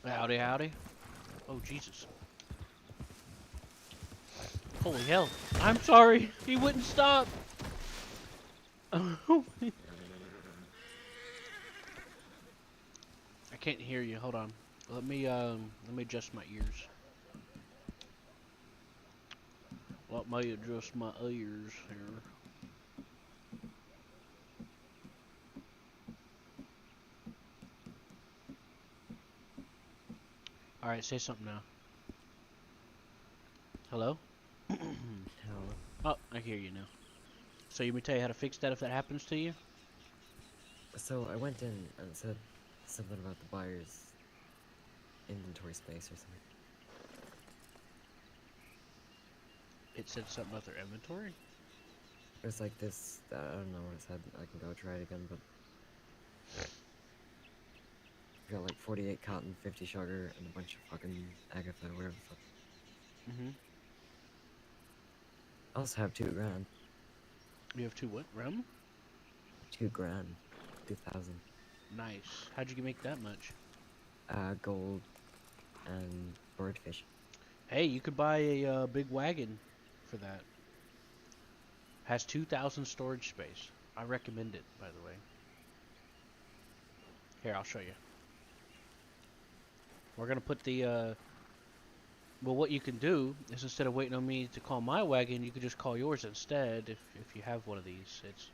Howdy, howdy. Oh, Jesus. Holy hell. I'm sorry. He wouldn't stop. I can't hear you. Hold on. Let me adjust my ears. Let me adjust my ears here. Alright, say something now. Hello? Hell. Oh, I hear you now. So you me tell you how to fix that if that happens to you? So I went in and it said something about the buyer's inventory space or something. It said something about their inventory? It was like this, I don't know what it said. I can go try it again, but I got like 48 cotton, 50 sugar, and a bunch of fucking agatha, whatever the fuck. Mm-hmm. I also have 2 grand. You have two what? Rum? 2 grand. 2,000. Nice. How'd you make that much? Gold and birdfish. Hey, you could buy a big wagon for that. Has 2,000 storage space. I recommend it, by the way. Here, I'll show you. We're gonna put the, well, what you can do is instead of waiting on me to call my wagon, you could just call yours instead if you have one of these. It's...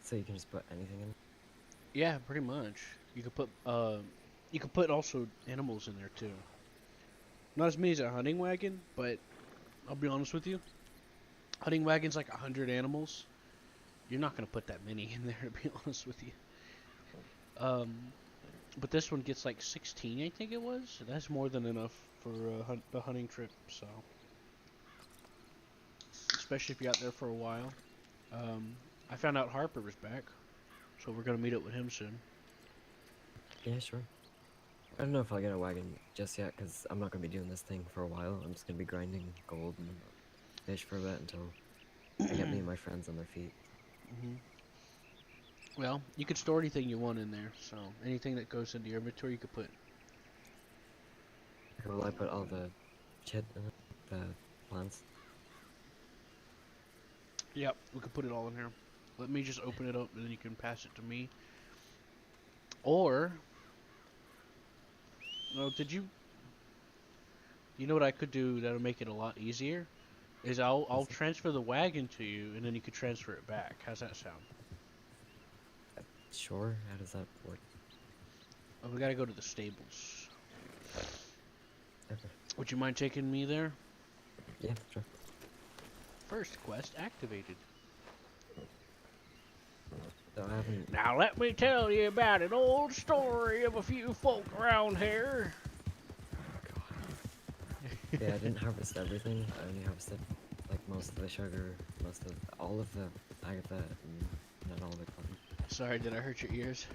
So you can just put anything in. Yeah, pretty much. You could put also animals in there too. Not as many as a hunting wagon, but I'll be honest with you. Hunting wagon's like 100 animals. You're not gonna put that many in there, to be honest with you. Um, but this one gets like 16, I think it was. That's more than enough for a hunting trip. So, especially if you're out there for a while. Um, I found out Harper was back, so we're gonna meet up with him soon. Yeah, sure. I don't know if I'll get a wagon just yet, because I'm not going to be doing this thing for a while. I'm just going to be grinding gold and fish for a bit until I get me and my friends on their feet. Hmm. Well, you could store anything you want in there. So anything that goes into your inventory, you could put. Okay, will I put all the shit in it? The plants? Yep, we could put it all in here. Let me just open it up, and then you can pass it to me. Or, well, did you? You know what I could do that'll make it a lot easier? Is I'll What's it? transfer the wagon to you, and then you could transfer it back. How's that sound? Sure, how does that work? Oh, we gotta go to the stables. Okay. Would you mind taking me there? Yeah, sure. First quest activated. So I haven't... Now let me tell you about an old story of a few folk around here. Yeah, I didn't harvest everything. I only harvested, like, most of the sugar, all of the agatha, and not all the cotton. Sorry, did I hurt your ears?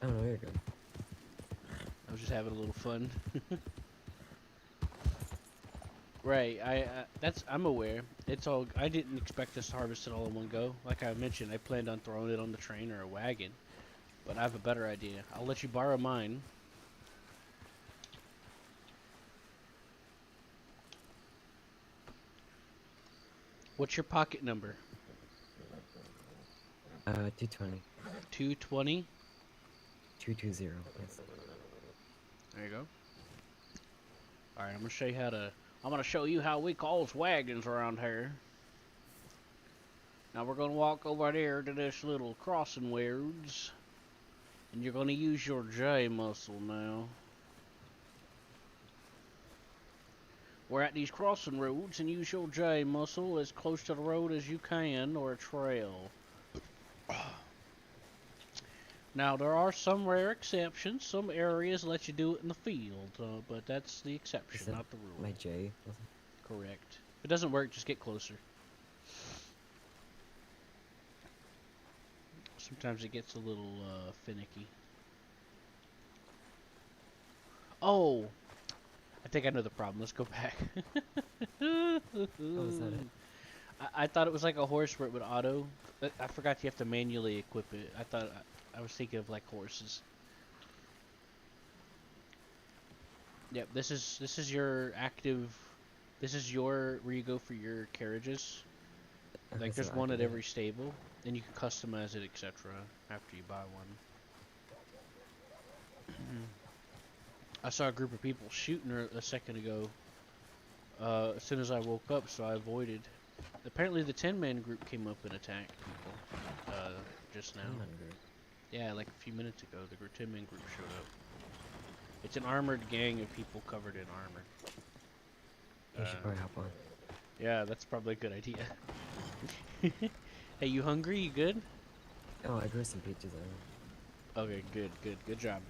Oh, no, you're good. I was just having a little fun. Right, I'm aware. It's all, I didn't expect us to harvest it all in one go. Like I mentioned, I planned on throwing it on the train or a wagon. But I have a better idea. I'll let you borrow mine. What's your pocket number? 220. 220? 220, yes. There you go. Alright, I'm gonna show you how we calls wagons around here. Now we're gonna walk over there to this little crossing words. And you're gonna use your J muscle now. We're at these crossing roads and use your J muscle as close to the road as you can or a trail. Now there are some rare exceptions. Some areas let you do it in the field, but that's the Is exception, that not the rule. my J? Was it? Correct. If it doesn't work, just get closer. Sometimes it gets a little finicky. Oh, I think I know the problem. Let's go back. Oh, is that it? I thought it was like a horse where it would auto. I forgot you have to manually equip it. I was thinking of like horses. Yep, this is your active. This is your where you go for your carriages. Okay, Like so there's one at activate every it. stable, and you can customize it, etc. After you buy one. I saw a group of people shooting her a second ago. As soon as I woke up, so I avoided. Apparently, the 10-man group came up and attacked people. Just now. 10-man group. Yeah, like a few minutes ago, the 10-man group showed up. It's an armored gang of people covered in armor. You should probably hop on. Yeah, that's probably a good idea. Hey, you hungry? You good? Oh, I grew some peaches there. Okay, good job.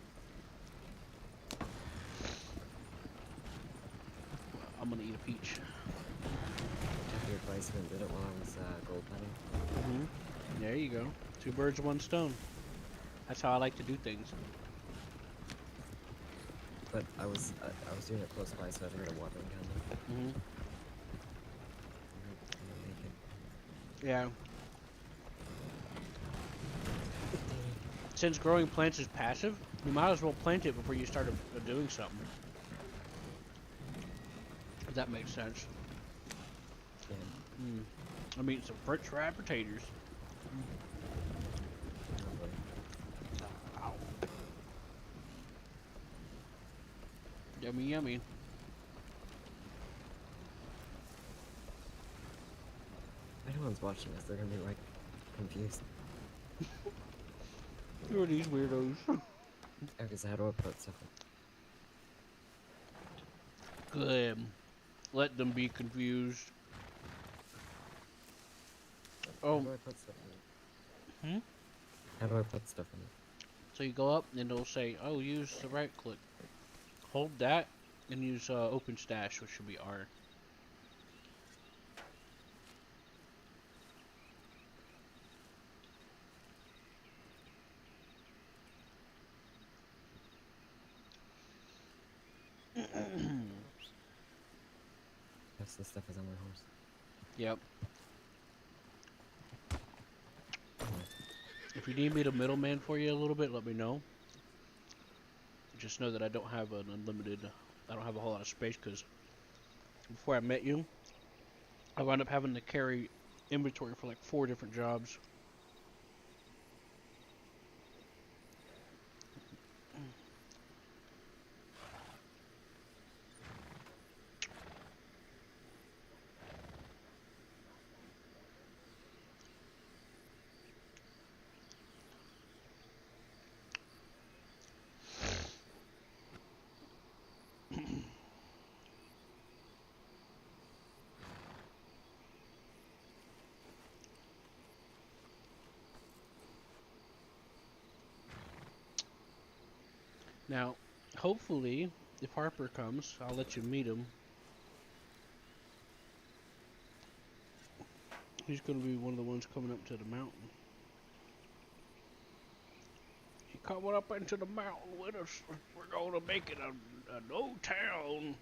I'm gonna eat a peach. Took your advice and did it while I was gold hunting. There you go. Two birds, one stone. That's how I like to do things. But I was doing it close by, so I didn't get a watering can. Yeah. Since growing plants is passive, you might as well plant it before you start doing something. If that makes sense. Yeah. I'm eating some French fried potatoes. Ow. Yummy, yummy. If anyone's watching this, they're gonna be like confused. Who are these weirdos? Okay, so how do I put stuff in? Good. Let them be confused. How Oh. do I put stuff in it? How do I put stuff in it? So you go up and it'll say, oh, use the right click. Hold that and use open stash, which should be R. Yes, this stuff is on my horse. Yep. If you need me to middleman for you a little bit, let me know. Just know that I don't have an unlimited, I don't have a whole lot of space because before I met you, I wound up having to carry inventory for like 4 different jobs. Now, hopefully, if Harper comes, I'll let you meet him. He's going to be one of the ones coming up to the mountain. He coming up into the mountain with us. We're going to make it an old town.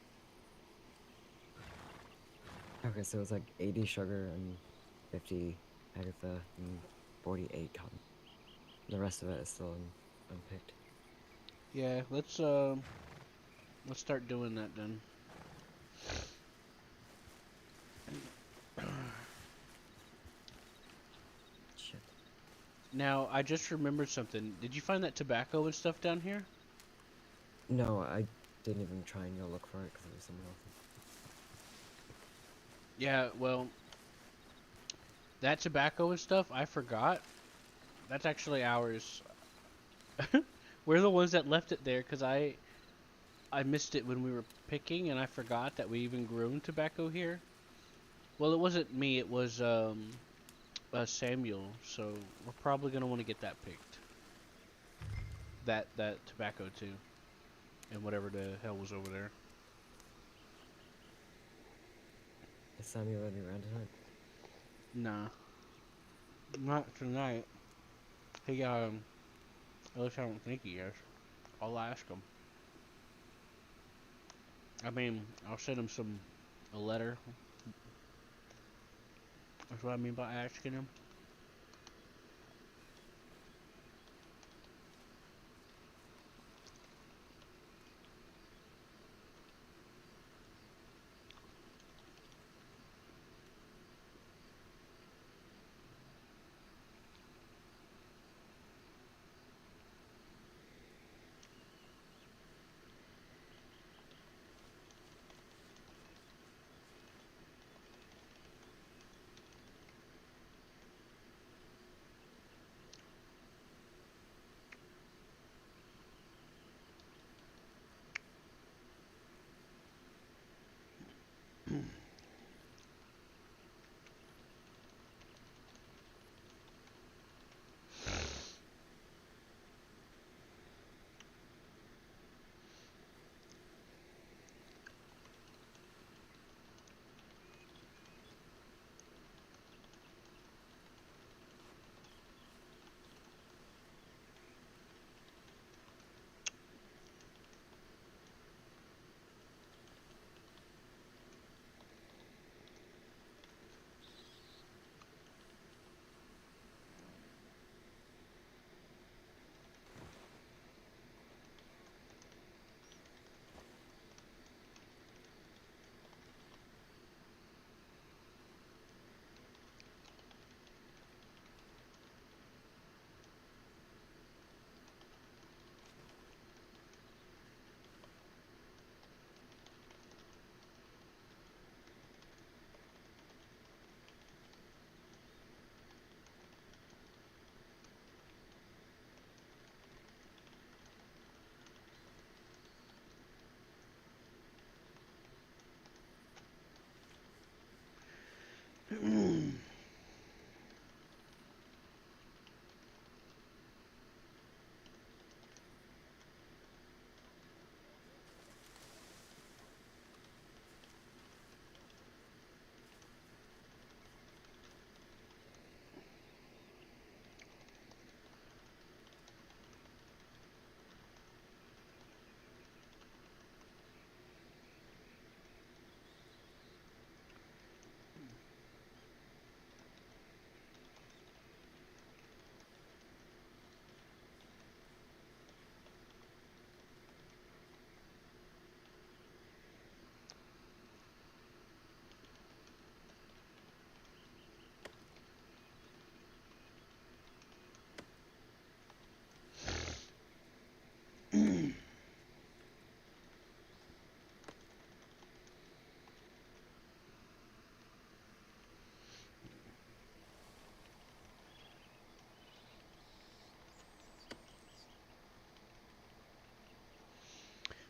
Okay, so it's like 80 sugar and 50 Agatha and 48 cotton. The rest of it is still unpicked. Yeah, let's start doing that then. Shit. Now, I just remembered something. Did you find that tobacco and stuff down here? No, I didn't even try and go look for it because it was someone else. Yeah, well, that tobacco and stuff, I forgot. That's actually ours. We're the ones that left it there because I missed it when we were picking, and I forgot that we even grown tobacco here. Well, it wasn't me, it was Samuel, so we're probably going to want to get that picked. That tobacco too. And whatever the hell was over there. Is Samuel ready around tonight? Nah. Not tonight. He at least I don't think he is. I'll ask him. I mean, I'll send him a letter. That's what I mean by asking him.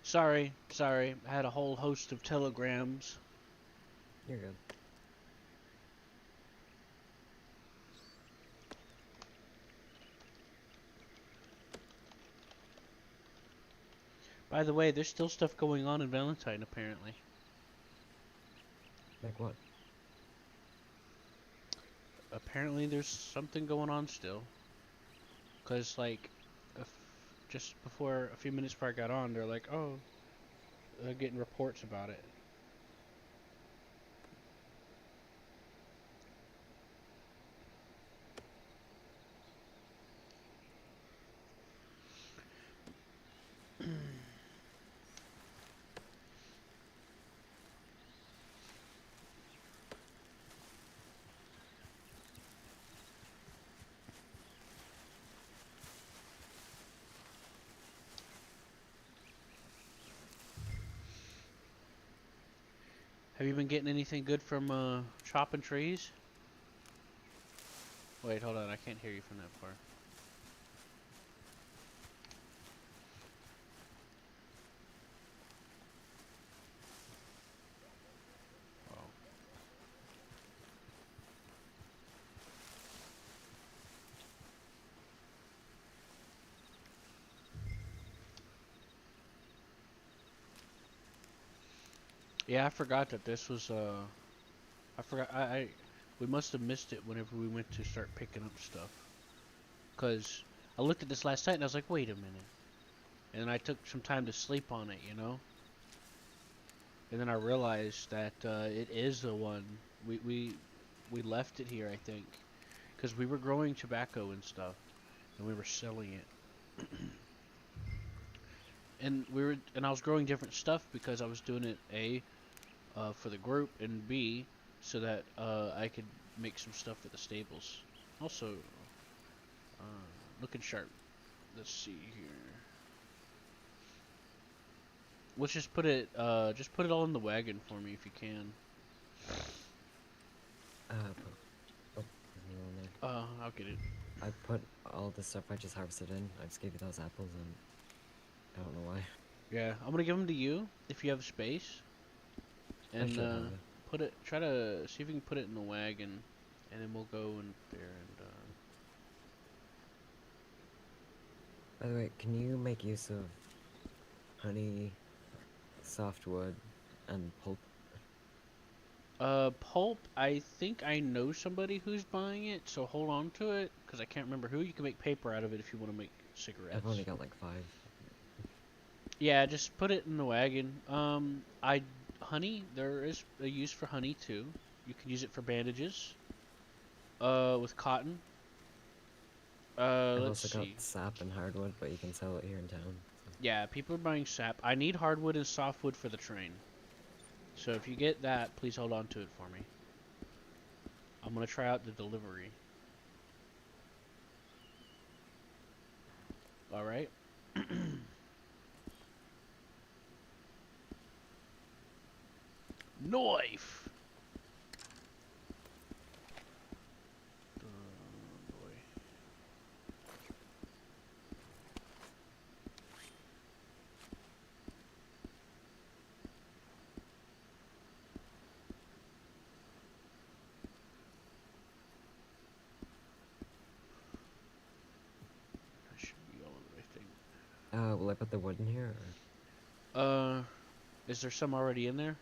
Sorry. I had a whole host of telegrams. You're good. By the way, there's still stuff going on in Valentine, apparently. Like what? Apparently, there's something going on still. Because, like, just before, a few minutes before I got on, they're like, oh, they're getting reports about it. Have you been getting anything good from chopping trees? Wait, hold on. I can't hear you from that far. Oh. Yeah, I forgot that this was I forgot we must have missed it whenever we went to start picking up stuff. because I looked at this last night and I was like, wait a minute. And I took some time to sleep on it, you know? And then I realized that it is the one. We left it here, I think, because we were growing tobacco and stuff, and we were selling it. And I was growing different stuff because I was doing it for the group, and B, so that I could make some stuff for the stables. Also, looking sharp. Let's see here. Let's just put it all in the wagon for me if you can. Oh, there's no one there. I'll get it. I put all the stuff I just harvested in. I just gave you those apples, and I don't know why. Yeah, I'm gonna give them to you if you have space, I and should have it. try to see if you can put it in the wagon, and then we'll go in there and. By the way, can you make use of honey, softwood, and pulp? Pulp. I think I know somebody who's buying it, so hold on to it, because I can't remember who. You can make paper out of it if you want to make cigarettes. I've only got like 5. Yeah, just put it in the wagon. Honey, there is a use for honey too. You can use it for bandages. With cotton. I've Let's also got see. sap and hardwood, but you can sell it here in town. So. Yeah, people are buying sap. I need hardwood and softwood for the train. So if you get that, please hold on to it for me. I'm gonna try out the delivery. Alright. Knife! Boy. That should be all of it, I think. Will I put the wood in here? Or? Is there some already in there?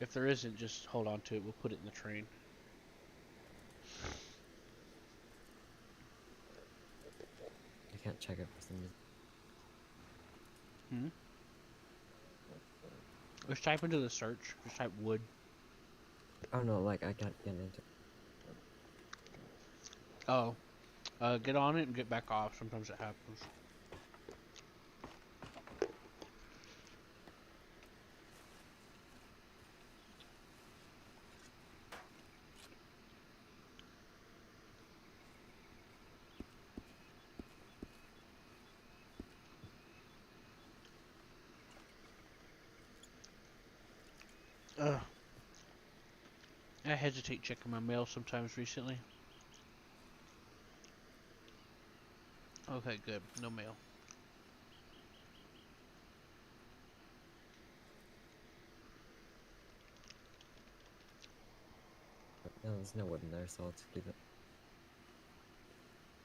If there isn't, just hold on to it. We'll put it in the train. I can't check it for some reason. Just type into the search. Just type wood. Oh no, like I can't get into it. Oh. Get on it and get back off. Sometimes it happens. I hesitate checking my mail sometimes recently. Okay, good. No mail. But no, there's no wood in there, so I'll just keep it.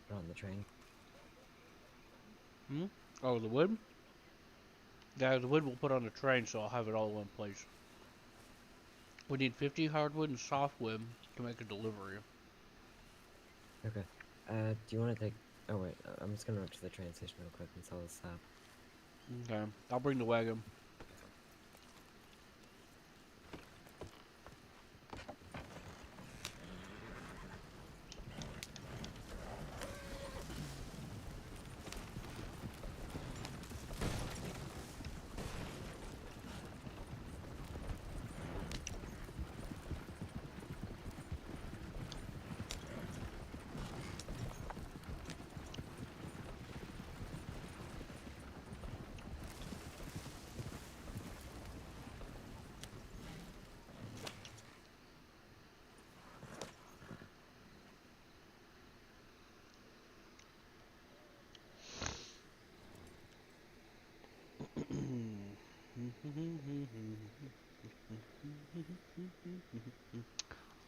Put it on the train. Oh, the wood? Yeah, the wood we'll put on the train, so I'll have it all in one place. We need 50 hardwood and softwood to make a delivery. Okay. Do you want to take... Oh wait, I'm just gonna run to the train station real quick and sell this sap. Okay, I'll bring the wagon.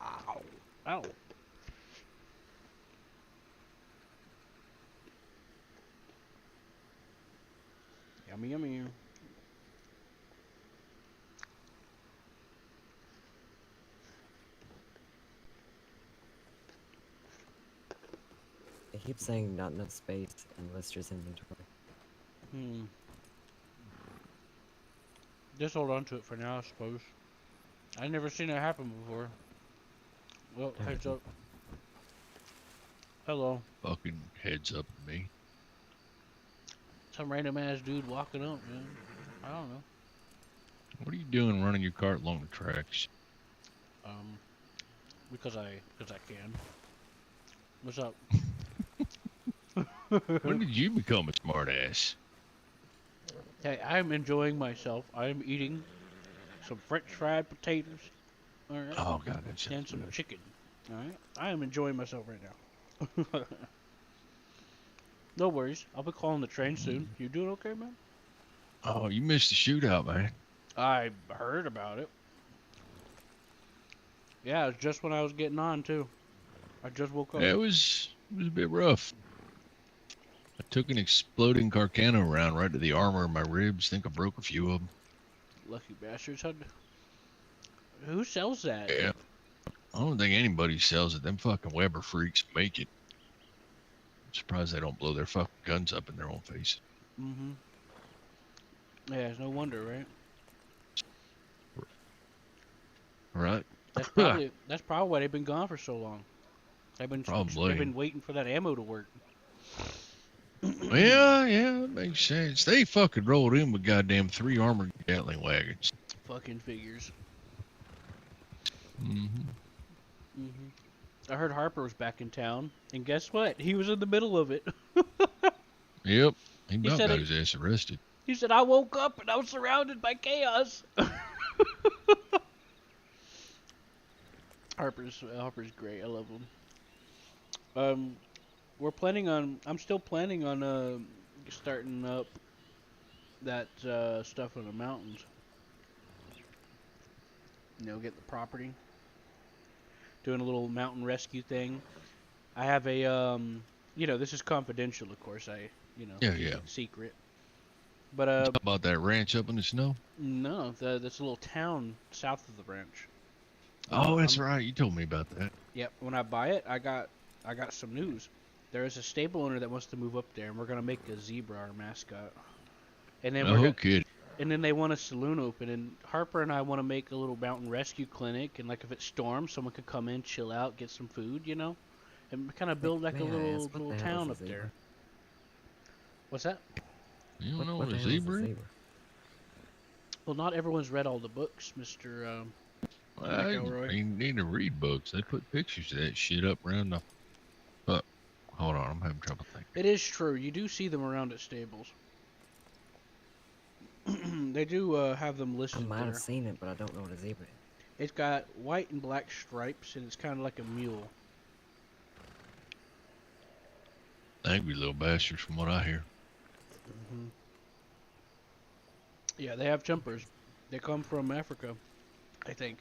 Ow. Ow. Yummy, yummy. It keeps saying not enough space in Lister's inventory. Hmm. Just hold on to it for now, I suppose. I never seen that happen before. Well, Time to heads think. up. Hello. Fucking heads up to me. Some random ass dude walking up, man. I don't know. What are you doing running your cart along the tracks? Um, because I can. What's up? When did you become a smartass? Hey, I'm enjoying myself. I'm eating some French fried potatoes. All right. Oh god, that sounds And some good. chicken. All right. I am enjoying myself right now. No worries. I'll be calling the train soon. You doing okay, man? Oh, you missed the shootout, man. I heard about it. Yeah, it's just when I was getting on too. I just woke up. Yeah, it was a bit rough. I took an exploding Carcano round right to the armor of my ribs. Think I broke a few of them. Lucky bastards. Who sells that? Yeah, I don't think anybody sells it. Them fucking Weber freaks make it. I'm surprised they don't blow their fucking guns up in their own face. Mm-hmm. Yeah, it's no wonder, right? Right? That's probably why they've been gone for so long. They've Probably. been waiting for that ammo to work. Yeah, that makes sense. They fucking rolled in with goddamn 3 armored Gatling wagons. Fucking figures. Mm-hmm. I heard Harper was back in town, and guess what? He was in the middle of it. Yep. He He about said got it, his ass arrested. he said I woke up and I was surrounded by chaos. Harper's great. I love him. I'm still planning on starting up that stuff in the mountains. You know, get the property, doing a little mountain rescue thing. I have a this is confidential, of course. Yeah, Keep yeah. it secret. But How about that ranch up in the snow? no, this little town south of the ranch. Oh, that's right. You told me about that. Yep. When I buy it, I got some news. There is a stable owner that wants to move up there, and we're gonna make a zebra our mascot. And then No kidding. and then they want a saloon open, and Harper and I want to make a little mountain rescue clinic, and like if it storms, someone could come in, chill out, get some food, and kind of build like a May I little ask, what little the hell is town a up zebra? there. What's that? You don't know What what the a hell is a zebra is? zebra? Well, not everyone's read all the books, Mister I McElroy. you need to read books. They put pictures of that shit up around the. But hold on, I'm having trouble thinking. It is true. You do see them around at stables. They do have them I listed might have there. seen it, but I don't know what a zebra is. It's got white and black stripes, and it's kind of like a mule. Angry little bastards, from what I hear. Yeah, they have jumpers. They come from Africa, I think.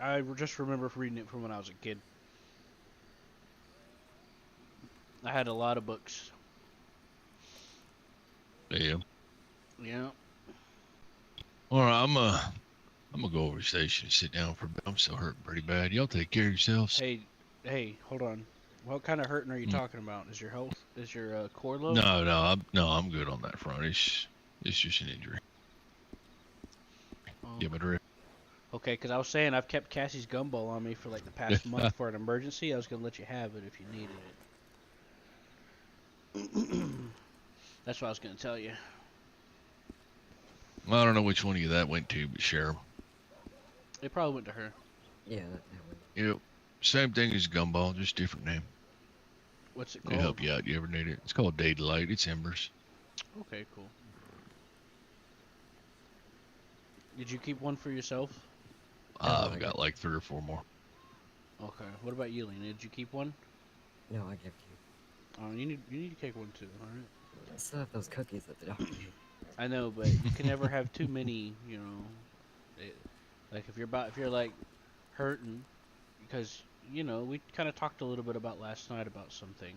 I just remember reading it from when I was a kid. I had a lot of books. Yeah. Yeah. All right, I'm gonna go over to the station and sit down for a bit. I'm still hurting pretty bad. Y'all take care of yourselves. Hey, hold on. What kind of hurting are you talking about? Is your health? Is your core low? I'm good on that front. It's just an injury. Oh. Give it a rip. Okay, because I was saying I've kept Cassie's gumball on me for like the past month for an emergency. I was gonna let you have it if you needed it. That's what I was gonna tell you. Well, I don't know which one of you that went to, but share 'em. It probably went to her. Yeah, that one. Yep. Same thing as Gumball, just different name. What's it It'll called? help you out. You ever need it? It's called Day Delight. It's Embers. Okay, cool. Did you keep one for yourself? I've got like 3 or 4 more. Okay. What about you, Lena? Did you keep one? No, I give you. Oh, you need to take one too. All right. I still have those cookies that the doctor gave. I know, but you can never have too many. Like if you're like hurting, because we kind of talked a little bit about last night about something.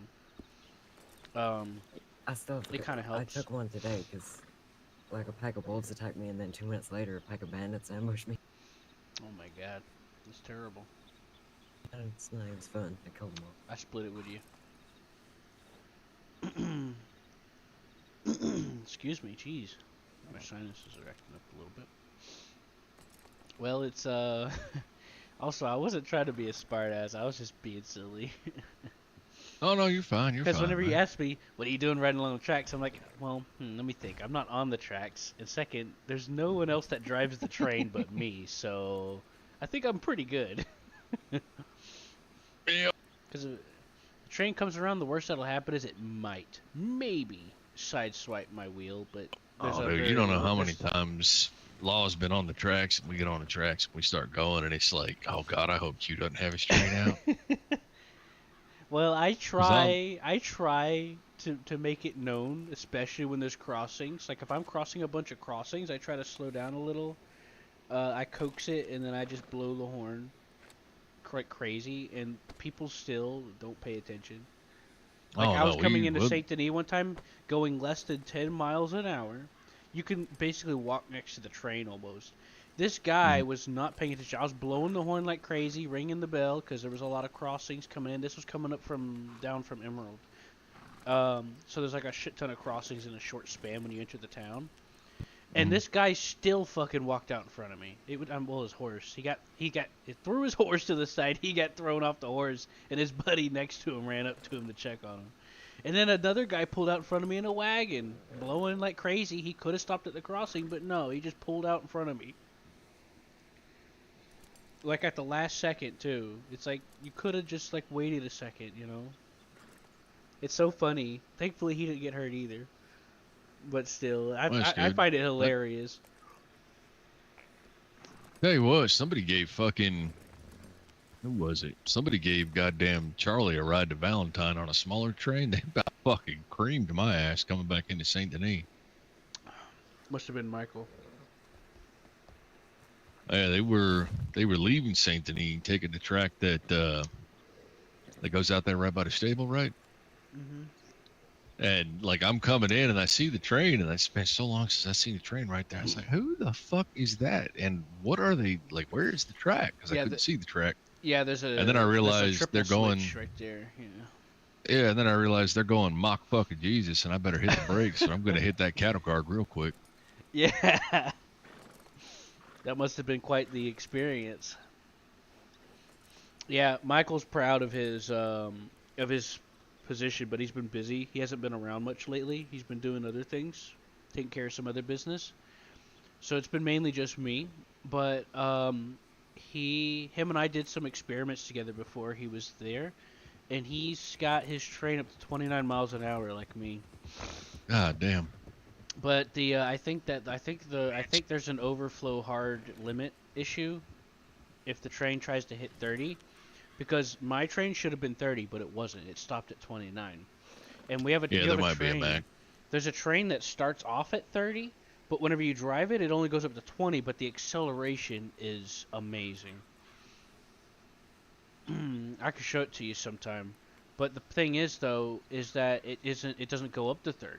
I still. It kind of I helps. took one today because, like, a pack of wolves attacked me, and then 2 minutes later, a pack of bandits ambushed me. Oh my god, it's terrible. It's nice. It's fun. I killed them all. I split it with you. Excuse me, jeez. My sinuses are acting up a little bit. Well, it's also I wasn't trying to be a smart ass. I was just being silly. Oh no, you're fine. You're Because fine, whenever you man. ask me, what are you doing riding along the tracks? I'm like, well, let me think. I'm not on the tracks. And second, there's no one else that drives the train but me, so I think I'm pretty good. Yeah. Because if the train comes around, the worst that'll happen is it might, maybe, sideswipe my wheel, but there's Oh, a dude, you very don't know low. how many times Law's been on the tracks, and we get on the tracks, and we start going, and it's like, oh God, I hope Q doesn't have his train out. Well, I 'Cause I'm, try to make it known, especially when there's crossings. Like if I'm crossing a bunch of crossings, I try to slow down a little. I coax it and then I just blow the horn, like crazy, and people still don't pay attention. Like oh I no, was coming we into will. Saint Denis one time, going less than 10 miles an hour. You can basically walk next to the train almost. This guy Mhm. was not paying attention. I was blowing the horn like crazy, ringing the bell because there was a lot of crossings coming in. This was coming up from down from Emerald. So there's like a shit ton of crossings in a short span when you enter the town. And Mhm. this guy still fucking walked out in front of me. It would, well, his horse. It threw his horse to the side. He got thrown off the horse, and his buddy next to him ran up to him to check on him. And then another guy pulled out in front of me in a wagon, blowing like crazy. He could have stopped at the crossing, but no, he just pulled out in front of me. Like at the last second too. It's like you could have just like waited a second, you know. It's so funny. Thankfully, he didn't get hurt either. But still, Well, that's I good. find it But hilarious. tell you what, somebody gave fucking who was it? Somebody gave goddamn Charlie a ride to Valentine on a smaller train. They about fucking creamed my ass coming back into Saint Denis. Must have been Michael. Yeah, they were leaving Saint Denis, taking the track that goes out there right by the stable, right? Mhm. And like I'm coming in and I see the train, and it's been so long since I seen the train right there. I was like, who the fuck is that? And what are they like? Where is the track? Because I Yeah, couldn't see the track. yeah. And then I There's a realized triple they're going. switch right there. Yeah. Yeah, and then I realized they're going mock fucking Jesus, and I better hit the brakes, or I'm gonna hit that cattle guard real quick. Yeah. That must have been quite the experience. Yeah, Michael's proud of his position, but he's been busy. He hasn't been around much lately. He's been doing other things, taking care of some other business. So it's been mainly just me. But him and I did some experiments together before he was there, and he's got his train up to 29 miles an hour like me. God damn. But I think there's an overflow hard limit issue if the train tries to hit 30, because my train should have been 30, but it wasn't. It stopped at 29. And Yeah, you there have a might be a train. Mac. There's a train that starts off at 30, but whenever you drive it, it only goes up to 20, but the acceleration is amazing. I could show it to you sometime. But the thing is though is that it doesn't go up to 30.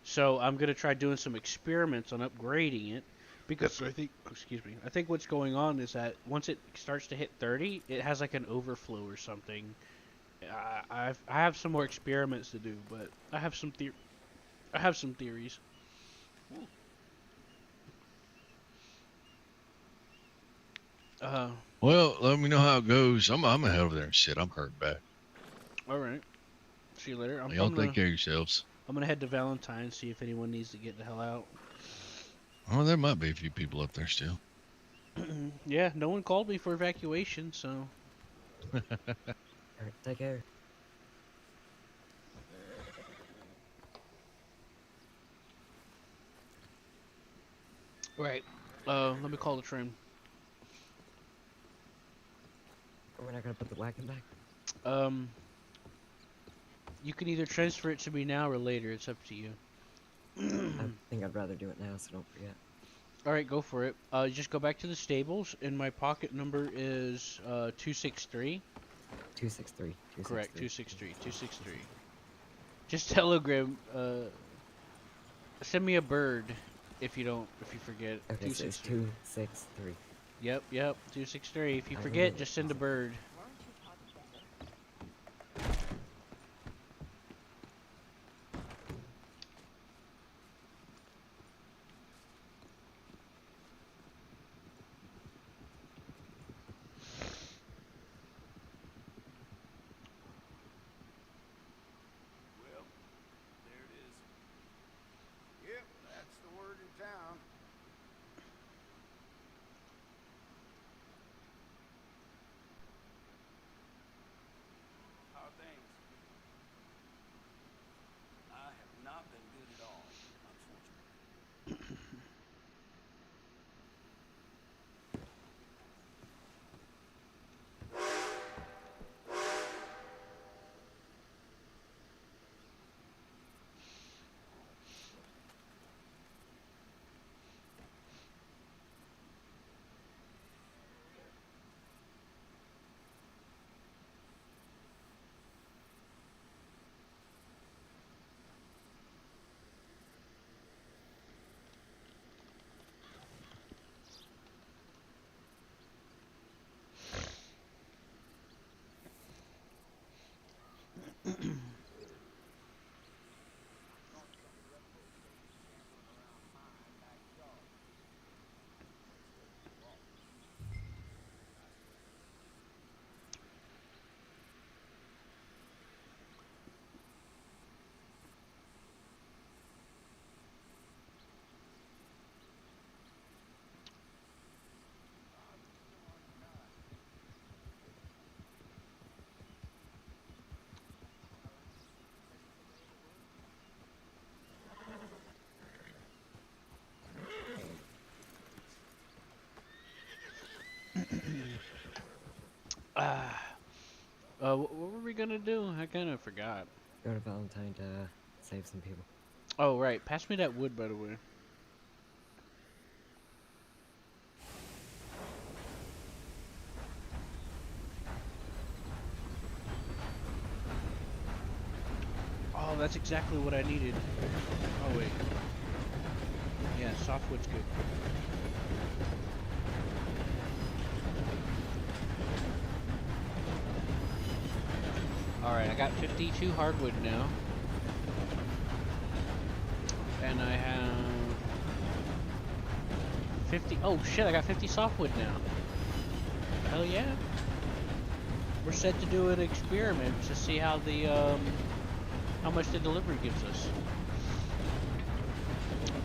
So I'm going to try doing some experiments on upgrading it, because I think what's going on is that once it starts to hit 30, it has like an overflow or something. I have some more experiments to do, but I have some theories. Uh, Well, let me know how it goes. I'm gonna head over there and shit. I'm hurt bad. all right. See you later. Y'all take care of yourselves. I'm gonna head to Valentine, see if anyone needs to get the hell out. Well, there might be a few people up there still. Yeah, no one called me for evacuation, so. Alright, take care. Right. Let me call the train. We're not gonna put the wagon back. Um, you can either transfer it to me now or later. It's up to you. I think I'd rather do it now, so don't forget. All right, go for it. Just go back to the stables, and my pocket number is 263. 263. Correct, 263. 263. Just telegram. Send me a bird if you forget. Okay, so it's 263. Yep. 263. If you I forget, will. just send a bird. Ah, what were we gonna do? I kind of forgot. Go to Valentine to save some people. Oh, right. Pass me that wood, by the way. Oh, that's exactly what I needed. Oh, wait. Yeah, softwood's good. Alright, I got 52 hardwood now. And I have 50. Oh shit, I got 50 softwood now. Hell yeah. We're set to do an experiment to see how how much the delivery gives us.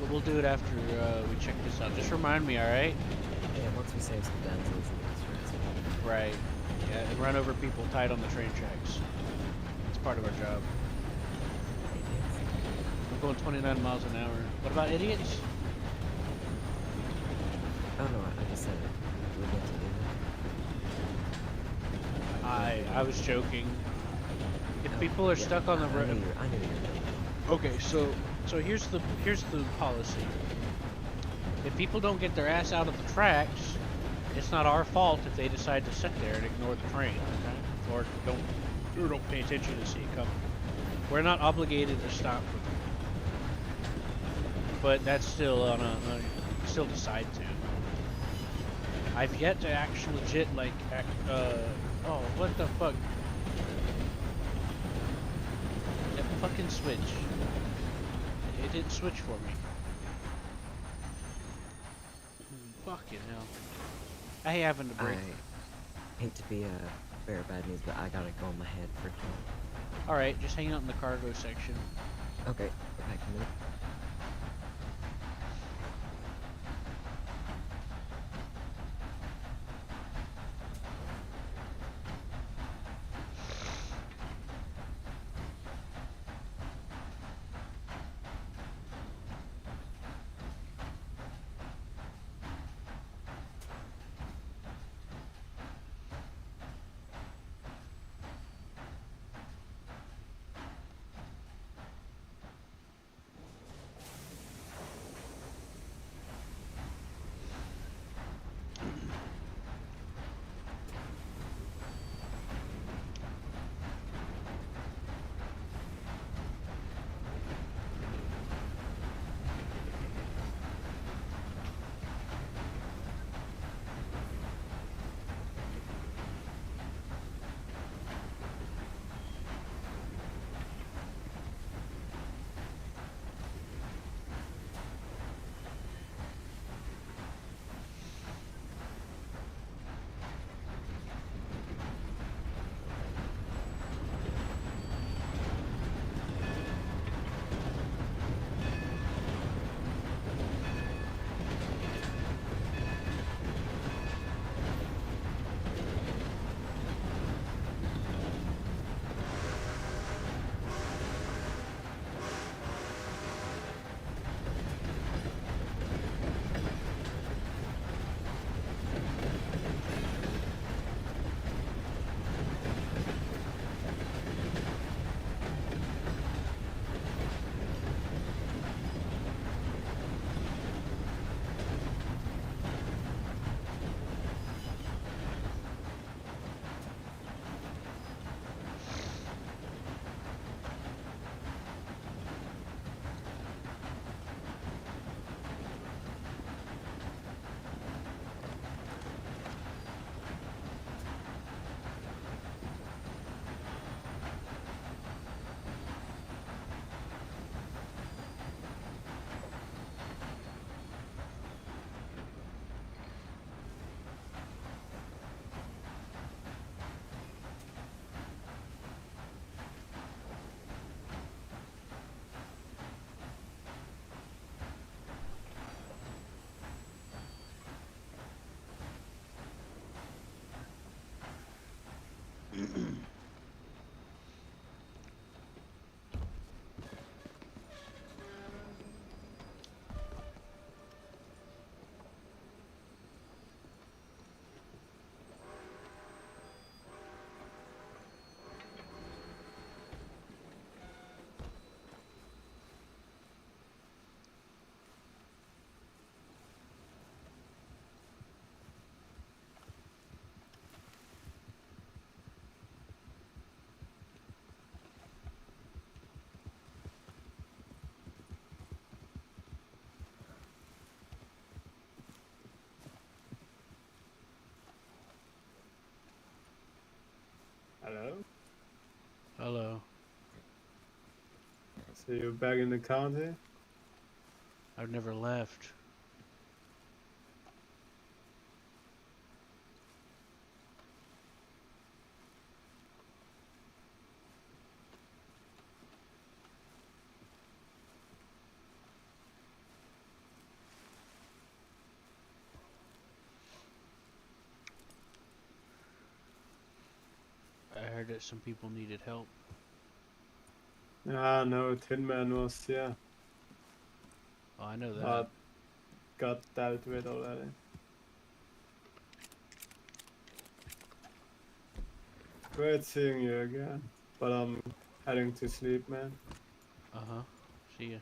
But we'll do it after we check this out. Just remind me, alright? Yeah, once we save some denzels and extras. Right. Yeah, and run over people tied on the train tracks. It's part of our job. Idiots. I'm going 29 miles an hour. What about idiots? Oh no, I just said it. We get to do that. I was joking. If people are stuck on the I road. knew you were Okay, so here's the policy. If people don't get their ass out of the tracks, it's not our fault if they decide to sit there and ignore the train, okay? Or don't pay attention to see it coming. We're not obligated to stop for them. But that's still on still decide to. I've yet to actually legit oh, what the fuck? That fucking switch. It didn't switch for me. Fucking hell. I having to break. I hate to be a bearer of bad news, but I gotta go on my head for now. Alright, just hang out in the cargo section. Okay, back in a minute. So you're back in the county? I've never left. I heard that some people needed help. Ah, no, Tin Man was, yeah, Oh, I know that. but got dealt with already. Great seeing you again, but I'm heading to sleep, man. Uh-huh. See ya.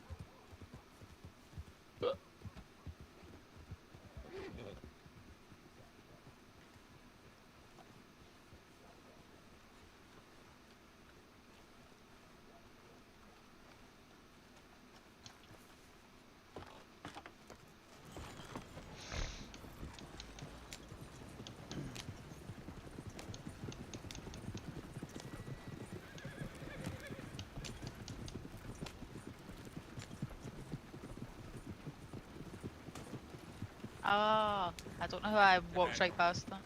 Ah, I don't know how I walked right past that.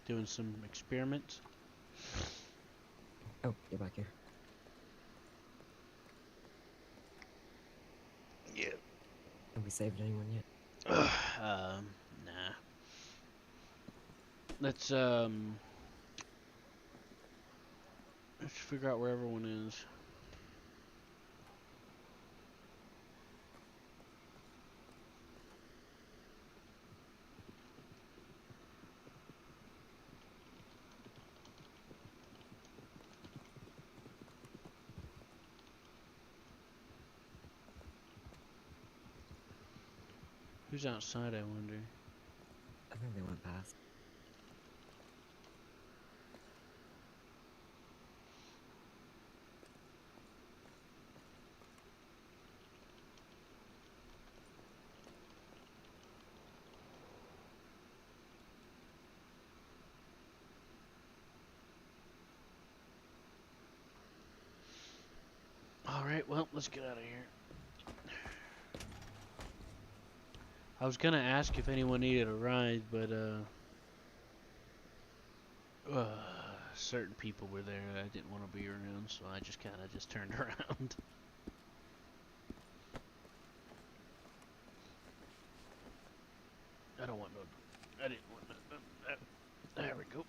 Doing some experiments. Oh, get back here. Yeah. Have we saved anyone yet? Nah. Let's figure out where everyone is. Who's outside, I wonder? I think they went past. Alright, well, let's get out of here. I was gonna ask if anyone needed a ride, but certain people were there that I didn't want to be around, so I just kind of just turned around. I don't want no. I didn't want no. There we go.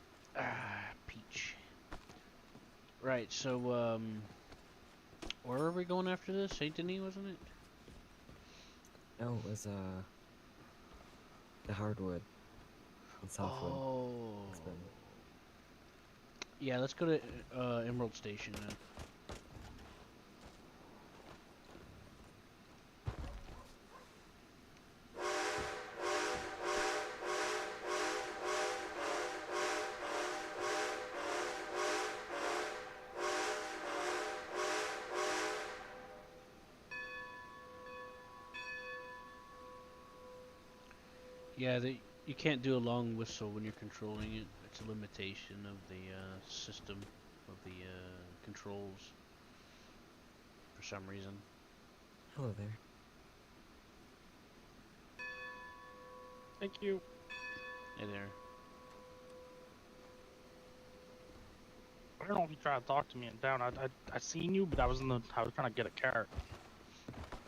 Peach. Right, so where are we going after this? Saint Denis, wasn't it? No, it was the hardwood and softwood. Oh. It's been- Yeah, let's go to Emerald Station then. Yeah, you can't do a long whistle when you're controlling it. It's a limitation of the system of the controls for some reason. Hello there. Thank you. Hey there. I don't know if you tried to talk to me in town. I seen you, but I was trying to get a carrot.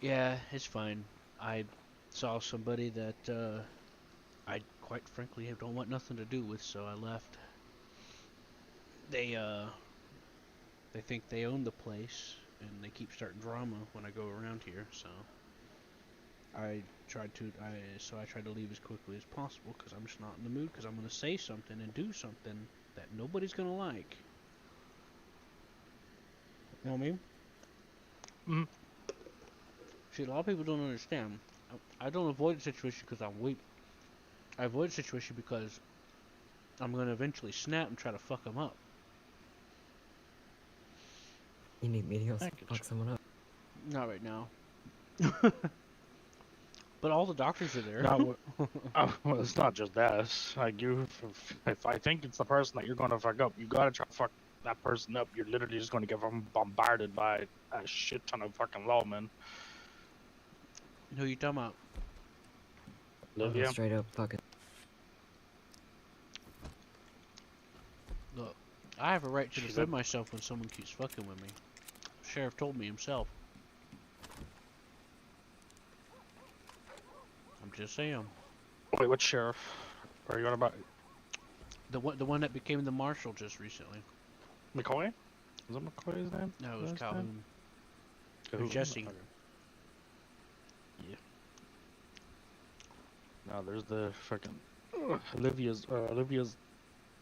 Yeah, it's fine. I saw somebody that I quite frankly don't want nothing to do with, so I left. They think they own the place, and they keep starting drama when I go around here. So I tried to leave as quickly as possible because I'm just not in the mood. Because I'm gonna say something and do something that nobody's gonna like. You know what I mean? Mhm. See, a lot of people don't understand. I don't avoid the situation because I'm weak. I avoid the situation because I'm gonna eventually snap and try to fuck them up. You need me to go Thank you, fuck someone up. Not right now. But all the doctors are there. No, well, it's not just that. It's like if I think it's the person that you're gonna fuck up, you gotta try to fuck that person up. You're literally just gonna get bombarded by a shit ton of fucking lawmen. Who you talking about? I'll go Olivia, straight up fucking. Look, I have a right to She's defend a- myself when someone keeps fucking with me. Sheriff told me himself. I'm just saying. wait, what sheriff are you on about? The one that became the marshal just recently. McCoy? Is that McCoy's name? No, it was Is that his name? Calhoun. Or Calhoun, Jesse. okay. Yeah. No, there's the fucking Olivia's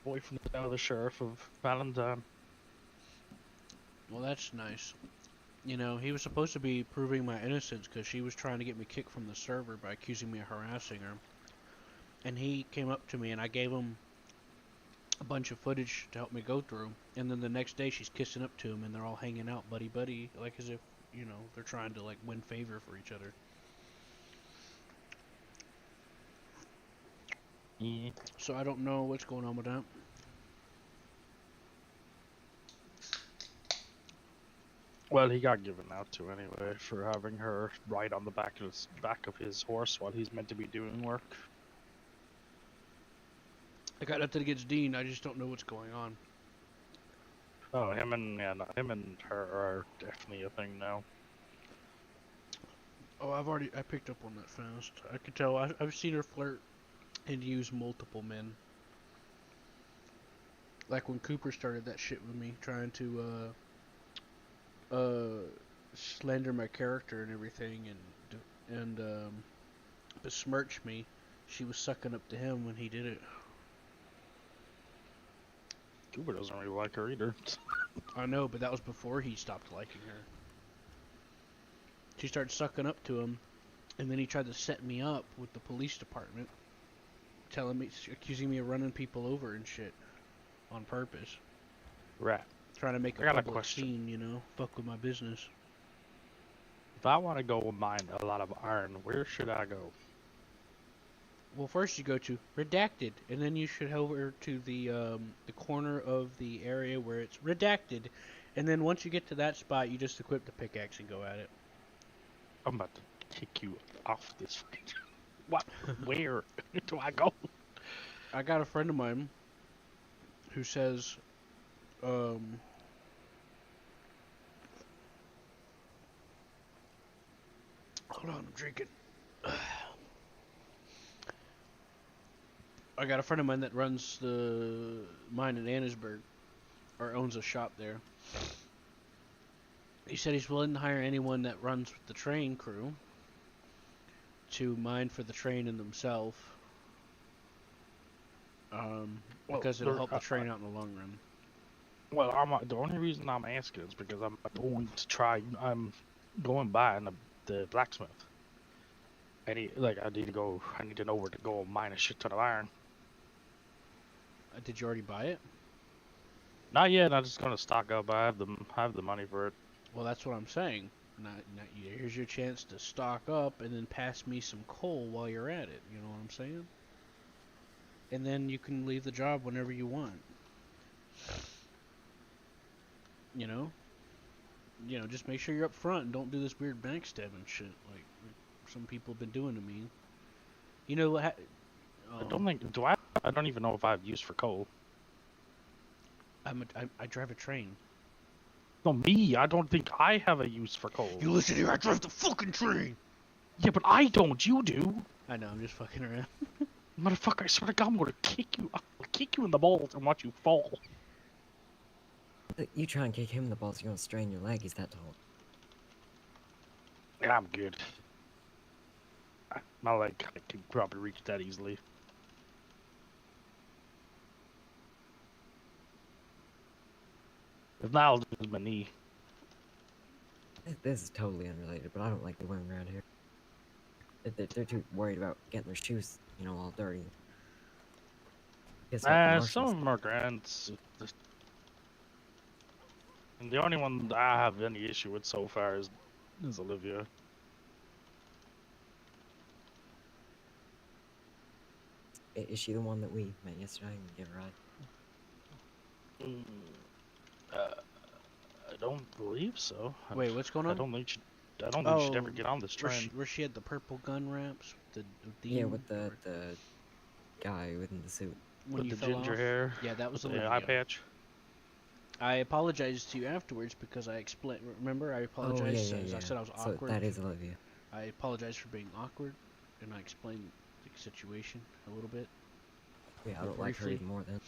boyfriend now, the sheriff of Valentine. Well, that's nice. You know, he was supposed to be proving my innocence because she was trying to get me kicked from the server by accusing me of harassing her. And he came up to me and I gave him a bunch of footage to help me go through. And then the next day she's kissing up to him and they're all hanging out buddy buddy, like as if, you know, they're trying to like win favor for each other. Yeah. So I don't know what's going on with that. Well, he got given out to anyway for having her ride on the back of his horse while he's meant to be doing work. I got nothing against Dean, I just don't know what's going on. Oh, him and her are definitely a thing now. Oh, I picked up on that fast. I could tell, I've seen her flirt and use multiple men. Like when Cooper started that shit with me, trying to, slander my character and everything and besmirch me. She was sucking up to him when he did it. Cooper doesn't really like her either. I know, but that was before he stopped liking her. She started sucking up to him, and then he tried to set me up with the police department, accusing me of running people over and shit, on purpose. Right. Trying to make I a got a public question. scene, you know, fuck with my business. If I want to go mine a lot of iron, where should I go? Well, first you go to redacted, and then you should head over to the corner of the area where it's redacted, and then once you get to that spot, you just equip the pickaxe and go at it. I'm about to kick you off this fight. What? Where do I go? I got a friend of mine who says, hold on, I'm drinking. I got a friend of mine that runs the mine in Annisburg, or owns a shop there. He said he's willing to hire anyone that runs with the train crew to mine for the train and themselves. Because it'll help the train out in the long run. Well, the only reason I'm asking is because I'm going by in the blacksmith. I need to know where to go mine a shit ton of iron. Did you already buy it? Not yet. I'm just gonna stock up. I have the money for it. Well, that's what I'm saying. Here's your chance to stock up and then pass me some coal while you're at it. You know what I'm saying? and then you can leave the job whenever you want. You know? Just make sure you're up front and don't do this weird backstabbing shit like some people have been doing to me. You know what? I don't think. Do I? I don't even know if I have use for coal. I drive a train. No, me. I don't think I have a use for coal. You listen here, I drive the fucking train! Yeah, but I don't. You do. I know, I'm just fucking around. Motherfucker, I swear to God, I'm gonna kick you. I'll kick you in the balls and watch you fall. You try and kick him in the balls, you're gonna strain your leg. He's that tall. Yeah, I'm good. My leg can probably reach that easily. If not, I'll just use my knee. This is totally unrelated, but I don't like the women around here. They're too worried about getting their shoes, all dirty. It's like the Some Martians. of them are grants. And the only one that I have any issue with so far is Olivia. Is she the one that we met yesterday and gave a ride? I don't believe so. Wait, what's going I on? don't think she'd ever get on this train. Where she had the purple gun wraps? The Yeah, demon, with the or guy within the suit. when you With the fell ginger off? hair. Yeah, that was With Olivia. the eye patch. I apologized to you afterwards because I explained. Remember, I apologized. I said I was So awkward. that is Olivia. I apologized for being awkward, and I explained the situation a little bit. Yeah, I don't like her Briefly. even more then.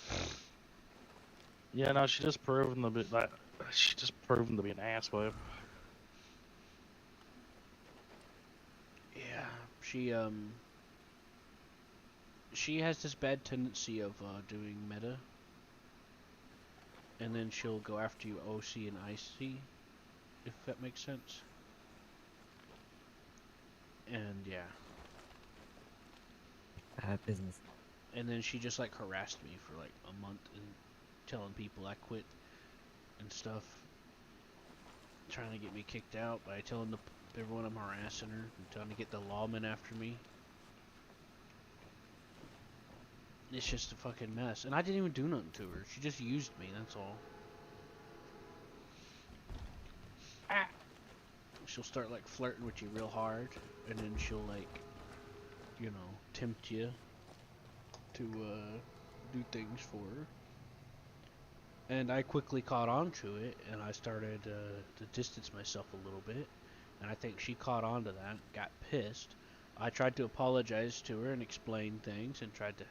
Yeah, no, she just proven to be that. She just proven to be an asswipe. Yeah, she has this bad tendency of doing meta, and then she'll go after you OC and IC, if that makes sense. And yeah, Bad business. and then she just like harassed me for like a month and telling people I quit and stuff, trying to get me kicked out by telling everyone I'm harassing her and trying to get the lawmen after me. It's just a fucking mess, and I didn't even do nothing to her. She just used me, that's all. She'll start like flirting with you real hard, and then she'll like, tempt you to do things for her. And I quickly caught on to it, and I started to distance myself a little bit. And I think she caught on to that, got pissed. I tried to apologize to her and explain things, and tried to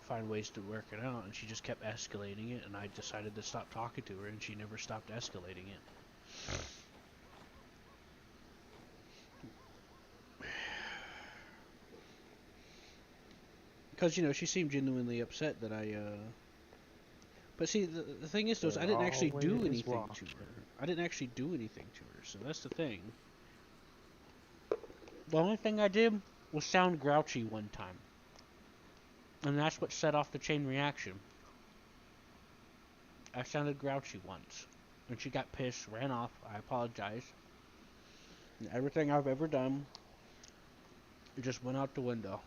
find ways to work it out, and she just kept escalating it, and I decided to stop talking to her, and she never stopped escalating it. Because, she seemed genuinely upset that I, But see, the thing is, though, is I didn't actually do Always anything watch. to her. I didn't actually do anything to her, so that's the thing. The only thing I did was sound grouchy one time. And that's what set off the chain reaction. I sounded grouchy once. And she got pissed, ran off, I apologized. And everything I've ever done, it just went out the window.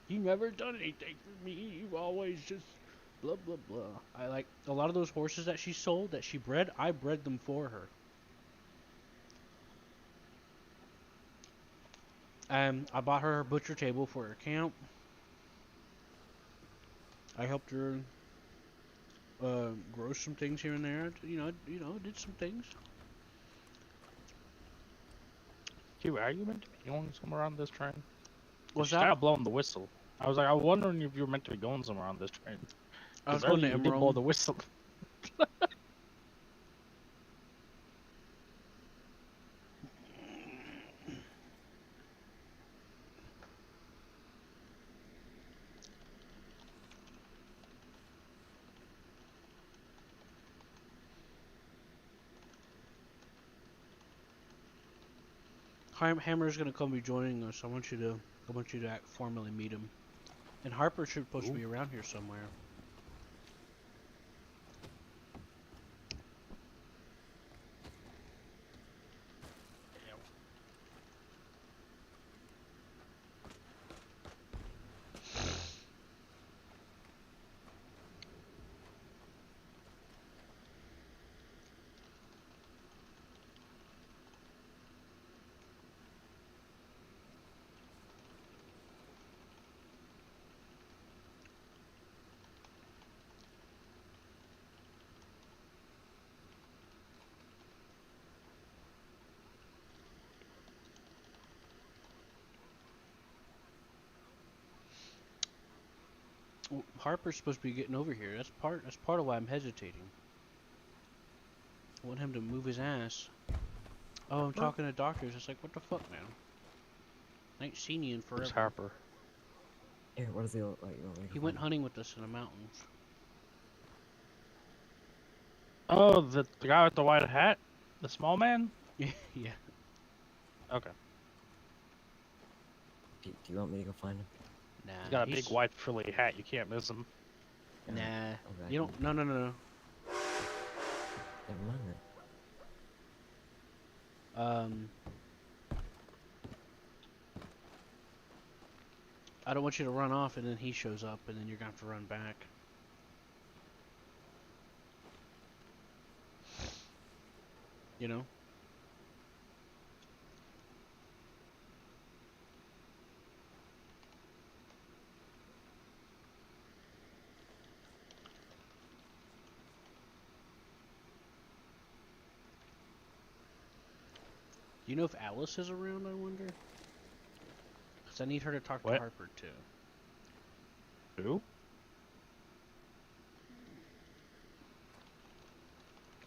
You never done anything for me, you've always just blah blah blah. I like a lot of those horses that she sold, that she bred, I bred them for her. I bought her butcher table for her camp. I helped her grow some things here and there. Did some things. Q, are you meant to be going somewhere on this train? What's She's that? kind of blowing the whistle. I was like, I'm wondering if you were meant to be going somewhere on this train. I was 'Cause going to earlier you did blow Emerald. the whistle. Hammer's gonna come be joining us. I want you to formally meet him. And Harper should supposed to be around here somewhere. Well, Harper's supposed to be getting over here. That's part of why I'm hesitating. I want him to move his ass. Oh, I'm talking to doctors. It's like, what the fuck, man? I ain't seen you in Where's forever. Harper? Here, what does he look like? You want me to He go went find him? hunting with us in the mountains. Oh, the guy with the white hat? The small man? Yeah. Okay. Do you want me to go find him? Nah. He's got a big white frilly hat. You can't miss him. Nah. Okay, You don't. No. never mind then. I don't want you to run off and then he shows up and then you're gonna have to run back. You know? Do you know if Alice is around, I wonder? Because I need her to talk to What? Harper too. Who?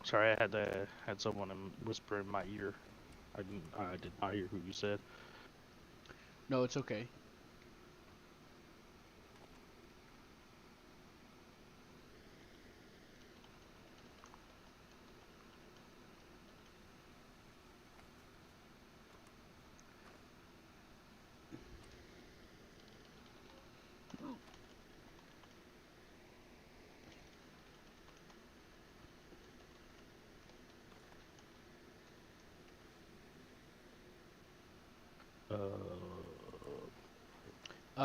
Sorry, I had someone whisper in my ear. I did not hear who you said. No, it's okay.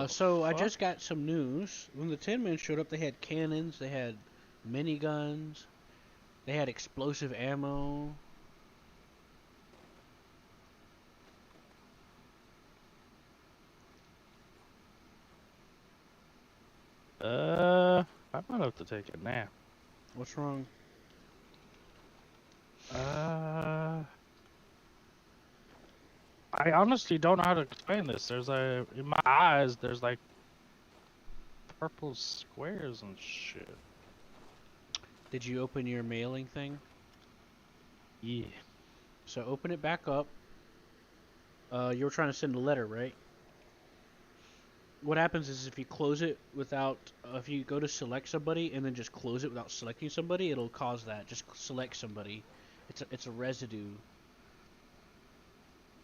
So I fuck? just got some news. When the Tin Men showed up, they had cannons, they had miniguns, they had explosive ammo. I might have to take a nap. What's wrong? I honestly don't know how to explain this. In my eyes, there's like purple squares and shit. Did you open your mailing thing? Yeah. So open it back up. You were trying to send a letter, right? What happens is if you close it without, if you go to select somebody and then just close it without selecting somebody, it'll cause that. Just select somebody. It's a residue.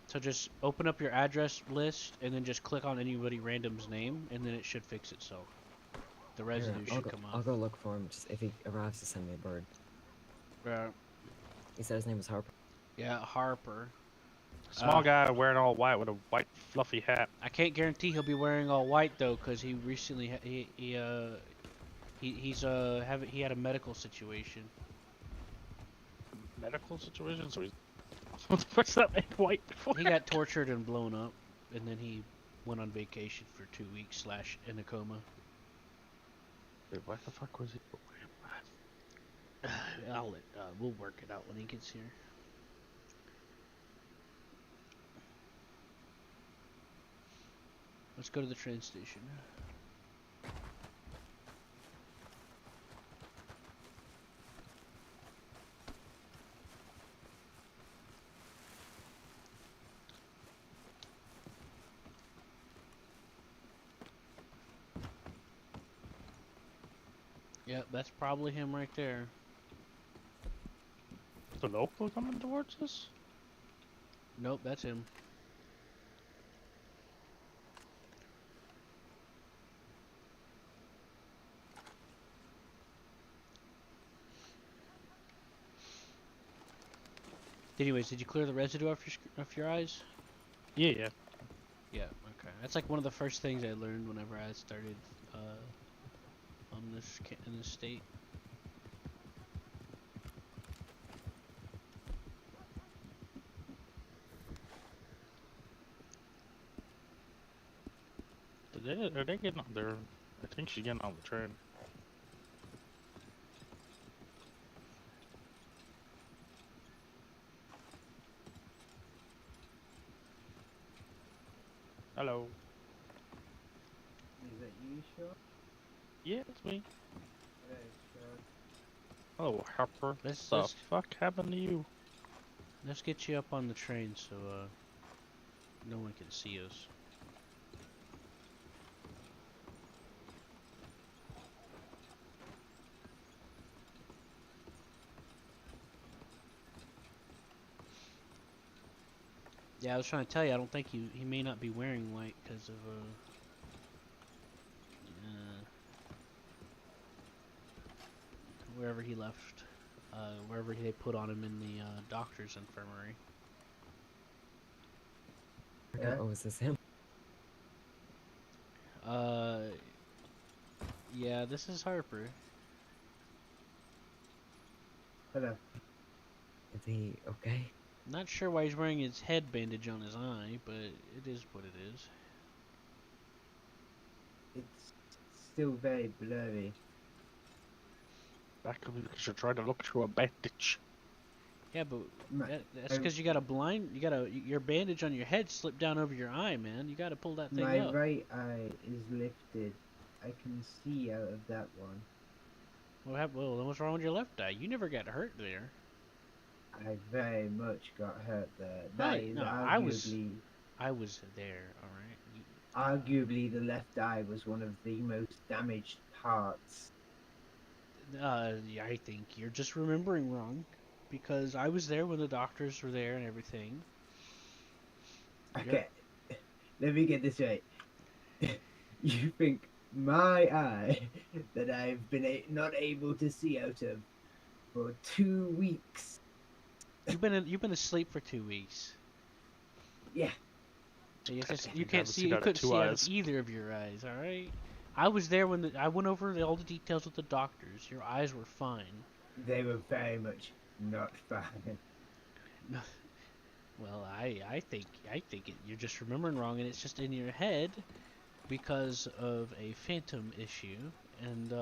So just open up your address list and then just click on anybody random's name and then it should fix itself. The residue Here, should come I'll off. go look for him. Just if he arrives, to send me a bird. He said his name was Harper. Yeah, Harper. Small guy wearing all white with a white fluffy hat. I can't guarantee he'll be wearing all white though, cause he recently he had a medical situation. Medical situation, so he's. What the fuck's that made white before? He got tortured and blown up, and then he went on vacation for 2 weeks / in a coma. Wait, what the fuck was he? We'll work it out when he gets here. Let's go to the train station. Yep, that's probably him right there. The local coming towards us? Nope, that's him. Anyways, did you clear the residue off your eyes? Yeah, yeah. Yeah, okay. That's like one of the first things I learned whenever I started in this state. Are they getting on there? I think she's getting on the train. Hello. Is that you, Sean? Yeah, it's me. Oh, Harper. Let's The let's fuck happened to you? let's get you up on the train so no one can see us. Yeah, I was trying to tell you. I don't think he may not be wearing white because of wherever he left, wherever they put on him in the doctor's infirmary. Okay, oh, is this him? Uh, yeah, this is Harper. Hello. Is he okay? Not sure why he's wearing his head bandage on his eye, but it is what it is. It's still very blurry. That could be because you're trying to look through a bandage. Yeah, but My, that's because you got your bandage on your head slipped down over your eye, man. You got to pull that thing my up. right eye is lifted. I can see out of that one. Well, then what's wrong with your left eye? You never got hurt there. I very much got hurt there. That Right, is no, arguably, I was there, all right. arguably the left eye was one of the most damaged parts. Yeah, I think you're just remembering wrong, because I was there when the doctors were there and everything. Okay, let me get this right. You think my eye that I've been not able to see out of for 2 weeks? You've been asleep for 2 weeks. Yeah. So you I just think you you can't never see. see You out of couldn't 2 see out of eyes. either of your eyes. All right. I was there when I went over all the details with the doctors. Your eyes were fine. They were very much not fine. Well, I think you're just remembering wrong, and it's just in your head because of a phantom issue, and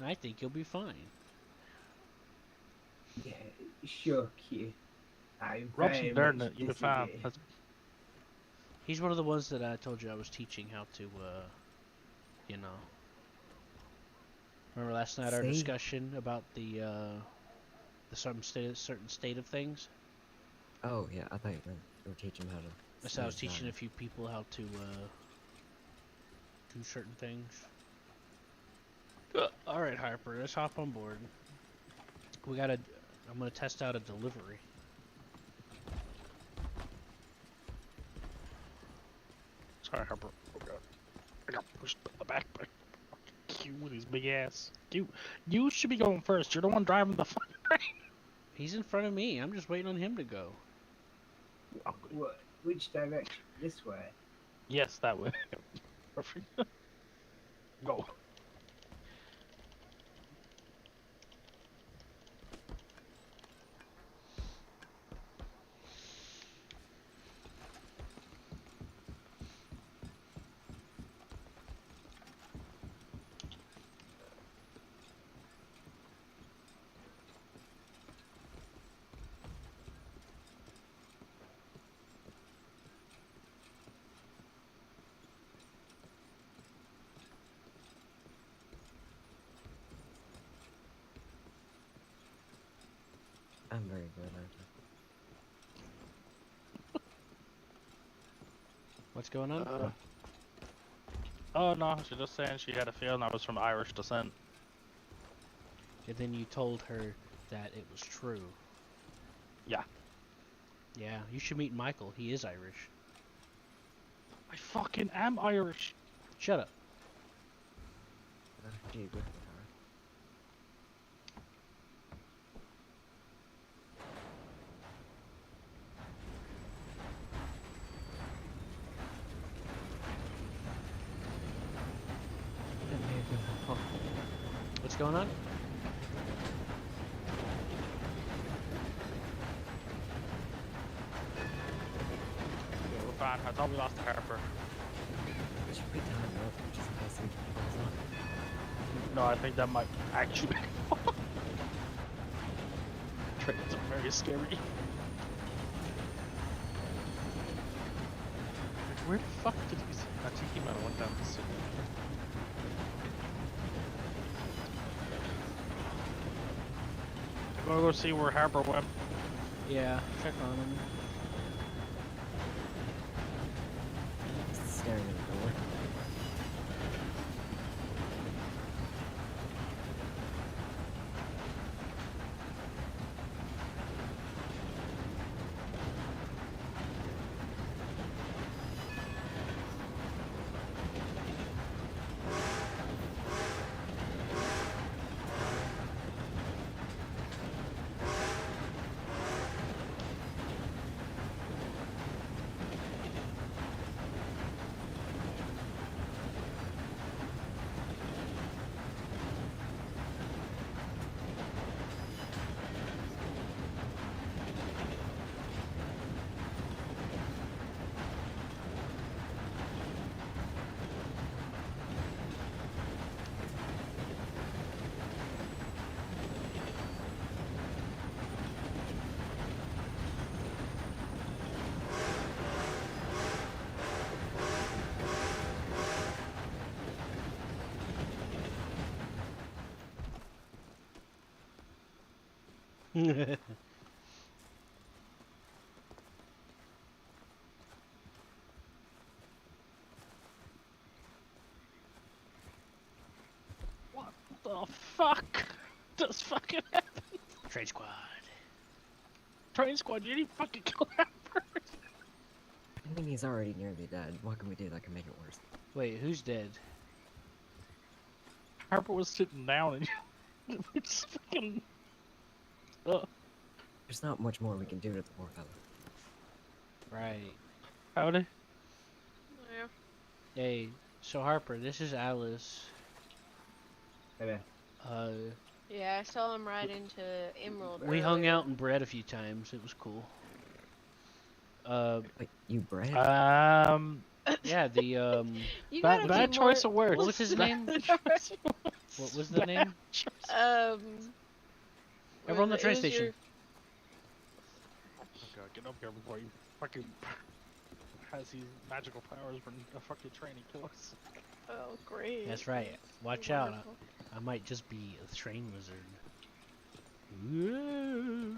I think you'll be fine. Yeah, sure, Q. I Robson very darn much it, you'll be fine. disagree. That's He's one of the ones that I told you I was teaching how to, you know. Remember last night our See? discussion about the certain state of things? Oh, yeah, I thought you were teaching him how to. So I was use teaching a that. few people how to do certain things. All right, Harper, let's hop on board. I'm gonna test out a delivery. sorry, Harper. Oh god, I got pushed in the back by Q with his big ass. You should be going first. You're the one driving the fucking train. He's in front of me. I'm just waiting on him to go. What? Which direction? This way. Yes, that way. Perfect. Go. I'm very good at it. What's going on? Oh no, she's just saying she had a feeling I was from Irish descent. And then you told her that it was true. Yeah. Yeah, you should meet Michael. He is Irish. I fucking am Irish. Shut up. Gee, good for her. What's going on? Yeah, we're fine. I thought we lost the Harper. Should we time it up just in case something goes on? No, I think that might actually. Trains are very scary. Where the fuck did he? I think he might have went down the city. Wanna go see where Harper went? Yeah, check on him. Staring at the door. What the fuck just fucking happened? Trade squad. Train squad, you didn't fucking kill Harper. I think he's already nearly dead. What can we do that can make it worse? Wait, who's dead? Harper was sitting down and you just fucking. There's not much more we can do to the poor fella. Right. Howdy. Yeah. Hey, so Harper, this is Alice. Hey, Yeah, I saw him ride into Emerald. We hung earlier. out and bred a few times. It was cool. Wait, you bred? Yeah, the You gotta Bad be choice more... of words. what was his name? What was the name? Over on the train station. Okay, get up here before you fucking has these magical powers when a fucking training killers. Oh, great. That's right. Watch out. Wonderful. I might just be a train wizard. Whoa.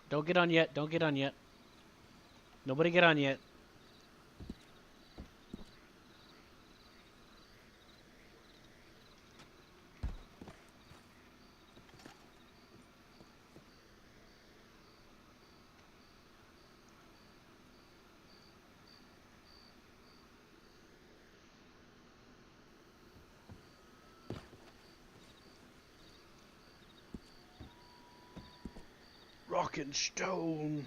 Don't get on yet. Don't get on yet. Nobody get on yet. Rock and stone.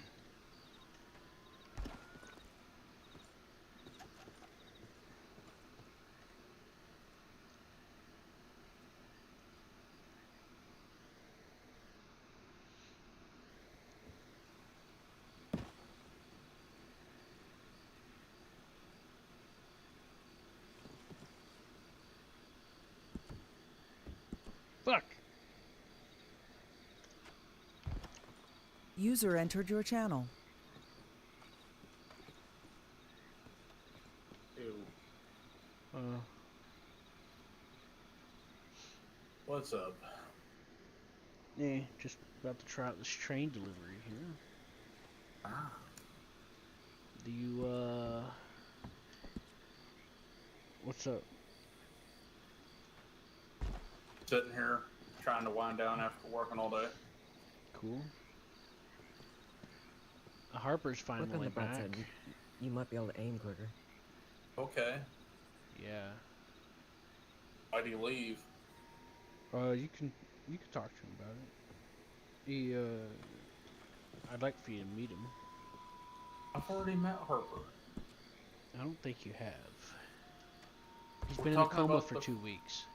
Fuck. User entered your channel. Ew. Uh, What's up? yeah, just about to try out this train delivery here. Ah. Do you, what's up? Sitting here trying to wind down after working all day. Cool. Harper's Look on finally the bright back. side. You might be able to aim quicker. Okay. Yeah. Why do you leave? You can talk to him about it. He, I'd like for you to meet him. I've already met Harper. I don't think you have. He's We're been in a talking coma about for the- 2 weeks.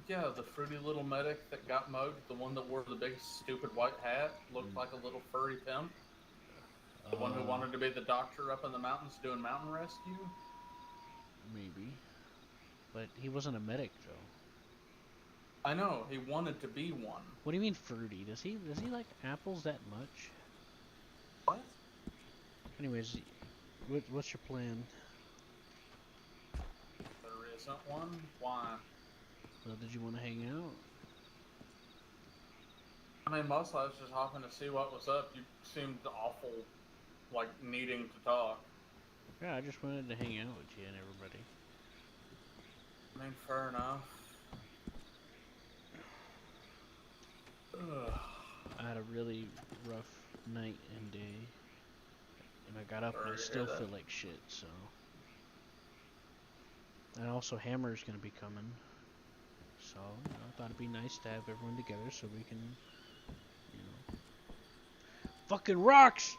Yeah, the fruity little medic that got mowed, the one that wore the big stupid white hat, looked like a little furry pimp. The one who wanted to be the doctor up in the mountains doing mountain rescue. Maybe. But he wasn't a medic, though. I know, he wanted to be one. What do you mean fruity? Does he like apples that much? What? Anyways, what's your plan? There isn't one? Why? Well, did you want to hang out? I mean, mostly I was just hopping to see what was up. You seemed awful, like, needing to talk. Yeah, I just wanted to hang out with you and everybody. I mean, fair enough. Ugh. I had a really rough night and day, and I got up and I Sorry to still hear that. feel like shit. So, and also Hammer's gonna be coming. So I thought it'd be nice to have everyone together so we can, fucking rocks.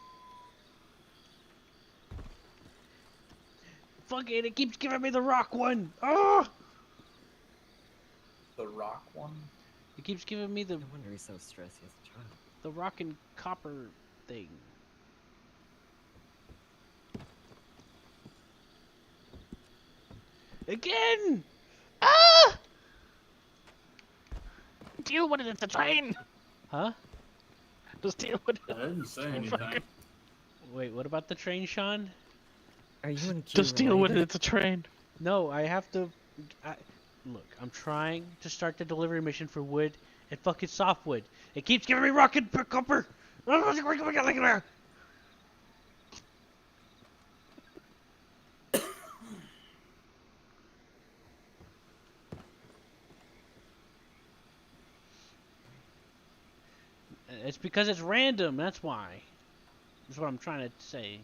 Fuck it keeps giving me the rock one. Oh! The rock one? It keeps giving me the No wonder he's so stressed. He has a child. rock and copper thing. Again! Ah! Deal with it, it's a train! Huh? Just deal with I it. didn't say anything. Wait, what about the train, Sean? Are you and Q Just deal with it, related? it's a train. No, I have to. Look, I'm trying to start the delivery mission for wood and fucking softwood. It keeps giving me rock and copper. It's because it's random. That's why. That's what I'm trying to say.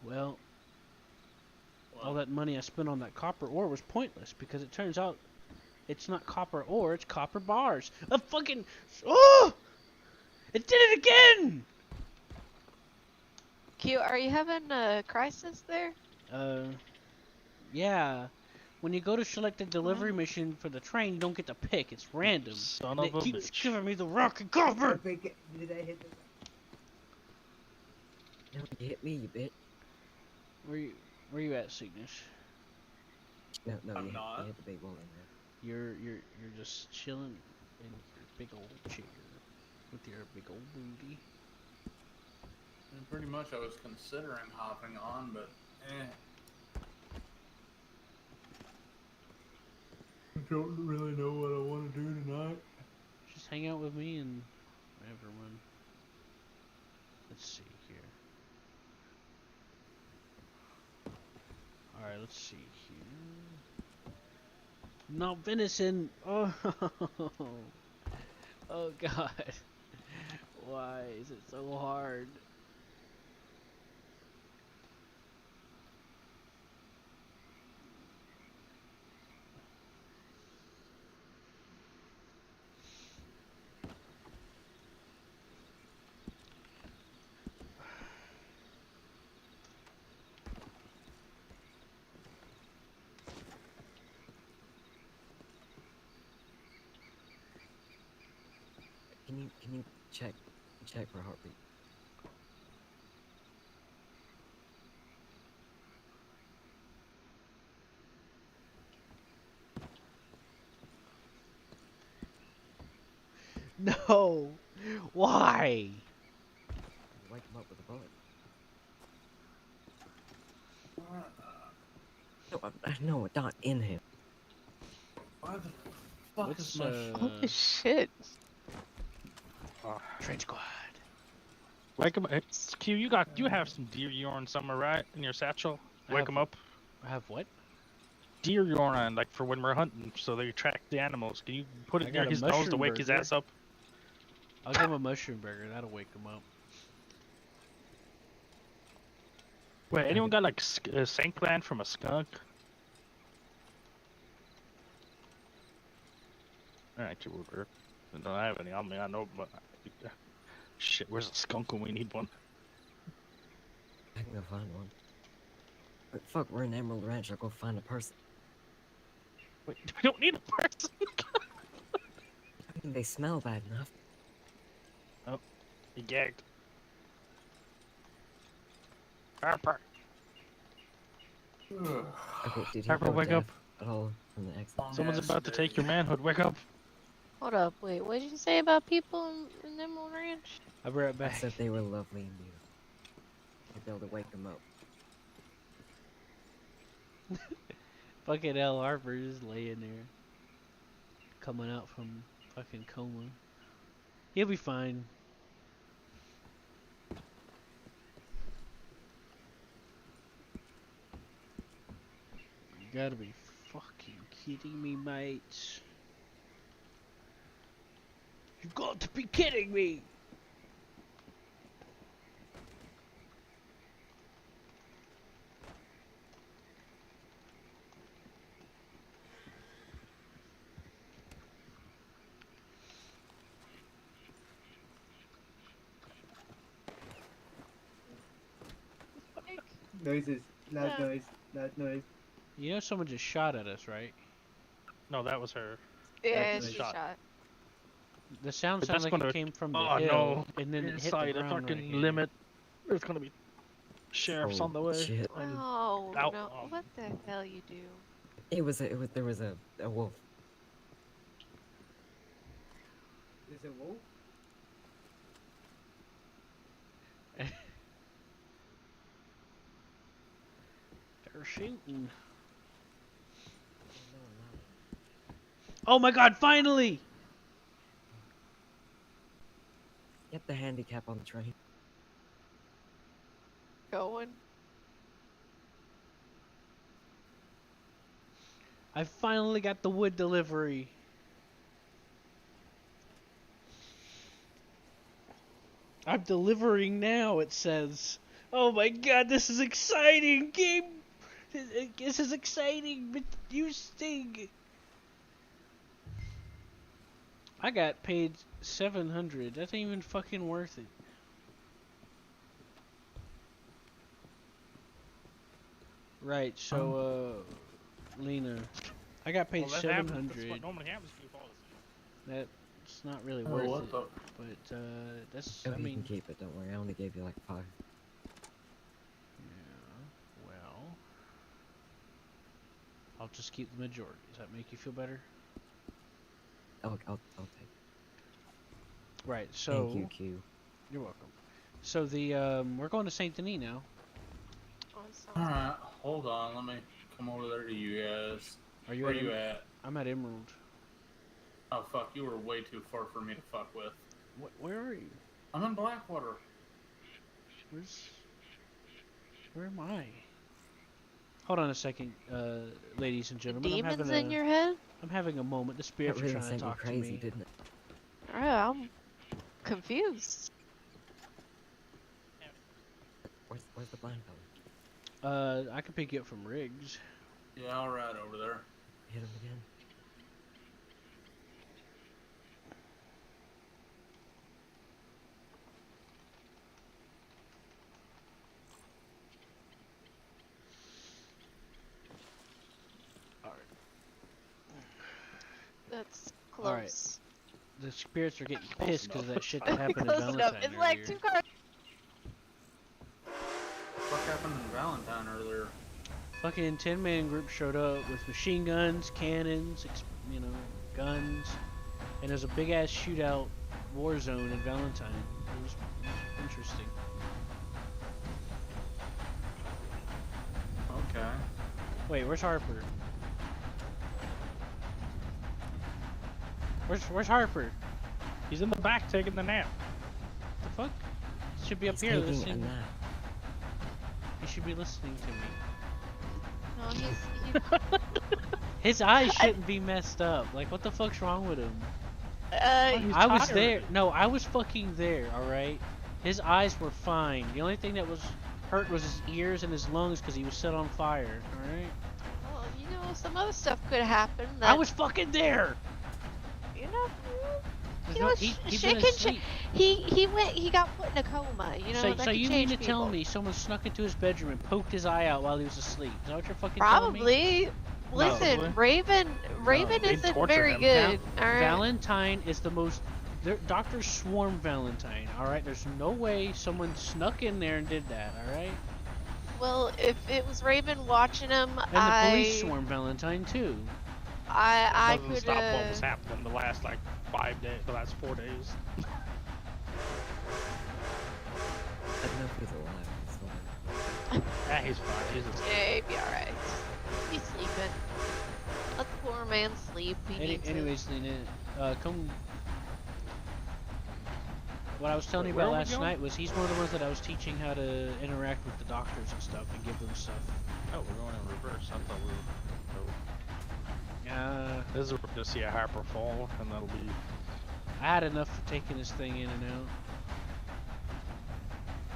Well, all that money I spent on that copper ore was pointless because it turns out it's not copper ore, it's copper bars. A fucking. Oh! It did it again! Q, are you having a crisis there? Yeah. When you go to select a delivery mission for the train, you don't get to pick. It's random. Son And of it a keeps bitch. giving me the rock and copper! Did I hit the... No, you hit me, you bitch. Where you at, Cygnus? No, I'm you not. hit the big wall in there. You're just chilling in your big old chair with your big old booty. And pretty much I was considering hopping on, but I don't really know what I want to do tonight. Just hang out with me and everyone. Let's see here. Alright, let's see here. No venison! Oh, oh god. Why is it so hard? Can you check for heartbeat? No! Why? Wake him up with a bullet. No, not in him. Why the fuck What's, is my Holy shit. Train squad. Wake him up. It's Q, you have some deer urine somewhere, right? In your satchel? I Wake have- him up. I have what? Deer urine, like for when we're hunting, so they track the animals. Can you put I it got near a his nose to mushroom wake his burger. ass up? I'll give him a mushroom burger. That'll wake him up. Wait, anyone got like a sank gland from a skunk? Actually, I don't have any on me. I know, but shit, where's a skunk when we need one? I can go find one. But fuck, we're in Emerald Ranch. I'll go find a person. Wait, we don't need a person. I mean, they smell bad enough. He gagged. Harper. Okay, did he Harper, go wake deaf up. at all from the exit? Someone's Yes, about to it take is. your manhood. Wake up. Hold up, wait, what did you say about people in Emerald Ranch? I'll be right I back. said they were lovely and beautiful. I'd be able to wake them up. Fucking L. Harper is laying there. Coming out from fucking coma. He'll be fine. You gotta be fucking kidding me, mate. You got to be kidding me! Noises. Loud Yeah. noise. Loud noise. You know someone just shot at us, right? No, that was her. Yeah, That's she shot. shot. The sound But sounded that's like gonna- it came from the Oh hill, no! and then it hit the Inside a ground fucking right here. limit. There's gonna be sheriffs Oh, on the way. shit. Oh, Ow. no, what the hell you do? There was a wolf. There's a wolf? They're shooting. Oh my god, finally! Get the handicap on the train. Going? I finally got the wood delivery. I'm delivering now, it says. Oh my god, this is exciting! Game! This is exciting! But you sting! I got paid 700. That ain't even fucking worth it. Right, so, Lena, I got paid Well, that happens. That's 700. what normally happens to you falls asleep. That's not really Oh, worth what it. the? But, that's, Oh, I you mean, can keep it. Don't worry. I only gave you like 5. yeah, well, I'll just keep the majority. Does that make you feel better? I'll take. Right, so, Thank you, Q. you're welcome. So the, we're going to Saint Denis now. Oh, it sounds Alright, hold on. Let me come over there to you guys. Are you Where at you Em- at? I'm at Emerald. Oh, fuck. You were way too far for me to fuck with. Where are you? I'm in Blackwater. Where am I? Hold on a second, ladies and gentlemen. demons in your head? I'm having a moment. The That spirits are really trying to sent you talk to crazy, me. didn't it? I'm confused. Where's the blind fella? I can pick you up from Riggs. Yeah, I'll ride over there. Hit him again. That's close. Alright. The spirits are getting Close pissed because of enough. that shit that happened in Close enough. Valentine It's like earlier. 2 cars. What happened in Valentine earlier? Fucking 10-man group showed up with machine guns, cannons, guns, and there's a big ass shootout war zone in Valentine. It was interesting. Okay. Wait, where's Harper? Where's Harper? He's in the back taking the nap. The fuck? He should be up He's here taking a listening. nap. He should be listening to me. No, he's His eyes shouldn't be messed up. Like, what the fuck's wrong with him? He's I was tired. there. No, I was fucking there, alright? His eyes were fine. The only thing that was hurt was his ears and his lungs because he was set on fire, alright? well, some other stuff could happen. I was fucking there! You know, There's you no, know, he's shit been can asleep. he got put in a coma. You know, So, that so can you change mean to people. tell me someone snuck into his bedroom and poked his eye out while he was asleep? Is that what you're fucking telling me? Probably. Listen, No. Raven They isn't tortured very him. good. All right. Valentine is the most. Doctors swarm Valentine. All right. There's no way someone snuck in there and did that. All right. Well, if it was Raven watching him, And the police swarm Valentine too. I Doesn't could. stop what was happening the last like 5 days, the last 4 days. I don't know if he's alive. He's alive. Yeah, he's fine. He's asleep. Yeah, he'd be all right. He's sleeping. Let the poor man sleep. He needs it. Anyways, Lena, come. What I was telling you Where about are we last going? night was he's one of the ones that I was teaching how to interact with the doctors and stuff and give them stuff. Oh, we're going in reverse. I thought we were. This is where we're gonna see a Harper fall, and that'll be. I had enough for taking this thing in and out.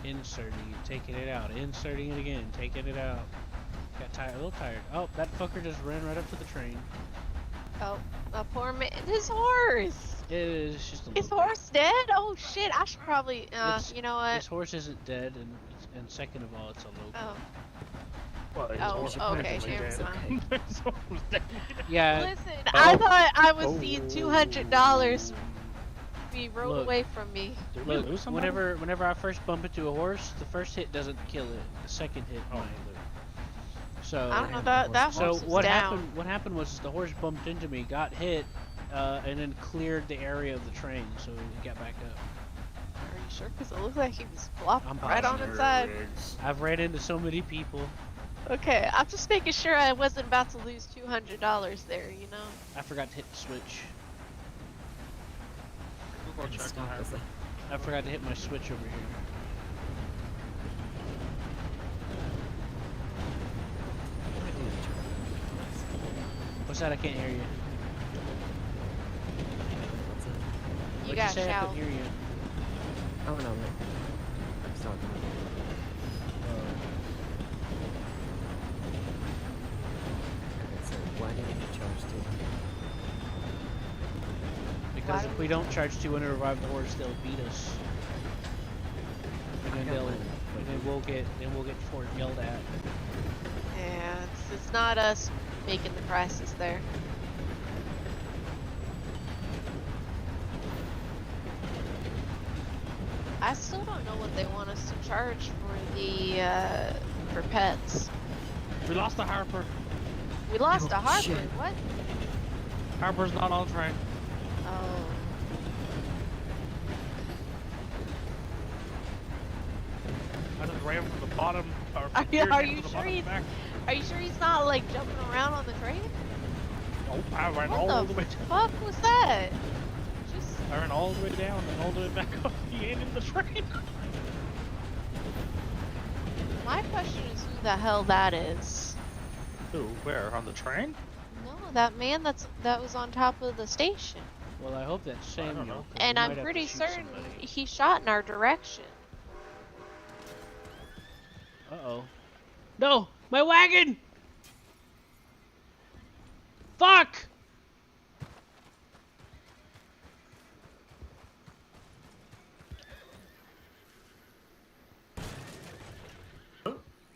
Inserting it, taking it out, inserting it again, taking it out. Got tired, a little tired. Oh, that fucker just ran right up to the train. Oh, a poor man. His horse. It's just a His little bit. horse dead? Oh shit! I should probably. It's- You know what? This horse isn't dead, and second of all, it's a local. Oh. Well, his Oh, horse okay, apparently never dead. mind. His horse was dead. Yeah. Listen, I Oh. thought I was Oh. seeing $200 be rolled Look. away from me. Did we Look, lose somebody? whenever I first bump into a horse, the first hit doesn't kill it. The second hit Oh. might. So. I don't know that So horse was what down. happened? What happened was the horse bumped into me, got hit, and then cleared the area of the train, so it got back up. Are you sure? Because it looked like he was flopping I'm right on positive. its side. I've ran into so many people. Okay, I'm just making sure I wasn't about to lose $200 there. You know. I forgot to hit the switch. We'll go check the Stop Harper. us. I forgot to hit my switch over here. What's that? I can't hear you. You What'd got say? I shout. couldn't hear you. Oh no, no. I'm sorry. Okay, so why didn't you charge to? Because Why if we don't charge 200 to revive the horse, they'll beat us. And then we'll get yelled at. Yeah, it's not us making the prices there. I still don't know what they want us to charge for the for pets. We lost the Harper. We lost Oh, a Harper. shit. What? Harper's not on train. Oh. I just ran from the bottom. Are you- here are to you the sure bottom he's- back. Are you sure he's not like jumping around on the train? Nope, I ran What all the the way down. fuck was that? Just I ran all the way down and all the way back up the end of the train. my question is who the hell that is. Who? Where? On the train? No, that man that was on top of the station. Well, I hope that's I don't Samuel. know. 'cause we And might I'm have to pretty shoot certain somebody. he shot in our direction. Uh-oh. No! My wagon! Fuck!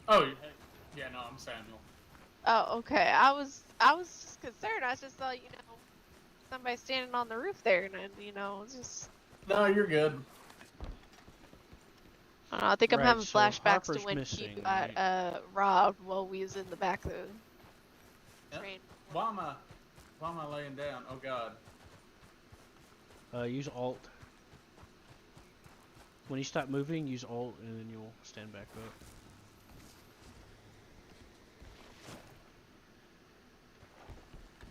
Oh, yeah, no, I'm Samuel. Oh, okay. I was just concerned. I just thought, somebody standing on the roof there, and it's just No, you're good. I don't know. I think I'm Right, having so flashbacks Harper's to when missing, he got right? robbed while we was in the back of the Yep. train. Why am I laying down? Oh God. Use Alt. When you stop moving, use Alt, and then you'll stand back up.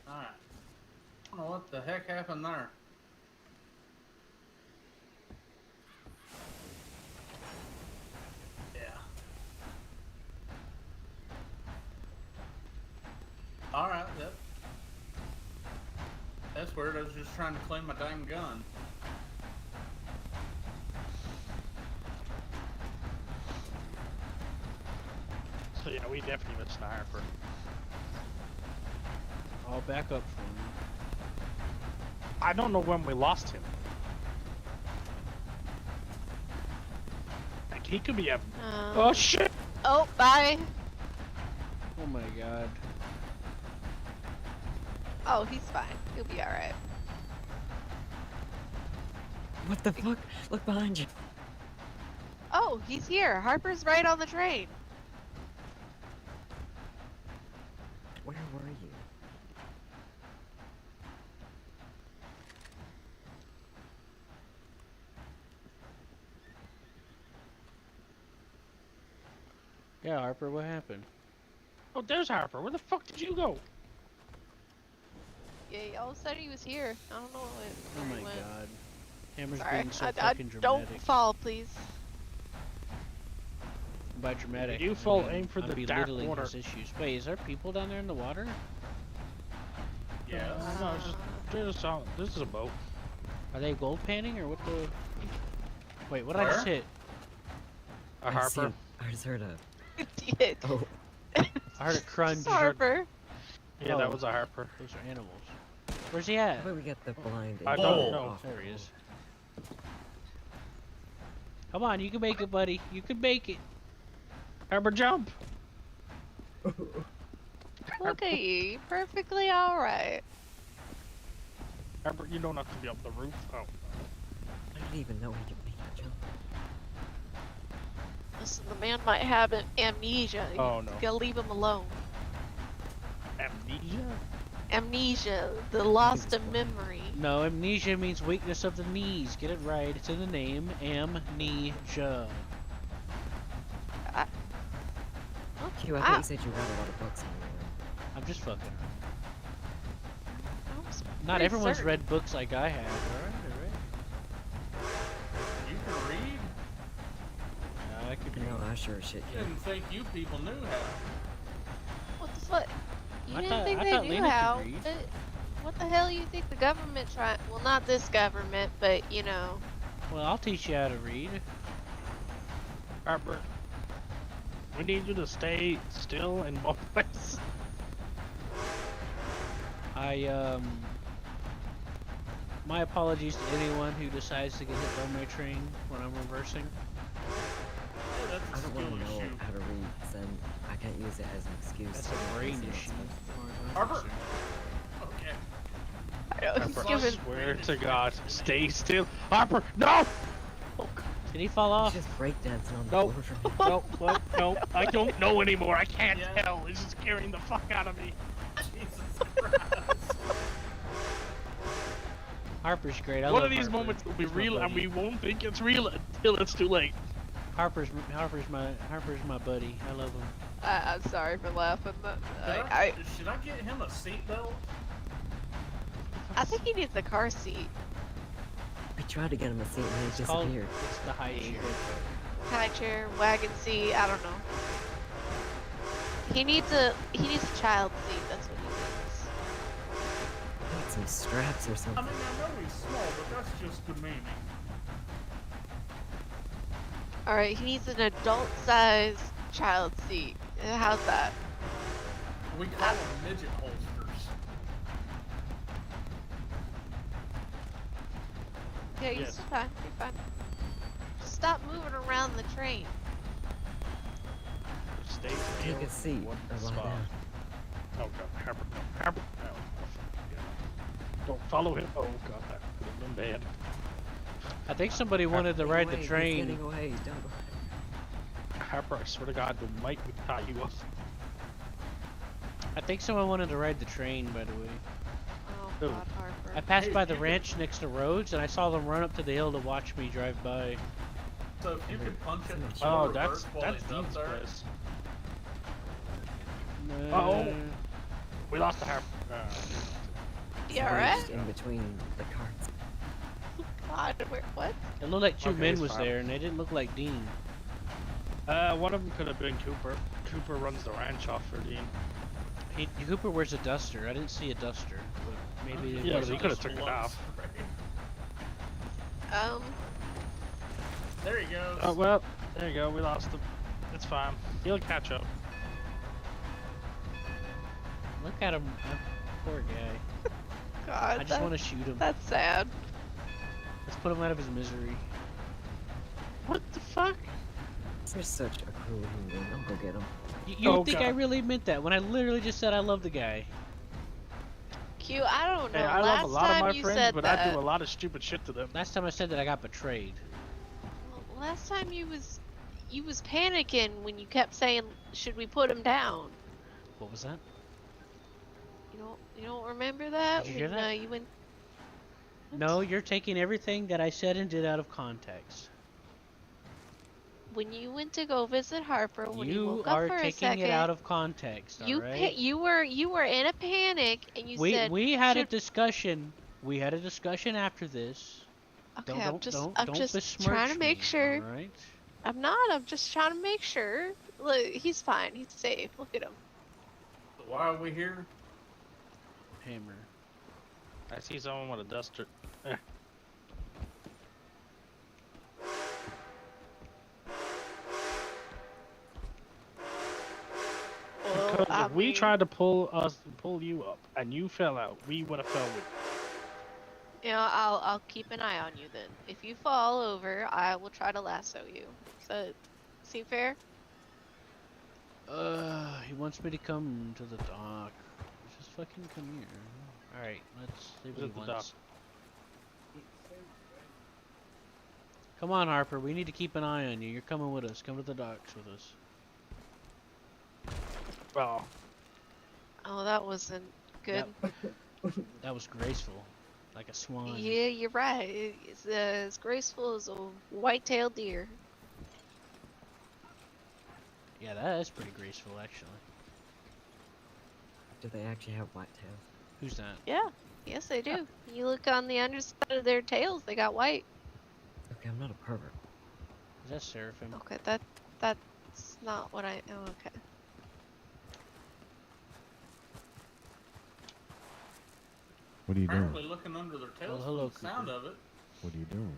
Alright. I don't know what the heck happened there. Yeah. Alright, that's weird. I was just trying to clean my dang gun. So yeah, we definitely missed the Harper. I'll back up for you. I don't know when we lost him. Like, he could be a... Oh, shit! Oh, bye. Oh my god. Oh, he's fine. He'll be alright. What the fuck? Look behind you. Oh, he's here. Harper's right on the train. Where were you? Yeah, Harper, what happened? Oh, there's Harper. Where the fuck did you go? Yeah, y'all said he was here. I don't know Oh where my he went. god. Hammer's Sorry. being so I fucking don't dramatic. fall, please. By dramatic, You I fall, mean, aim for I'm the dark belittling water. his issues. Wait, is there people down there in the water? Yes. No, it's just this is a boat. Are they gold panning or what the? Wait, what did I just Where? hit? A I see Harper. him. I just heard a. Did. Oh, I heard a crunch. Harper. Yeah, that Oh. was a Harper. Those are animals. Where's he at? how about we get the blind? I and don't get know. off There he the is. Come on, you can make it, buddy. You can make it. Harper, jump! Look at you. Perfectly alright. Harper, you don't have to be up the roof. Oh. I didn't even know he could make that jump. Listen, the man might have an amnesia. Oh, no. You gotta leave him alone. Amnesia? Amnesia, the loss of memory. No, amnesia means weakness of the knees. Get it right. It's in the name. Amnesia. Q, I thought you said you read a lot of books on I'm just fucking. I'm Not pretty everyone's certain. read books like I have. Alright, You can read? alright. I could You know, I sure as shit can. Didn't think you people knew how. What the fuck? You I didn't thought- think I they thought knew Lena could how? read. What the hell you think the government tried? Well, not this government, but you know. Well, I'll teach you how to read. Harper. We need you to stay still in one place. My apologies to anyone who decides to get hit by my train when I'm reversing. Hey, that's I a don't skill want to know issue. how to read, then I can't use it as an excuse. That's to a get brain crazy issue. and Harper. Okay. I know he's Harper, giving. I swear to God, stay still. Harper, no! Oh, God. Did he fall stuff. off? He's just breakdancing on the Nope. floor from No, what? No, I don't know anymore. I can't Yeah. tell. It's just scaring the fuck out of me. Jesus Christ. Harper's great. I One love of these Harper. moments will be He's my real, and buddy. we won't think it's real until it's too late. Harper's my buddy. I love him. I'm sorry for laughing. But Should I get him a seatbelt? I think he needs a car seat. I tried to get him a seat and he It's called. disappeared. It's the high chair. High chair, wagon seat. I don't know. He needs a child seat. That's what he needs. I need some straps or I something. mean, I know he's small, but that's just demeaning. All right, he needs an adult-sized child seat. How's that? We call them midget holsters. Yeah, you're Yes. still fine. You're fine. Stop moving around the train. Stay Take still. a seat One or lie spot. down. Oh God, Harper, no, Harper, no. Don't follow him. Oh God, that could have been bad. I think somebody wanted to Get ride away, the he's train. getting away. Don't go. Harper, I swear to God, the mic would tie you up. I think someone wanted to ride the train. By the way, Oh Who? God, Harper. I passed Hey, by the you can- ranch next to Rhodes, and I saw them run up to the hill to watch me drive by. So if you could punch it in the Oh, reverse that's while he's up Dean's there. place. Uh-oh. We lost the Harper. You alright? Squeezed in between the carts. God, what? It looked like two Okay, men it's was fine. there, and they didn't look like Dean. One of them could have been Cooper. Cooper runs the ranch off for Dean. Cooper wears a duster. I didn't see a duster, but maybe. Yeah, it but he was- could have took it off. There he goes. Oh well, there you go. We lost him. It's fine. He'll catch up. Look at him, poor guy. God, I just want to shoot him. that's sad. Let's put him out of his misery. What the fuck? You're such a cruel human. I'll go get him. You Oh, think I God. really meant that when I literally just said I love the guy? Q, I don't know. Hey, I Last love a lot of time my you friends, said but that. I do a lot of stupid shit to them. Last time I said that I got betrayed. Last time you was panicking when you kept saying, "Should we put him down?" What was that? You don't remember that? Did you hear when, that? You went. No, you're taking everything that I said and did out of context. When you went to go visit Harper, when you You woke are up for a taking second, it out of context, alright? you were in a panic and you said, We had a "Should-" discussion. We had a discussion after this. Okay, Don't I'm don't just besmirch trying to make me, sure. alright? I'm not. I'm just trying to make sure. Look, he's fine. He's safe. Look at him. So why are we here? Hammer. I see someone with a duster. Well, Because I if we mean, tried to pull you up, and you fell out, we would have fell with you. you know, I'll keep an eye on you then. If you fall over, I will try to lasso you. So, seem fair? He wants me to come to the dock. Just fucking come here. Alright, let's see what Who's he at the wants. dock? Come on, Harper. We need to keep an eye on you. You're coming with us. Come to the docks with us. Well, Oh, that wasn't good. That was graceful. Like a swan. Yeah, you're right. It's as graceful as a white-tailed deer. Yeah, that is pretty graceful, actually. Do they actually have white tails? Who's that? Yeah, yes they do. You look on the underside of their tails, they got white. Okay, I'm not a pervert. Is that Seraphim? Okay, that's not what I. Oh, okay. What are you Apparently doing? looking under their tails hello, from the sound Cooper. of it. What are you doing?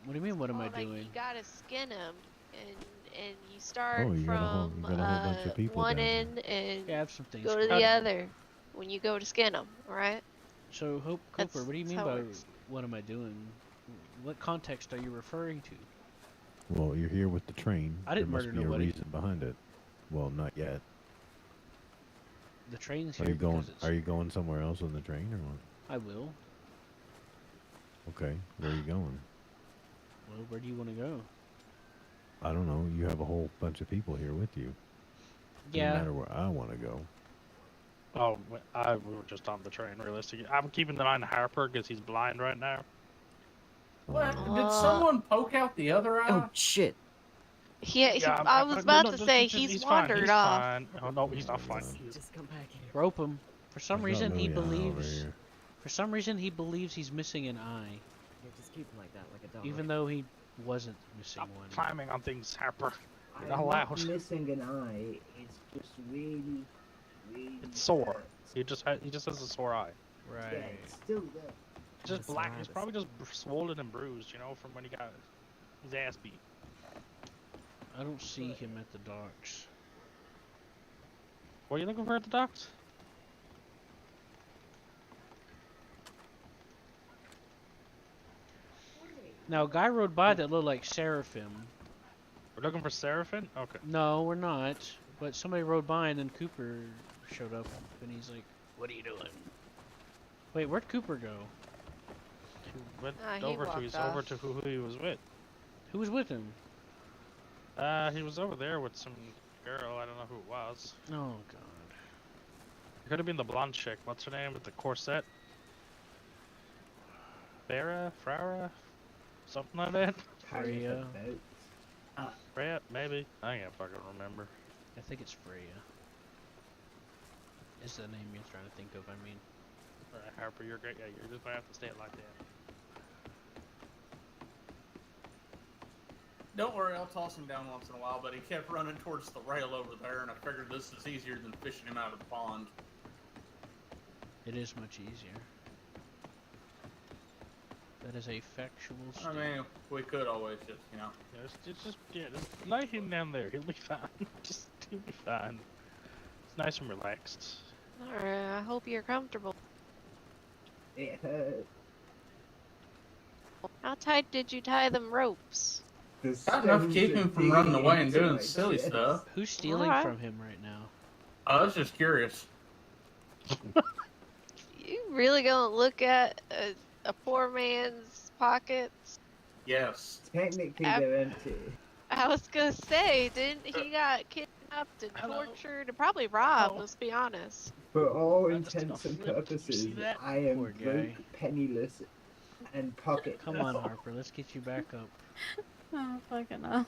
What do you mean, what am I Like, doing? you gotta skin them, and you start Oh, you got a whole- from you got a whole bunch of people one down here. end and Yeah, I have some things. go to going the on. other when you go to skin them. All right. So, Hope That's- Cooper, what do you that's mean how it by works. what am I doing? What context are you referring to? Well, you're here with the train. I didn't there must murder be nobody. a reason behind it. Well, not yet. The train's Are here you going? because it's... Are you going somewhere else on the train or what? I will. Okay, where are you going? Well, where do you want to go? I don't know. You have a whole bunch of people here with you. No Yeah. matter where I want to go. oh, we were just on the train, realistically. I'm keeping an eye on Harper because he's blind right now. What? Oh, Did someone poke out the other eye? Oh shit! Yeah, Yeah, I was about to say he's wandered he's off. Fine. Oh no, he's not fine. He's, Just come back here. Rope him. For some I've got reason, he Liliana over believes... here. For some reason, he believes he's missing an eye. Yeah, just keep him like that, like a dog. Even though he wasn't missing stop one. climbing on things, Harper. You're not I'm allowed. not missing an eye. It's just really, really. It's sore. hurts. He just has a sore eye. Yeah, Right. it's still there. It's just That's black. why It's I probably just swollen and bruised, you know, from when he got his ass beat. I don't see him at the docks. What are you looking for at the docks? Now, a guy rode by that looked like Seraphim. We're looking for Seraphim? Okay. No, we're not. But somebody rode by and then Cooper showed up and he's like, "What are you doing?" Wait, where'd Cooper go? He went He over to walked he's over off. to who he was with. Who was with him? He was over there with some girl. I don't know who it was. Oh, God. It could have been the blonde chick. What's her name with the corset? Farah? Something like that? Kind of Freya. about. Freya? Maybe. I can't fucking remember. I think it's Freya. Is the name you're trying to think of, I mean. Alright, Harper, you're great. Yeah, you're just gonna have to stay it like that. Don't worry, I'll toss him down once in a while, but he kept running towards the rail over there, and I figured this is easier than fishing him out of the pond. It is much easier. That is a factual I statement. mean, we could always just, you know. Yeah, just lay him down there. He'll be fine. He'll be fine. It's nice and relaxed. Alright, I hope you're comfortable. It hurt. How tight did you tie them ropes? The Got enough to stones keep are him from running digging away and into doing my silly chest. stuff. Who's stealing Alright. from him right now? I was just curious. You really gonna look at a poor man's pockets? Yes. Technically, Ab- they're empty. I was gonna say, didn't he got kidnapped and Hello. tortured and probably robbed? Oh. Let's be honest. For all I just intents got and flipped. Did you see purposes, that? I am Poor broke, guy. penniless, and pocket. Come on, Harper. Let's get you back up. Oh, fucking hell.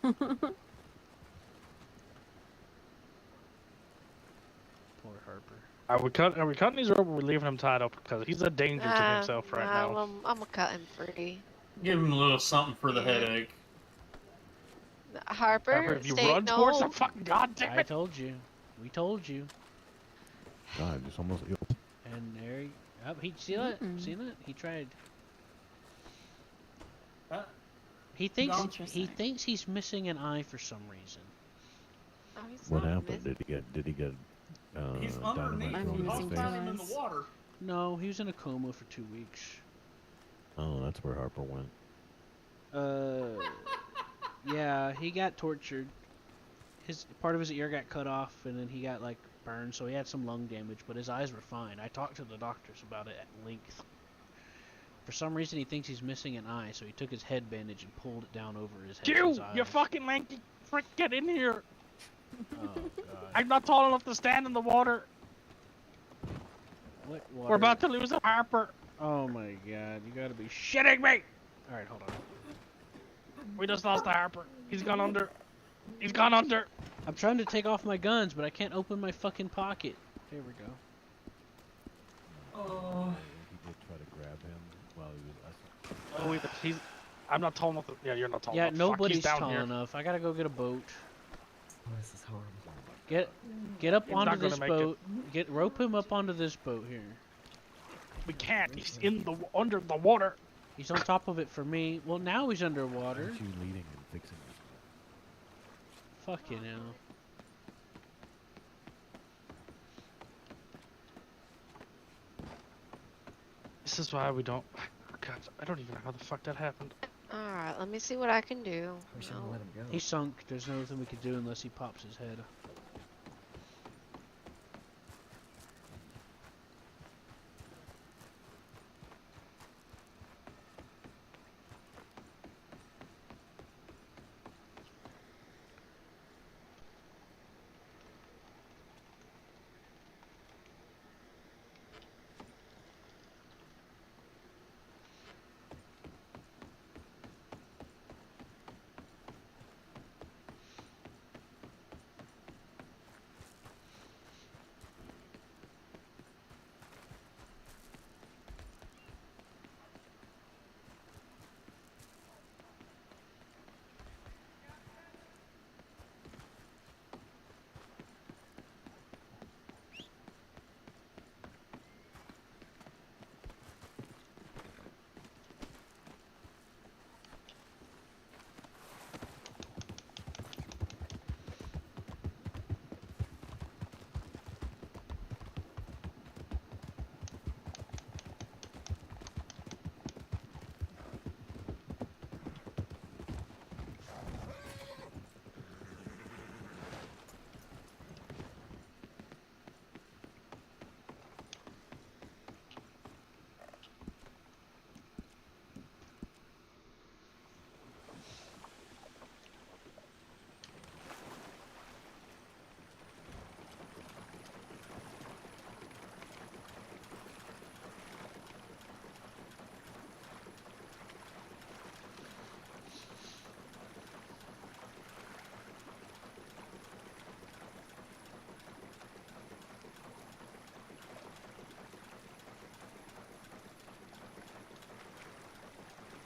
Poor Harper. Are we cutting these rope or are we leaving him tied up? Because he's a danger to himself right now. I'm gonna cut him free. Give him a little something for the Yeah. headache. Harper, Harper, if you stay run towards no. him, fucking goddamn I it! told you. We told you. God, it's almost. And there he... Oh, he see that? Mm-mm. Seen it? He tried. Huh? He thinks Interesting. he's missing an eye for some reason. Oh, he's What not happened? missing- Did he get He's dynamite underneath. I'm thrown in I'll using his find face? him in the eyes. water. No, he was in a coma for 2 weeks. Oh, that's where Harper went. Yeah, he got tortured. His part of his ear got cut off, and then he got like burned, so he had some lung damage. But his eyes were fine. I talked to the doctors about it at length. For some reason, he thinks he's missing an eye, so he took his head bandage and pulled it down over his head. His eyes. You fucking lanky frick, get in here! Oh god. I'm not tall enough to stand in the water. What water? We're about to lose a Harper. Oh my god, you gotta be shitting me! Alright, hold on. We just lost a Harper. He's gone under. He's gone under. I'm trying to take off my guns, but I can't open my fucking pocket. There we go. Oh. He did try to grab him while he was. Oh wait, he's. I'm not tall enough. Yeah, you're not tall Yeah, enough. Fuck, nobody's he's down tall here. enough. I gotta go get a boat. Oh, this is horrible. Get up He's onto not gonna this make it. boat. Rope him up onto this boat here. We can't. He's in the under the water. He's on top of it for me. Well, now he's underwater. Aren't you leading and fixing it? Fucking hell. This is why we don't. God, I don't even know how the fuck that happened. Alright, let me see what I can do. We shouldn't let him go. He sunk. There's nothing we can do unless he pops his head.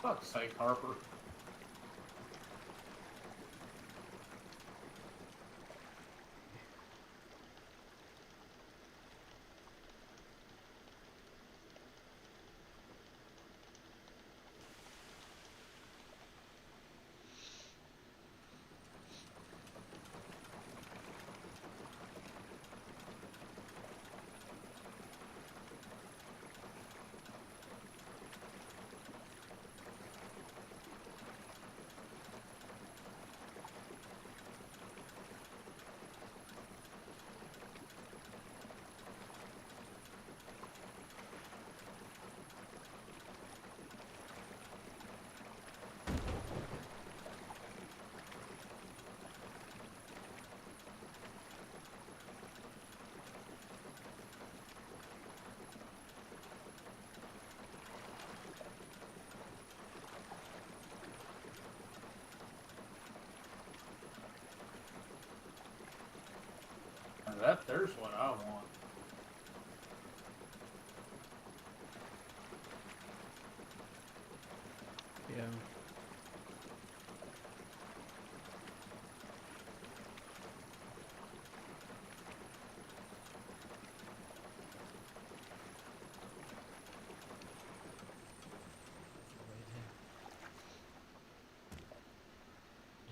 Fuck's sake, Harper. there's what I want. Yeah.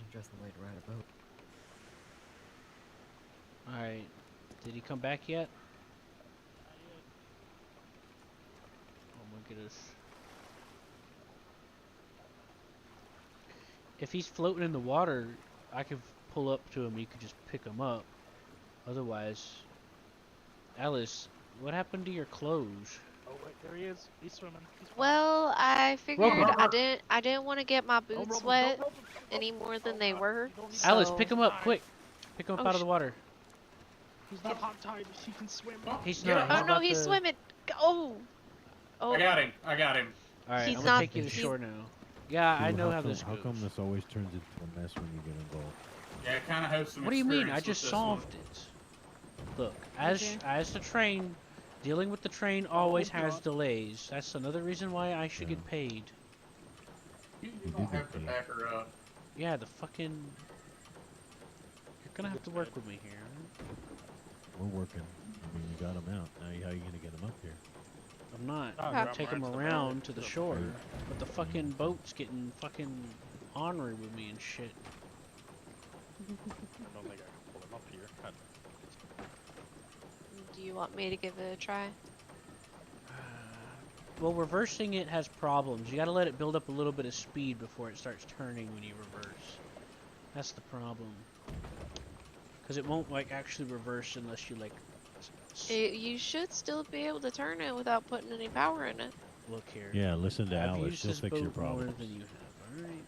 Interesting way to ride a boat. Alright. Did he come back yet? Oh my goodness. If he's floating in the water, I could pull up to him. You could just pick him up. Otherwise, Alice, what happened to your clothes? Oh wait, there he is. He's swimming. He's fine. Well, I figured Rubber. I didn't want to get my Don't boots rope him, wet don't rope him, don't any rope him. more than Oh, they God, were. you don't need Alice, So- pick him up, quick! Pick him up Oh, out of the water. He's not hot tied. He can swim. He's Get not. him. He's Oh no, about he's to... swimming. Oh. Oh. I got him. I got him. Alright, He's I'm gonna not- take you to he's- shore now. Yeah, I Dude, know how this How goes. come this always turns into a mess when you get involved? Yeah, I kind of have some. What do you mean? I experience with just this solved it. Look, as the train, dealing with the train always has delays. That's another reason why I should get paid. You You don't do have to get back her up. Yeah, the fucking... You're gonna have to work with me here. We're working. I mean, you got him out. Now, how are you gonna get him up here? I'm not. Oh, I'm yeah, gonna take I'm him right to the around boat. to the To the shore. boat. But the fucking boat's getting fucking ornery with me and shit. I don't think I can pull him up here. Do you want me to give it a try? Well, reversing it has problems. You gotta let it build up a little bit of speed before it starts turning when you reverse. That's the problem. Because it won't, like, actually reverse unless you, like... You should still be able to turn it without putting any power in it. Look here. Yeah, listen to I've Alice. used She'll this fix your boat more problems. than you have, alright?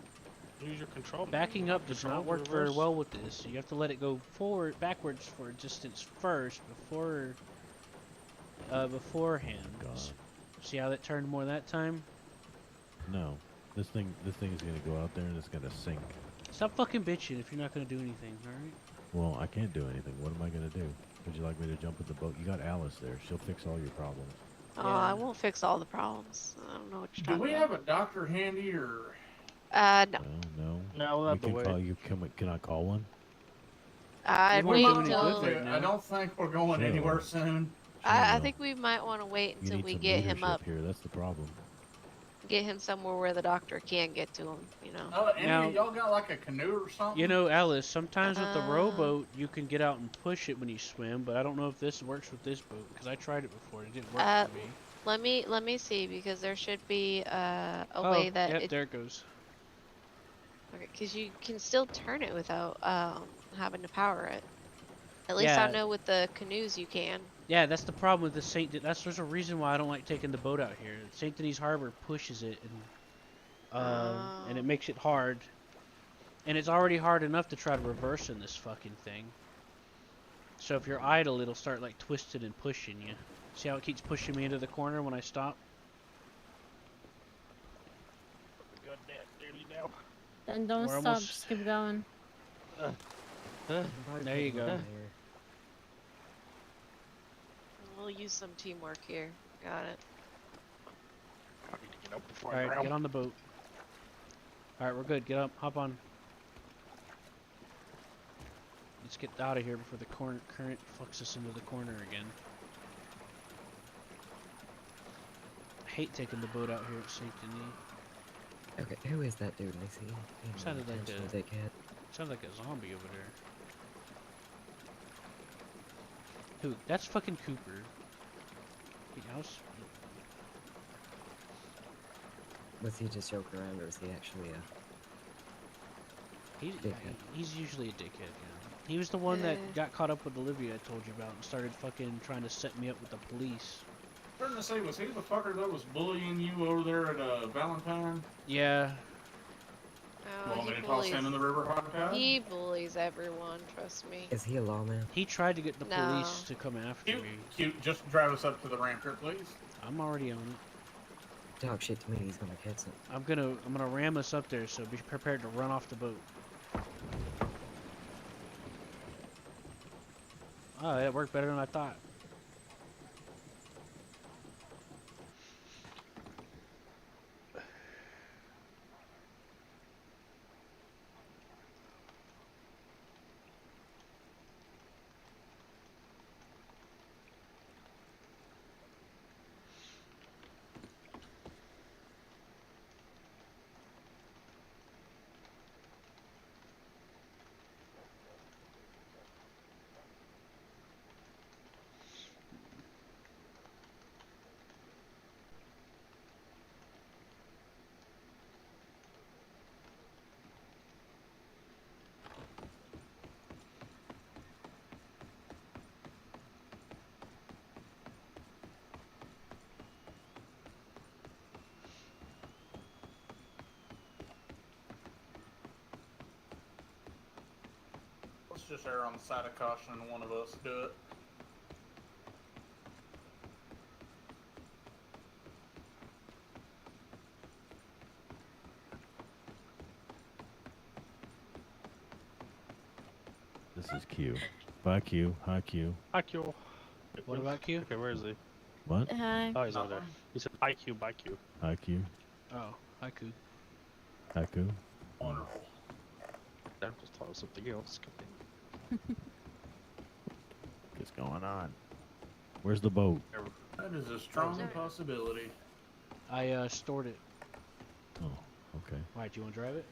Use your control. Backing up does Control not to work very reverse. well with this. You have to let it go forward, backwards for a distance first, beforehand. God. See how that turned more that time? No, this thing is gonna go out there and it's gonna sink. Stop fucking bitching if you're not gonna do anything, alright? Well, I can't do anything. What am I gonna do? Would you like me to jump in the boat? You got Alice there. She'll fix all your problems. Oh, Yeah. I won't fix all the problems. I don't know what you're Do talking we about. have a doctor handy or? No. No. No, we'll We have to can wait. call you. Can I call one? I'd We wait won't do any until. good right now. I don't think we're going Sure. anywhere soon. I Sure. think we might want to wait You until need we some get him leadership up, here. That's the problem. get him somewhere where the doctor can't get to him. You know. Any Now- of y'all got like a canoe or something? You know, Alice, sometimes with the Uh. rowboat, you can get out and push it when you swim, but I don't know if this works with this boat, because I tried it before. It didn't work for me. Let me see, because there should be a Oh, way that yep, it, there it goes. okay, because you can still turn it without having to power it. At least I Yeah. know with the canoes you can. Yeah, that's the problem with the there's a reason why I don't like taking the boat out here. St. Denis Harbor pushes it, and it makes it hard. And it's already hard enough to try to reverse in this fucking thing. So if you're idle, it'll start like twisting and pushing you. See how it keeps pushing me into the corner when I stop? Good net, nearly now. Then don't We're stop. almost- Just keep going. There you go. We'll use some teamwork here. Got it. I need to get up before I Alright, drown. get on the boat. Alright, we're good. Get up. Hop on. Let's get out of here before the current fucks us into the corner again. I hate taking the boat out here at St. Denis. Okay, who is that dude I see? Paying no Sounded like attention, a- dickhead. Sounds like a zombie over there. Who? That's fucking Cooper. The house? Was he just joking around, or is he actually He's usually a dickhead, yeah. He was the one that got caught up with Olivia I told you about and started fucking trying to set me up with the police. I was trying to say, was he the fucker that was bullying you over there at Valentine? Yeah. Oh, Want me he to toss him in bullies. the river hog tide? He bullies everyone. Trust me. Is he a lawman? He tried to get the No. police to come after Cute, me. cute. Just drive us up to the rancher, please. I'm already on it. Dog shit to me, he's gonna catch it. I'm gonna ram us up there, so be prepared to run off the boat. Oh, that worked better than I thought. Let's just err on the side of caution and one of us do it. This is Q. Bye, Q. Hi, Q. IQ. What about Q? Okay, where is he? What? Hi. Oh, he's over there. He said IQ, IQ. Hi, Q. Oh, haiku. Hi, Q. Wonderful. That just thought of something else. What's going on? Where's the boat? That is a strong possibility. I stored it. Oh, okay. Why, do you want to drive it?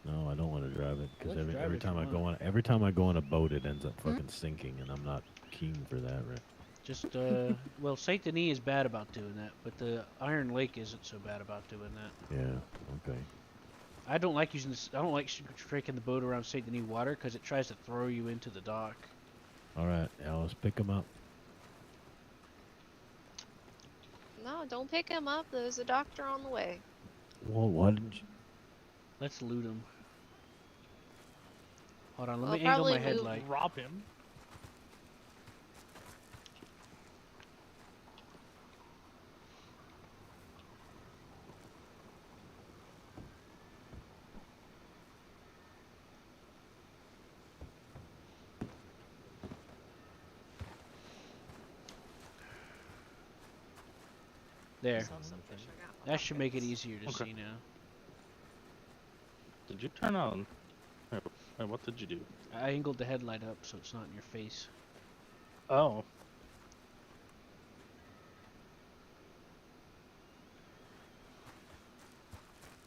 No, I don't want to drive it because Let's drive every it if time you I go want. on a boat, it ends up fucking sinking, and I'm not keen for that, right? Just, well, Saint Denis is bad about doing that, but the Iron Lake isn't so bad about doing that. Yeah. Okay. I don't like using this. I don't like taking the boat around Saint Denis water because it tries to throw you into the dock. All right, Alice, pick him up. No, don't pick him up. There's a doctor on the way. Well, what? Did you... Let's loot him. Hold on, let Well, me angle my probably move- headlight. Rob him. There. Saw some fish I got in my That should make it pockets. easier to Okay. see now. Did you turn on? Wait, what did you do? I angled the headlight up so it's not in your face. Oh.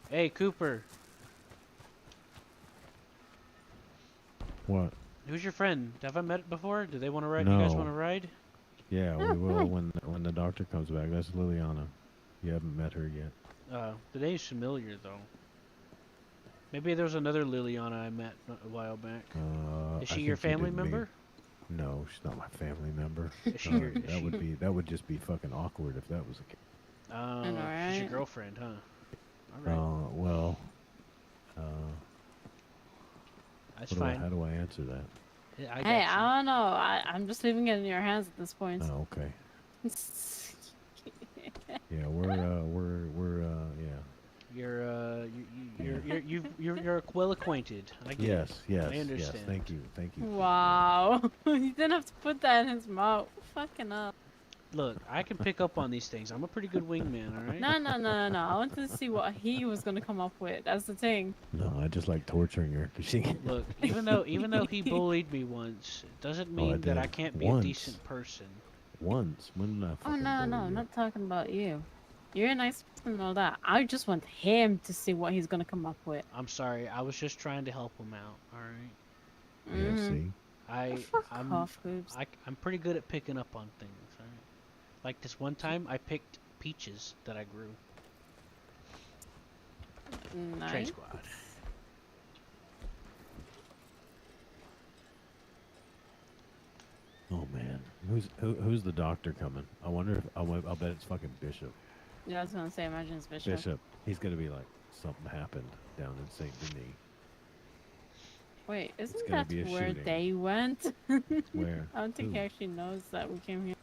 Hey, Cooper. What? Who's your friend? Have I met before? Do they want to ride? You guys No. want to ride? Yeah, we will when the doctor comes back. That's Liliana. You haven't met her yet. The name's familiar though. Maybe there was another Liliana I met a while back. Is I she your think you family did meet- member? No, she's not my family member. Is she No, your- is that she- would just be fucking awkward if that was the case. Oh, she's your Alright. girlfriend, huh? Alright. Well, That's how fine. do I answer that? Yeah, I Hey, got you. I don't know. I'm just leaving it in your hands at this point. Oh, okay. Yeah, we're yeah. You're well acquainted. I get Yes, it. yes, I yes. understand. Thank you. Wow. You didn't have to put that in his mouth. Fucking up. Look, I can pick up on these things. I'm a pretty good wingman, alright? No. I wanted to see what he was gonna come up with. That's the thing. No, I just like torturing her. 'Cause she. Look, even though he bullied me once, it doesn't mean that I did. can't be Once. a decent person. Once, when did I Oh fucking no, bully I'm you? not talking about you. You're a nice person and all that. I just want him to see what he's gonna come up with. I'm sorry. I was just trying to help him out, alright? Yeah, see. I'm Off, boobs. I'm pretty good at picking up on things, alright? Like this one time I picked peaches that I grew. Train Nice. squad. Oh man, who's the doctor coming? I wonder if I'll bet it's fucking Bishop. Yeah, I was gonna say, imagine it's Bishop. Bishop, he's gonna be like something happened down in Saint Denis. Wait, isn't gonna that be a where shooting. they went? Where? I don't think he Who? actually knows that we came here.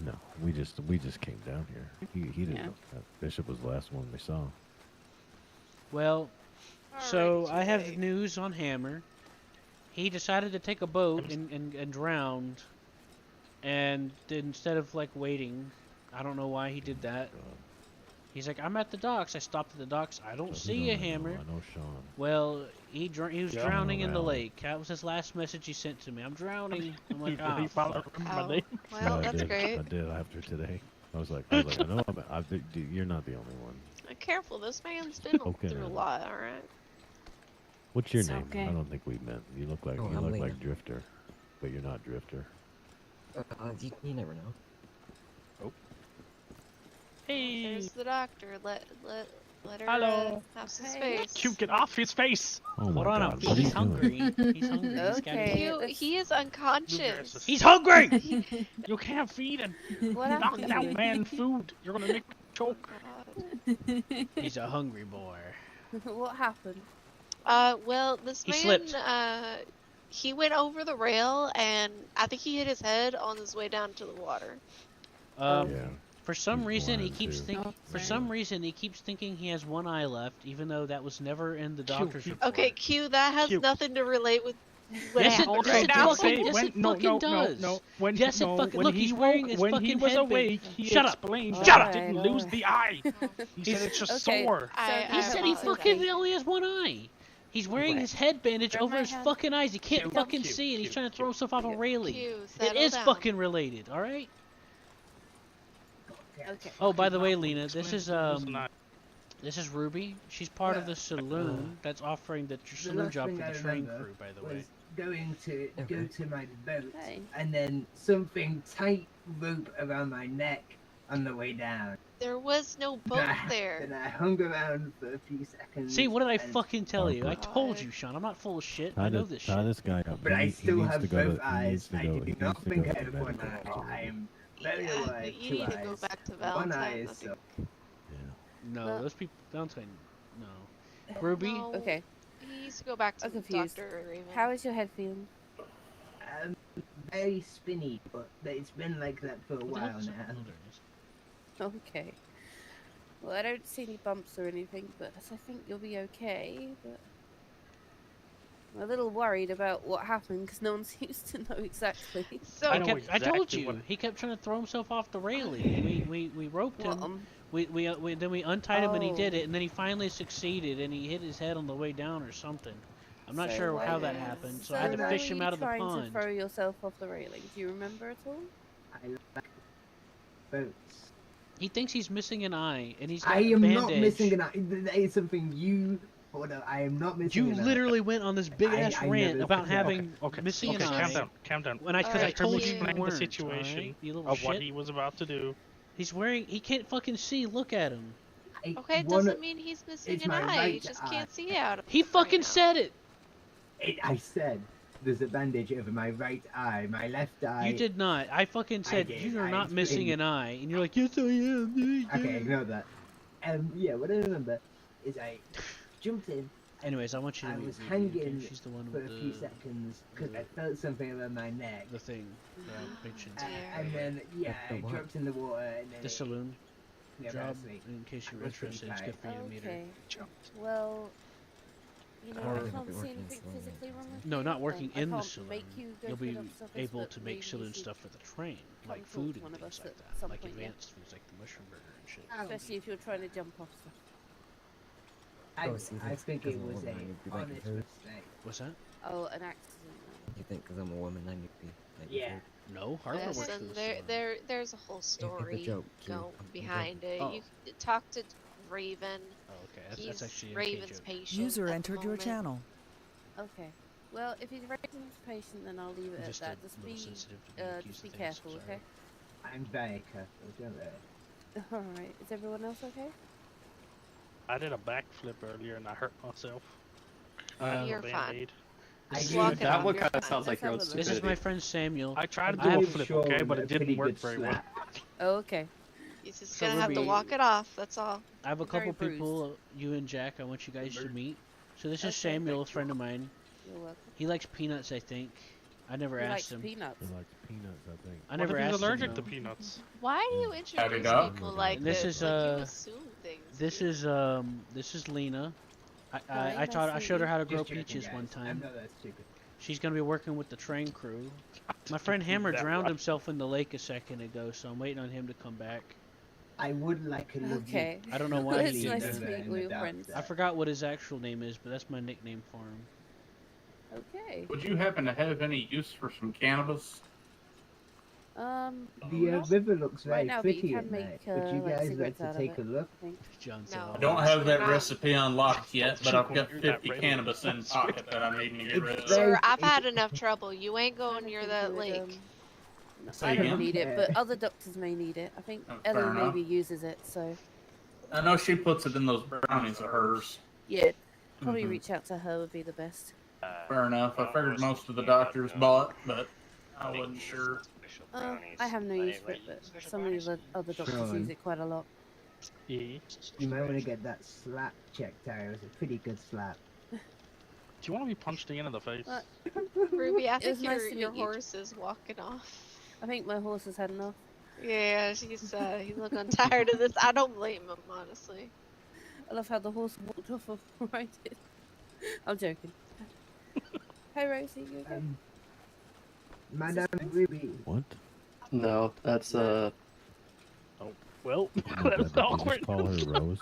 No, we just came down here. He didn't Yeah. know that. Bishop was the last one we saw. Well, so Alrighty, I have today. news on Hammer. he decided to take a boat and drowned. And instead of like waiting, I don't know why he did that. He's like, I'm at the docks. I stopped at the docks. I don't see a hammer. I know Sean. Well, he was Yeah. drowning in the Valley. lake. That was his last message he sent to me. I'm drowning. I'm like, He ah, finally fuck. remembered my Oh, name. well, I that's did. great. I did after today. I was like, I know you're not the only one. Careful, this man's been Okay, through a man. lot, alright? What's your It's name? okay. I don't think we met. You look like Oh, you I'm look Lena. like Drifter, but you're not Drifter. You never know. Hey, There's the doctor. Let her Hello. have some Hey. space. Q, get off his face. Oh my Hold on, God! What are he's you hungry. doing? He's hungry. He's gotta Okay. eat. Q, he is unconscious. He's hungry! You can't feed him. What Knock happened? down to man food. You're gonna make him choke. God. He's a hungry boy. What happened? Well, this He man, slipped. he went over the rail, and I think he hit his head on his way down to the water. Um, Yeah. For some He's reason, he blind, keeps too. thinking. Oh, For sorry. some reason, he keeps thinking he has one eye left, even though that was never in the doctor's he- report. Okay, Q, that has Q. nothing to relate with what Yes, it- happened yes, right it now. does. okay? Yes, it fucking does. No. When, Yes, it no, fucking- when look, he he's wearing woke, his when he fucking was headband. awake, he Shut up. explained Shut that up. he didn't Alright, lose the eye. He said Okay. it's just Okay. sore. He said he apologize. fucking only has one eye. He's wearing his head bandage Grab over my his hand. fucking eyes. He can't Q, fucking Q, see, and he's Q, trying to Q, throw stuff off a railing. Q, It settle is down. fucking related, all right? Okay. Oh, by the way, Fucking Lena, this is This is Ruby. She's part of the saloon that's offering the saloon last job thing for I the train remember crew, by the was way. going to go Okay. to my boat, Hey. and then something tight rope around my neck on the way down. There was no boat Then there. I hung around for a few seconds. See, what did I and- fucking tell you? I Harper. told you, Sean. I'm not full of shit. I know this Tie shit. this guy up. But He I needs- he still needs have to go both to- he eyes. needs to I go- do he needs not to think go I to have one medical. eye. I am very Yeah, alive. but you two need to go eyes. back to One Valentine. eye I is think. Yeah. No, Well- those people. Valentine. No. Ruby. No, Okay. he needs to go back to I'm confused. Dr. Raven. How is your head feeling? Very spinny, but it's been like that for a What the hell while is now. that? Oh, there it is. Okay. Well, I don't see any bumps or anything, but I think you'll be okay. But I'm a little worried about what happened because no one seems to know exactly. So, I know told exactly you. what- He kept trying to throw himself off the railing. We roped Well, him. Then we untied him and he did Oh. it, and then he finally succeeded and he hit his head on the way down or something. I'm not So sure why how that were- happened, so I had to why fish were him you out of the trying to pond. throw yourself off the railing? Do you remember at all? I like boats. He thinks he's missing an eye, and he's got I a am bandage. not missing an eye. That is something you. Hold on, I am not missing You an eye. literally went on this big ass I rant never- about okay, having Okay, missing okay, an calm eye. down, calm down. When because I Alright, told Chris you you explained weren't. the situation alright, you little Of shit. what he was about to do. He's wearing. He can't fucking see. Look at him. okay, it One- doesn't mean he's missing it's an my eye. right You just eye. can't see out of He it fucking right now. said it. I said there's a bandage over my right eye. My left eye. You did not. I fucking said did. you are I not missing explained. an eye, and you're like, yes I am. Okay, ignore that. Yeah, what I remember is I jumped in Anyways, I want you to I meet was Ruby, okay? hanging She's the one for with a few seconds because I felt something around my neck. the thing that I mentioned. And then, yeah, The I what? dropped in the water and then The saloon yeah, job, basically. in case you're I was pretty interested, it's good for you to meet her. Okay. Well, you know, Or I you'll can't be see working anything slowly. physically wrong with No, you. not working I in the can't saloon. make you go You'll through be enough service, able but to maybe make you saloon should stuff for the train, like talk food to and one of things us like at that, some like point, yeah? advanced foods, like the mushroom burger and shit. Especially if you're trying to jump off stuff. I see, I that's think because it I'm a was woman, I need to be a making honest food. mistake. What's that? Oh, an accident. You think because I'm a woman, I need to be making Yeah. food? No, Harper works for Listen, the there, saloon. there's a whole story joke, Q. go I'm behind it. Oh. You can talk to Raven. Oh, okay, that's He's actually an Raven's joke. patient. User at the entered your moment. channel. Okay. Well, if he's Raven's patient, then I'll leave it I'm at just a that. Just little be, sensitive to being accused just be of things, careful, sorry. okay? I'm very careful, don't worry. All right. Is everyone else okay? I did a backflip earlier and I hurt myself. You're fine. Band-Aid. Just gave- walk it That off, one you're kind of fine. sounds like Let's your own have a look. This is stupidity. my friend Samuel. I tried to I do a have flip, Sean okay, but a it pretty didn't work good very well. slap. Oh, okay. He's just So gonna have to Ruby- walk it off. That's all. I have a Very couple bruised. people, you and Jack, I want you guys to meet. So this is Okay, Samuel, a thank you. friend of mine. You're welcome. He likes peanuts, I think. I never He asked likes him. peanuts. He likes peanuts, I think. I never What if asked he's allergic him. to though. peanuts? Why do you Add it introduce up. people like This this? is, Like you uh, assume things. This is Lena. Hi, I nice taught. to I meet showed her you. how to grow Just joking, peaches guys. one I'm time. not that stupid. She's gonna be working with the train crew. My friend Hammer drowned himself in the lake a second ago, so I'm waiting on him to come back. I would like a lovely. Okay. I don't know why It's he did nice to that. meet all your friends. I forgot what his actual name is, but that's my nickname for him. Okay. Would you happen to have any use for some cannabis? The river looks very right now, but you pretty can at make night. Would you like guys like cigarettes to out take of a it, look? I think. John No. I don't have that Not- recipe unlocked yet, but I've got You're not 50 ready. cannabis in pocket that I need to get rid of. Sir, I've It's- had enough trouble. You ain't going Kinda near think that you would, lake. no, Say I don't again? need it, but other doctors may need it. I think Oh, fair Ellie enough. maybe uses it, so I know she puts it in those brownies of hers. yeah, probably Mhm. reach out to her would be the best. Fair enough. I figured most of the doctors bought, but I wasn't sure. I have no use for it, but some of the other doctors use it quite a lot. Yeah. You might want to get that slap checked out. It was a pretty good slap. Do you want to be punched again in the face? Ruby, I It was think nice to your meet you. horse is walking off. I think my horse has had enough. Yeah, he's looking tired of this. I don't blame him, honestly. I love how the horse walked off of I did. I'm joking. Hey Rosie, you okay? Madame Ruby. What? No, that's Well, Did that's you awkward. just call her Rose?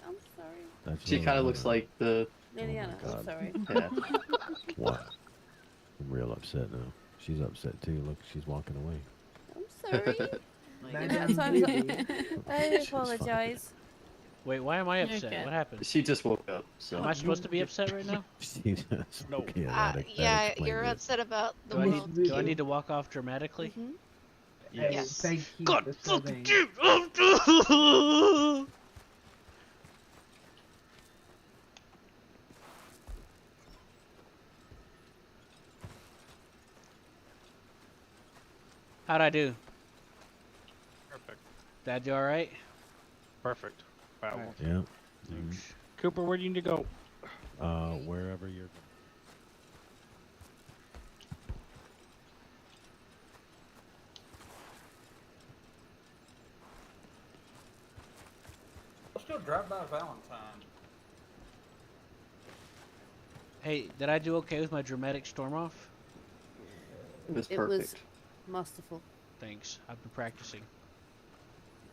I'm sorry. That's she really kind of looks weird. like the Liliana, I'm God. sorry. yeah. What? I'm real upset now. She's upset too. Look, she's walking away. I'm sorry. Madame Sometimes Ruby. I She's fine. apologize. Wait, why am I upset? Okay. What happened? She just woke up, so Am I supposed to be upset right now? She's No. okay, Yeah, explains you're it. upset about the Do I world. need, do I need to walk off dramatically? Mhm. Hey, Yes. thank you God for fucking serving. you! How'd I do? Perfect. Did I do alright? Perfect. Wow. Alright. Yeah. Mhm. Cooper, where do you need to go? Wherever you're. Let's go drive by Valentine. Hey, did I do okay with my dramatic storm off? it was It perfect. was masterful. Thanks. I've been practicing.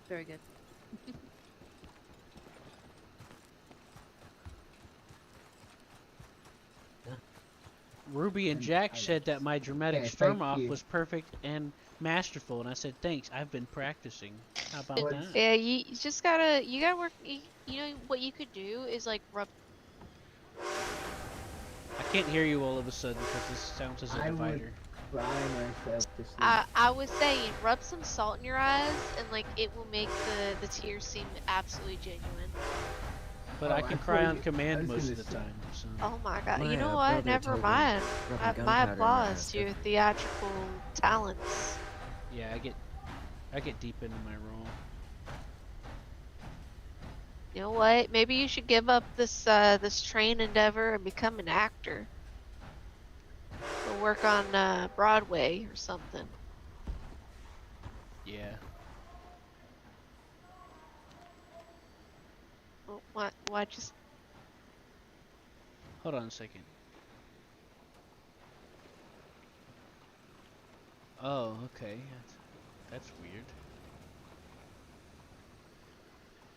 Very good. Ruby and Jack said that my dramatic Okay, storm thank off you. was perfect and masterful, and I said thanks. I've been practicing. How about Well, that? Yeah, you just gotta work. You know what you could do is like rub. I can't hear you all of a sudden because this sounds as a I would- divider. Cry myself to sleep. I was saying, rub some salt in your eyes, and like it will make the tears seem absolutely genuine. But Oh, I I can thought cry you- on I command was most gonna of the say- time. So. Oh my god! My, You know brother what? Never told me mind. rubbing My gunpowder in your applause eyes to your could- theatrical talents. Yeah, I get deep into my role. You know what? Maybe you should give up this train endeavor and become an actor. Or work on Broadway or something. Yeah. Oh, why just? Hold on a second. Oh, okay. That's weird.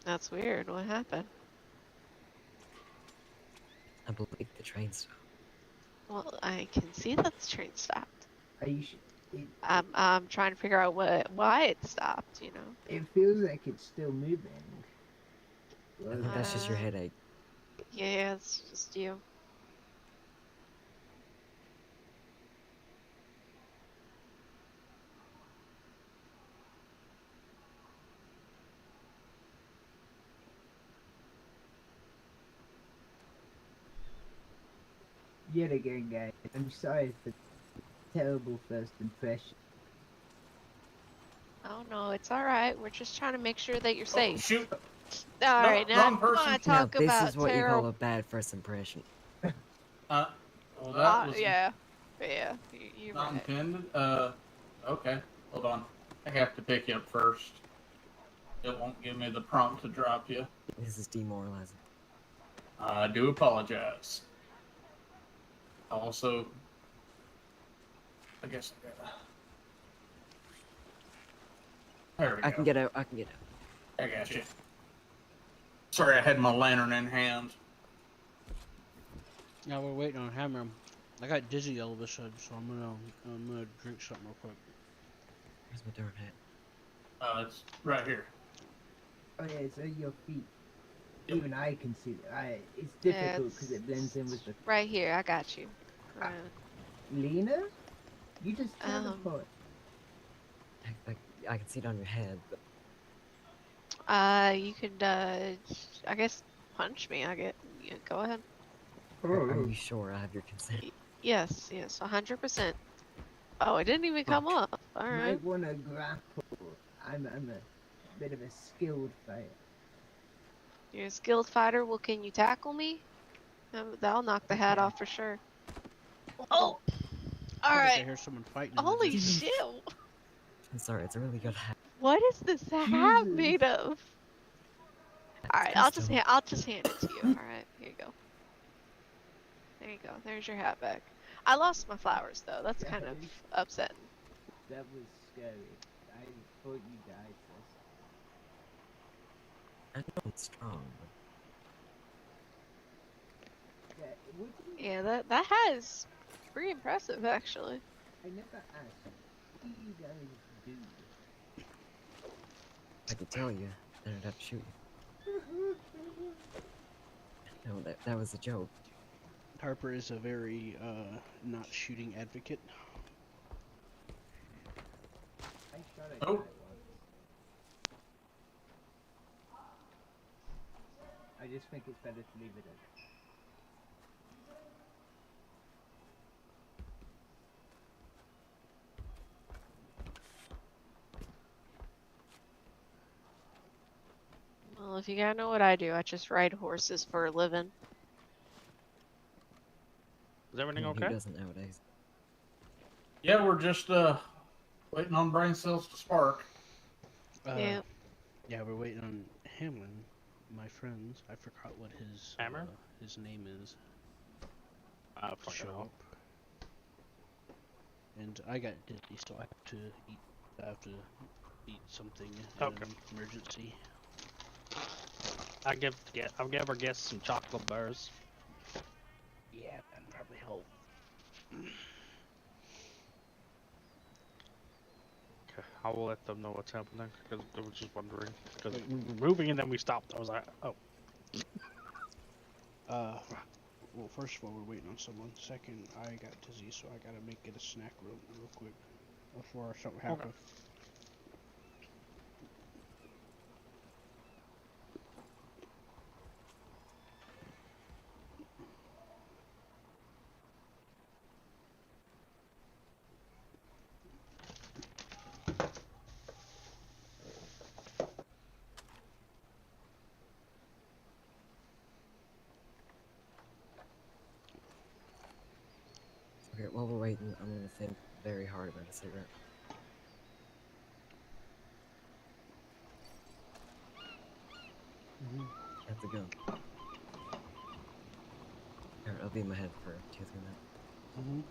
That's weird. What happened? I believe the train stopped. Well, I can see that the train stopped. Are you it, I'm trying to figure out why it stopped. You know. it feels like it's still moving. I think that's just your Uh, headache. Yeah, it's just you. Yet again, guys, I'm sorry for the terrible first impression. Oh no, it's all right. We're just trying to make sure that you're Oh, safe. shoot. All No, right, now wrong I person. want to Now talk this about is what you call terrible. a bad first impression. Well, that was Yeah, you're not right. intended. Okay. Hold on. I have to pick you up first. It won't give me the prompt to drop you. This is demoralizing. I do apologize. Also, I guess I gotta. There we I go. can get out. I can get out. I got you. Sorry, I had my lantern in hand. Now we're waiting on Hammer. I got dizzy all of a sudden, so I'm gonna drink something real quick. Where's my darn hat? It's right here. Oh yeah, it's on your feet. Yep. Even I can see it. It's difficult because it blends in with the... Right here, I got you. Right. Lena? You just teleport. I can see it on your head, but You could, I guess, punch me. Yeah, go ahead. are you sure I have your consent? Yes, 100%. Oh, it didn't even come up. All right. Might want to grapple. I'm a bit of a skilled fighter. You're a skilled fighter. Well, can you tackle me? That'll knock the hat off for sure. Oh! All I right. hear someone fighting. in the Holy distance. shit! I'm sorry, it's a really good hat. What is this hat made of? All right, I'll just hand it to you. All right, here you go. There you go. There's your hat back. I lost my flowers though. That's kind of upsetting. That was scary. I thought you died, sis. I know it's strong, but Yeah, that hat is pretty impressive actually. I never asked. What do you guys do? I could tell you, then I'd have to shoot you. No, that was a joke. Harper is a very not shooting advocate. I shot a guy Oh. once. I just think it's better to leave it in. Well, if you gotta know what I do, I just ride horses for a living. Is everything Who okay? doesn't nowadays? Yeah, we're just waiting on brain cells to spark. Yeah. Yeah, we're waiting on Hamlin, my friends. I forgot what Hammer? his name is. I To fucking show hell. up. And I got dizzy, so I have to eat. I have to eat something. Okay. Emergency. I'll give our guests some chocolate bars. Yeah, that'd probably help. Okay, I will let them know what's happening because I was just wondering. Because we were moving and then we stopped. I was like, oh. Well, first of all, we're waiting on someone. Second, I got dizzy, so I gotta get a snack real quick before something happens. Okay, while we're waiting, I'm gonna think very hard about a cigarette. That's a gun. Alright, I'll be in my head for 2-3 minutes.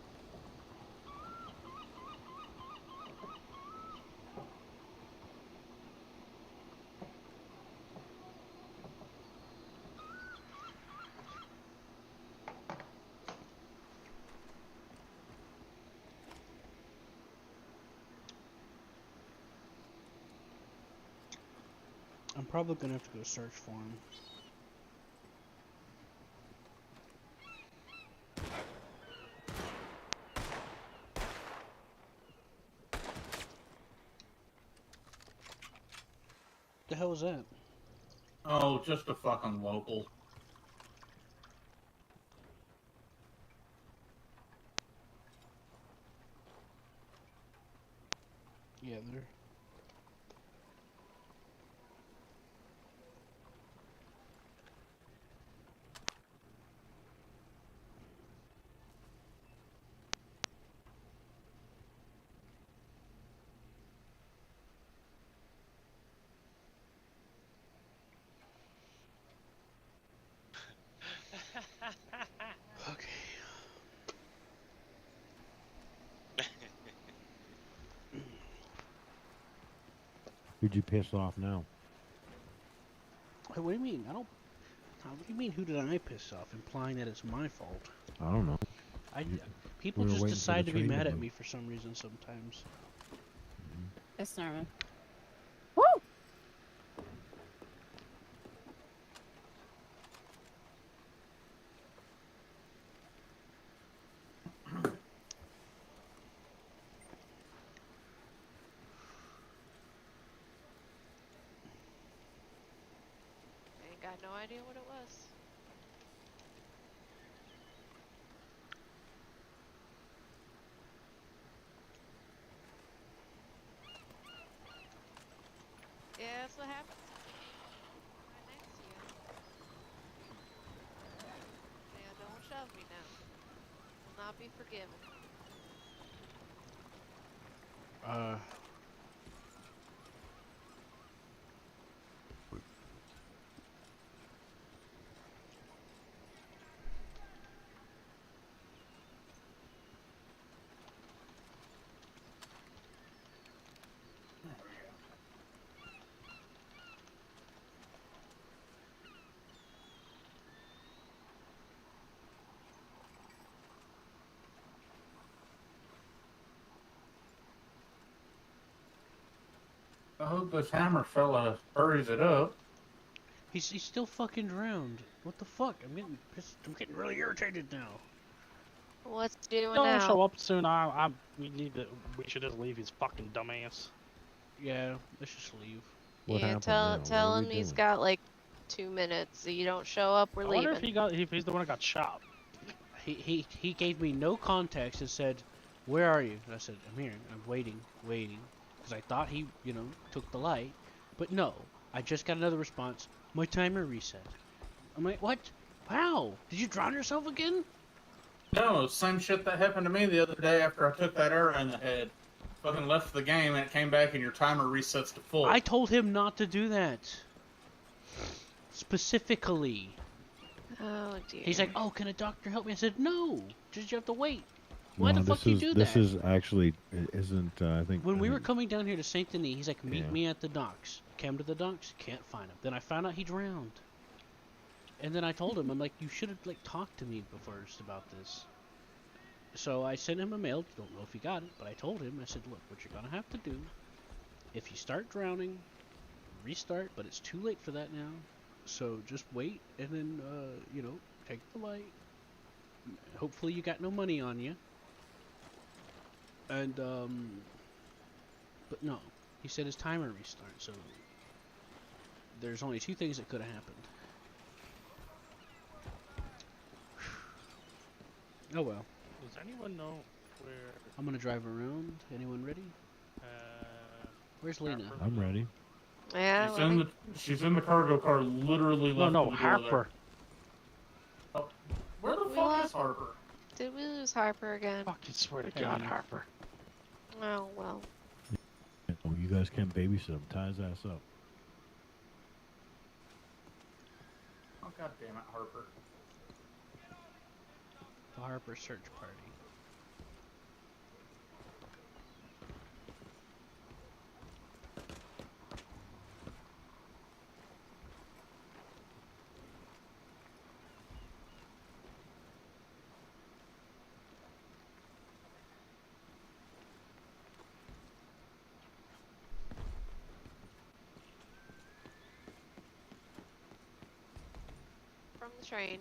I'm probably gonna have to go search for him. The hell is that? Oh, just a fucking local. Yeah, there. Okay. Who'd you piss off now? Hey, what do you mean? I don't. What do you mean? Who did I piss off? Implying that it's my fault. I don't know. People we were just waiting for decide the to be train to mad at move. me for some reason sometimes. It's normal. I ain't got no idea what it was. Yeah, that's what happens. Right next to you. Yeah, don't shove me now. Will not be forgiven. I hope this hammer fella hurries it up. He's still fucking drowned. What the fuck? I'm getting pissed. I'm getting really irritated now. What's he doing Don't now? show up soon. We should just leave his fucking dumbass. Yeah, let's just leave. What Yeah, happened tell now? tell What are him we he's doing? got like 2 minutes. So you don't show up, we're I leaving. wonder if he's the one that got shot. He gave me no context and said, "Where are you?" And I said, "I'm here. I'm waiting, because I thought he, took the light, but no. I just got another response. My timer reset. I'm like, what? Wow? Did you drown yourself again? No, same shit that happened to me the other day after I took that arrow in the head. Fucking left the game and it came back and your timer resets to full. I told him not to do that. Specifically. Oh dear. He's like, "Oh, can a doctor help me?" I said, "No. Just you have to wait." Why No, the fuck this do you is do this that? is actually isn't. I think When I we were think- coming down here to Saint Denis, he's like, "Meet Yeah. me at the docks." Came to the docks, can't find him. Then I found out he drowned. And then I told him, I'm like, "You should have talked to me first about this." So I sent him a mail. Don't know if he got it, but I told him. I said, "Look, what you're gonna have to do, if you start drowning, restart. But it's too late for that now. So just wait, and then take the light. Hopefully you got no money on you." And but no, he said his timer restart. So there's only two things that could have happened. Oh well. Does anyone know where? I'm gonna drive around. Anyone ready? Where's Lena? I'm ready. Yeah. She's in the cargo car, literally left No, the door Harper. there. Oh, where the We fuck lost- is Harper? Did we lose Harper again? Fucking swear to Hey. God, Harper. Oh well. Oh, you guys can't babysit him. Tie his ass up. Oh god damn it, Harper. The Harper search party. From the train.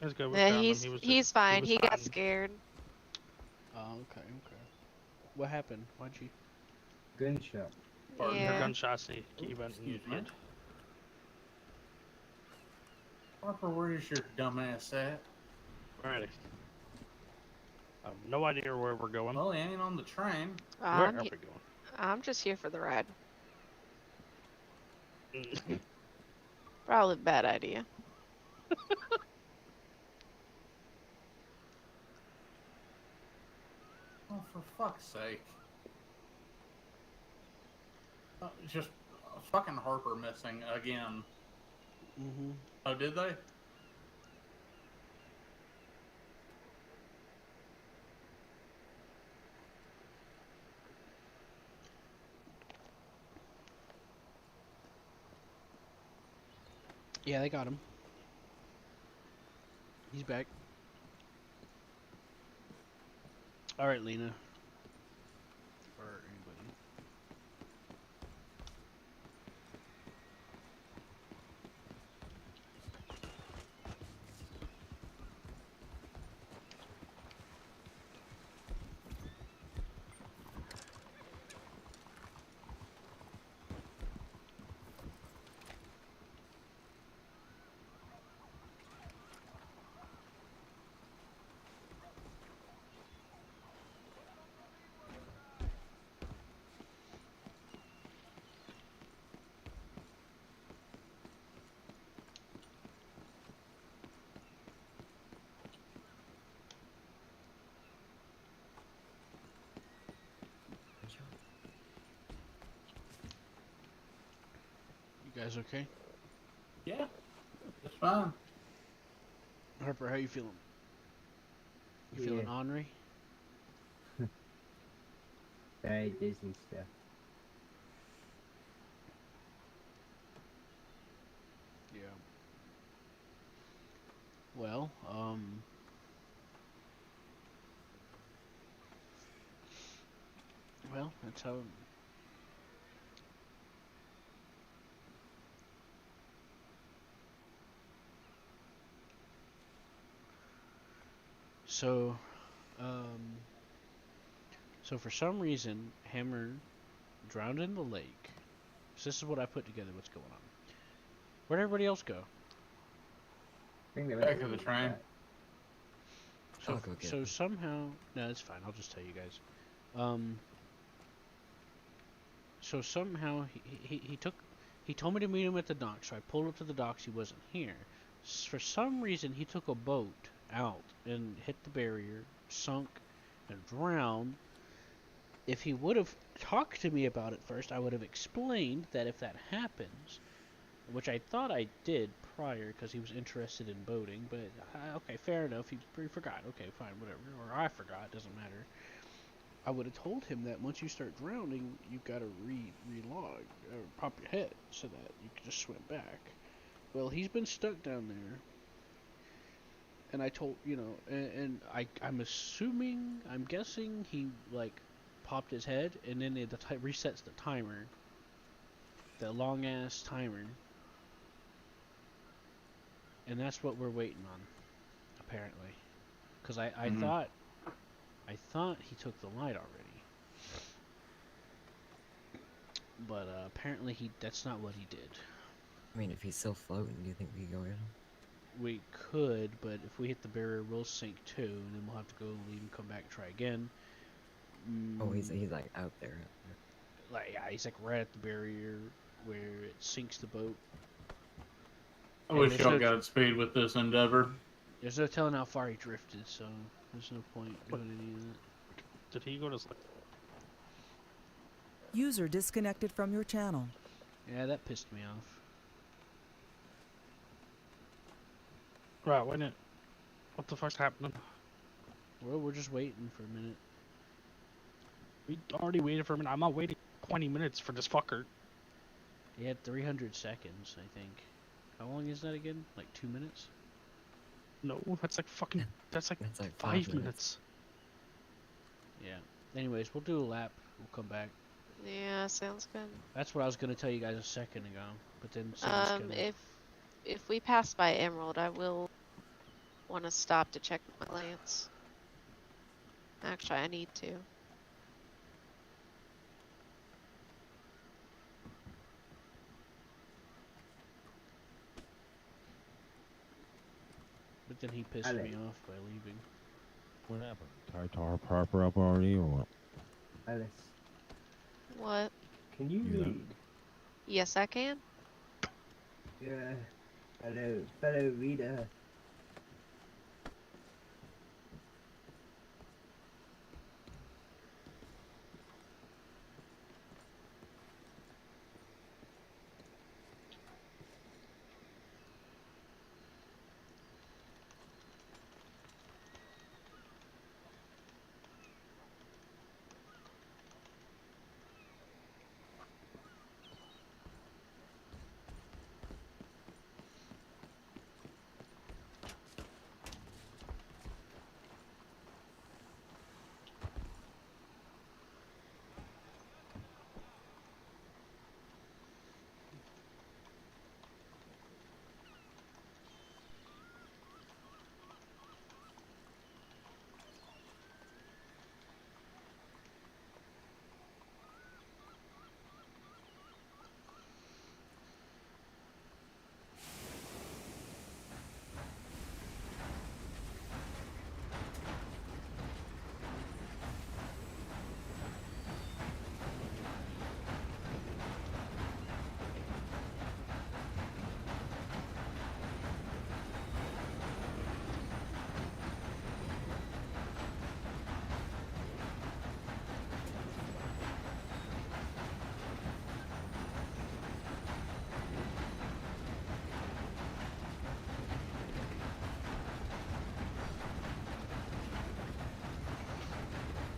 Let's go. We Yeah, found him. he's He was he's just- fine. was He got fine. scared. Oh, okay. What happened? Why'd you? Gunshot. Pardon? Yeah. Gunshot. He went Excuse and me. hit. Harper, where's your dumbass at? Alrighty. I have no idea where we're going. Well, he ain't on the train. Where I'm, are he- we going? I'm just here for the ride. Probably a bad idea. Oh, for fuck's sake. Just fucking Harper missing again. Mm-hmm. Oh, did they? Yeah, they got him. He's back. All right, Lena. Or anybody. You guys okay? Yeah, it's fine. Harper, how you feeling? You feeling Yeah. ornery? Very Disney stuff. Yeah. Well, well, that's how. So, um, so for some reason, Hammer drowned in the lake. So this is what I put together. What's going on? Where'd everybody else go? I think they went Back to the train. back. So, I'll go get so them. somehow, no, it's fine. I'll just tell you guys. So somehow he told me to meet him at the docks. So I pulled up to the docks. He wasn't here. For some reason, he took a boat out and hit the barrier, sunk, and drowned. If he would have talked to me about it first, I would have explained that if that happens, which I thought I did prior because he was interested in boating, but okay, fair enough. He forgot. Okay, fine, whatever. Or I forgot. Doesn't matter. I would have told him that once you start drowning, you've got to relog or pop your head so that you can just swim back. Well, he's been stuck down there, and I told and I'm assuming, I'm guessing he like popped his head, and then it resets the timer, the long ass timer, and that's what we're waiting on, apparently, because I thought he took the light already. But apparently that's not what he did. I mean, if he's still floating, do you think we can go get him? We could, but if we hit the barrier, we'll sink too, and then we'll have to go leave and come back and try again. Oh, he's like out there. Like, yeah, he's like right at the barrier where it sinks the boat. I wish y'all got speed with this endeavor. There's no telling how far he drifted, so there's no point doing any of that. Did he go to sleep? User disconnected from your channel. Yeah, that pissed me off. Right, wait a minute. What the fuck's happening? Well, we're just waiting for a minute. We already waited for a minute. I'm not waiting 20 minutes for this fucker. He had 300 seconds, I think. How long is that again? Like 2 minutes? No, that's like fucking. That's like 5 5 minutes. Yeah. Anyways, we'll do a lap. We'll come back. Yeah, sounds good. That's what I was gonna tell you guys a second ago, but then If we pass by Emerald, I will want to stop to check my lance. Actually, I need to. But then he pissed me off by leaving. What happened? Tied Harper up already, or what? Alice, What? can you Yeah. read? Yes, I can. Yeah. Fellow reader.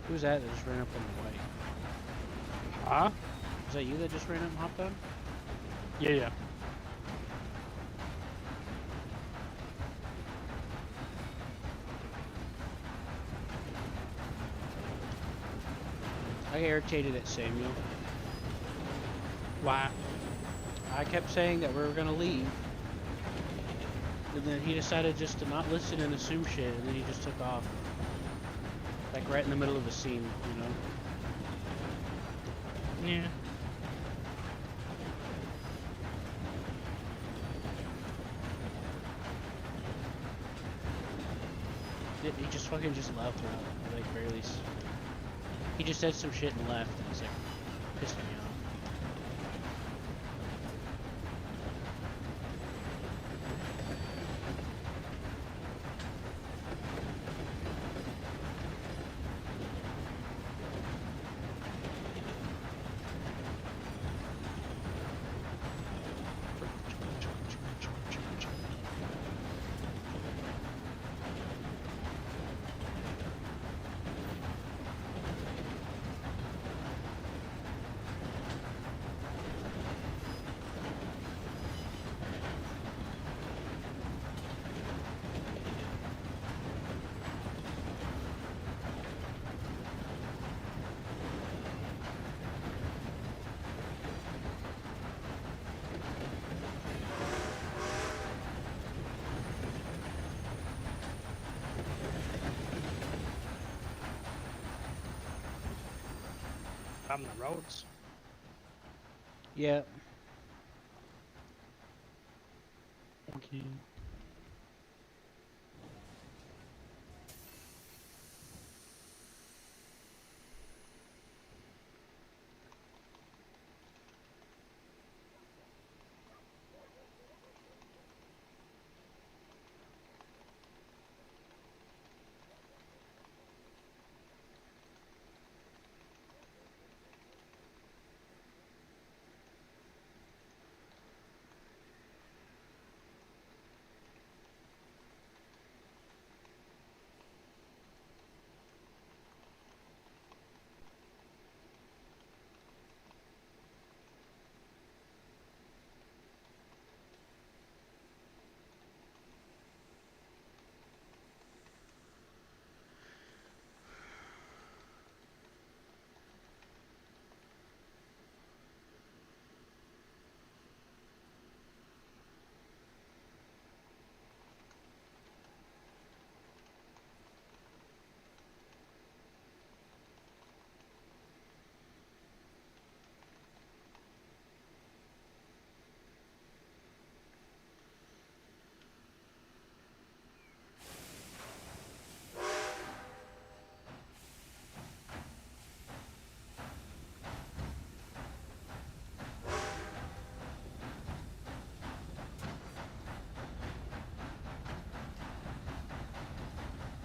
Who's that just ran up on the white? Huh? Is that you that just ran up and hopped on? Yeah, yeah. I get irritated at Samuel. Why? I kept saying that we were gonna leave. And then he decided just to not listen and assume shit, and then he just took off. Like right in the middle of a scene, you know? Yeah. He just fucking just left without, like, barely... He just said some shit and left, and it's like, pissed me off. On the roads. Yeah. Okay.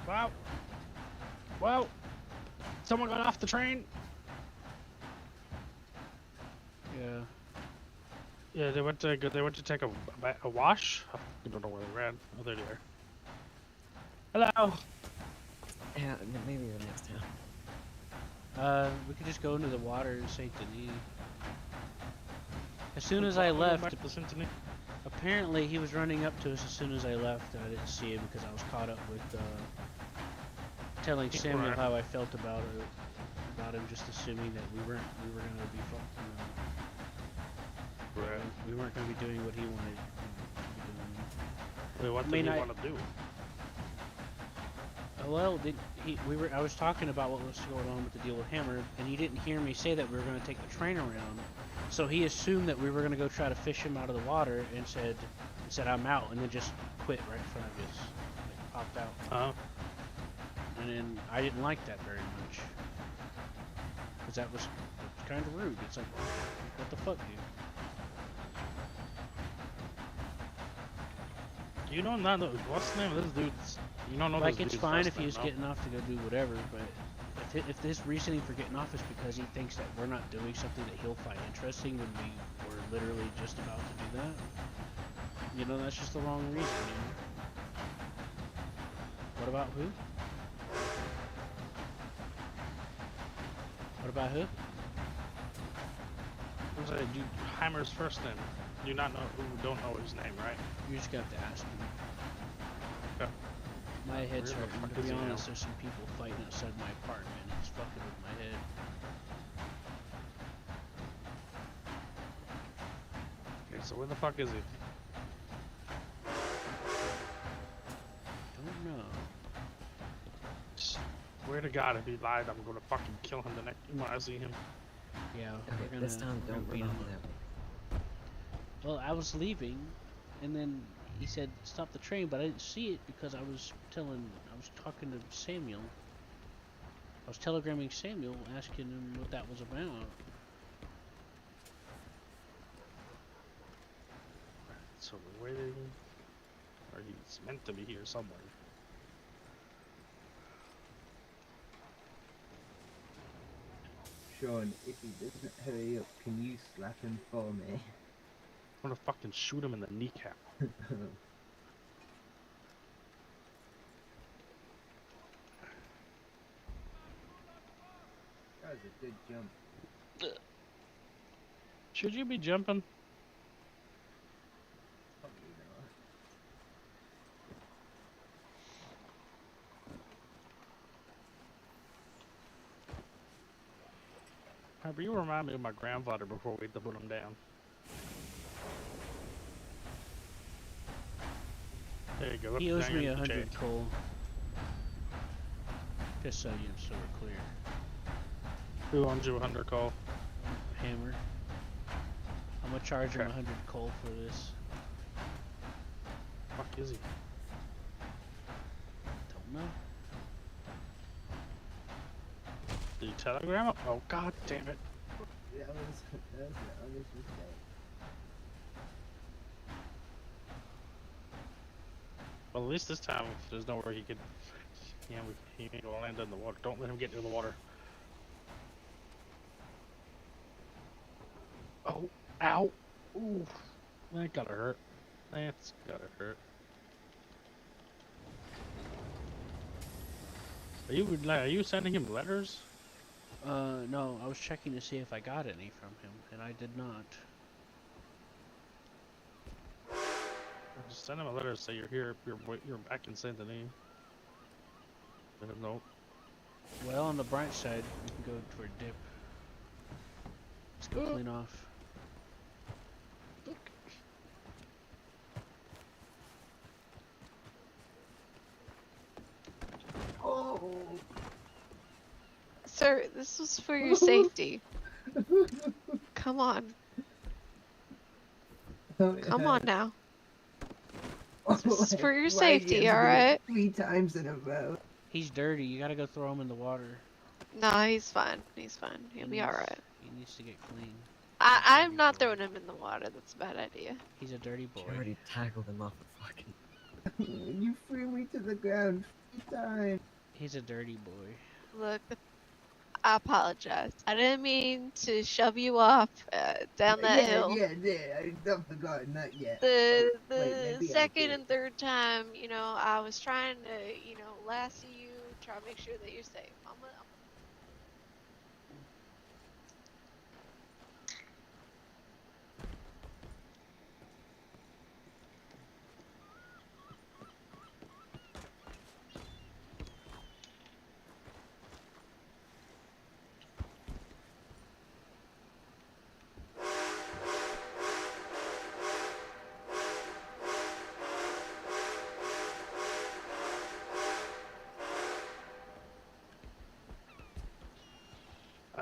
Wow. Wow. Someone got off the train. Yeah. Yeah, they went to take a wash. I don't know where they ran. Oh, there they are. Hello. Yeah, maybe the next time. We could just go into the water in Saint Denis. As soon as I left, apparently he was running up to us as soon as I left, and I didn't see him because I was caught up with telling Samuel how I felt about him, just assuming that we were gonna be we weren't gonna be doing what he wanted to be doing. Wait, what did he want to do? Well, I was talking about what was going on with the deal with Hammer, and he didn't hear me say that we were going to take the train around. So he assumed that we were going to go try to fish him out of the water, and said I'm out, and then just quit right in front of us, like, popped out. Oh. And then I didn't like that very much, because that was kind of rude. It's like, what the fuck, dude? You don't know what's the name of this dude's? You don't know like, this it's dude's fine first if name, he's no? getting off to go do whatever, but if his reasoning for getting off is because he thinks that we're not doing something that he'll find interesting when we were literally just about to do that, you know, that's just the wrong reason, you know? What about who? What about who? I'm saying, Heimer's first name. You not know who don't know his name, right? You just got to ask me. Okay. My head's Where the hurting. fuck To is be he now? honest, there's some people fighting outside my apartment. It's fucking with my head. Okay, so where the fuck is he? Don't know. Swear to God, if he lied, I'm gonna fucking kill him the next time I see him. Yeah, Okay, this time we're don't gonna beat run off him of up. that. Well, I was leaving, and then he said stop the train, but I didn't see it because I was talking to Samuel. I was telegramming Samuel, asking him what that was about. So we're waiting, or he's meant to be here somewhere. Sean, if he doesn't hurry up, can you slap him for me? I'm gonna fucking shoot him in the kneecap. That was a good jump. Should you be jumping? Probably not. Harper, you remind me of my grandfather before we had to put him down. There you go. He owes now me you're in the 100 shade. coal. Just so we're clear. Who owns you 100 call? Hammer. I'm gonna charge him Okay. 100 coal for this. Fuck is he? Don't know. Did you telegram him? Oh god damn it. That was an honest mistake. Well, at least this time there's nowhere he could. Yeah, he ain't gonna land in the water. Don't let him get near the water. Oh, ow! Ooh, that gotta hurt. That's gotta hurt. Are you sending him letters? No, I was checking to see if I got any from him, and I did not. Just send him a letter. Say you're here. You're back in Saint Denis. Let him know. Well, on the bright side, we can go for a dip. Let's go clean off. Oh! Sir, this was for your safety. Come on. Come on now. This is for your safety, alright? 3 times in a row. He's dirty. You gotta go throw him in the water. No, he's fine. He's fine. He'll be alright. He needs to get clean. I'm not throwing him in the water. That's a bad idea. He's a dirty boy. You already tackled him off the fucking. You threw me to the ground 3 times. He's a dirty boy. Look, I apologize. I didn't mean to shove you off down that hill. Yeah, I've not forgotten that yet. The Wait, maybe I second did. and third time, you know, I was trying to, you know, lasso you, try to make sure that you're safe.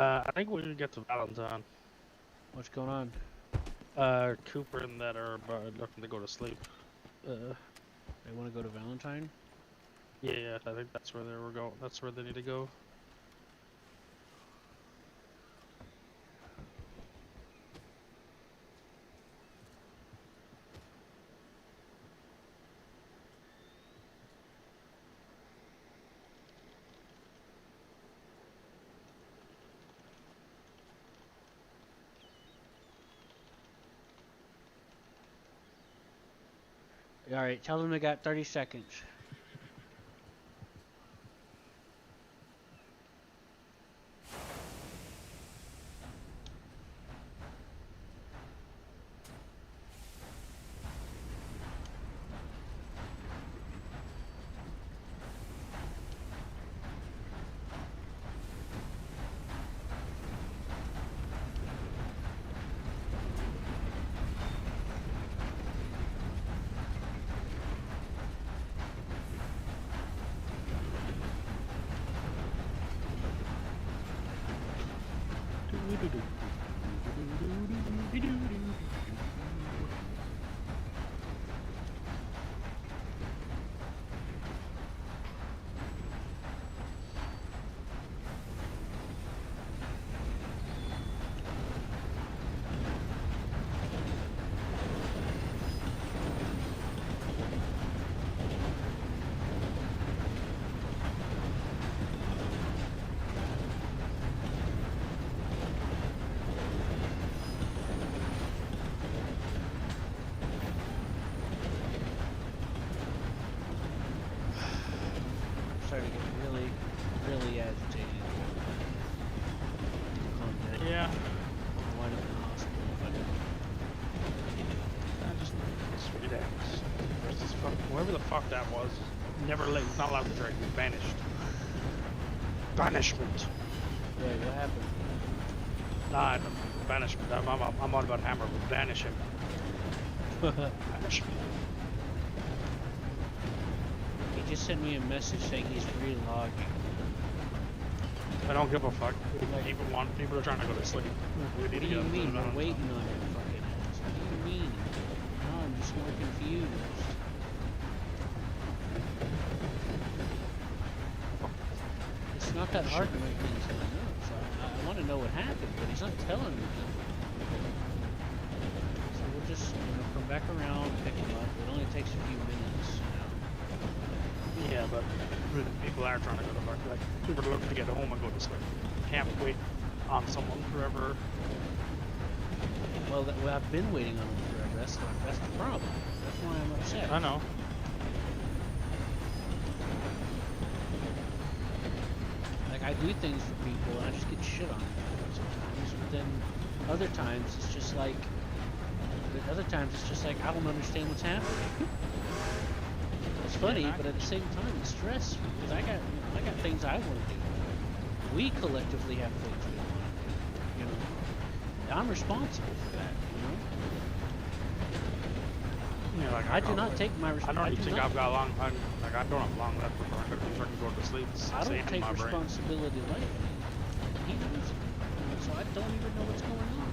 I think we should get to Valentine. What's going on? Cooper and that are looking to go to sleep. They want to go to Valentine? Yeah, I think that's where they were going. That's where they need to go. Alright, tell them they got 30 seconds. Starting to get really, really agitated. Calm down. Yeah. I'll wind up in the hospital if I don't. I just relax. Where's this fuck? Whoever the fuck that was, never let. He's not allowed to drink. He's banished. Banishment. Wait, what happened? Nah, banishment. I'm on about hammer, but banish him. Banish him. He just sent me a message saying he's relogging. I don't give a fuck. People are trying to go to sleep. What do you mean? We're waiting on your fucking ass. What do you mean? No, I'm just more confused. It's not that hard to make things line up, so I want to know what happened, but he's not telling me. So we'll just come back around, pick him up. It only takes a few minutes, Yeah, but people are trying to go to work. Like, people are looking to get home and go to sleep. Can't wait on someone forever. Well, I've been waiting on him forever. That's the problem. That's why I'm upset. I know. Like, I do things for people and I just get shit on sometimes, but then other times it's just like I don't understand what's happening. It's funny, but at the same time it's stressful because I got things I want to do. We collectively have things we want to do. You know, I'm responsible for that. You know. Yeah, like I do not take my I responsibility. don't think I've got long. I don't have long left before I'm gonna go to sleep. I don't take responsibility lightly. He knows it. So I don't even know what's going on.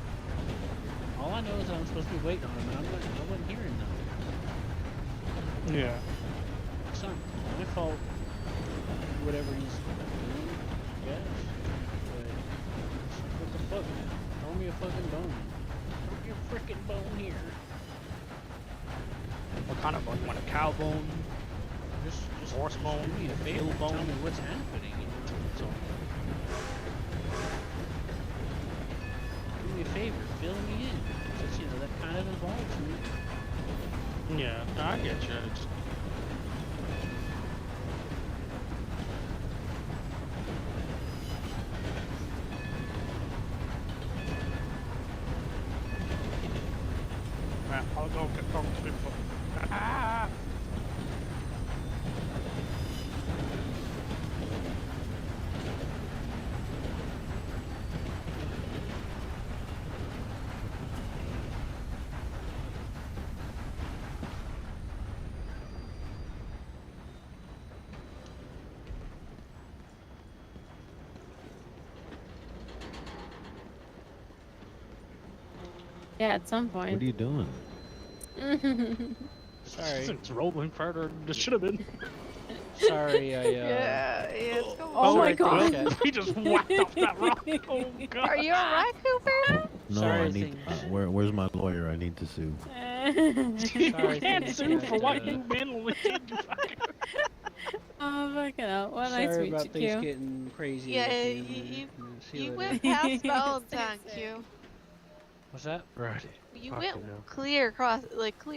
All I know is that I'm supposed to be waiting on him, and I wasn't hearing nothing. Yeah. It's not my fault. Whatever he's doing, I guess. But what the fuck? Throw me a fucking bone. Throw me a freaking bone here. What kind of bone? You want a cow bone? Just horse bone? Do me a favor. Bone? Tell me what's happening. You know? So, do me a favor. Fill me in. Because, you know, that kind of involves me. Yeah, I get you. It's... I'll go get some people. Ah! Yeah, at some point. What are you doing? Sorry. It's rolling further than it should have been. Sorry, Yeah, it's going. Oh my god. We just whacked off that rock. Oh god. Are you alright, Cooper? No, Sorry, I need. Where's my lawyer? I need to sue. You Sorry, can't things sue got, for what you've been with. Oh, fucking hell. Well, nice to Sorry meet about you, things Q. getting crazy. Yeah, with me. See you later. went past Valentine, Q. What's that? Right. You Fucking went hell. clear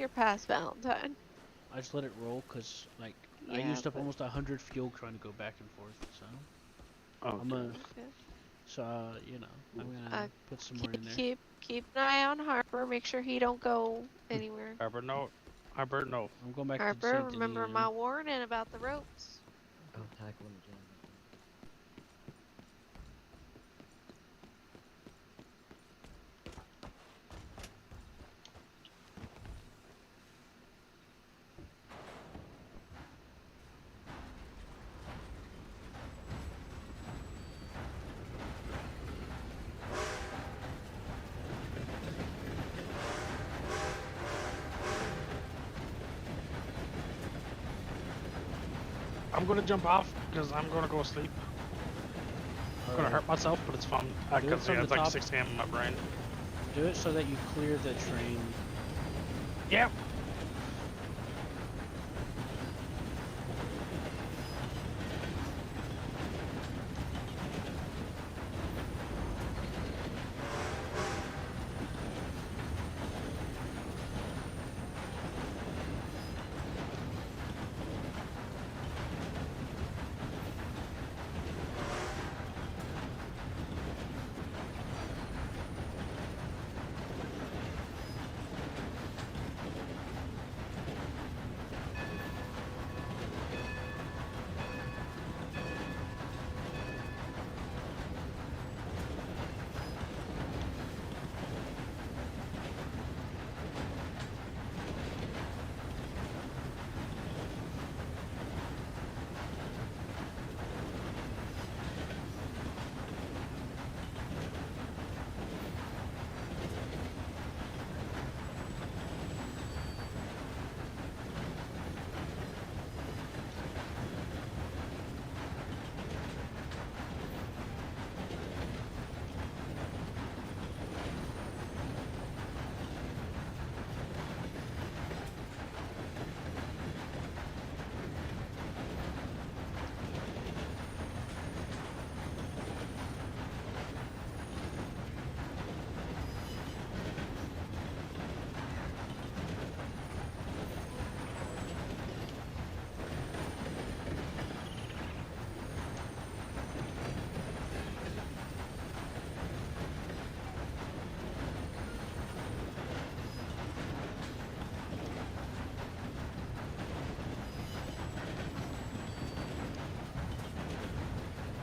past Valentine. I just let it roll because, like, I Yeah, used up but- almost 100 fuel trying to go back and forth. So Oh, I'm gonna, Okay. so you know, I'm gonna put some more in there. Keep an eye on Harper. Make sure he don't go anywhere. Harper, no. Harper, no. I'm going back to Harper, Saint remember Denis, my warning about the ropes. Go tackle him again. I'm gonna jump off because I'm gonna go sleep. I'm gonna hurt myself, but it's fun. Do it Because from yeah, the it's like top. 6 a.m. in my brain. Do it so that you clear the train. Yep.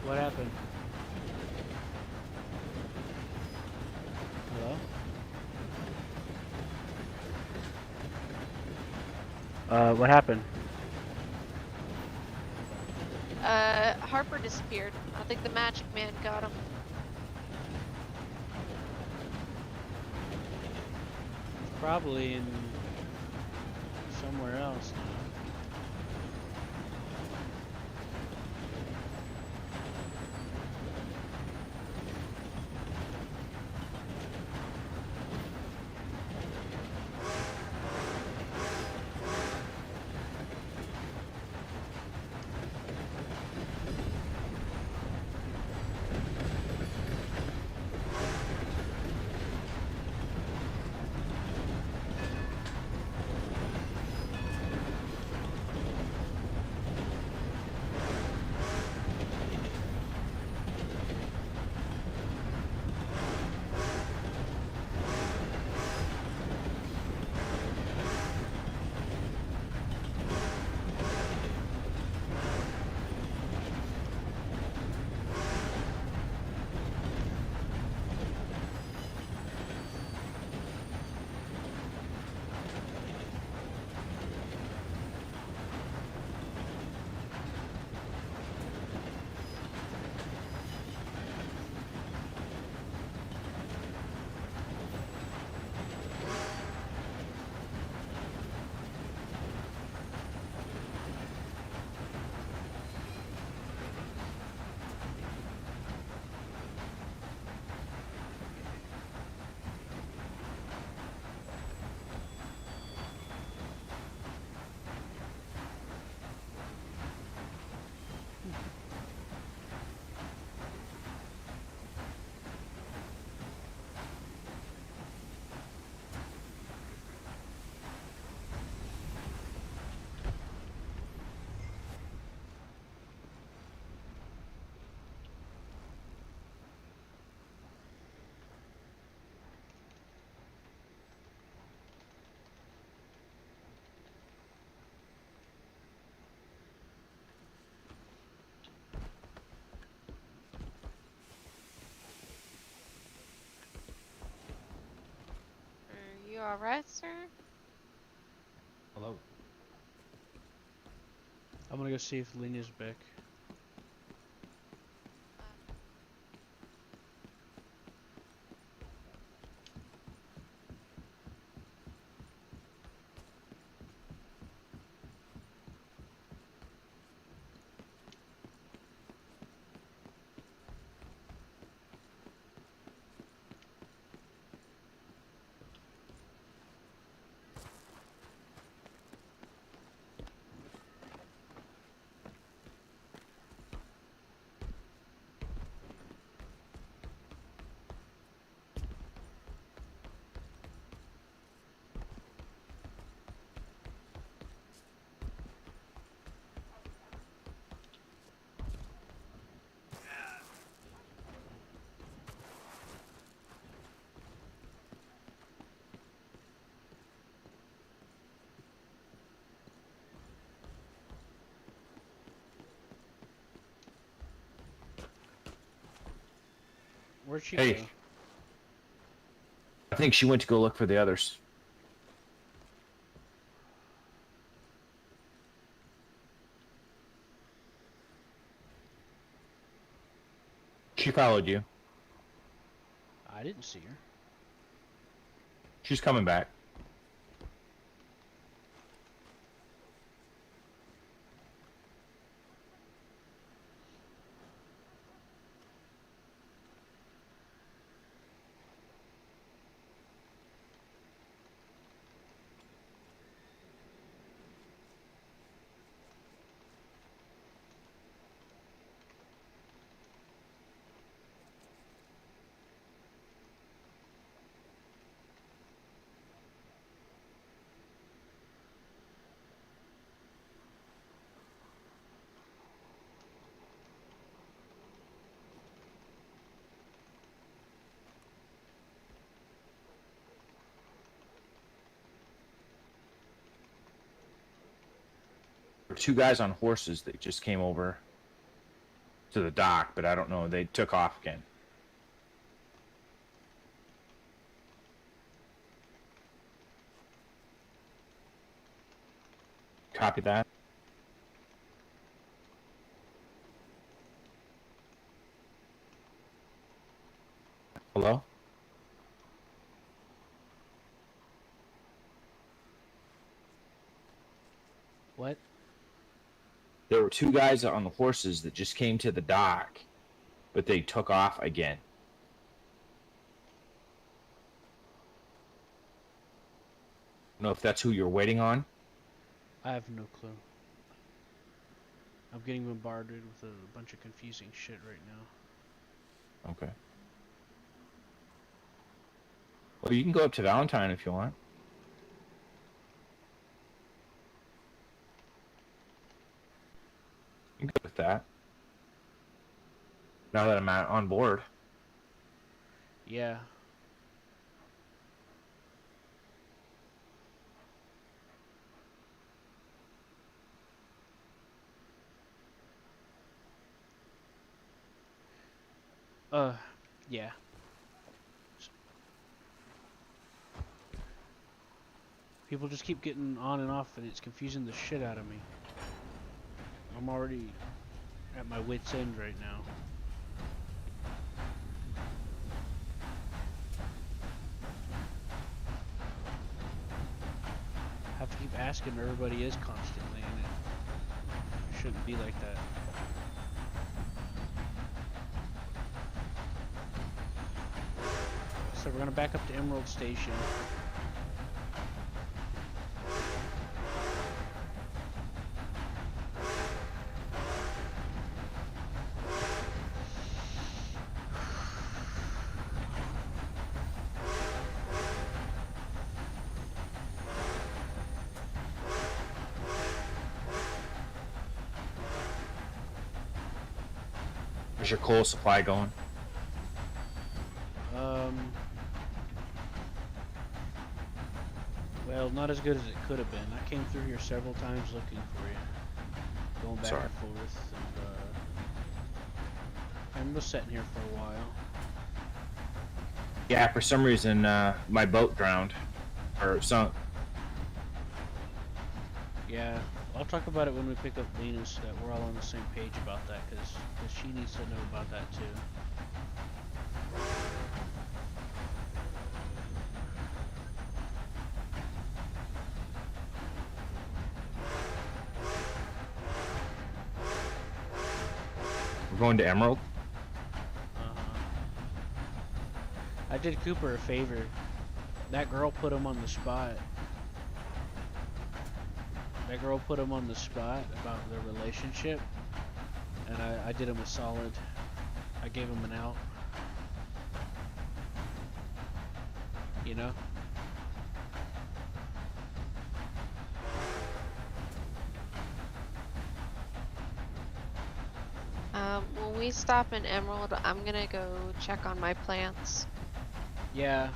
What happened? Hello? What happened? Harper disappeared. I think the magic man got him. Probably in somewhere else now. Are you alright, sir? Hello. I'm gonna go see if Lena's back. Where'd she Hey. go? I think she went to go look for the others. She followed you. I didn't see her. She's coming back. There were 2 guys on horses that just came over to the dock, but I don't know. They took off again. Copy that. Hello? What? There were 2 guys on the horses that just came to the dock, but they took off again. I don't know if that's who you're waiting on. I have no clue. I'm getting bombarded with a bunch of confusing shit right now. Okay. Well, you can go up to Valentine if you want. You can go with that. Now that I'm on board. Yeah. Yeah. People just keep getting on and off, and it's confusing the shit out of me. I'm already at my wit's end right now. I have to keep asking where everybody is constantly, and it shouldn't be like that. So we're gonna back up to Emerald Station. How's your coal supply going? Well, not as good as it could have been. I came through here several times looking for you, going back and forth, and I was sitting here for a while. Yeah, for some reason, my boat drowned. Or sunk. Yeah, I'll talk about it when we pick up Lena so that we're all on the same page about that, because she needs to know about that too. We're going to Emerald? I did Cooper a favor. That girl put him on the spot. That girl put him on the spot about their relationship, and I did him a solid. I gave him an out. You know? When we stop in Emerald, I'm gonna go check on my plants. Yeah.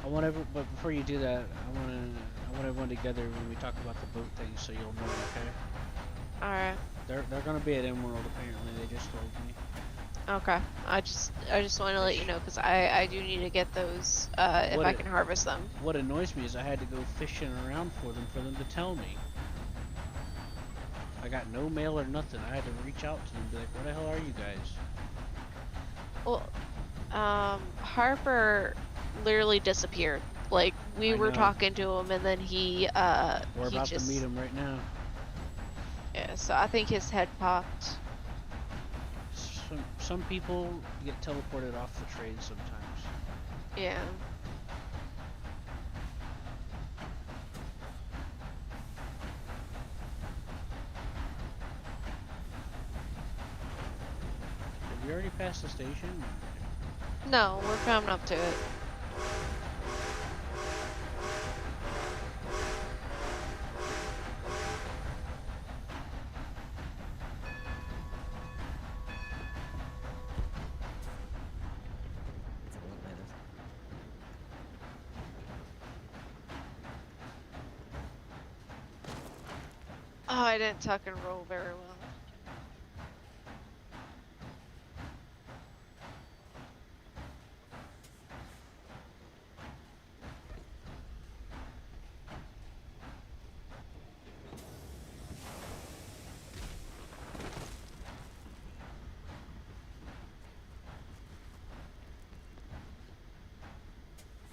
But before you do that, I want everyone together when we talk about the boat thing, so you'll know, okay? Alright. They're gonna be at Emerald apparently. They just told me. Okay. I just want to let you know because I do need to get those if What I it- can harvest them. What annoys me is I had to go fishing around for them to tell me. I got no mail or nothing. I had to reach out to them and be like, where the hell are you guys? Well, Harper literally disappeared. Like we I were know. talking to him and then he We're he about just to meet him right now. yeah. So I think his head popped. Some people get teleported off the train sometimes. Yeah. Have we already passed the station? No, we're coming up to it. It's a lot minus. Oh, I didn't tuck and roll very well.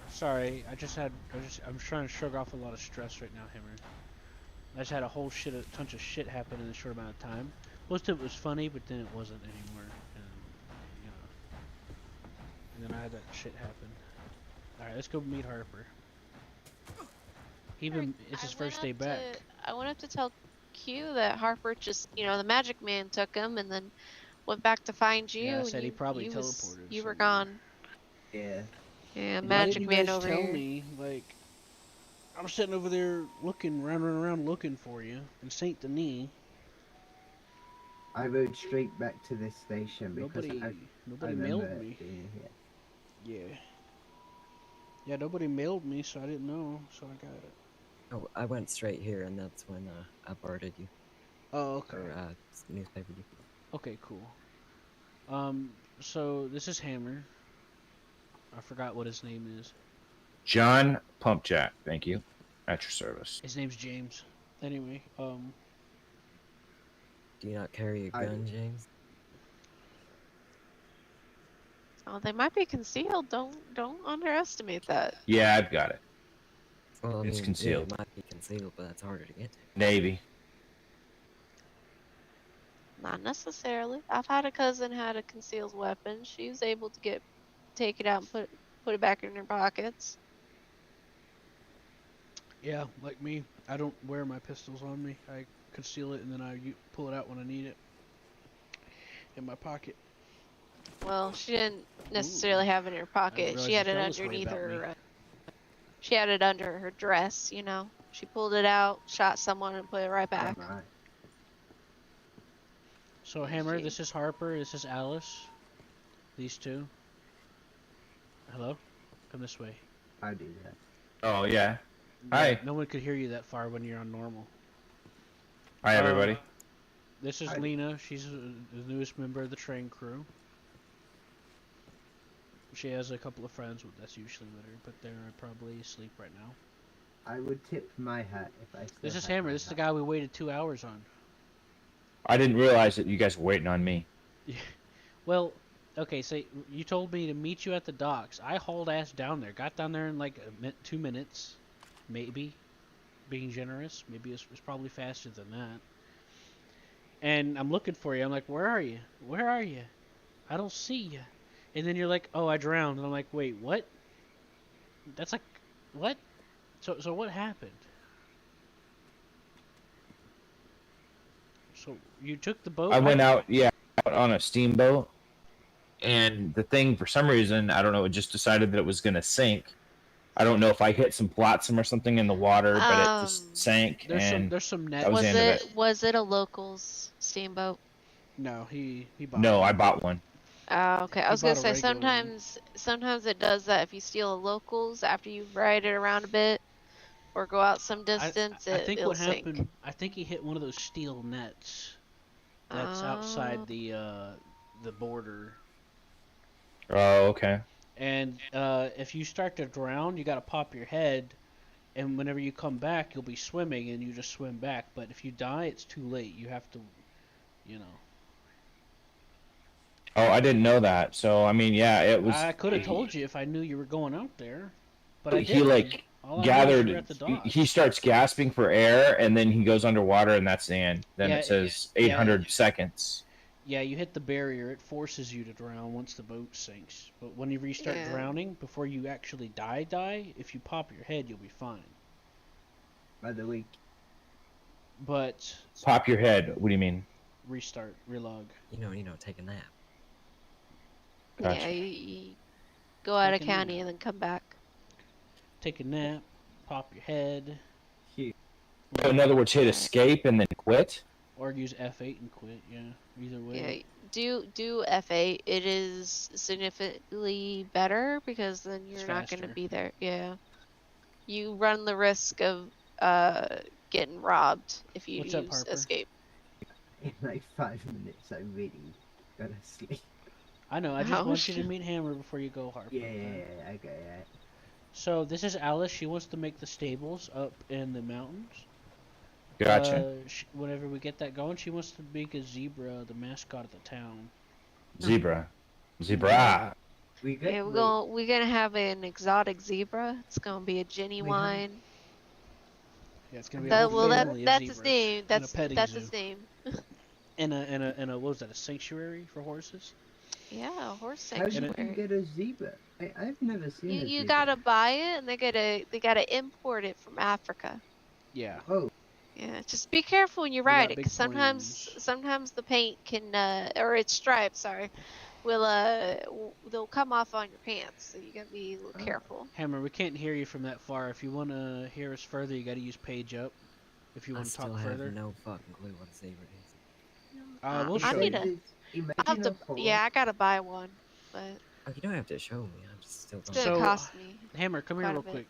Sorry, I'm trying to shrug off a lot of stress right now, Hammer. I just had a bunch of shit happen in a short amount of time. Most of it was funny, but then it wasn't anymore. And, you know, and then I had that shit happen. Alright, let's go meet Harper. It's his first day back. I went up to tell Q that Harper just, the magic man took him and then went back to find you. Yeah, I and said he probably you teleported. You were somewhere. gone. Yeah. Yeah, Why magic didn't you man guys over tell here. me? Like, I'm sitting over there running around looking for you in Saint Denis. I rode straight back to this station because Nobody I mailed remember me. being here. Yeah. Yeah, nobody mailed me, so I didn't know. So I got it. Oh, I went straight here, and that's when I boarded you. Oh, okay. Or newspapered you. Okay, cool. So this is Hammer. I forgot what his name is. John Pumpjack, thank you. At your service. His name's James. Anyway, Do you not carry a gun, James? Oh, they might be concealed. Don't underestimate that. Yeah, I've got it. Well, I It's mean, concealed. Yeah, it might be concealed, but that's harder to get to. Navy. Not necessarily. I've had a cousin had a concealed weapon. She was able to take it out and put it back in her pockets. yeah, like me, I don't wear my pistols on me. I conceal it and then I pull it out when I need it. In my pocket. Well, she didn't necessarily have it in her pocket. She had it underneath her. She had it under her dress. She pulled it out, shot someone, and put it right back. Right. So Hammer, this is Harper. This is Alice. These two. Hello, come this way. I do that. Oh, yeah. Hi. No one could hear you that far when you're on normal. Hi, everybody. This is Lena. She's the newest member of the train crew. She has a couple of friends that's usually with her, but they're probably asleep right now. I would tip my hat if I. This is Hammer. This is the guy we waited 2 hours on. I didn't realize that you guys were waiting on me. Well, okay, so you told me to meet you at the docks. I hauled ass down there. Got down there in like 2 minutes, maybe. Being generous. Maybe it's probably faster than that. And I'm looking for you. I'm like, where are you? Where are you? I don't see you. And then you're like, oh, I drowned. And I'm like, wait, what? That's like, what? So what happened? So you took the boat? I went out on a steamboat, and the thing, for some reason, I don't know, it just decided that it was going to sink. I don't know if I hit some flotsam or something in the water, but it just sank. There's some net. Was it a locals steamboat? No, he bought. No, one. I bought one. Okay. I was gonna say sometimes it does that if you steal a locals after you ride it around a bit or go out some distance. I think what sink. happened. I think he hit one of those steel nets that's outside the border, Oh, okay. And if you start to drown, you gotta pop your head, and whenever you come back, you'll be swimming, and you just swim back. But if you die, it's too late. You have to, you know. Oh, I didn't know that. So I mean, yeah, it was. I could have told you if I knew you were going out there, but I He didn't. like All I knew was you were gathered. at the He docks. starts gasping for air, and then he goes underwater, and that's the end. Then Yeah, it says yeah. 800 seconds. Yeah, you hit the barrier, it forces you to drown once the boat sinks. But whenever you start Yeah. drowning, before you actually die, if you pop your head, you'll be fine. By the way, But Pop your head. What do you mean? restart, relog. You know, take a nap. Yeah, Gotcha. you go out of Take a county nap. and then come back. Take a nap, pop your head, So in other words, hit escape and then quit. or use F8 and quit. Yeah, either way. Yeah, do F8. It is significantly better because then you're It's not going to faster. be there. Yeah, you run the risk of getting robbed if you What's up, use Harper? escape. in like 5 minutes, I really gotta sleep. I know. I just Oh, want you to shit. meet Hammer before you go, Harper. Yeah, okay? okay, yeah. So this is Alice. She wants to make the stables up in the mountains. Gotcha. Whenever we get that going, she wants to make a zebra the mascot of the town. Zebra. Zebra. We got, Yeah, we're gonna have an exotic zebra. It's gonna be a genuine. Yeah, it's gonna be a That, whole well, family of that's his zebras name. in a That's petting that's zoo. his name. And a what was that? A sanctuary for horses? Yeah, a horse How did you sanctuary. get a zebra? I've never seen a You zebra. gotta buy it, and they gotta import it from Africa. Yeah. Oh, Yeah, just be careful when you They got ride it, big 'cause sometimes the paint can or its stripes, sorry, will they'll come off on your pants, so you gotta be a little careful. Hammer, we can't hear you from that far. If you want to hear us further, you got to use page up. If you I want to still talk have further. no fucking clue what a zebra is. We'll I show need you. a. I imagine have a to. horse. Yeah, I gotta buy one, but Oh, you don't have to show me. I'm just still it's don't gonna So, cost me. Hammer, come here quite a real bit.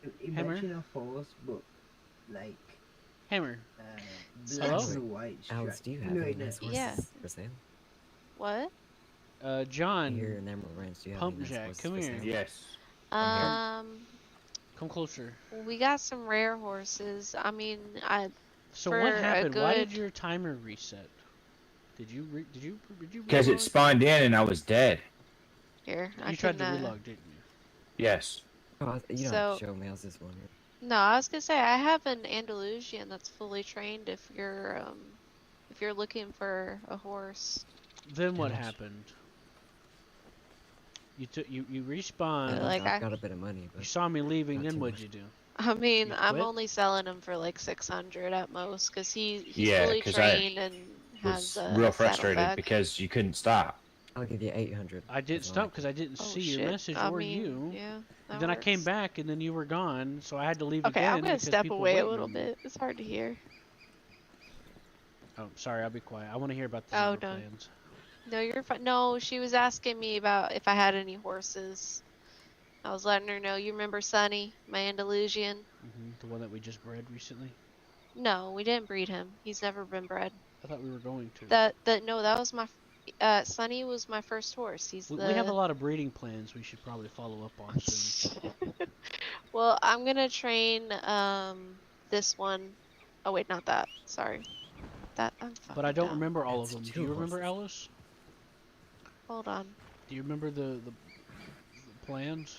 quick. Imagine a horse, but like Hammer. black Hello? and white Alex, stripe. do you have No, any no, nice horses Yeah. for sale? What? John. Here in Emerald Ranch, do you have any nice Pumpjack, horses come for here. sale? Yes. Come closer. We got some rare horses. I mean, So for what a happened? Why did good- your timer reset? Did you Because it relog? spawned in and I was dead. Here, I You tried can. to relog, didn't you? Yes. Oh, you don't have to show me. I was just wondering. No, I was gonna say I have an Andalusian that's fully trained. If you're looking for a horse, Then what Gosh. happened? You respawned. Like, I've I- got a bit of money, You but saw me leaving. Not Then too what'd much. you do? I mean, You I'm quit? only selling him for like 600 at most, cause he's Yeah, fully 'cause I trained and has Was a real frustrated saddlebag. because you couldn't stop. I'll give you 800. I didn't That's all stop because I didn't Oh, see your shit. message I or mean, you. Yeah. And then I came works. back and then you were gone, so I had to leave Okay, again. I'm gonna because step people away a waiting little on me. bit. It's hard to hear. Oh, sorry, I'll be quiet. I want to hear about the Oh, zebra no. plans. No, you're fine. No, she was asking me about if I had any horses. I was letting her know. You remember Sonny, my Andalusian? The one that we just bred recently. No, we didn't breed him. He's never been bred. I thought we were going to. That was my. Sonny was my first horse. He's We the. have a lot of breeding plans we should probably follow up on soon. Well, I'm gonna train this one. Oh wait, not that. Sorry. That I'm fucking But I don't dumb. remember all of That's them. Do two you remember, horses. Alice? Hold on. Do you remember the plans?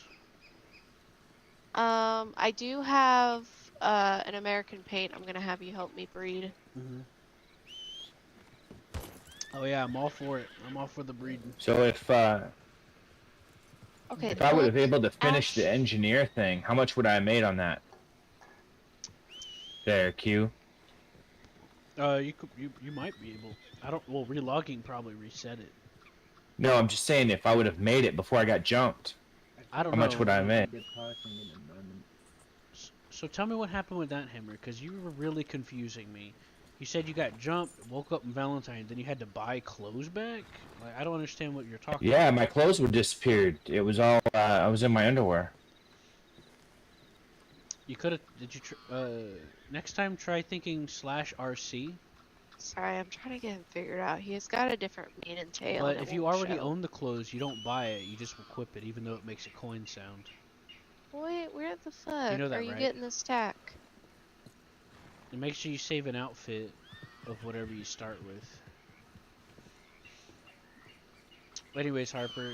I do have an American paint. I'm gonna have you help me breed. Oh yeah, I'm all for it. I'm all for the breeding. So if Okay. I would have look, able to finish Ash. the engineer thing, how much would I have made on that? There, Q. You might be able. I don't. Well, relogging probably reset it. No, I'm just saying if I would have made it before I got jumped, I don't how know. much would I have made? The parsing in a moment. So tell me what happened with that Hammer, because you were really confusing me. You said you got jumped, woke up in Valentine, then you had to buy clothes back. Like, I don't understand what you're talking Yeah, about. my clothes were disappeared. It was all I was in my underwear. You could have. Did you? Next time, try thinking /RC. Sorry, I'm trying to get him figured out. He's got a different mane and tail. But and if it you won't already show. own the clothes, you don't buy it. You just equip it, even though it makes a coin sound. Wait, where the fuck know that, are you right? getting this tack? And make sure you save an outfit of whatever you start with. Anyways, Harper,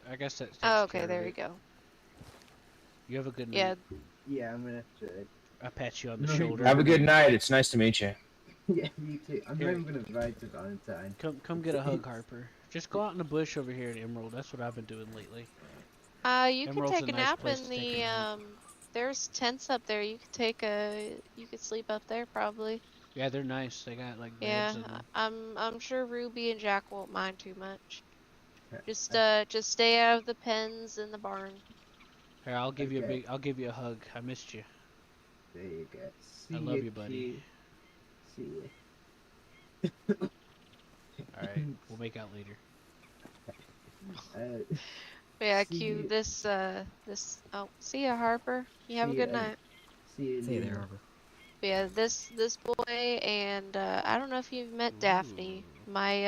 I guess that takes Oh, okay, care there of you it. go. You have a good Yeah, night. Yeah, I'm gonna have to. I pat you on the No, shoulder. Have a good night. It's nice to meet you. Yeah, you too. I'm Here. not even gonna ride to Valentine. Come get a hug, Harper. Just go out in the bush over here at Emerald. That's what I've been doing lately. you can Emerald's take a a nice nap place in to take a the nap. There's tents up there. You could sleep up there probably. Yeah, they're nice. They got like Yeah, beds and I'm sure Ruby and Jack won't mind too much. Okay. Just stay out of the pens in the barn. here. I'll give you a Okay. I'll give you a hug. I missed you. There you go. See I love ya, you, buddy. Q. See ya. All right, we'll make out later. But yeah, See Q. you. This Oh, see ya, Harper. You have a See good ya. night. See you. See you there, Nina. Harper. But yeah, this boy and I don't know if you've met Daphne. My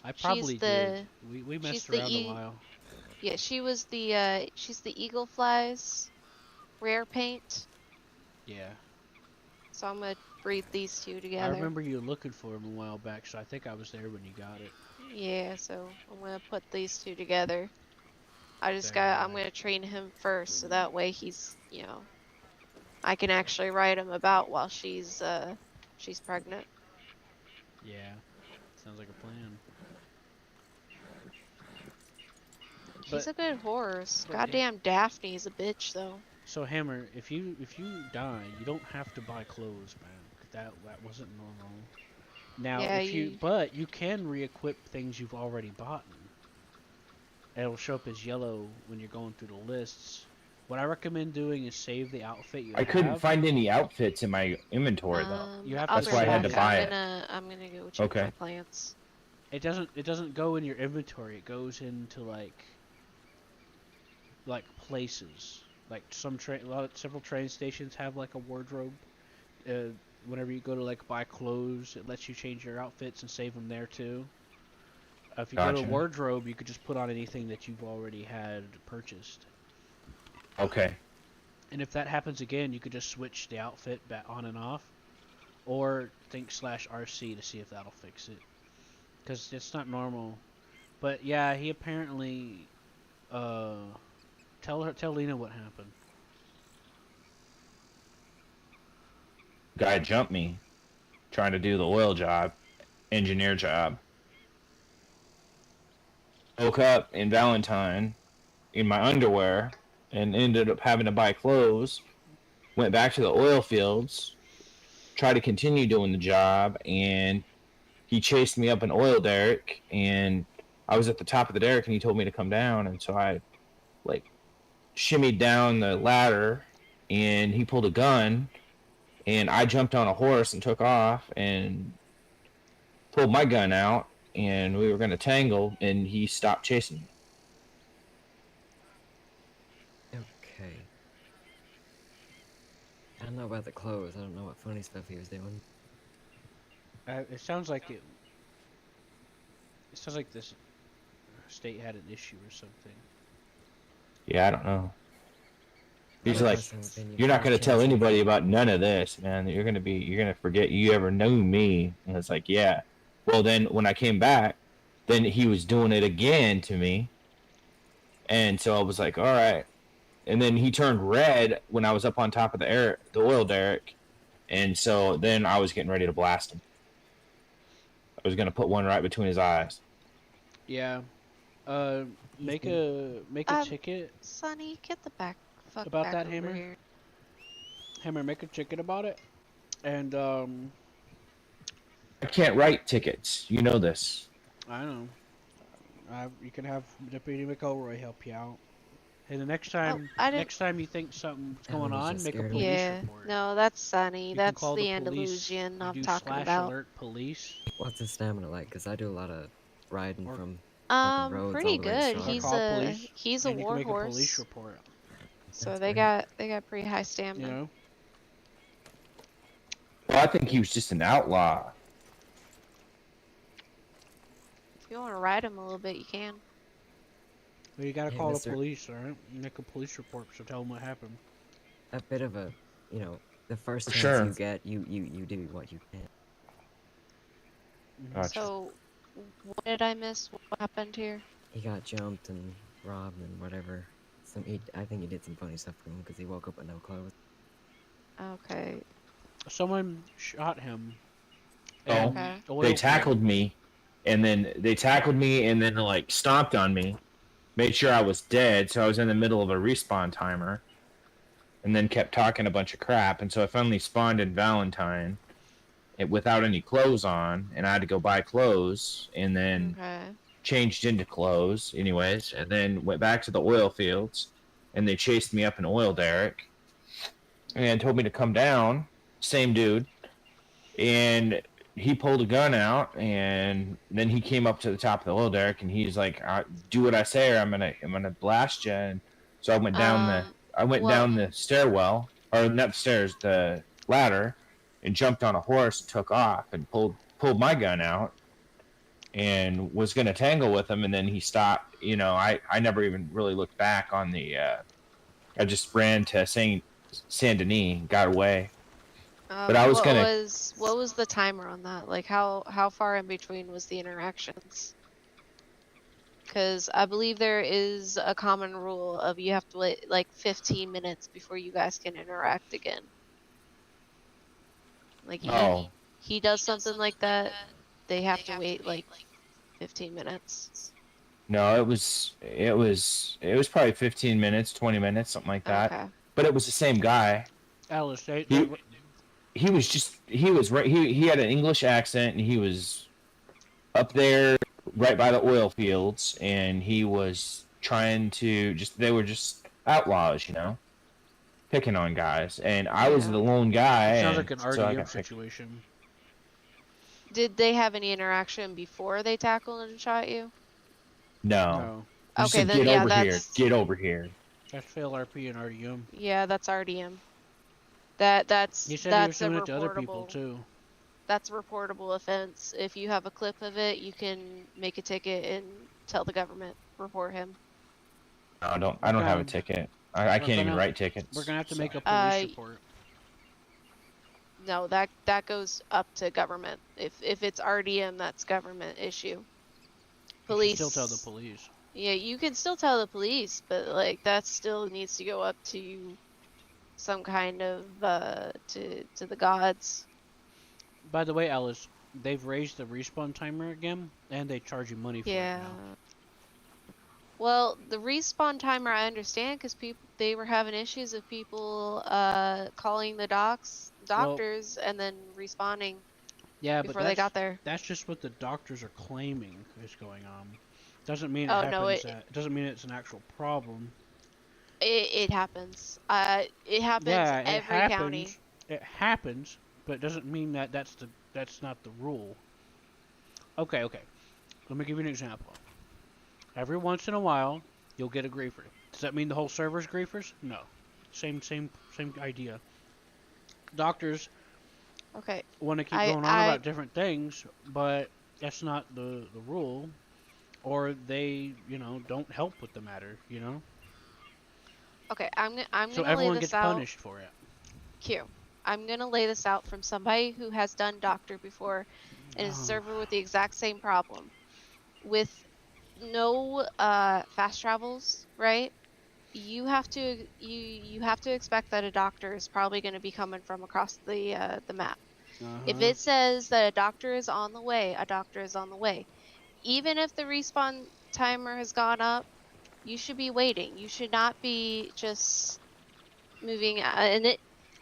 I she's probably the did. We she's messed the around a while. Yeah, she's the Eagle Flies rare paint. Yeah. So I'm gonna breed these two I together. remember you looking for him a while back, so I think I was there when you got it. Yeah, so I'm gonna put these two together. I'm gonna train him first, so that way he's, I can actually write him about while she's pregnant. Yeah. Sounds like a plan. He's a But- good horse. but- Goddamn Daphne's a bitch though. So Hammer, if you die, you don't have to buy clothes, man. That wasn't normal. Now, Yeah, but you can re-equip things you've already bought. It'll show up as yellow when you're going through the lists. What I recommend doing is save the outfit you I have. couldn't find any outfits in my inventory though. You have That's to why I had save to buy it. I'm gonna go check Okay. my plants. It doesn't go in your inventory. It goes into like places. Like several train stations have like a wardrobe. Whenever you go to like buy clothes, it lets you change your outfits and save them there too. If you go Gotcha. to wardrobe, you could just put on anything that you've already had purchased. Okay. And if that happens again, you could just switch the outfit back on and off, or think /RC to see if that'll fix it. Because it's not normal. But yeah, he apparently. Tell Lena what happened. Guy jumped me, trying to do the oil job, engineer job. Woke up in Valentine, in my underwear, and ended up having to buy clothes. Went back to the oil fields, tried to continue doing the job, and he chased me up an oil derrick, and I was at the top of the derrick, and he told me to come down, and so I, shimmied down the ladder, and he pulled a gun, and I jumped on a horse and took off, and pulled my gun out, and we were going to tangle, and he stopped chasing me. Okay. I don't know about the clothes. I don't know what funny stuff he was doing. It sounds like it. It sounds like this state had an issue or something. Yeah, I don't know. He's My like, personal opinion, you're not first going to tell chance you anybody get- about none of this, man. You're going to forget you ever knew me. And it's like, yeah. Well, then when I came back, then he was doing it again to me. And so I was like, all right. And then he turned red when I was up on top of the oil derrick. And so then I was getting ready to blast him. I was going to put one right between his eyes. Yeah. Make a ticket Sonny, get the fuck About back that, over Hammer? here. Hammer. Make a ticket about it, and I can't write tickets. You know this. I know. You can have Deputy McElroy help you out. And the next time, I didn't- next time you think something's Ellen going was on, just make a scared. police Yeah, report. no, that's Sonny. You can That's call the police. Andalusian You I'm do talking slash about. alert police. What's his stamina like? Because I do a lot of riding Or- from fucking roads Pretty all the way to good. Chicago. He's Call a police, he's a and you can war make a police horse. report. So That's they great. got pretty high stamina. You know. Well, I think he was just an outlaw. you want to ride him a little bit, you can. Well, you gotta Hey, call the mister. police, alright? Make a police report, so tell them what happened. A bit of a, you know, the first chance Sure. you get, you do what you can. Mhm. Gotcha. So, what did I miss? What happened here? He got jumped and robbed and whatever. I think he did some funny stuff to him because he woke up with no clothes. Okay. Someone shot him. Oh, in Okay. oil they field. tackled me, and then like stomped on me, made sure I was dead, so I was in the middle of a respawn timer, and then kept talking a bunch of crap, and so I finally spawned in Valentine, without any clothes on, and I had to go buy clothes, and then Okay. changed into clothes, anyways, and then went back to the oil fields, and they chased me up an oil derrick, and told me to come down. Same dude, and he pulled a gun out, and then he came up to the top of the oil derrick, and he's like, "Do what I say, or I'm gonna blast you." And so I went down Well, the stairwell, or not the stairs, the ladder, and jumped on a horse and took off, and pulled my gun out, and was gonna tangle with him, and then he stopped. I never even really looked back on the. I just ran to Saint Denis and got away. But I was what gonna. was the timer on that? Like, how far in between was the interactions? Because I believe there is a common rule of you have to wait like 15 minutes before you guys can interact again. Like he does something like that, they have to wait like 15 minutes. No, it was probably 15 minutes, 20 minutes, something like that. Okay. But it was the same guy. Alice, He had an English accent, and he was up there right by the oil fields, and he was trying to they were just outlaws, picking on guys, and I was the lone guy. It sounds like an so I RDM got picked. situation. Did they have any interaction before they tackled and shot you? No. He Okay, said, then get over here. Get over here. That's fail RP and RDM. Yeah, that's RDM. That's He said he was a doing it to other people reportable. too. That's a reportable offense. If you have a clip of it, you can make a ticket and tell the government. Report him. No, I don't have a ticket. I can't even write tickets. We're gonna have to make a police report. No, that goes up to government. If it's RDM, that's government issue. Police. You can still tell the police. Yeah, you can still tell the police, but like that still needs to go up to some kind of to the gods. By the way, Alice, they've raised the respawn timer again, and they charge you money for it now. Well, the respawn timer I understand because they were having issues of people calling the doctors and then respawning. Before they got there. That's just what the doctors are claiming is going on. Doesn't mean it happens. It doesn't mean it's an actual problem. It happens. It happens every county. It happens, but it doesn't mean that that's not the rule. Okay. Let me give you an example. Every once in a while, you'll get a griefer. Does that mean the whole server's griefers? No. Same idea. Doctors want to keep going on about different things, but that's not the rule. Or they, don't help with the matter, Okay, I'm gonna so lay everyone this gets out. punished for it. Q. I'm gonna lay this out from somebody who has done doctor before and is a server with the exact same problem. With no fast travels, right? You have to expect that a doctor is probably going to be coming from across the map. If it says that a doctor is on the way, a doctor is on the way. Even if the respawn timer has gone up, you should be waiting. You should not be just moving. And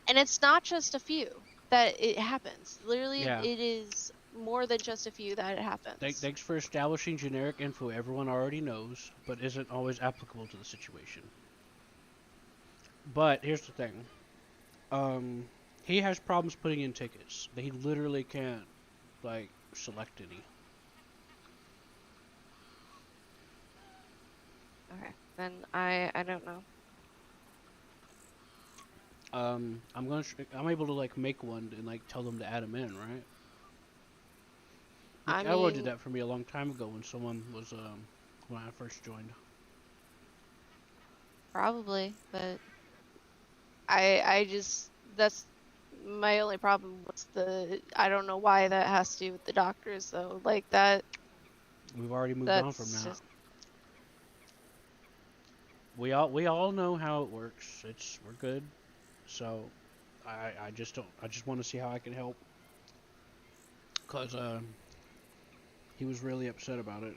it's not just a few that it happens. Literally, it is more than just a few that it happens. Thanks for establishing generic info everyone already knows, but isn't always applicable to the situation. But here's the thing. He has problems putting in tickets. He literally can't, select any. Okay, then I don't know. I'm able to make one and tell them to add him in, right? I Elroy did mean, that for me a long time ago when someone was when I first joined. probably, but I just that's my only problem was I don't know why that has to do with the doctors though. Like We've already moved on from that's that. just We all know how it works. We're good. So I just don't. I just want to see how I can help. Cause he was really upset about it,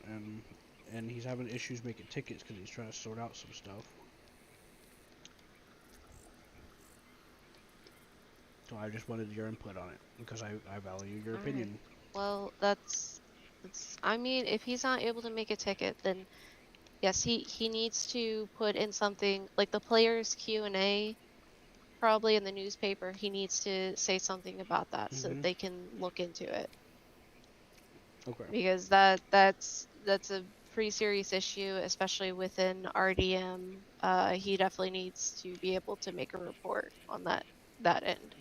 and he's having issues making tickets because he's trying to sort out some stuff. So I just wanted your input on it because I value your Alright. opinion. Well, that's I mean, if he's not able to make a ticket, then yes, he needs to put in something like the players Q&A probably in the newspaper. He needs to say something about that so that they can look into it. Okay. Because that's a pretty serious issue, especially within RDM. He definitely needs to be able to make a report on that end.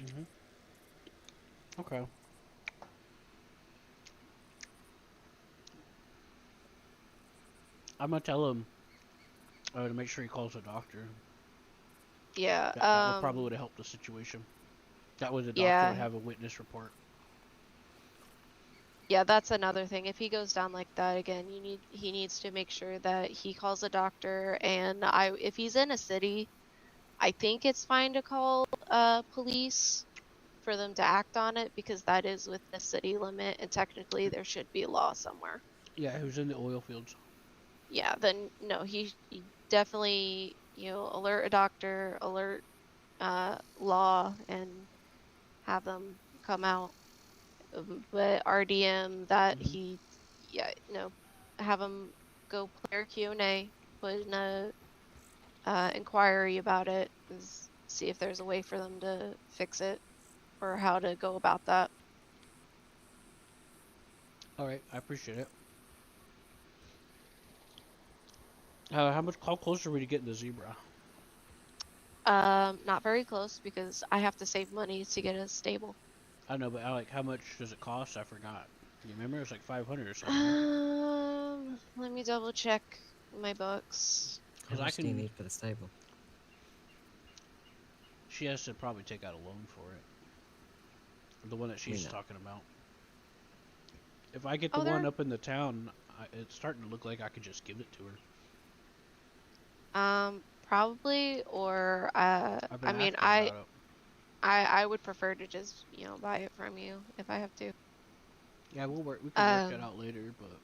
Okay. I'm gonna tell him to make sure he calls a doctor. Yeah. That probably would have helped the situation. That way the doctor Yeah. would have a witness report. Yeah, that's another thing. If he goes down like that again, he needs to make sure that he calls a doctor. And if he's in a city, I think it's fine to call police for them to act on it because that is within the city limit, and technically there should be a law somewhere. Yeah, he was in the oil fields. Yeah, then no, he definitely alert a doctor, alert law, and have them come out. But RDM have them go player Q&A, put in a inquiry about it, and see if there's a way for them to fix it or how to go about that. All right, I appreciate it. How close are we to getting the zebra? Not very close because I have to save money to get a stable. I know, but how much does it cost? I forgot. You remember? It was like 500 or something. Let me double check my books. How much do you need for the stable? She has to probably take out a loan for it. The one that she's talking about. If I get the one up in the town, it's starting to look like I could just give it to her. Probably, or I mean, I would prefer to just buy it from you if I have to. Yeah, we can work that out later, but.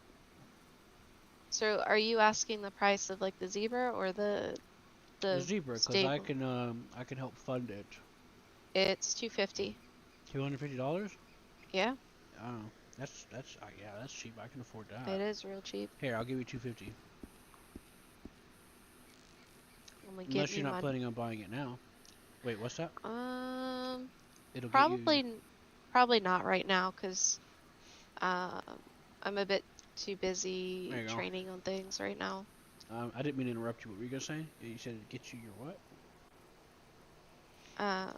So, are you asking the price of like the zebra or the zebra? Because I can help fund it. It's $250. $250? Yeah. Oh, that's cheap. I can afford that. It is real cheap. Here, I'll give you $250. Unless you're not planning on buying it now. Wait, what's that? It'll probably not right now because I'm a bit too busy training on things right now. I didn't mean to interrupt you. What were you gonna say? You said it'd get you your what? Oh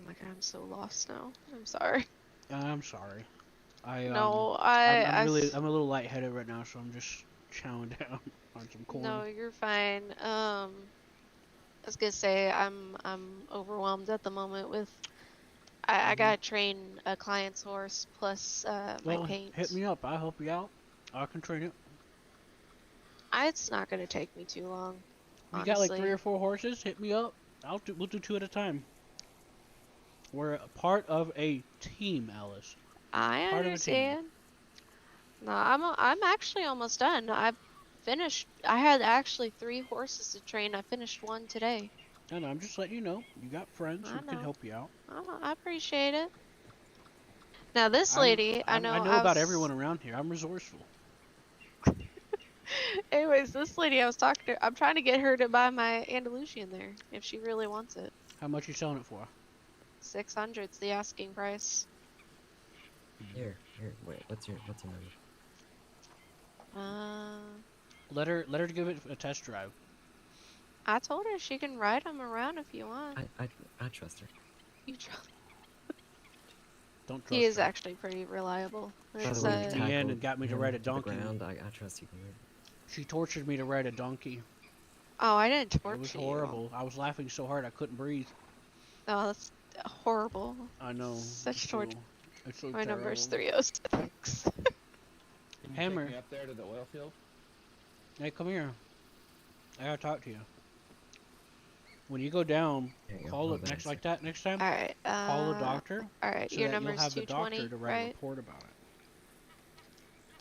my god, I'm so lost now. I'm sorry. I'm sorry. I'm a little lightheaded right now, so I'm just chowing down on some corn. No, you're fine. I was gonna say I'm overwhelmed at the moment with I gotta train a client's horse plus my paint. Hit me up. I'll help you out. I can train it. It's not gonna take me too long. You got like 3 or 4 horses? Hit me up. We'll do 2 at a time. We're a part of a team, Alice. I understand. No, I'm actually almost done. I've finished. I had actually 3 horses to train. I finished 1 today. I know. I'm just letting you know. You got friends who can help you out. I appreciate it. Now this lady, I know about everyone around here. I'm resourceful. Anyways, this lady I was talking to, I'm trying to get her to buy my Andalusian there if she really wants it. How much you selling it for? 600's the asking price. Here. Wait, what's your number? Let her give it a test drive. I told her she can ride them around if you want. I trust her. You trust? Don't trust He is her. actually pretty reliable. By It's, the way, you me in and tackled got me to him ride a to the donkey. ground. I trust you can win. She tortured me to ride a donkey. oh, I didn't torture It was you. horrible. I was laughing so hard I couldn't breathe. Oh, that's horrible. I know. Such it's torture. So, it's so My number is terrible. 306. Can you Hammer. take me up there to the oil field? Hey, come here. I gotta talk to you. When you go down, There you go. call Oh, it that's next it. like that next time. Alright, Call the doctor. Alright, So your that number you'll is have the 220, doctor to write a right? report about it.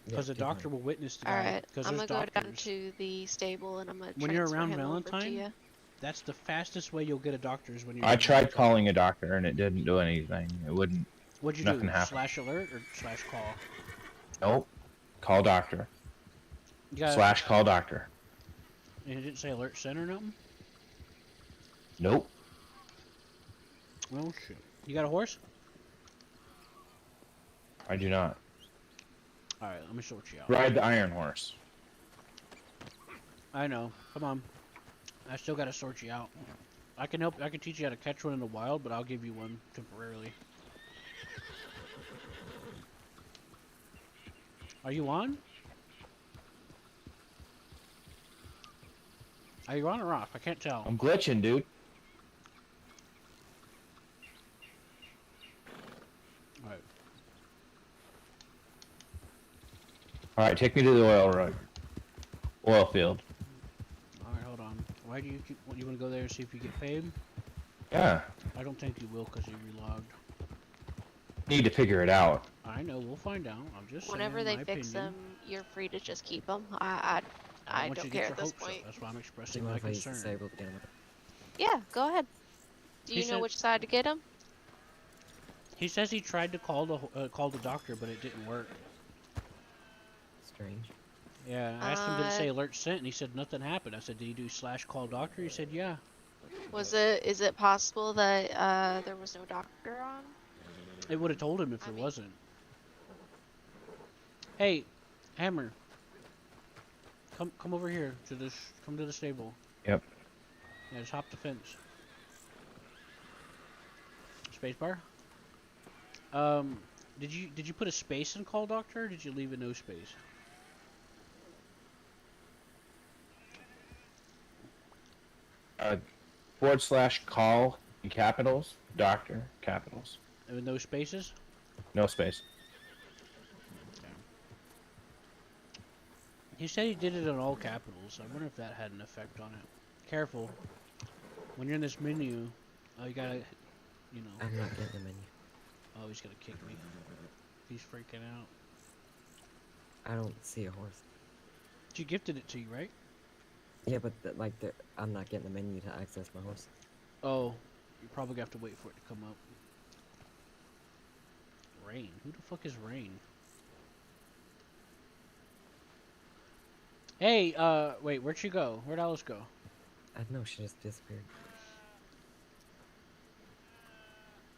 Yeah, Because the 220. doctor will witness the guy. Alright, Because I'm there's gonna go down doctors. to the stable and I'm gonna When you're transfer around him over to Valentine, you. that's the fastest way you'll get a doctor is when you're. I around tried Valentine. calling a doctor and it didn't do anything. It wouldn't. What'd you nothing do? happened. Slash alert or slash call? Nope. Call doctor. You got, Slash call doctor. And it didn't say alert sent or nothing? Nope. Well, shit. You got a horse? I do not. Alright, let me sort you out. Ride the iron horse. I know. Come on. I still gotta sort you out. I can help. I can teach you how to catch one in the wild, but I'll give you one temporarily. Are you on? Are you on or off? I can't tell. I'm glitching, dude. Alright. Alright, take me to the oil field. Alright, hold on. Why do you keep... You want to go there and see if you get paid? Yeah. I don't think you will because you relogged. Need to figure it out. I know. We'll find out. I'm just Whenever saying they my fix opinion. them, you're free to just keep them. I want you don't to get care your at this hopes up. point. That's why I'm Do you expressing mind my if I use concern. disabled again? Yeah, go ahead. Do He you know said- which side to get them? He says he tried to call the doctor, but it didn't work. Strange. Yeah, I asked him did it say alert sent, and he said nothing happened. I said, did you do slash call doctor? He said, yeah. Is it possible that there was no doctor on? It would have told him if there wasn't. Hey, Hammer. Come over here to this. Come to the stable. Yep. Yeah, just hop the fence. Spacebar. Did you put a space in call doctor? Or did you leave a no space? / call in capitals, doctor, capitals. And with no spaces? No space. He said he did it in all capitals. I wonder if that had an effect on it. Careful. When you're in this menu, you gotta, you know. I'm not getting the menu. Oh, he's gonna kick me. He's freaking out. I don't see a horse. She gifted it to you, right? Yeah, but I'm not getting the menu to access my horse. Oh, you probably have to wait for it to come up. Rain? Who the fuck is Rain? Hey, wait, where'd she go? Where'd Alice go? I don't know, she just disappeared.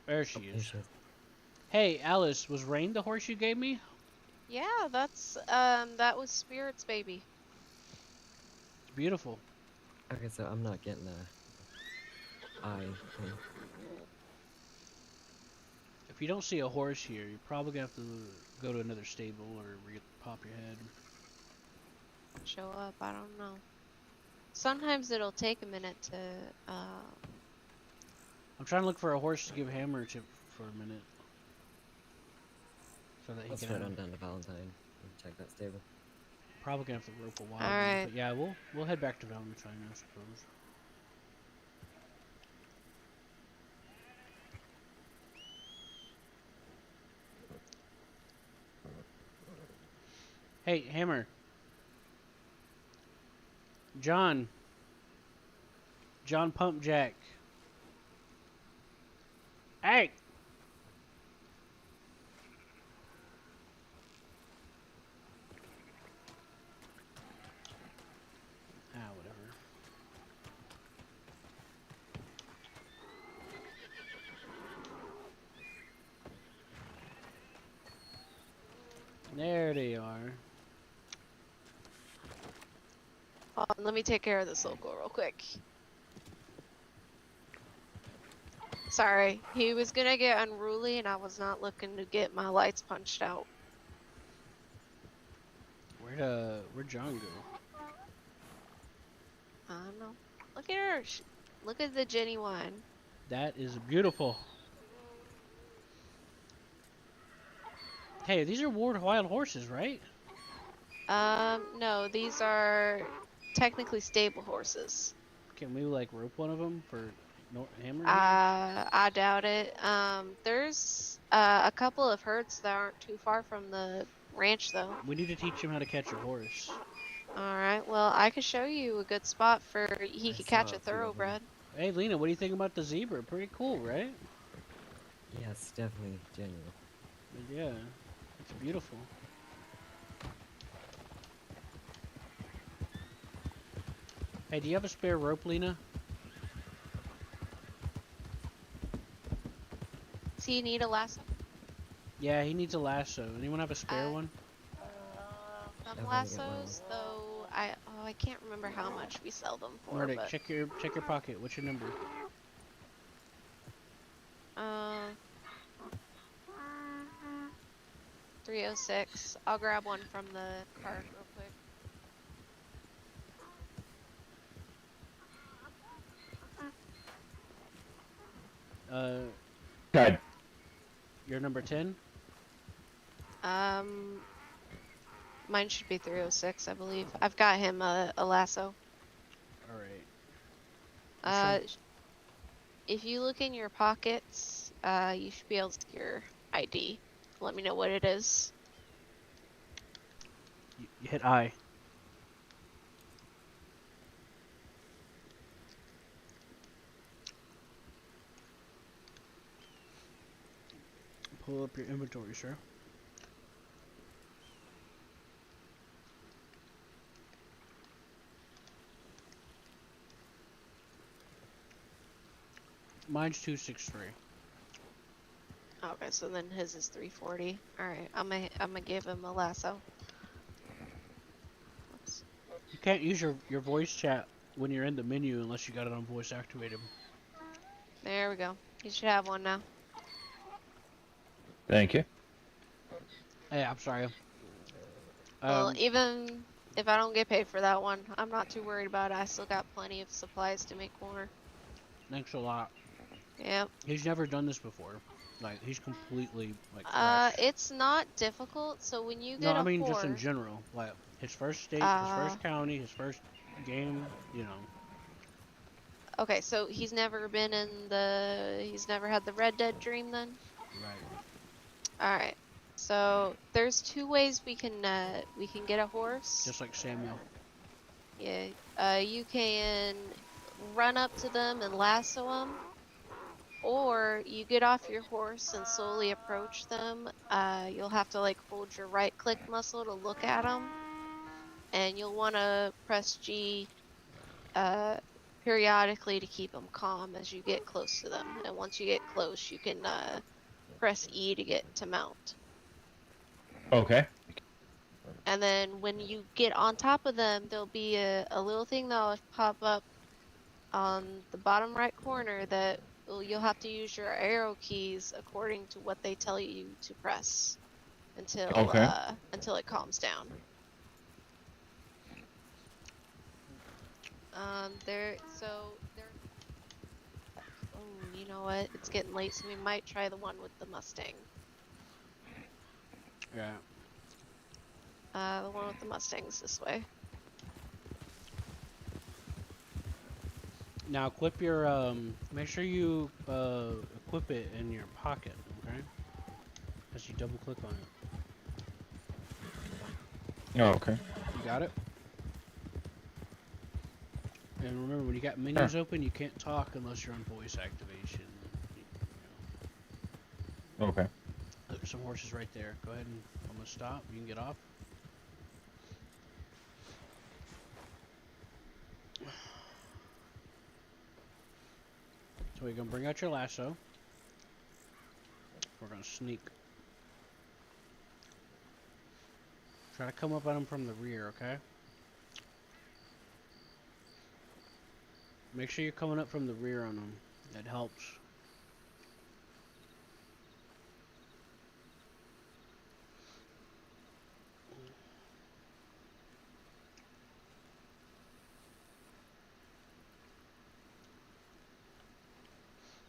There she Here is. she is. Hey, Alice, was Rain the horse you gave me? Yeah, that was Spirit's baby. It's beautiful. Okay, so I'm not getting the eye thing. If you don't see a horse here, you're probably gonna have to go to another stable or pop your head. Show up, I don't know. Sometimes it'll take a minute to, I'm trying to look for a horse to give Hammer to for a minute. So that he Let's can run have, on down to Valentine and check that stable. probably gonna have to rope a while. Alright. But yeah, we'll head back to Valentine, I suppose. Hey, Hammer. John Pumpjack. Hey! Whatever. There they are. let me take care of this local real quick. Sorry, he was gonna get unruly, and I was not looking to get my lights punched out. Where'd John go? I don't know. Look at her. Look at the Jenny wine. That is beautiful. Hey, these are wild horses, right? No, these are technically stable horses. Can we like rope one of them for hammering? I doubt it. There's a couple of herds that aren't too far from the ranch, though. We need to teach him how to catch a horse. Alright, well, I could show you a good spot for he could catch a saw a few of 'em. thoroughbred. Hey, Lena, what do you think about the zebra? Pretty cool, right? Yes, definitely genuine. Yeah, it's beautiful. Hey, do you have a spare rope, Lena? Does he need a lasso? Yeah, he needs a lasso. Anyone have a spare one? Some Definitely get lassos, though, I can't remember how much we sell them for, Nordic, but... check your pocket. What's your number? 306. I'll grab one from the cart real quick. God. You're number 10? Mine should be 306, I believe. I've got him a lasso. Alright. If you look in your pockets, you should be able to see your ID. Let me know what it is. You hit I. Pull up your inventory, sir. Mine's 263. Okay, so then his is 340. Alright, I'm gonna give him a lasso. Oops. You can't use your voice chat when you're in the menu unless you got it on voice activated. There we go. You should have one now. Thank you. Hey, I'm sorry. Well, even if I don't get paid for that one, I'm not too worried about it. I still got plenty of supplies to make more. Thanks a lot. Yep. He's never done this before. Like, he's completely, like, fresh. It's not difficult, so when you get No, I a mean horse... just in general. Like, his first state, his first county, his first game, you know. Okay, so he's never been in the... He's never had the Red Dead dream, then? Right. Alright. So, there's two ways we can get a horse. Just like Samuel. Yeah. You can run up to them and lasso them. Or you get off your horse and slowly approach them. You'll have to like hold your right click muscle to look at them. And you'll want to press G periodically to keep them calm as you get close to them. And once you get close, you can press E to get to mount. Okay. And then when you get on top of them, there'll be a little thing that'll pop up on the bottom right corner that you'll have to use your arrow keys according to what they tell you to press until it calms down. Oh, you know what? It's getting late, so we might try the one with the Mustang. Yeah. The one with the Mustang's this way. Now equip your, make sure you, equip it in your pocket, okay? As you double click on it. Oh, okay. You got it? And remember, when you got menus open, you can't talk unless you're on voice activation. You know. Okay. There's some horses right there. Go ahead and, I'm gonna stop. You can get off. So we're gonna bring out your lasso. We're gonna sneak. Try to come up on him from the rear, okay? Make sure you're coming up from the rear on him. That helps.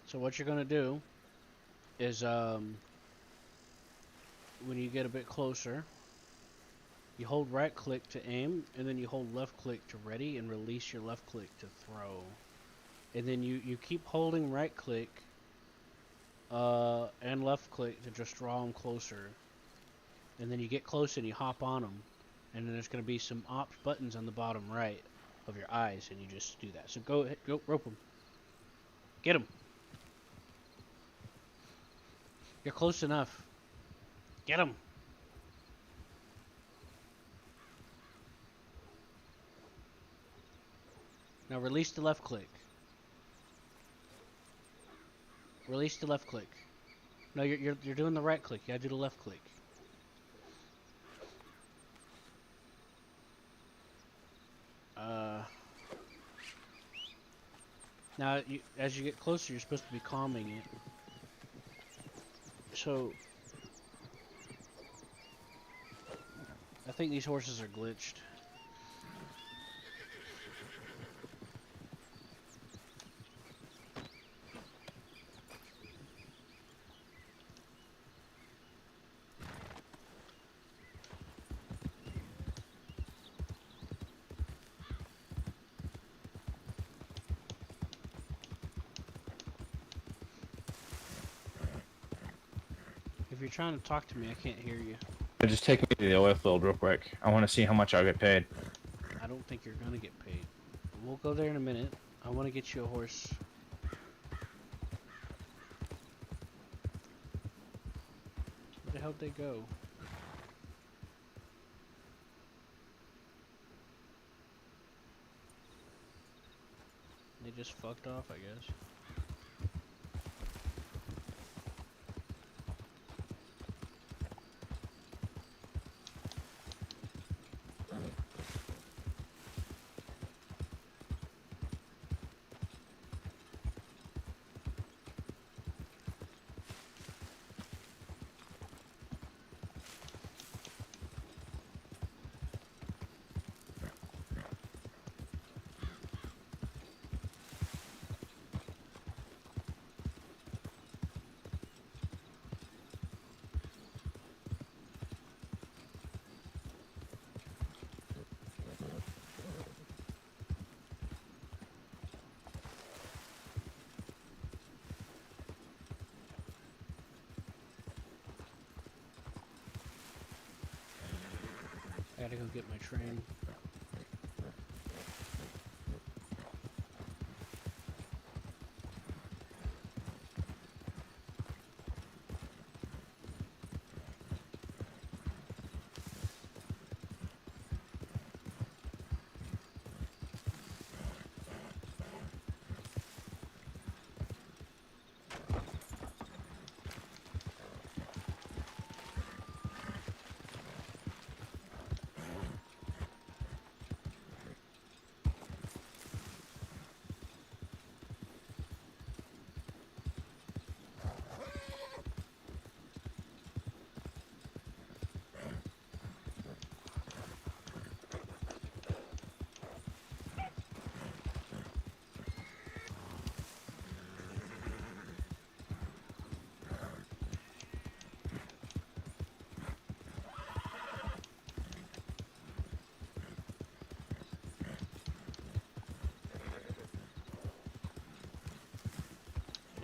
So what you're gonna do is when you get a bit closer, you hold right click to aim, and then you hold left click to ready, and release your left click to throw. And then you keep holding right click and left click to just draw them closer. And then you get close and you hop on them. And then there's going to be some buttons on the bottom right of your eyes, and you just do that. So go ahead, go rope them. Get them. You're close enough. Get them. Now release the left click. Release the left click. No, you're doing the right click. You gotta do the left click. Now, as you get closer, you're supposed to be calming it. So, I think these horses are glitched. If you're trying to talk to me, I can't hear you. Just take me to the oil field real quick. I want to see how much I'll get paid. I don't think you're gonna get paid. We'll go there in a minute. I want to get you a horse. Where the hell'd they go? They just fucked off, I guess. I gotta go get my train.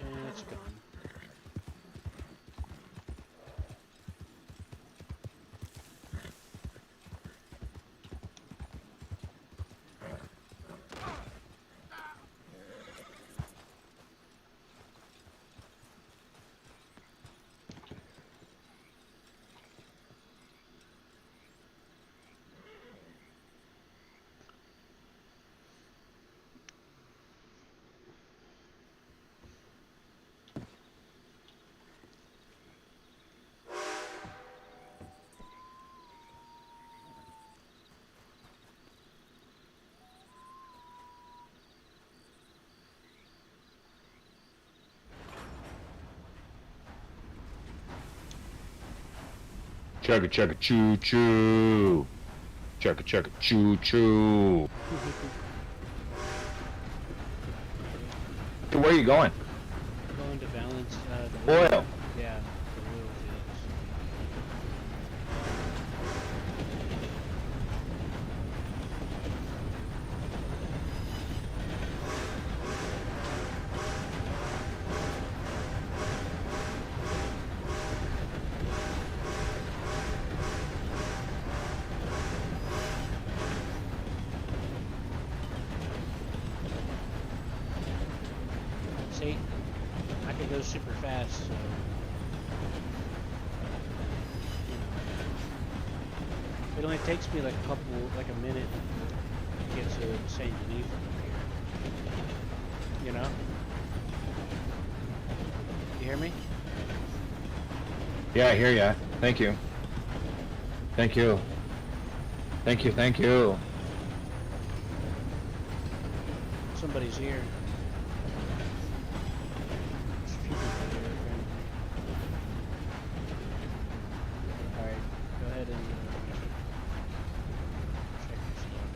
And it's gone. Chugga chugga choo choo. Chugga chugga choo choo. Where are you going? going to balance the Oil. wheel. Yeah, the wheel is. See, I could go super fast, so you know, it only takes me like a minute to get to Saint Denis from here. You know? You hear me? Yeah, I hear ya. Thank you. Thank you. Thank you, thank you. Somebody's here. There's a few people here, apparently. Alright, go ahead and check your stuff.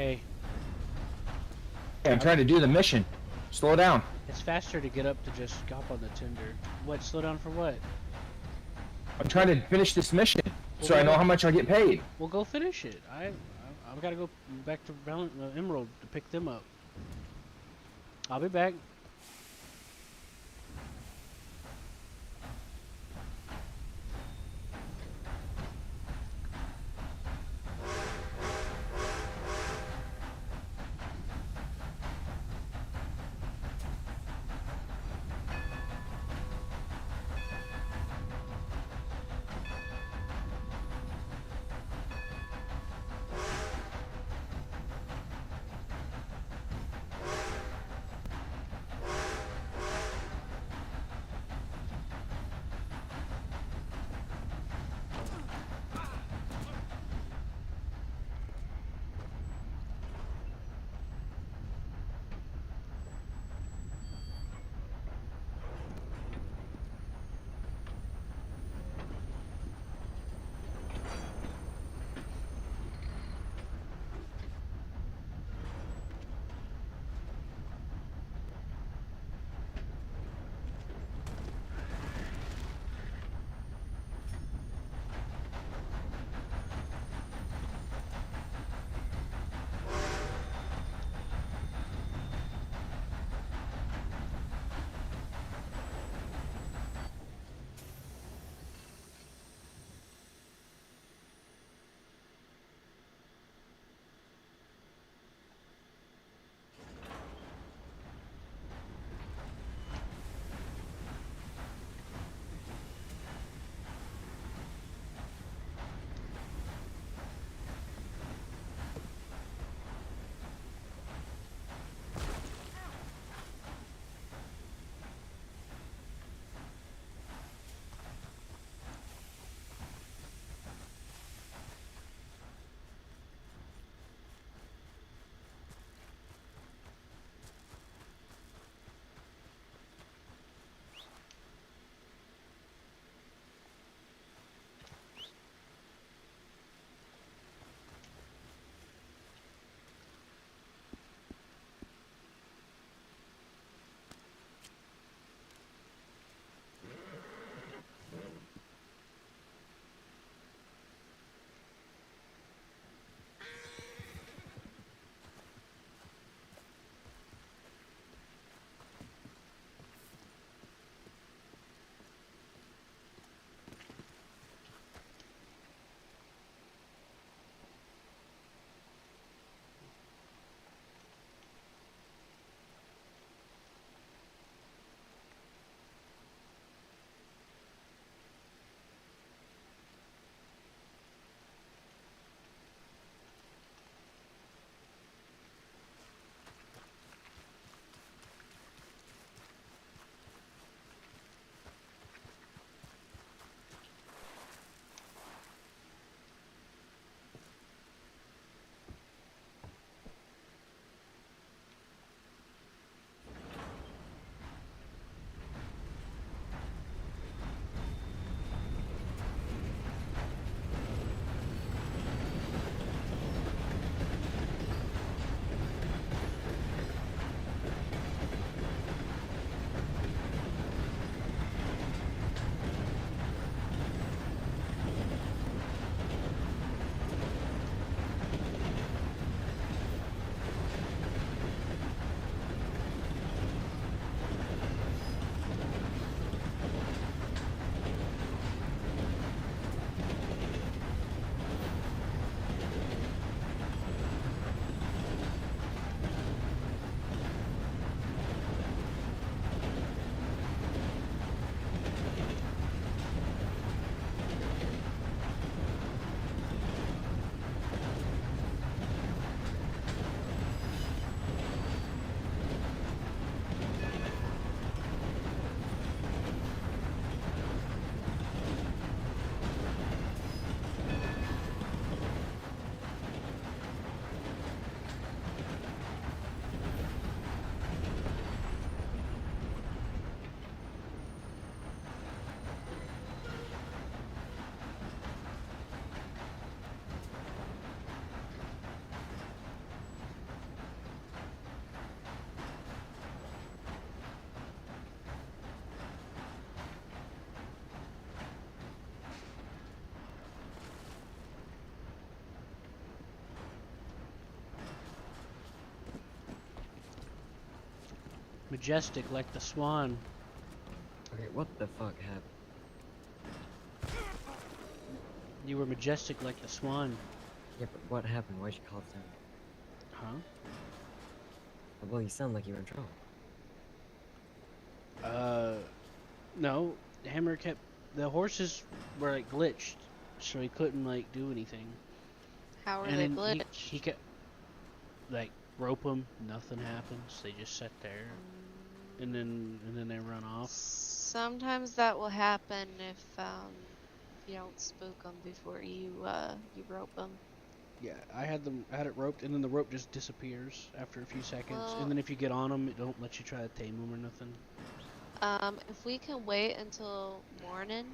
Hey, Hey, I'm trying to do the mission. Slow down. it's faster to get up to just hop on the tender. What? Slow down for what? I'm trying to finish this mission so Well, I know go- how much I get paid. Well, go finish it. I've got to go back to Emerald to pick them up. I'll be back. Majestic like the swan. Okay, what the fuck happened? You were majestic like the swan. Yeah, but what happened? Why'd you call it down? Huh? Well, you sound like you were in trouble. No. Hammer kept... The horses were, like, glitched. So he couldn't, like, do anything. How are And they then glitched? he kept... Like, rope them. Nothing happens. They just sit there. And then they run off. Sometimes that will happen if you don't spook them before you rope them. Yeah, I had it roped, and then the rope just disappears after a few seconds. Well, and then if you get on them, it don't let you try to tame them or nothing. If we can wait until morning,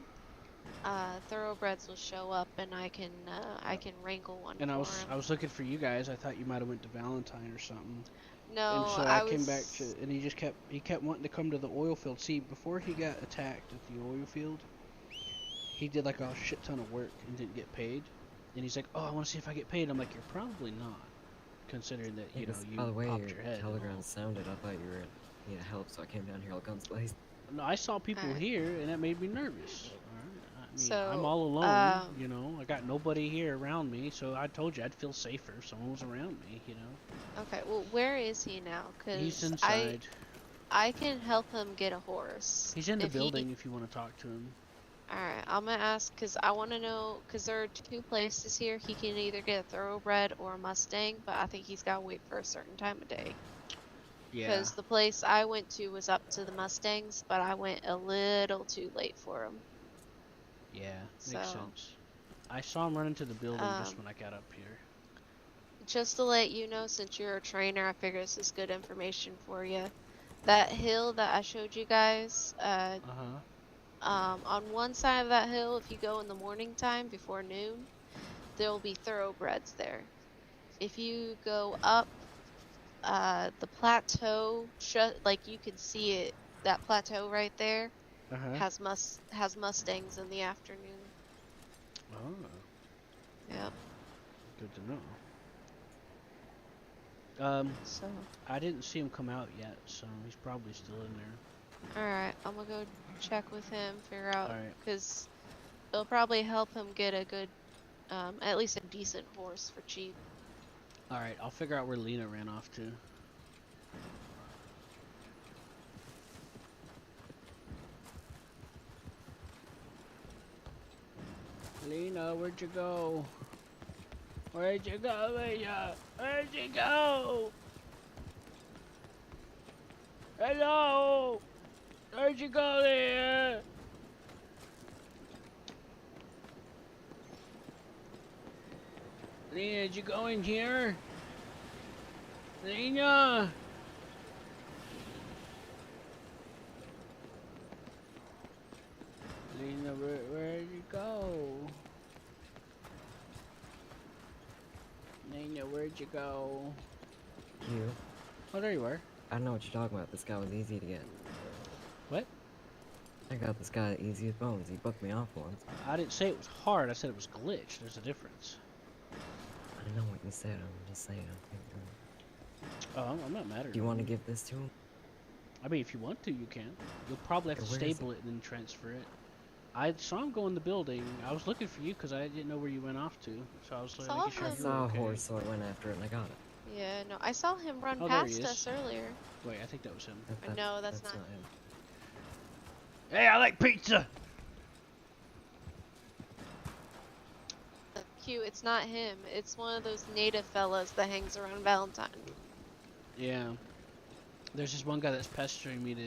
thoroughbreds will show up, and I can wrangle one And for I him. was looking for you guys. I thought you might have went to Valentine or something. No, And so I came back was- to, and he kept wanting to come to the oil field. See, before he got attacked at the oil field, he did like a shit ton of work and didn't get paid. And he's like, "Oh, I want to see if I get paid." I'm like, "You're probably not, considering that Hey, you know you by the way, popped your your head." telegram sounded. I thought you were need help, so I came down here all guns blazing. No, I saw people Alright. here, and that made me nervous. Alright? I mean, So, I'm all alone, you know. I got nobody here around me, so I told you I'd feel safer if someone was around me, you know. Okay, well, where is he now? He's Cause inside. I can help him get a horse. He's in the if he- building if you want to talk to him. Alright, I'm gonna ask because I want to know because there are two places here. He can either get a thoroughbred or a Mustang, but I think he's got to wait for a certain time of day. Yeah. Because the place I went to was up to the Mustangs, but I went a little too late for him. Yeah, So, makes sense. I saw him run into the building just um, when I got up here. Just to let you know, since you're a trainer, I figure this is good information for you. That hill that I showed you guys, on one side of that hill, if you go in the morning time before noon, there will be thoroughbreds there. If you go up the plateau, like you can see it, that plateau right there has Mustangs in the afternoon. Oh, Yep. good to know. So, I didn't see him come out yet, so he's probably still in there. alright, I'm gonna go check with him, figure out, Alright. because it'll probably help him get a good, at least a decent horse for cheap. Alright, I'll figure out where Lena ran off to. Lena, where'd you go? Where'd you go, Lena? Where'd you go? Hello? Where'd you go, Lena? Lena, did you go in here? Lena? Lena, where'd you go? Lena, where'd you go? You? Oh, there you are. I don't know what you're talking about. This guy was easy to get. What? I got this guy easy as bones. He booked me off once. I didn't say it was hard. I said it was glitched. There's a difference. I know what you said. I'm just saying. Oh, I'm not mad at Do you it. want to give this to him? I mean, if you want to, you can. You'll probably have to Where is stable it and then transfer it. I saw him go in the building. I was looking for you because I didn't know where you went off to. So I was like, making sure I you were saw a okay. horse, so I went after it and I got it. Yeah, no, I saw him run Oh, there he past is. us earlier. Wait, I think that was him. No, that's not. him. Hey, I like pizza! Q, it's not him. It's one of those native fellas that hangs around Valentine. Yeah. There's this one guy that's pestering me to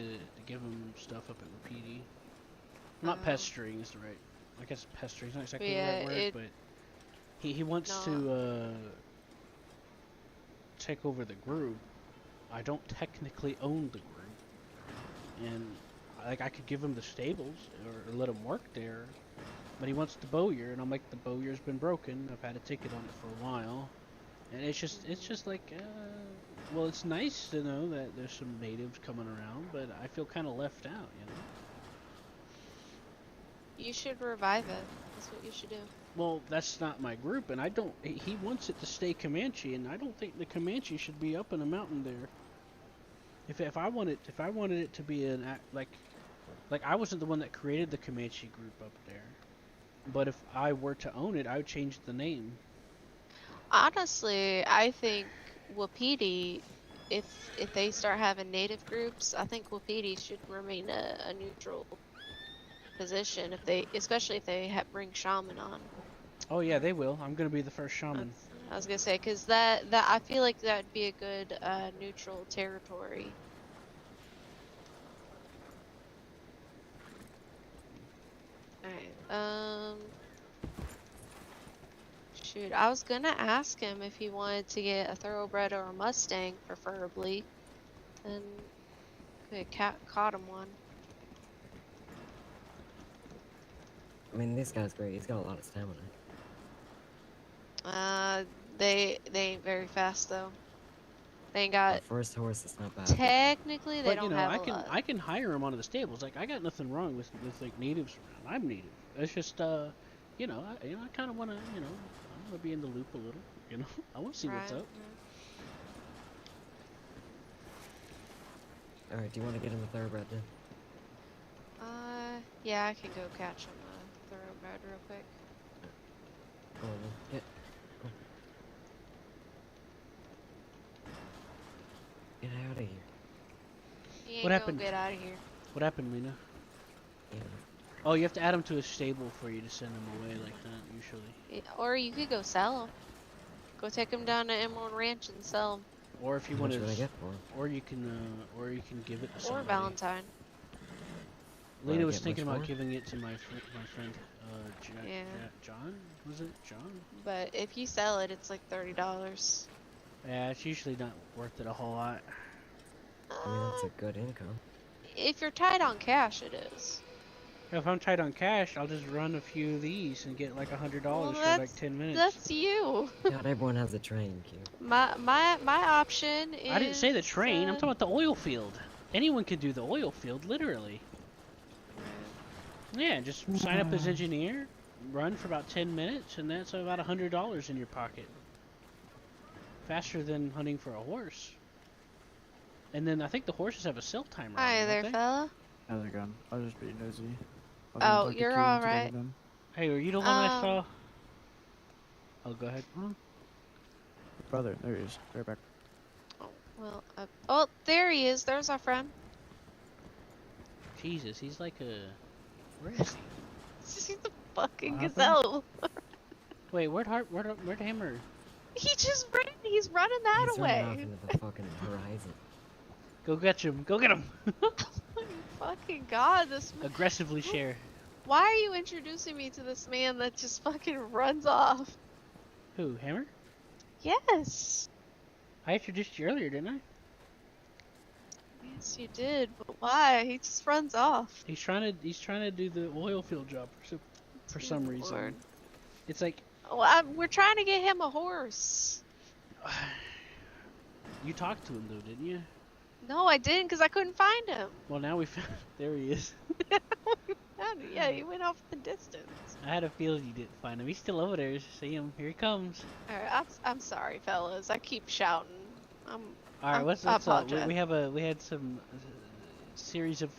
give him stuff up at Repeaty. Not pestering is the right. I guess pestering is not exactly the right word, but he wants to take over the group. I don't technically own the group, and like I could give him the stables or let him work there, but he wants the bowyer, and I'm like, the bowyer's been broken. I've had a ticket on it for a while, and it's just like, well, it's nice to know that there's some natives coming around, but I feel kind of left out, you know. You should revive it. That's what you should do. Well, that's not my group, and I don't. He wants it to stay Comanche, and I don't think the Comanche should be up in a mountain there. If I wanted it to be like I wasn't the one that created the Comanche group up there, but if I were to own it, I would change the name. Honestly, I think Wapiti, if they start having native groups, I think Wapiti should remain a neutral position especially if they bring shaman on. Oh yeah, they will. I'm gonna be the first shaman. I was gonna say, because that I feel like that'd be a good neutral territory. Alright, shoot, I was gonna ask him if he wanted to get a thoroughbred or a Mustang, preferably, and could have caught him one. I mean, this guy's great. He's got a lot of stamina. They ain't very fast though. They ain't got. First horse is not bad. Technically, they But don't you know, have a lot. I can hire him onto the stables. Like I got nothing wrong with like natives around. I'm native. It's just you know, I kind of want to, you know, I want to be in the loop a little. You know, I want to see what's up. All right, do you want to get him a thoroughbred then? Yeah, I can go catch him a thoroughbred real quick. Go on then. Get. Get out of here. He ain't What happened? Gonna get out of here. What happened, Lena? Yeah. Oh, you have to add him to a stable for you to send him away like that, usually. Yeah, or you could go sell him. Go take him down to Emerald Ranch and sell him. Or if you How want much to, would I get for him? or you can give it to Or somebody. Valentine. Would I Lena was get thinking much about for? giving it to my friend, Yeah. John? Was it John? But if you sell it, it's like $30. Yeah, it's usually not worth it a whole lot. I mean, that's a good income. If you're tight on cash, it is. If I'm tight on cash, I'll just run a few of these and get like $100 Well, for like 10 minutes. That's you. Not everyone has a train, Q. My option is. I didn't say the train. I'm talking about the oil field. Anyone can do the oil field, literally. Yeah, just sign up as engineer, run for about 10 minutes, and that's about $100 in your pocket. Faster than hunting for a horse. And then I think the horses have a sell timer. Hi on them, there, don't they? fella. How's it going? I was just being nosy. Oh, you're alright. Hey, are you the one I saw? Oh, go ahead. Brother, there he is. Right back. Oh, well, oh, there he is. There's our friend. Jesus, he's like a... Where is he? He's a fucking What happened? gazelle. Wait, where'd Hammer? He just ran. He's running that He's running off away. into the fucking horizon. Go get him. Go get him. Fucking god, this. Aggressively share. Why are you introducing me to this man that just fucking runs off? Who, Hammer? Yes. I introduced you earlier, didn't I? Yes, you did. But why? He just runs off. He's trying to do the oil field job for some Dear reason. Lord. It's like Well, we're trying to get him a horse. you talked to him though, didn't you? No, I didn't because I couldn't find him. Well, now we found. There he is. Yeah, he went off in the distance. I had a feeling you didn't find him. He's still over there. See him? Here he comes. Alright, I'm sorry, fellas. I keep shouting. All right, what's I up? apologize. We had some series of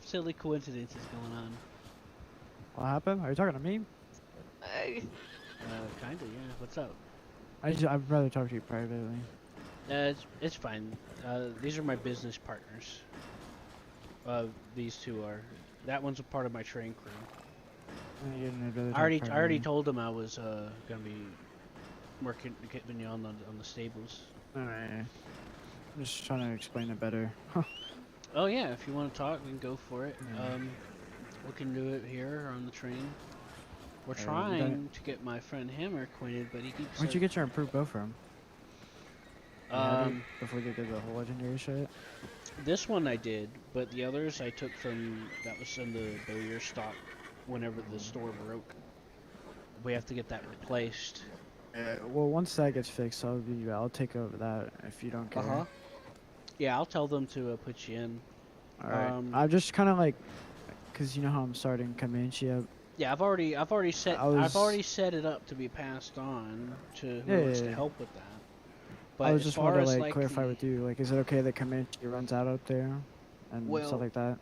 silly coincidences going on. What happened? Are you talking to me? Kinda, yeah. What's up? I'd rather talk to you privately. It's fine. These are my business partners. These two are. That one's a part of my train crew. I already told him I was gonna be getting you on the stables. Alright. I'm just trying to explain it better. Oh yeah, if you want to talk, we can go for it. Yeah. We can do it here on the train. We're You trying to get my friend Hammer acquainted, but he keeps. Where'd you get your improved bow from? Before they did the whole legendary shit? This one I did, but the others I took from that was in the year stock. Whenever the store broke, we have to get that replaced. Well, once that gets fixed, I'll take over that if you don't care. Yeah, I'll tell them to put you in. Alright. I'm just kind of like, cause you know how I'm starting Comanche up. Yeah, I've already set it up to be passed on to who wants to help with that. But I was as just far wanting to as like clarify with you, like, is it okay that Comanche runs out up there and Well, stuff like that?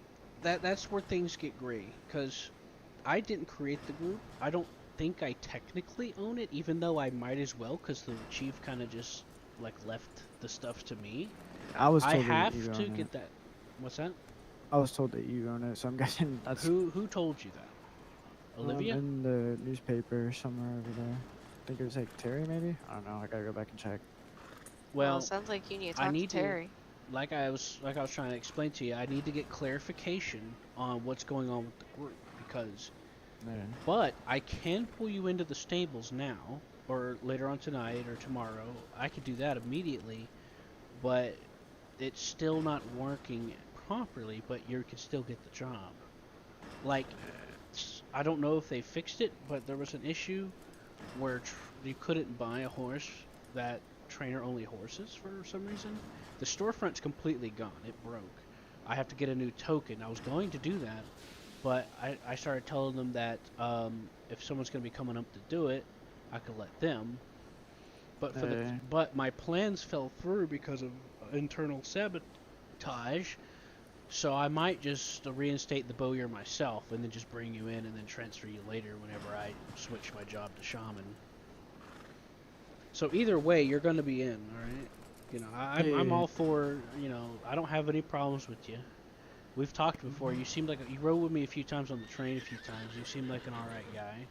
that's where things get gray, because I didn't create the group. I don't think I technically own it, even though I might as well, because the chief kind of just like left the stuff to me. I was I told that have you to own get it. that. What's that? I was told that you own it, so I'm guessing that's Who told you that? Olivia? in the newspaper somewhere over there. I think it was like Terry, maybe. I don't know. I gotta go back and check. Well, Well, it sounds like you need to I talk to need to, Terry. like I was trying to explain to you, I need to get clarification on what's going on with the group, because. Yeah. But I can pull you into the stables now, or later on tonight or tomorrow. I could do that immediately, but it's still not working properly, but you could still get the job. Like, I don't know if they fixed it, but there was an issue where you couldn't buy a horse that trainer-only horses for some reason. The storefront's completely gone. It broke. I have to get a new token. I was going to do that, but I started telling them that if someone's going to be coming up to do it, I could let them. But but my plans fell through because of internal sabotage. So I might just reinstate the bowyer myself, and then just bring you in, and then transfer you later whenever I switch my job to shaman. So either way, you're going to be in, all right? You know, I'm all for, you know, I don't have any problems with you. We've talked before. You seemed like you rode with me a few times on the train a few times. You seem like an all right guy.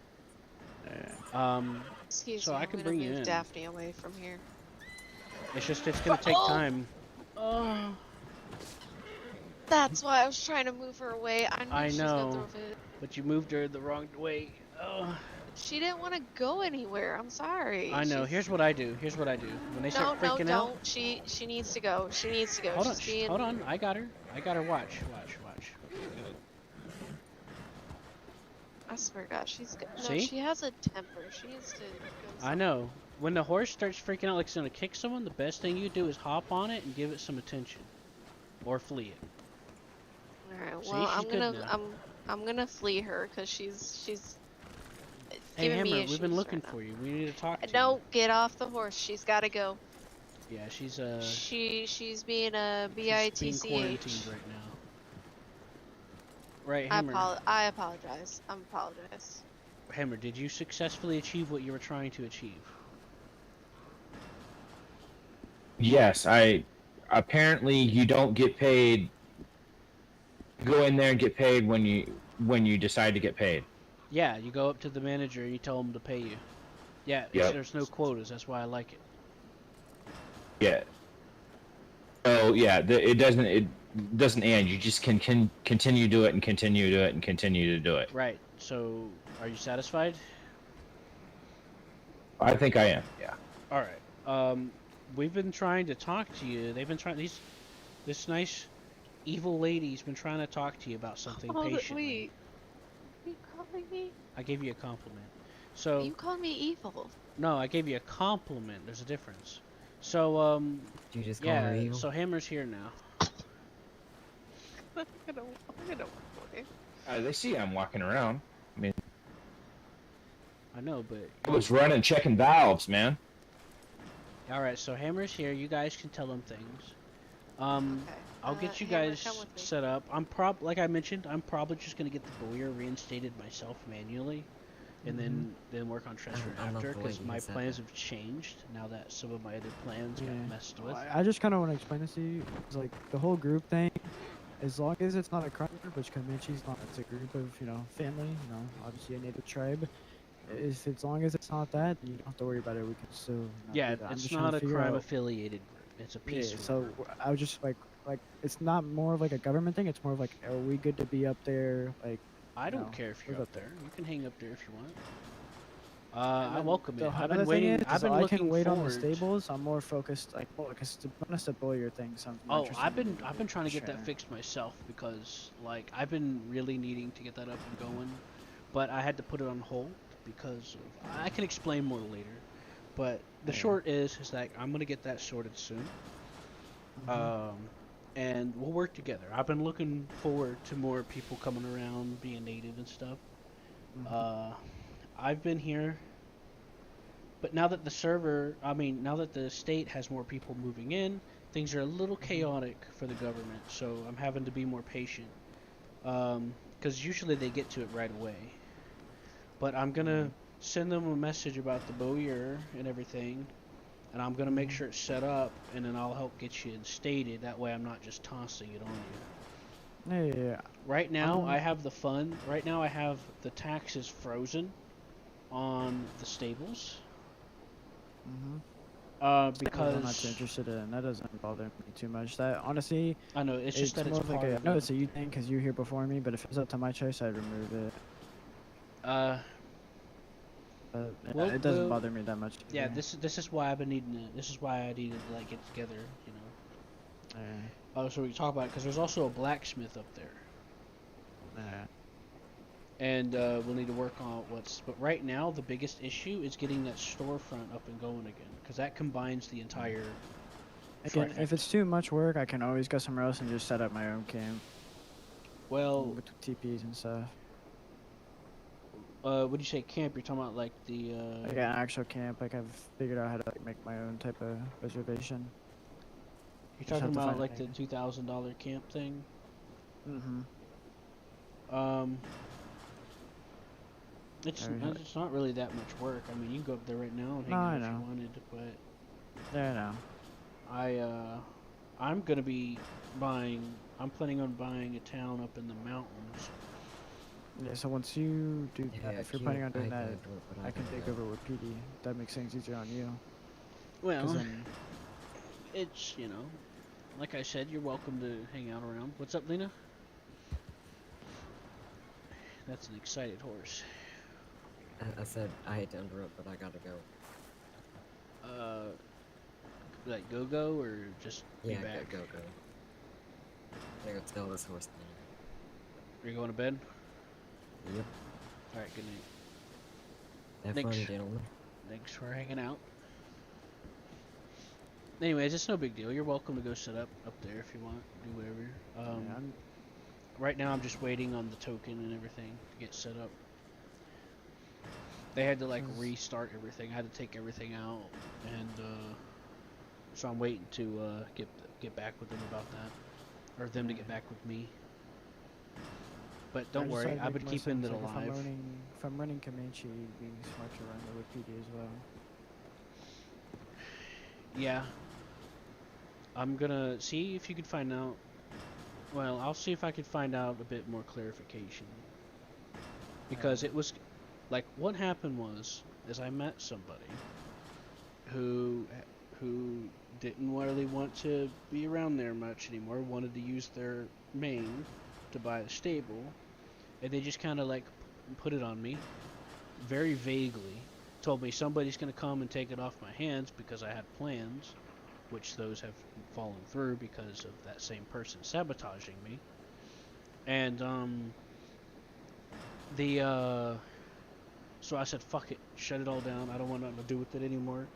Excuse so me, I can I'm bring gonna you move in. Daphne away from here. It's just it's gonna take time. Oh. That's why I was trying to move her away. I knew I she was gonna throw know, a fit. but you moved her the wrong way. Oh. She didn't want to go anywhere. I'm sorry. I know. She's... Here's what I do. When they start No, freaking don't. out. She needs to go. She needs to go. Hold on. She's being... Hold on. I got her. Watch. I swear to God, she's good. No, See? she has a temper. She needs to go. I know. When the horse starts freaking out like it's gonna kick someone, the best thing you do is hop on it and give it some attention, or flee it. All right. See, Well, I'm gonna flee her because she's Hey giving me Hammer, issues we've been looking right for you. We need to talk to No, get off the horse. She's got to go. you. Yeah, she's She's being a she's being bitch. quarantined right now. Right, Hammer. I apologize. I apologize. Hammer, did you successfully achieve what you were trying to achieve? Yes, apparently you don't get paid. Go in there and get paid when you decide to get paid. Yeah, you go up to the manager and you tell him to pay you. Yeah, there's no quotas. That's why I like it. Yeah. Oh yeah, it doesn't end. You just can continue to do it and continue to do it and continue to do it. Right. So, are you satisfied? I think I am. Yeah. All right. We've been trying to talk to you. They've been trying. This nice, evil lady's been trying to talk to you about something patiently. Wait. Are you calling me? I gave you a compliment. So. You called me evil. No, I gave you a compliment. There's a difference. So, Did you just call her yeah. evil? So Hammer's here now. I'm gonna walk away. They see I'm walking around. I mean, I know, but. I was running, checking valves, man. All right, so Hammer's here. You guys can tell him things. I'll get you Hammer, guys come with me. set up. Like I mentioned, I'm probably just gonna get the bowyer reinstated myself manually, and then work on transfer I love after, the way because you my said plans that. have changed now that some of my other plans got messed with. I just kind of want to explain this to you. It's like the whole group thing. As long as it's not a crime group, which Comanche's not, it's a group of family. Obviously a native tribe. As long as it's not that, you don't have to worry about it. We can still. Yeah, do that. I'm it's just trying not to a figure out- crime-affiliated group. It's a peaceful. So group. I was just like it's not more of like a government thing. It's more of like, are we good to be up there? Like, I don't know, care if you're live up there. You can hang up there if you want. I then welcome the it. I've other been thing waiting. is, I've been I looking can wait on the forward. stables. I'm more focused, like, because to be honest, the bowyer thing sounds more Oh, interesting. I've been trying to get that Sure. fixed myself, because like I've been really needing to get that up and going, but I had to put it on hold because I can explain more later. But the short is that I'm gonna get that sorted soon. And we'll work together. I've been looking forward to more people coming around, being native and stuff. I've been here But now that now that the state has more people moving in, things are a little chaotic for the government. So I'm having to be more patient. Because usually they get to it right away. But I'm gonna send them a message about the Bowyer and everything, and I'm gonna make sure it's set up, and then I'll help get you instated. That way, I'm not just tossing it on you. Yeah. Right now, I have the fund. Right now, I have the taxes frozen on the stables. Because I'm not too interested in. That doesn't bother me too much. That honestly, I know it's just that it's more of like part a, of I know it. it's a you thing because you're here before me. But if it was up to my choice, I'd remove it. Well, it doesn't bother me that much. Yeah, either. this is why I've been needing it. This is why I needed to like get together, you know. So we can talk about it because there's also a blacksmith up there. And we'll need to work on what's. But right now, the biggest issue is getting that storefront up and going again, because that combines the entire. Again, if it's too much work, I can always go somewhere else and just set up my own camp. Well, with TPs and stuff. When you say camp, you're talking about like the. Like an actual camp. Like I've figured out how to like, make my own type of reservation. You're Just talking have to about find like an the $2,000 camp thing. It's not really that much work. I mean, you can go up there right now and hang out if you wanted, but. Yeah, I know. I'm gonna be buying. I'm planning on buying a town up in the mountains. Yeah, so once you do that, if you're planning on doing that, I can gotta take over with PD. That makes things easier on you. 'Cause Well, then- it's, you know, like I said, you're welcome to hang out around. What's up, Lena? That's an excited horse. I said I hate to interrupt, but I gotta go. Like go or just be Yeah, back? go. I gotta tell this horse. Are you going to bed? Yep. All right. Good night. Have Thanks. fun, gentlemen. Thanks for hanging out. Anyways, it's no big deal. You're welcome to go sit up there if you want. Do whatever. Right now, I'm just waiting on the token and everything to get set up. They had to like restart everything. I had to take everything out, and so I'm waiting to get back with them about that, or them to get back with me. But don't worry, I've been keeping it alive. If I'm running Comanche, it'd be smart to run it with PD as well. Yeah. I'm gonna see if you could find out. Well, I'll see if I could find out a bit more clarification. Because it was, like, what happened was, is I met somebody who didn't really want to be around there much anymore, wanted to use their main to buy a stable, and they just kind of, like, put it on me, very vaguely, told me somebody's going to come and take it off my hands because I had plans, which those have fallen through because of that same person sabotaging me. And so I said, fuck it, shut it all down, I don't want nothing to do with it anymore.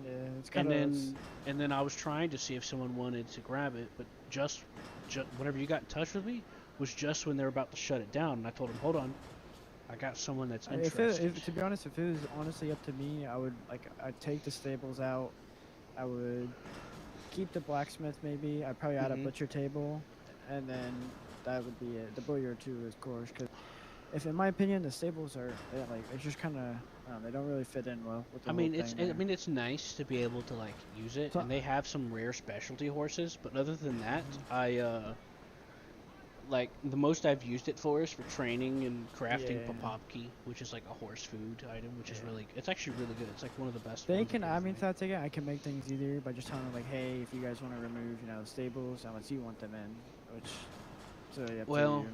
Yeah, it's kind of. And then I was trying to see if someone wanted to grab it, but just whenever you got in touch with me was just when they were about to shut it down, and I told them, hold on, I got someone that's interested. To be honest, if it was honestly up to me, I'd take the stables out. I would keep the blacksmith maybe. I'd probably add a butcher table, and then that would be it. The bowyer too, of course, because if, in my opinion, the stables are it's just kind of they don't really fit in well with the whole thing. It's nice to be able to like use it, and they have some rare specialty horses. But other than that, I like the most I've used it for is for training and crafting papapki, which is like a horse food item, which is it's actually really good. It's like one of the best. They can. I mean, that's again. I can make things easier by just telling them like, hey, if you guys want to remove, the stables, unless you want them in, which so up to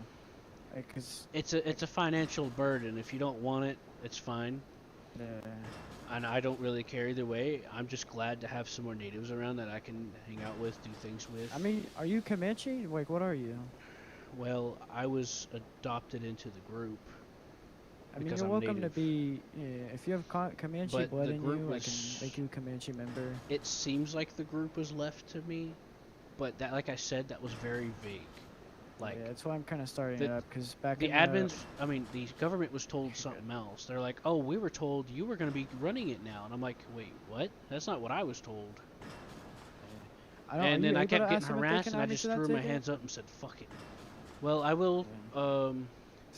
you. Cause it's a financial burden. If you don't want it, it's fine. Yeah. And I don't really care either way. I'm just glad to have some more natives around that I can hang out with, do things with. I mean, are you Comanche? Like, what are you? Well, I was adopted into the group. I mean, you're welcome to be. If you have Comanche blood in you, I can make you a Comanche member. It seems like the group was left to me, but that, like I said, that was very vague. Like, yeah, that's why I'm kind of starting it the, up because back the in admins, I mean, the government was told something else. They're like, oh, we were told you were going to be running it now. And I'm like, wait, what? That's not what I was told. I don't, And are then you I able kept to getting ask them if they harassed, can and I add me just to that threw my ticket? hands up and said, fuck it. Well, I will, So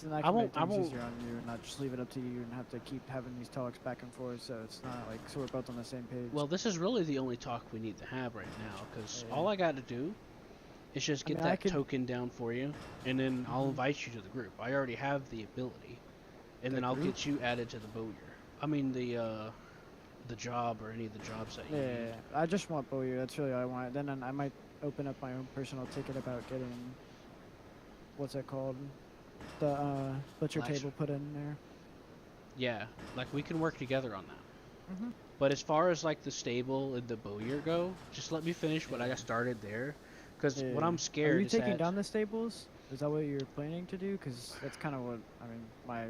then I I can won't, make I things won't, easier on you and not just leave it up to you and have to keep having these talks back and forth. So it's not like so we're both on the same page. well, this is really the only talk we need to have right now, because Yeah. all I got to do is just I get mean, I that could- token down for you, and then I'll Mhm. invite you to the group. I already have the ability, and The then I'll group? get you added to the bowyer. I mean, the job or any of the jobs that you need. Yeah, I just want Bowyer. That's really all I want. Then I might open up my own personal ticket about getting what's it called, the butcher Flash. table put in there. Yeah, like we can work together on that. Mhm. But as far as like the stable and the bowyer go, just let me finish what I got started there, because what I'm scared Are you is taking that down the stables? Is that what you're planning to do? Because that's kind of what I mean. My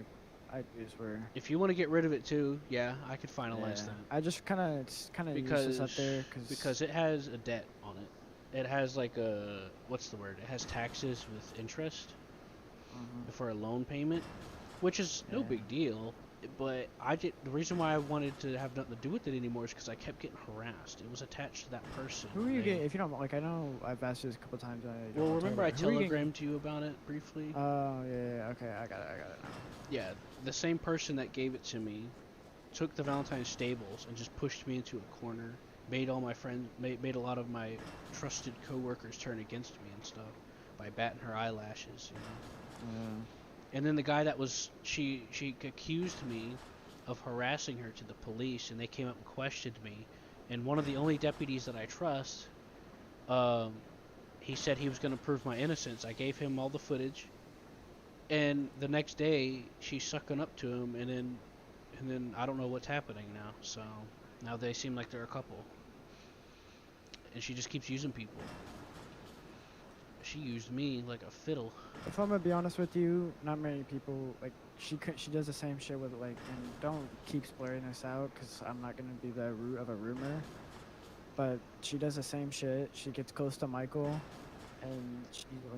ideas were. if you want to get rid of it too, yeah, I could finalize Yeah. that. I just kind of it's kind of useless up there because it has a debt on it. It has like a what's the word? It has taxes with interest for a loan payment, which is no big deal. But the reason why I wanted to have nothing to do with it anymore is because I kept getting harassed. It was attached to that person. Who are you They- getting? If you don't like, I know I've asked you this a couple times. Well, remember I Who are you getting- telegrammed to you about it briefly? Oh yeah, okay, I got it now. Yeah, the same person that gave it to me took the Valentine stables and just pushed me into a corner, made all my friends, made a lot of my trusted coworkers turn against me and stuff by batting her eyelashes, you know. And then the guy that was she accused me of harassing her to the police, and they came up and questioned me. And one of the only deputies that I trust, he said he was going to prove my innocence. I gave him all the footage, and the next day she's sucking up to him, and then I don't know what's happening now. So now they seem like they're a couple, and she just keeps using people. She used me like a fiddle. If I'm gonna be honest with you, not many people like she does the same shit with like, and don't keep blurring this out because I'm not gonna be the root of a rumor. But she does the same shit. She gets close to Michael, and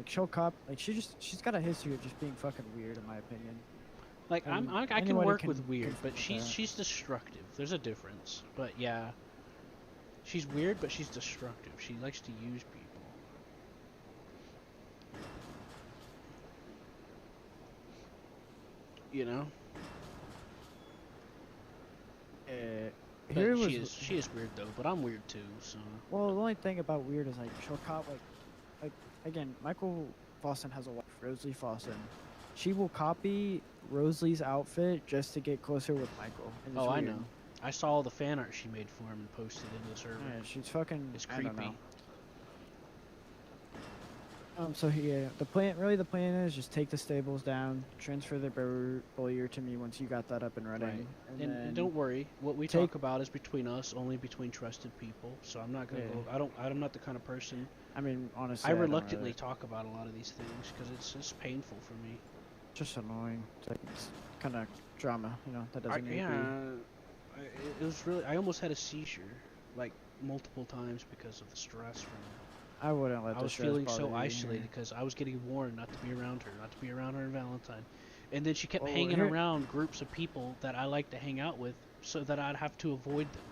she'll cop like she's got a history of just being fucking weird in my opinion. Like And I can anybody work with weird, confirm but that. she's destructive. There's a difference. But yeah, she's weird, but she's destructive. She likes to use people. You know. But Here was she is weird though, but I'm weird too. So. well, the only thing about weird is like she'll cop like again, Michael Fawson has a wife, Rosalie Fawson. She will copy Rosalie's outfit just to get closer with Michael. And it's Oh, I weird. know. I saw all the fan art she made for him and posted into the server. Yeah, she's fucking. It's I don't creepy. know. So yeah, the plan is just take the stables down, transfer the bowyer to me once you got that up and running. Right. And, And then don't worry, what we take- talk about is between us, only between trusted people. So I'm not gonna Yeah. go. I'm not the kind of person. I mean, honestly, I don't reluctantly really- talk about a lot of these things because it's just painful for me. Just annoying. It's kind of drama, you know. That doesn't need to Yeah, it was really. I almost had a seizure, like multiple times because of the stress from it. be. I wouldn't let I the was stress feeling bother so you isolated here. because I was getting warned not to be around her, not to be around her in Valentine. And then she kept Well, hanging here- around groups of people that I like to hang out with so that I'd have to avoid them.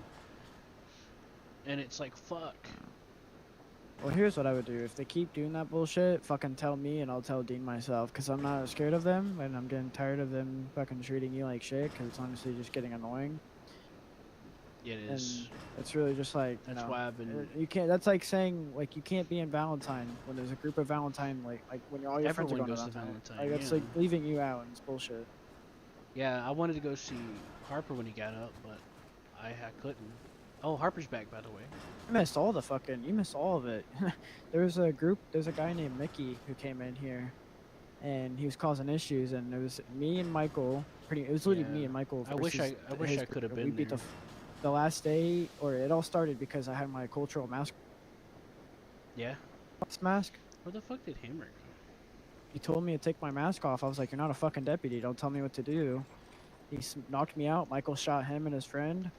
And it's like, fuck. Well, here's what I would do. If they keep doing that bullshit, fucking tell me and I'll tell Dean myself. Because I'm not scared of them and I'm getting tired of them fucking treating you like shit because it's honestly just getting annoying. It is. And it's really just like, you That's know, why I've been. you can't, that's like saying, like, you can't be in Valentine when there's a group of Valentine, like when all your friends are Everyone going to goes to Valentine. Valentine, Like, that's yeah. like leaving you out and it's bullshit. Yeah, I wanted to go see Harper when he got up, but I couldn't. Oh, Harper's back, by the way. You missed all of it. There's a guy named Mickey who came in here and he was causing issues and it was me and Michael, it was literally me and Michael. I wish versus I wish his I could have group. We been beat there. the last day, or it all started because I had my cultural mask. Yeah. Mask. Where the fuck did Hammer go? He told me to take my mask off. I was like, "You're not a fucking deputy. Don't tell me what to do." He knocked me out. Michael shot him and his friend,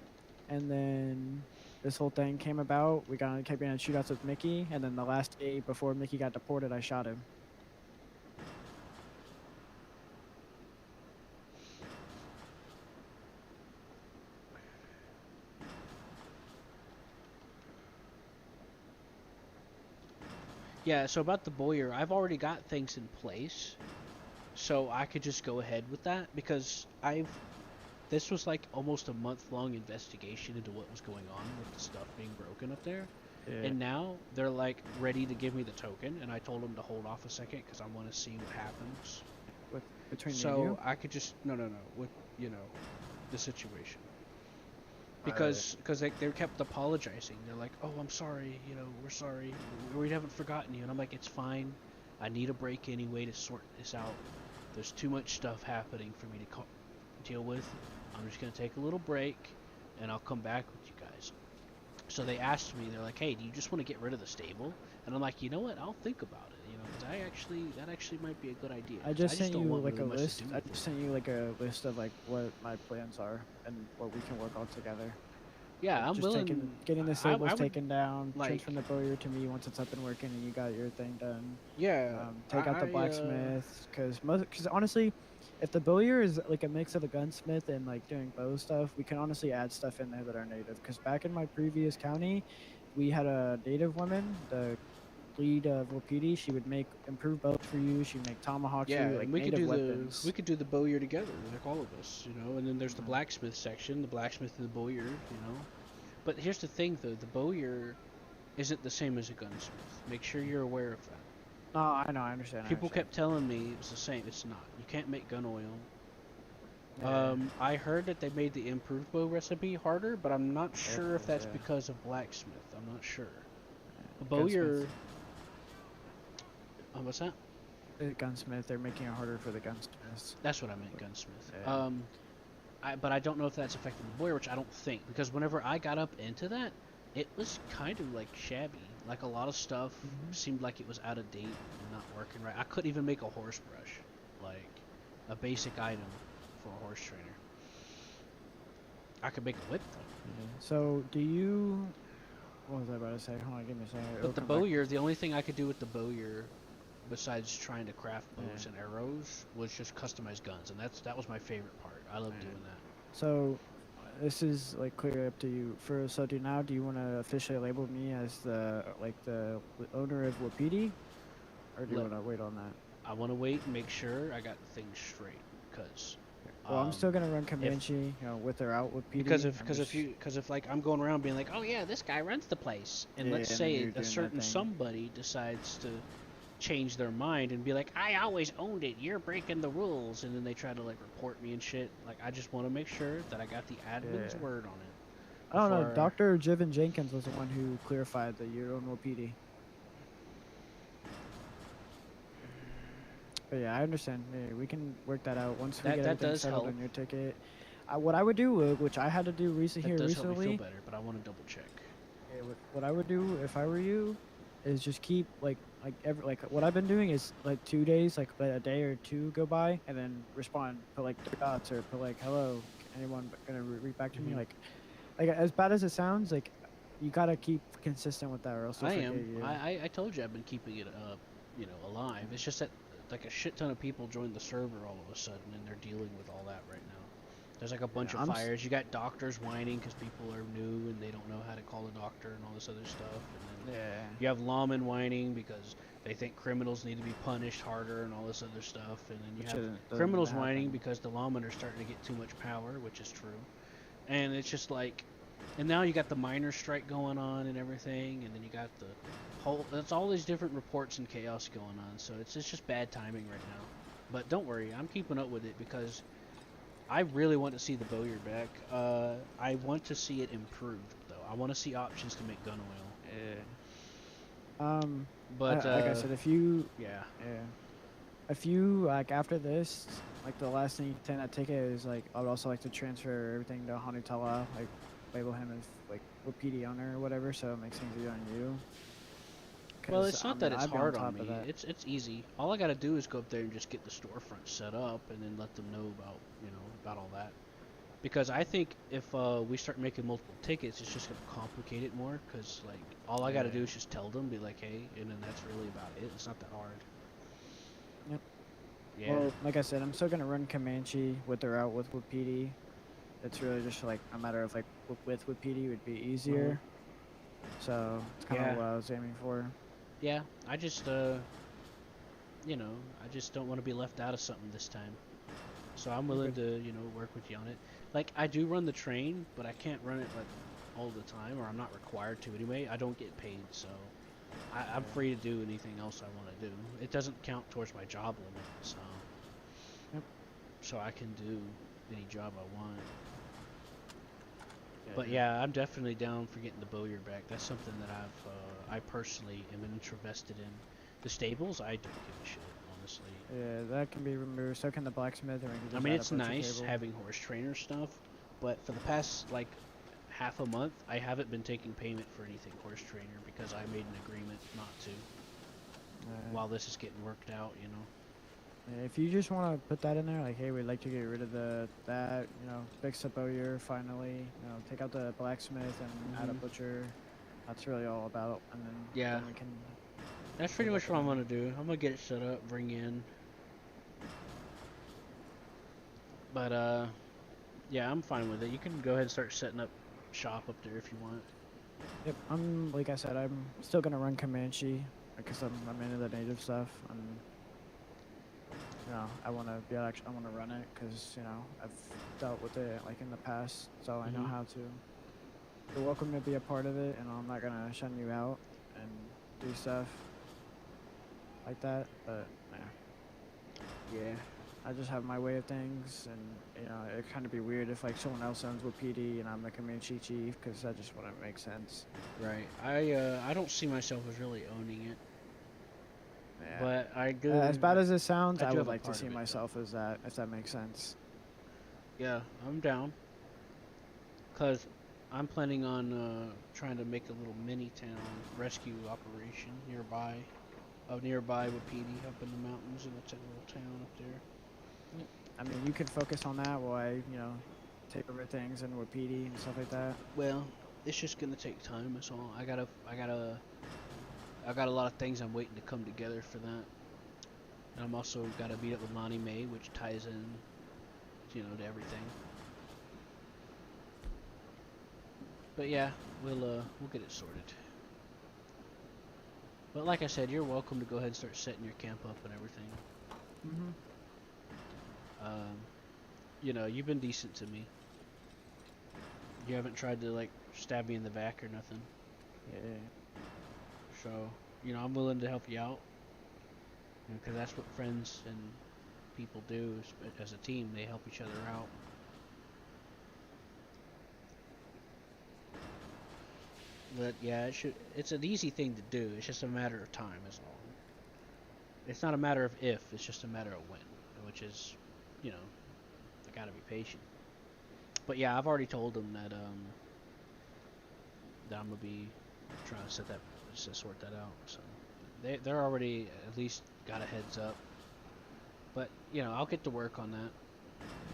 and then this whole thing came about. We kept getting shootouts with Mickey, and then the last day before Mickey got deported, I shot him. Yeah, so about the Boyer, I've already got things in place, so I could just go ahead with that because this was like almost a month-long investigation into what was going on with the stuff being broken up there. Yeah. And now they're like ready to give me the token, and I told them to hold off a second because I want to see what happens. Between me so and you? I could just no with the situation. Because they kept apologizing. They're like, "Oh, I'm sorry. We're sorry. We haven't forgotten you." And I'm like, "It's fine. I need a break anyway to sort this out. There's too much stuff happening for me to deal with. I'm just gonna take a little break, and I'll come back with you guys." So they asked me. They're like, "Hey, do you just want to get rid of the stable?" And I'm like, "You know what? I'll think about it. Because that actually might be a good idea. I just sent don't you want like a really much to list. do I with it." just sent you like a list of like what my plans are and what we can work on together. Yeah, Like, I'm just willing. getting the I stables would, taken down, like, transferring the bowyer to me once it's up and working, and you got your thing done. Yeah, Take out the blacksmith, because honestly, if the bowyer is like a mix of a gunsmith and like doing bow stuff, we can honestly add stuff in there that are native. Because back in my previous county, we had a native woman, the lead of Wapiti. She would make improved bows for you. She'd make tomahawks for Yeah, you, and like we could native do weapons. we could do the bowyer together, like all of us, And then there's the blacksmith section, the blacksmith and the bowyer, But here's the thing, though: the bowyer isn't the same as a gunsmith. Make sure you're aware of that. No, I know, I understand. People kept telling me it was the same. It's not. You can't make gun oil. Yeah. I heard that they made the improved bow recipe harder, but I'm not sure if that's yeah. because of blacksmith. I'm not sure. The bowyer. What's that? The gunsmith. They're making it harder for the gunsmiths. That's what I meant, gunsmith. Yeah. But I don't know if that's affecting the bowyer, which I don't think, because whenever I got up into that, it was kind of like shabby. Like a lot of stuff seemed like it was out of date and not working right. I couldn't even make a horse brush, like a basic item for a horse trainer. I could make a whip though. Yeah. So do you? What was I about to say? Hold on, give me a second. But the bowyer, the only thing I could do with the bowyer, besides trying to craft bows and arrows, was just customize guns, and that was my favorite part. I love doing that. So this is like clearly up to you. So do you want to officially label me as the owner of Wapiti, or do you want to wait on that? I want to wait and make sure I got things straight, because. Well, I'm still gonna run Comanche, with or out Wapiti. Because if like I'm going around being like, "Oh yeah, this guy runs the place," and let's say a certain somebody decides to change their mind and be like, "I always owned it, you're breaking the rules," and then they try to like report me and shit. Like, I just want to make sure that I got the admin's word on it. I don't know. Dr. Jiven Jenkins was the one who clarified that you own Wapiti. But yeah, I understand. Yeah, we can work that out once we get everything settled on your ticket. What I would do, which I had to do recently, help me feel better, but I want to double check. Yeah, what I would do if I were you, is just keep like what I've been doing is like 2 days, like let a day or two go by, and then respond, put like 3 dots or put like hello, anyone gonna read back to me, like as bad as it sounds, like you gotta keep consistent with that, or else I am. I told you I've been keeping it alive. It's just that like a shit ton of people joined the server all of a sudden, and they're dealing with all that right now. There's like a bunch of fires. You got doctors whining because people are new and they don't know how to call a doctor and all this other stuff. And then you have lawmen whining because they think criminals need to be punished harder and all this other stuff. And then you have criminals whining because the lawmen are starting to get too much power, which is true. And it's just like, and now you got the miners' strike going on and everything, and then you got the whole, that's all these different reports and chaos going on. So it's just bad timing right now. But don't worry, I'm keeping up with it because I really want to see the bowyer back. I want to see it improved, though. I want to see options to make gun oil. Yeah. But like I said, if you like after this, like the last thing you can that ticket is like, I would also like to transfer everything to Hanutala, like label him as like Wapiti owner or whatever, so it makes things easier on you. Well, it's not that it's hard on me. It's easy. All I gotta do is go up there and just get the storefront set up, and then let them know about all that. Because I think if we start making multiple tickets, it's just gonna complicate it more. Because like all I gotta do is just tell them, be like, hey, and then that's really about it. It's not that hard. Yep. Yeah. Well, like I said, I'm still gonna run Comanche with or out with Wapiti. It's really just like a matter of like with Wapiti would be easier. So it's kind of what I was aiming for. Yeah, I just you know, I just don't want to be left out of something this time. So I'm willing to, you know, work with you on it. Like, I do run the train, but I can't run it, like, all the time, or I'm not required to anyway. I don't get paid, so I'm free to do anything else I want to do. It doesn't count towards my job limit, so so I can do any job I want. But yeah, I'm definitely down for getting the bowyer back. That's something that I personally am interested in. The stables, I don't give a shit, honestly. Yeah, that can be removed. So can the blacksmith, and we can just I mean, add a it's butcher nice table. having horse trainer stuff, but for the past, like, half a month, I haven't been taking payment for anything horse trainer because I made an agreement not to. While this is getting worked out, you know. Yeah, if you just want to put that in there, like, hey, we'd like to get rid of that, you know, fix the bowyer finally, you know, take out the blacksmith and add a Mhm. butcher. That's really all about, and Yeah. then we can. That's pretty much what I'm gonna do. I'm gonna get it set up, bring in. But yeah, I'm fine with it. You can go ahead and start setting up shop up there if you want. Yep, like I said, I'm still gonna run Comanche because I'm into the native stuff, and you know, I want to run it because you know I've dealt with it like in the past, so I know Mhm. how to. You're welcome to be a part of it, and I'm not gonna shun you out and do stuff like that. But yeah, I just have my way of things, and you know, it'd kind of be weird if like someone else owns Wapiti and I'm the Comanche chief, because that just wouldn't make sense. Right. I don't see myself as really owning it. Yeah. But I do. As bad as it sounds, I do would have a like to part see of it, myself as that, if that makes sense. Yeah, I'm down. Cause I'm planning on trying to make a little mini town rescue operation nearby, nearby Wapiti, up in the mountains in a little town up there. I mean, you could focus on that while I, you know, take over things in Wapiti and stuff like that. Well, it's just gonna take time. That's all. I got a lot of things I'm waiting to come together for that. And I'm also gotta meet up with Lonnie Mae, which ties in, you know, to everything. But yeah, we'll get it sorted. But like I said, you're welcome to go ahead and start setting your camp up and everything. You know, you've been decent to me. You haven't tried to like stab me in the back or nothing. Yeah. So, you know, I'm willing to help you out. Because that's what friends and people do as a team. They help each other out. But yeah, it's an easy thing to do. It's just a matter of time is all. It's not a matter of if, it's just a matter of when. Which is, you know, I gotta be patient. But yeah, I've already told them that I'm gonna be trying to sort that out. So they're already at least got a heads up. But you know, I'll get to work on that.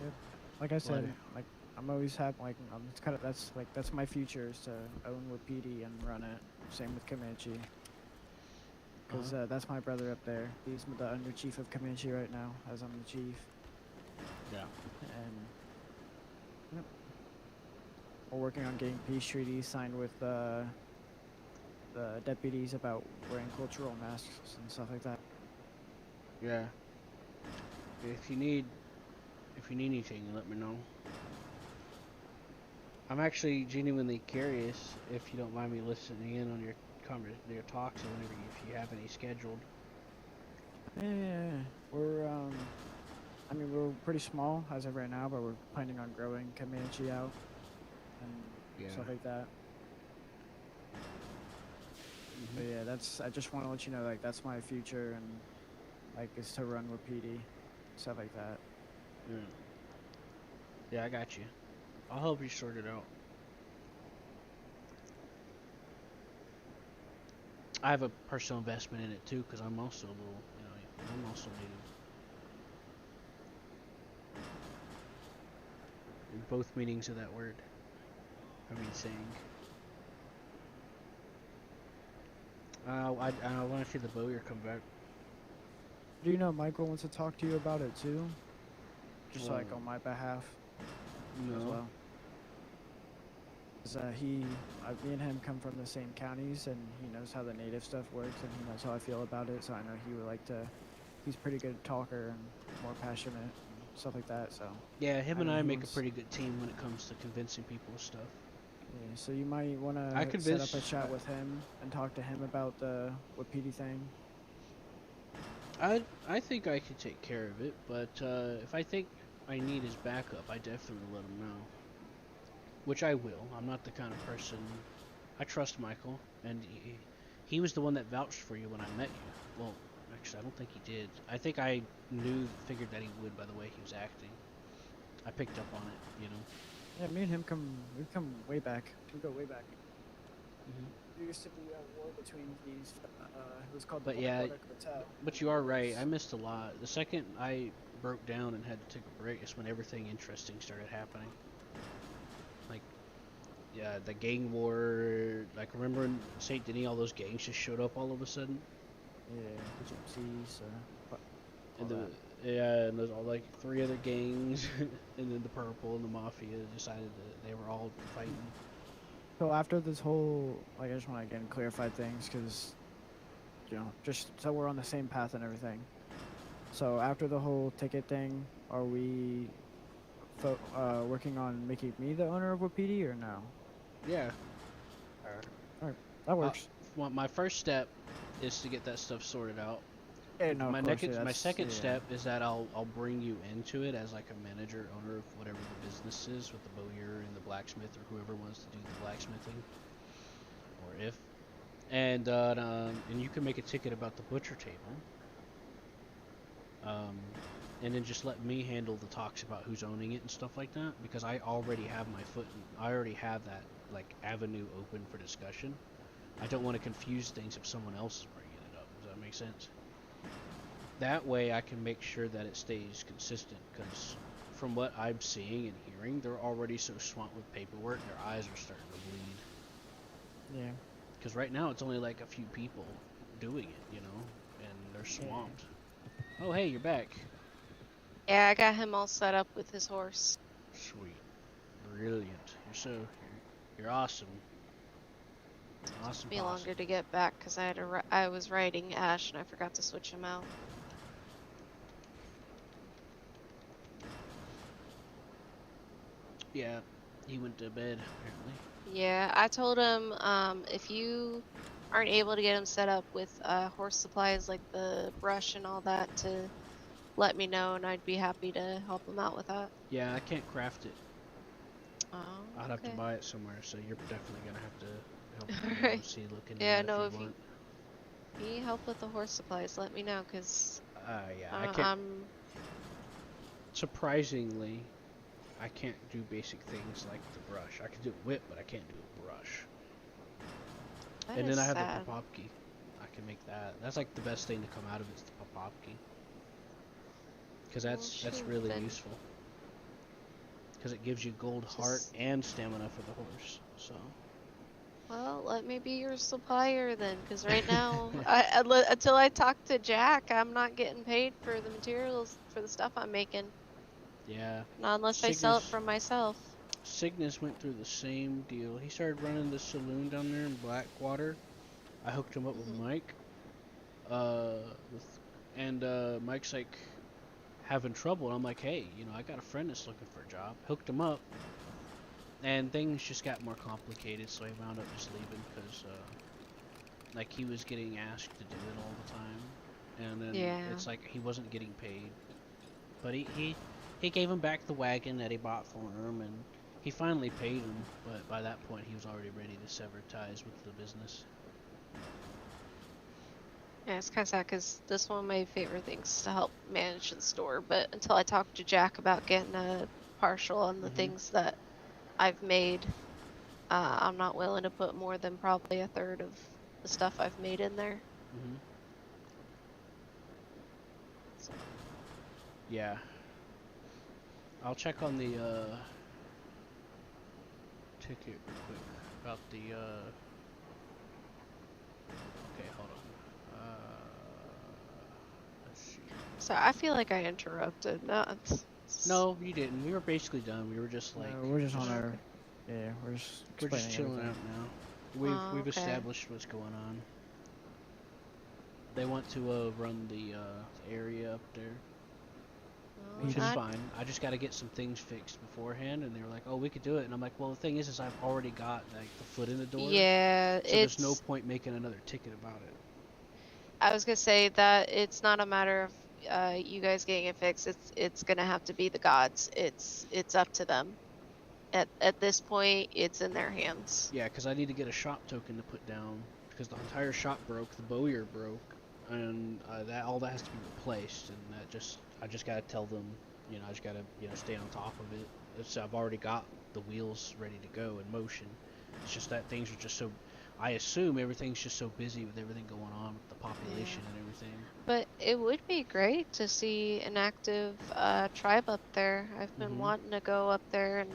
Yep. Like I said, Later. like I'm always happy. Like it's kind of that's my future is to own Wapiti and run it. Same with Comanche. Because that's my brother up there. He's the under chief of Comanche right now, as I'm the chief. Yeah. And yep. We're working on getting peace treaties signed with the deputies about wearing cultural masks and stuff like that. Yeah. If you need anything, let me know. I'm actually genuinely curious if you don't mind me listening in on your talks and whenever if you have any scheduled. Yeah, we're I mean we're pretty small as of right now, but we're planning on growing Comanche out and stuff like that. But yeah, I just want to let you know, like, that's my future, and like is to run Wapiti, stuff like that. Yeah, I got you. I'll help you sort it out. I have a personal investment in it too, because I'm also a little, you know, I'm also native. In both meanings of that word. I mean, saying. I want to see the bowyer come back. Do you know Michael wants to talk to you about it too? Just like on my behalf. As No. well. Me and him come from the same counties, and he knows how the native stuff works, and he knows how I feel about it. So I know he would like to. He's a pretty good talker and more passionate and stuff like that. So Yeah, him and know I he make a wants- pretty good team when it comes to convincing people of stuff. Yeah, so you might want I to set convince- up a chat with him and talk to him about the PD thing. I think I could take care of it, but if I think I need his backup, I definitely let him know. Which I will. I'm not the kind of person. I trust Michael, and he was the one that vouched for you when I met you. Well, actually, I don't think he did. I think I figured that he would by the way he was acting. I picked up on it, you know. Yeah, me and him we've come way back. We go way back. Mhm. There used to be a war between these. It was called But the yeah, Water Cartel. but you are right. I missed a lot. The second I broke down and had to take a break is when everything interesting started happening. Like, yeah, the gang war. Like, remember in St. Denis, all those gangs just showed up all of a sudden? Yeah, the gypsies. And and there's all like 3 other gangs, and then the Purple and the Mafia decided that they were all fighting. So after this whole, like, I just want to again clarify things because, you know, just so we're on the same path and everything. So after the whole ticket thing, are we working on making me the owner of Wapiti or no? Yeah. Alright, that works. Well, my first step is to get that stuff sorted out. Yeah, no, my of course, yeah, my second yeah. step is that I'll bring you into it as like a manager, owner of whatever the business is with the bowyer and the blacksmith or whoever wants to do the blacksmithing, or if, and you can make a ticket about the butcher table. And then just let me handle the talks about who's owning it and stuff like that, because I already have I already have that like avenue open for discussion. I don't want to confuse things if someone else is bringing it up. Does that make sense? That way I can make sure that it stays consistent, because from what I'm seeing and hearing, they're already so swamped with paperwork, their eyes are starting to bleed. Yeah. Because right now it's only like a few people doing it, you know, and they're swamped. Oh, hey, you're back. Yeah, I got him all set up with his horse. Sweet. Brilliant. You're awesome. Awesome. Took me longer to get back because I was riding Ash and I forgot to switch him out. Yeah, he went to bed apparently. Yeah, I told him if you aren't able to get him set up with horse supplies like the brush and all that, to let me know and I'd be happy to help him out with that. Yeah, I can't craft it. Oh, I'd have to okay. buy it somewhere, so you're definitely gonna have to help me Alright. see looking Yeah, at no, it if if you want. you need help with the horse supplies, let me know, because Yeah, I can't. Surprisingly, I can't do basic things like the brush. I can do a whip, but I can't do a brush. That And is then I have sad. the popopki. I can make that. That's like the best thing to come out of it is the popopki. Because that's should've really been- useful. Because it gives you gold heart and stamina for the horse. So. Well, let me be your supplier then, because right now, until I talk to Jack, I'm not getting paid for the materials for the stuff I'm making. Yeah. Not unless I sell it from myself. Cygnus went through the same deal. He started running the saloon down there in Blackwater. I hooked him up with Mike. Mike's like having trouble, and I'm like, hey, you know, I got a friend that's looking for a job. Hooked him up, and things just got more complicated, so he wound up just leaving because, like, he was getting asked to do it all the time, and then it's like he wasn't getting paid. But he gave him back the wagon that he bought for him, and he finally paid him, but by that point he was already ready to sever ties with the business. Yeah, it's kind of sad because this is one of my favorite things to help manage the store. But until I talk to Jack about getting a partial on the things that I've made, I'm not willing to put more than probably a third of the stuff I've made in there. So. Yeah. I'll check on the ticket real quick about the okay, hold on. Let's see. So I feel like I interrupted. No, you didn't. We were basically done. We were just like we're just on our Yeah, we're just We're just explaining chilling everything. out now. We've okay. established what's going on. They want to run the area up there, Well, which is I- fine. I just got to get some things fixed beforehand, and they were like, "Oh, we could do it." And I'm like, "Well, the thing is I've already got like the foot in the door. Yeah, So there's no it's. point making another ticket about it." I was gonna say that it's not a matter of you guys getting it fixed. It's gonna have to be the gods. It's up to them. At this point, it's in their hands. Yeah, because I need to get a shop token to put down because the entire shop broke, the bowyer broke, and all that has to be replaced. And I just gotta tell them, I just gotta stay on top of it. I've already got the wheels ready to go in motion. It's just that things are just so. I assume everything's just so busy with everything going on with the population and everything. But it would be great to see an active tribe up there. I've been wanting to go up there and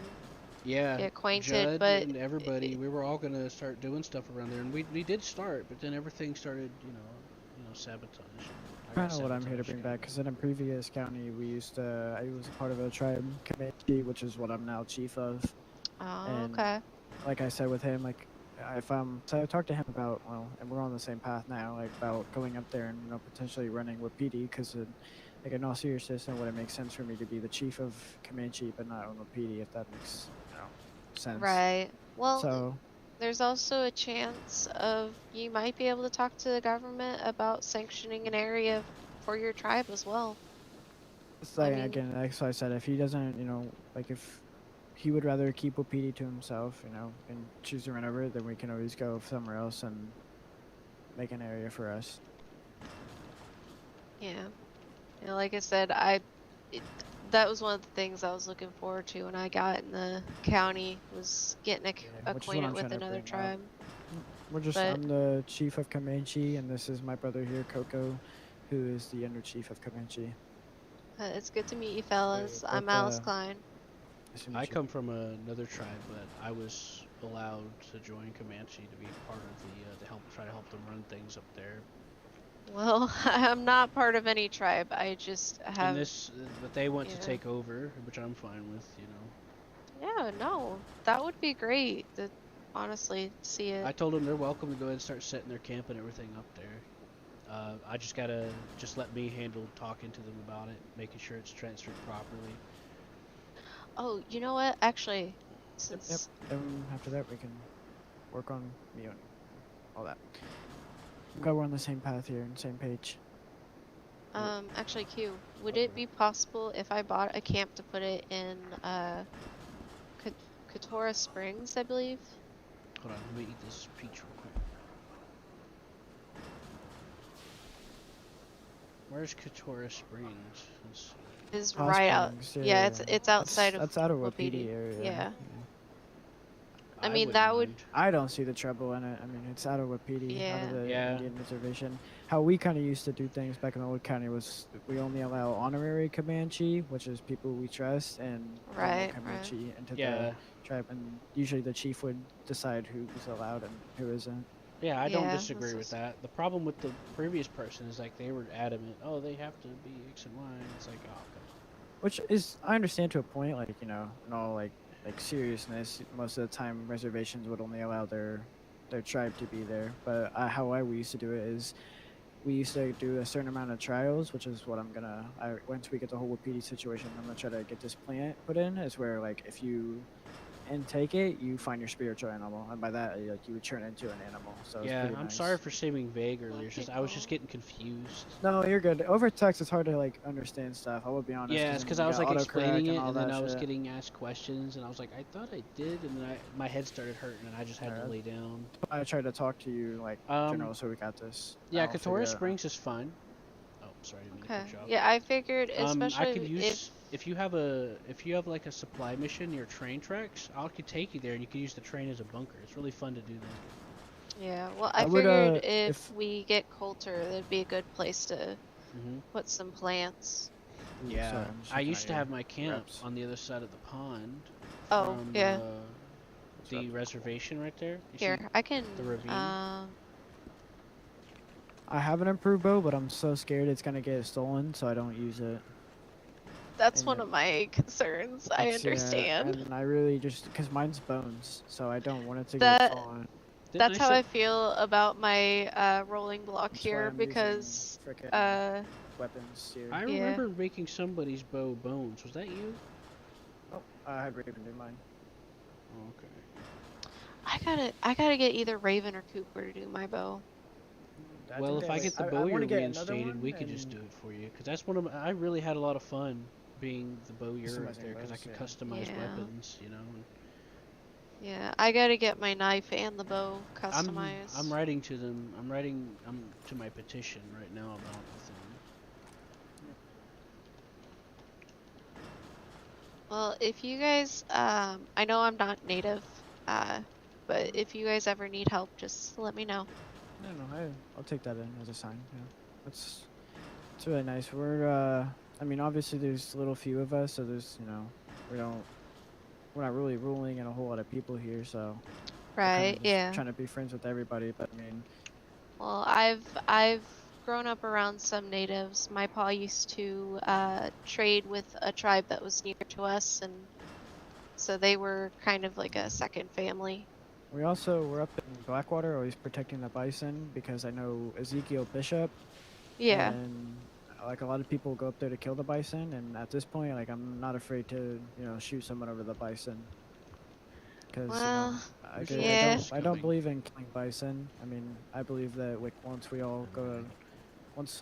Yeah, get acquainted, Judd but and everybody, we were all gonna start doing stuff around there, and we did start, but then everything started, sabotage. I got Kind of what I'm here to sabotaged, bring kinda. back, because in a previous county, I was a part of a tribe committee, which is what I'm now chief of. Oh, And okay. like I said with him, like so I talked to him about, well, and we're on the same path now, like about going up there and potentially running with PD, because like in all seriousness, it wouldn't make sense for me to be the chief of Comanche but not own the PD, if that makes sense. Right. Well, So there's also a chance of you might be able to talk to the government about sanctioning an area for your tribe as well. it's like, again, like so I said, if he doesn't, like if he would rather keep Wapiti to himself, and choose to run over it, then we can always go somewhere else and make an area for us. Yeah. Like I said, that was one of the things I was looking forward to when I got in the county, was getting Which is what acquainted I'm with trying to another bring up. tribe. I'm the chief of Comanche, and this is my brother here, Coco, who is the under chief of Comanche. It's good to meet you, fellas. I'm but, Alice Klein. Nice to meet I you. come from another tribe, but I was allowed to join Comanche to be part of the try to help them run things up there. Well, I'm not part of any tribe. I just have. But they want to take over, which I'm fine with, Yeah, no, that would be great. Honestly, see it. I told them they're welcome to go ahead and start setting their camp and everything up there. I just gotta let me handle talking to them about it, making sure it's transferred properly. Oh, you know what? Actually, since Then after that, we can work on me and all that. I'm glad we're on the same path here and same page. actually, Q, would it be possible if I bought a camp to put it in Katora Springs, I believe? Hold on, let me eat this peach real quick. Where's Katora Springs? Is Hot right out. Springs, Yeah, it's outside that's of out of Wapiti. Wapiti area. Yeah. I mean, that would. I don't see the trouble in it. I mean, it's out of Wapiti, out of the Yeah. Indian reservation. How we kind of used to do things back in the old county was we only allow honorary Comanche, which is people we trust, and normal Right, Comanche into Yeah. the tribe. And usually the chief would decide who was allowed and who isn't. Yeah, I don't Yeah, disagree with that. The problem with the previous person is like they were adamant, oh, they have to be X and Y. And it's like, oh, come on. Which is, I understand to a point, like, in all like seriousness, most of the time reservations would only allow their tribe to be there. But how we used to do it is we used to do a certain amount of trials, which is what once we get the whole Wapiti situation, I'm gonna try to get this plant put in, is where like if you intake it, you find your spiritual animal, and by that like you would turn into an animal. So it's Yeah, pretty I'm nice. sorry for seeming vague earlier. It's just I was just getting confused. No, you're good. Over text, it's hard to like understand stuff. I will be honest. Yeah, it's because then I you was got like autocorrect explaining it, all and then that I was shit. getting asked questions, and I was like, I thought I did, and then my head started hurting, and I just had to lay down. I tried to talk to you like general, so we got this. Yeah, I'll figure Katora it out. Springs is fine. Oh, sorry, I didn't mean to Okay. cut you off. Yeah, I figured, I especially could use if you have like a supply mission near train tracks, I could take you there, and you could use the train as a bunker. It's really fun to do that. Yeah, well, I would, figured if if we get Coulter, it'd be a good place to Mm-hmm. put some plants. Yeah, sorry, I'm just I looking used at to your have my camp reps. on the other side of the pond. Oh, from, yeah. The reservation right there. You Here, see I can. the ravine. I have an improved bow, but I'm so scared it's gonna get stolen, so I don't use it. That's And one yeah, of my concerns. I it's, yeah, understand. and I really just because mine's bones, so I don't want it to get That fallen. that's how I feel about my rolling block That's why here I'm using because frickin' weapons here. I yeah. remember making somebody's bow bones. Was that you? Oh, I had Raven do mine. Oh, okay. I gotta get either Raven or Cooper to do my bow. Well, if I get the I bowyer wanna get another reinstated, one we could just and- do it for you. Cause that's one of I really had a lot of fun being the bowyer Customizing right there, cause I bows, could yeah. customize Yeah. weapons, you know. And Yeah, I gotta get my knife and the bow customized. I'm writing to them. I'm writing to my petition right now about the thing. Well, if you guys, I know I'm not native, but if you guys ever need help, just let me know. No, I'll take that in as a sign. Yeah, it's really nice. I mean, obviously there's a little few of us, so there's, we're not really ruling in a whole lot of people here, so. we're kinda Right, just yeah. Trying to be friends with everybody, but I mean. Well, I've grown up around some natives. My pa used to trade with a tribe that was near to us, and so they were kind of like a second family. We're up in Blackwater, always protecting the bison, because I know Ezekiel Bishop. Yeah. And like a lot of people go up there to kill the bison, and at this point, like I'm not afraid to, shoot someone over the bison. Because Well, I don't believe in killing bison. I mean, I believe that like once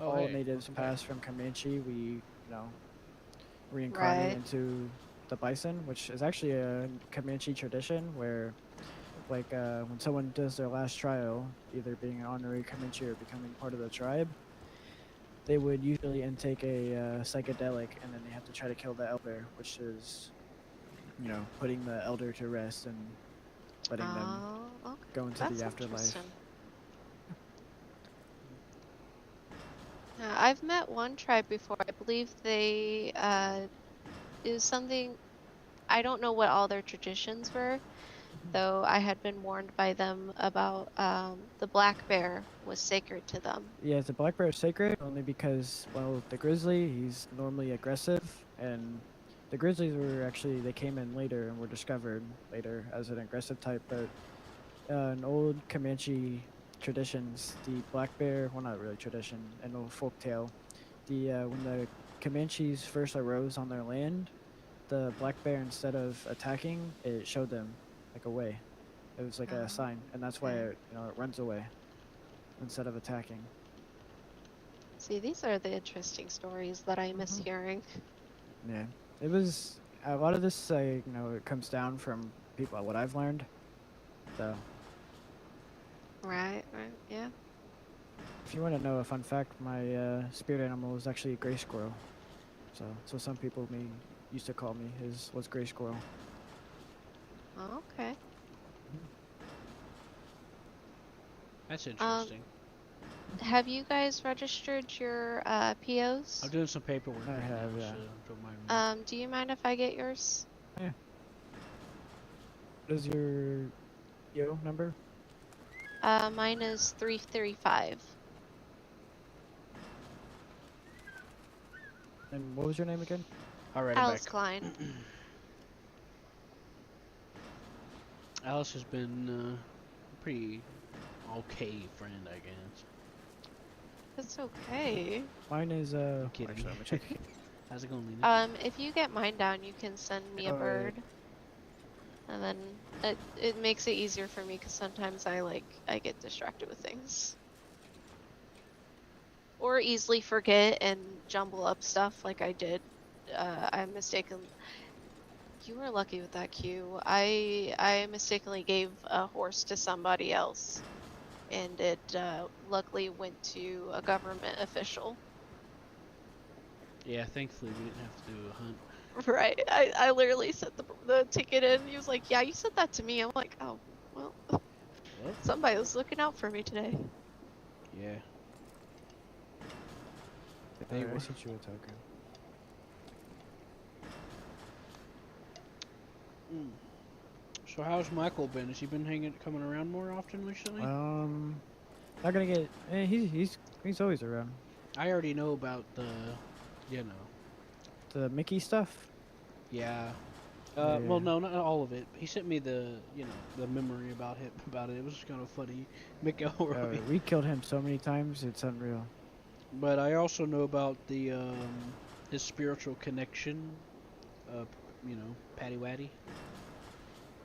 all natives pass from Comanche, we reincarnate Right. into the bison, which is actually a Comanche tradition where like when someone does their last trial, either being an honorary Comanche or becoming part of the tribe, they would usually intake a psychedelic, and then they have to try to kill the elder, which is, putting the elder to rest and letting them okay. go into That's the afterlife. interesting. I've met one tribe before. I believe they it was something. I don't know what all their traditions were, though I had been warned by them about the black bear was sacred to them. Yeah, the black bear is sacred only because, well, the grizzly, he's normally aggressive, and the grizzlies they came in later and were discovered later as an aggressive type, but in old Comanche traditions, the black bear, well, not really tradition, an old folk tale, when the Comanches first arose on their land, the black bear, instead of attacking, it showed them like a way. It was like a sign, and that's why it runs away instead of attacking. See, these are the interesting stories that I miss hearing. Yeah, it was a lot of this. It comes down from people. What I've learned, so. Right, yeah. If you want to know a fun fact, my spirit animal is actually a gray squirrel. So some people used to call me was gray squirrel. Oh, okay. That's interesting. Have you guys registered your POs? I'm doing some paperwork I right have, now, yeah. so don't mind me. Do you mind if I get yours? Yeah. What is your PO number? Mine is 335. And what was your name again? All right, Alice back. Klein. Alice has been pretty okay friend, I guess. That's okay. Mine is Kidding. Actually, let me check. How's it going, Lena? If you get mine down, you can send me a Alright. bird, and then it makes it easier for me because sometimes I get distracted with things, or easily forget and jumble up stuff like I did. I mistaken. You were lucky with that cue. I mistakenly gave a horse to somebody else, and it luckily went to a government official. Yeah, thankfully we didn't have to do a hunt. Right. I literally sent the ticket in. He was like, "Yeah, you sent that to me." I'm like, "Oh, well, somebody was looking out for me today." Yeah. They They I were. sent you a token. So how's Michael been? Has he been coming around more often recently? Not gonna get. He's always around. I already know about the, The Mickey stuff? Yeah. Yeah. Well, no, not all of it. He sent me the, the memory about it. It was kind of funny. Mick Elroy. We killed him so many times, it's unreal. But I also know about the his spiritual connection. Patty Waddy.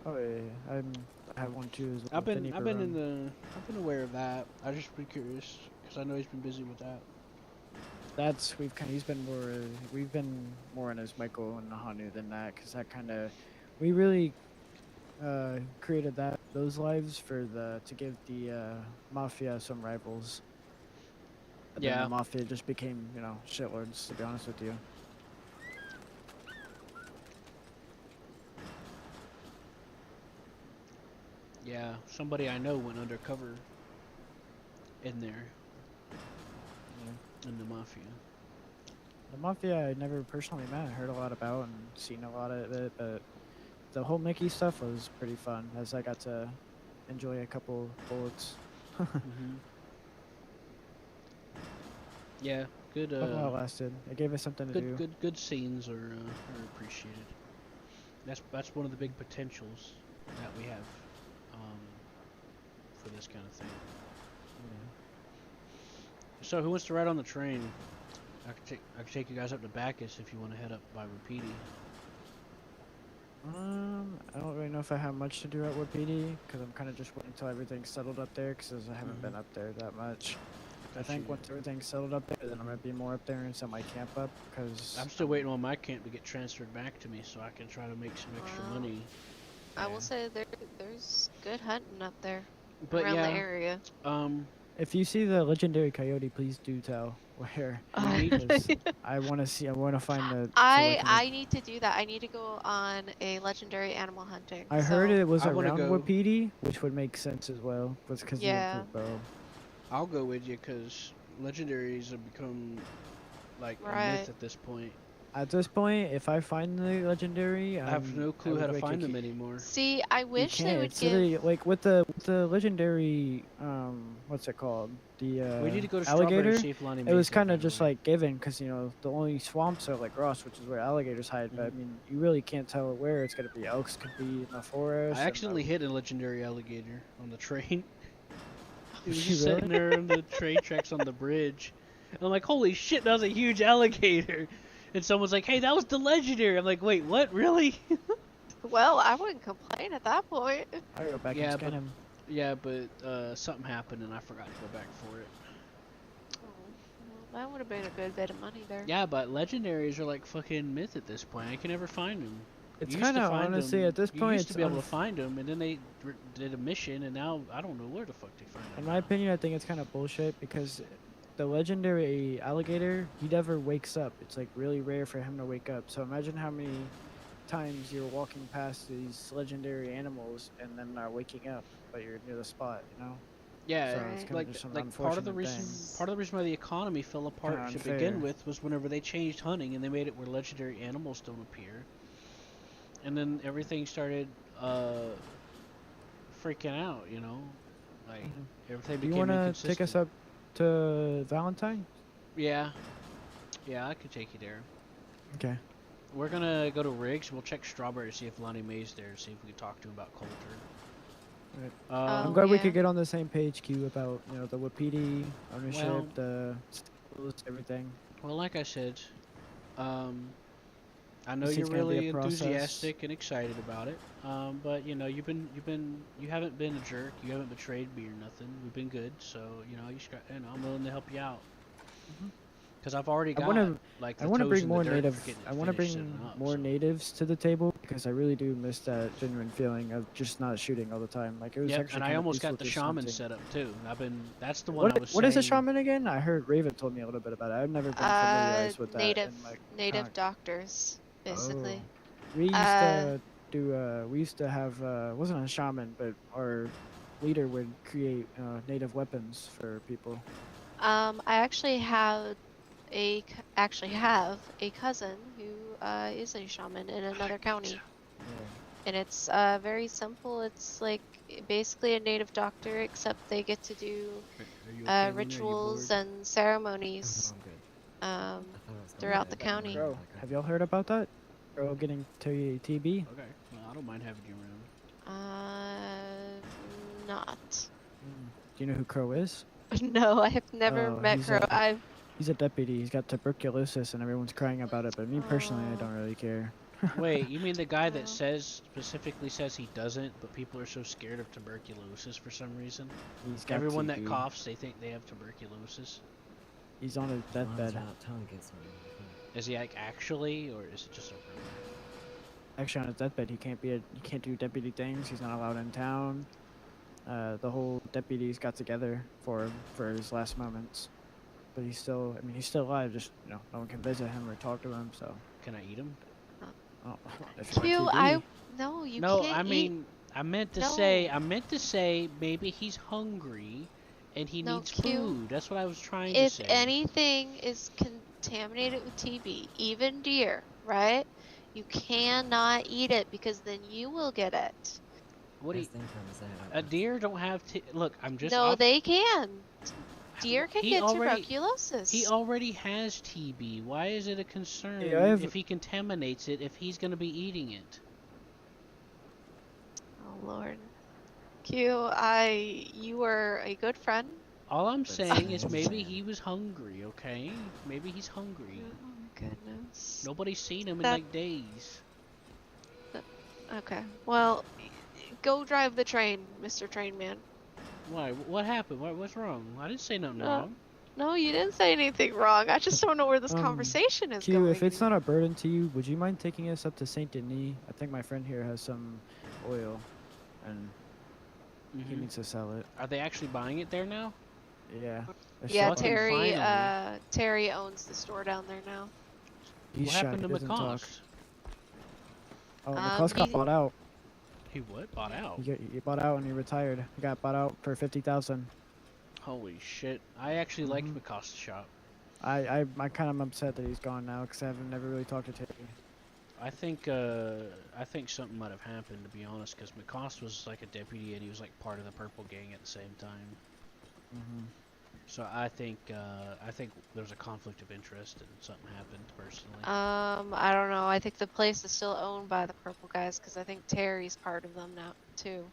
Oh yeah, I have one too as well. I've been aware of that. I just been curious because I know he's been busy with that. We've been more in as Michael and Nahanu than that, because that kind of, we really created those lives to give the mafia some rivals. But then the mafia just became, shitlords, to be honest with you. Yeah, somebody I know went undercover in there. In the mafia. The mafia I never personally met. I heard a lot about and seen a lot of it, but the whole Mickey stuff was pretty fun, as I got to enjoy a couple bullets. Yeah, good. While it lasted, it gave us something to do. Good scenes are appreciated. That's one of the big potentials that we have for this kind of thing. So who wants to ride on the train? I could take you guys up to Bacchus if you want to head up by Wapiti. I don't really know if I have much to do at Wapiti, because I'm kind of just waiting until everything's settled up there, because I haven't been up there that much. I think once everything's settled up there, then I'm going to be more up there and set my camp up, because... I'm still waiting on my camp to get transferred back to me so I can try to make some extra money. I will say there's good hunting up there, but around the area. If you see the legendary coyote, please do tell where. I want to find the... I need to do that. I need to go on a legendary animal hunting. I heard it was around Wapiti, which would make sense as well, because you have bow. I'll go with you, because legendaries have become like a myth at this point. At this point, if I find the legendary, I have no clue how to find them anymore. See, I wish they would give... Like with the legendary, what's it called? The we need to go to alligator. To see if Lonnie it was Mays kind of just like given, because the only swamps are like Ross, which is where alligators hide. But I mean, you really can't tell where it's gonna be. Elks could be in the forest. I accidentally hit a legendary alligator on the train. He was just sitting there on the train tracks on the bridge. And I'm like, holy shit, that was a huge alligator. And someone's like, hey, that was the legendary. I'm like, wait, what? Really? Well, I wouldn't complain at that point. I go back and scan him. Yeah, but something happened and I forgot to go back for it. Oh, well, that would have been a good bit of money there. Yeah, but legendaries are like fucking myth at this point. I can never find them. It's kind of, honestly, at this point, you used to be able to find them, and then they did a mission, and now I don't know where the fuck they find them. In my opinion, I think it's kind of bullshit, because the legendary alligator, he never wakes up. It's like really rare for him to wake up. So imagine how many times you're walking past these legendary animals and then not waking up, but you're near the spot, Yeah, so it's like part of the reason why the economy fell apart to begin with was whenever they changed hunting and they made it where legendary animals don't appear. And then everything started freaking out, like everything became inconsistent. Do you want to take us up to Valentine? Yeah, I could take you there. Okay. We're gonna go to Riggs. We'll check Strawberry to see if Lonnie May's there, see if we can talk to him about Coulter. Right. I'm glad we could get on the same page, Q, about the Wapiti ownership, the everything. Well, like I said, I know you're really enthusiastic and excited about it, but you haven't been a jerk. You haven't betrayed me or nothing. We've been good, so I'm willing to help you out. Because I've already got I want to bring more natives to the table, because I really do miss that genuine feeling of just not shooting all the time. Like it was actually. And I almost got the shaman set up too. That's the one I was saying. What is a shaman again? I heard Raven told me a little bit about it. I've never been familiarized with that. Native doctors. Basically. We used to have wasn't a shaman, but our leader would create native weapons for people. I actually have a cousin who is a shaman in another county. And it's very simple. It's like basically a native doctor, except they get to do rituals and ceremonies throughout the county. Bro, have y'all heard about that? Bro getting TB? Okay. Well, I don't mind having you around. Not. Do you know who Crow is? No, I have never Oh, met he's Crow. He's a deputy. He's got tuberculosis, and everyone's crying about it. But me personally, I don't really care. Wait, you mean the guy that specifically says he doesn't, but people are so scared of tuberculosis for some reason? He's got Everyone that TB. coughs, they think they have tuberculosis. He's on his deathbed. Is he like actually, or is it just a rumor? Actually, on his deathbed, he can't do deputy things. He's not allowed in town. The whole deputies got together for him for his last moments. But he's still, I mean, he's still alive. Just no one can visit him or talk to him. So. Can I eat him? Oh, if you Q, want TB. no, you No, can't I eat. mean, I meant to say maybe he's hungry, and he No, needs Q. food. That's what I was trying to If say. anything is contaminated with TB, even deer, right? You cannot eat it because then you will get it. What do you? A deer don't have look. I'm just. No, they can. Deer can He get already- tuberculosis. He already has TB. Why is it a concern if he contaminates it if he's going to be eating it? Oh Lord. Q, you were a good friend. All I'm saying is maybe he was hungry, okay? Maybe he's hungry. Oh goodness. Nobody's seen him in That- like days. Okay. Well, go drive the train, Mr. Train Man. Why? What happened? What's wrong? I didn't say nothing No. wrong. No, you didn't say anything wrong. I just don't know where this conversation is Q, going. if it's not a burden to you, would you mind taking us up to Saint Denis? I think my friend here has some oil, and he Mhm. needs to sell it. Are they actually buying it there now? Yeah. Yeah, Fucking Terry. finally. Terry owns the store down there now. He's What shy, happened he to doesn't talk. McCost? Oh, McCost got he- bought out. He what? Bought out? He bought out and he retired. He got bought out for 50,000. Holy shit! I actually liked McCost's shop. I kind of upset that he's gone now because I haven't never really talked to Terry. I think something might have happened, to be honest, because McCost was like a deputy and he was like part of the Purple Gang at the same time. So I think there's a conflict of interest and something happened personally. I don't know. I think the place is still owned by the Purple guys because I think Terry's part of them now too.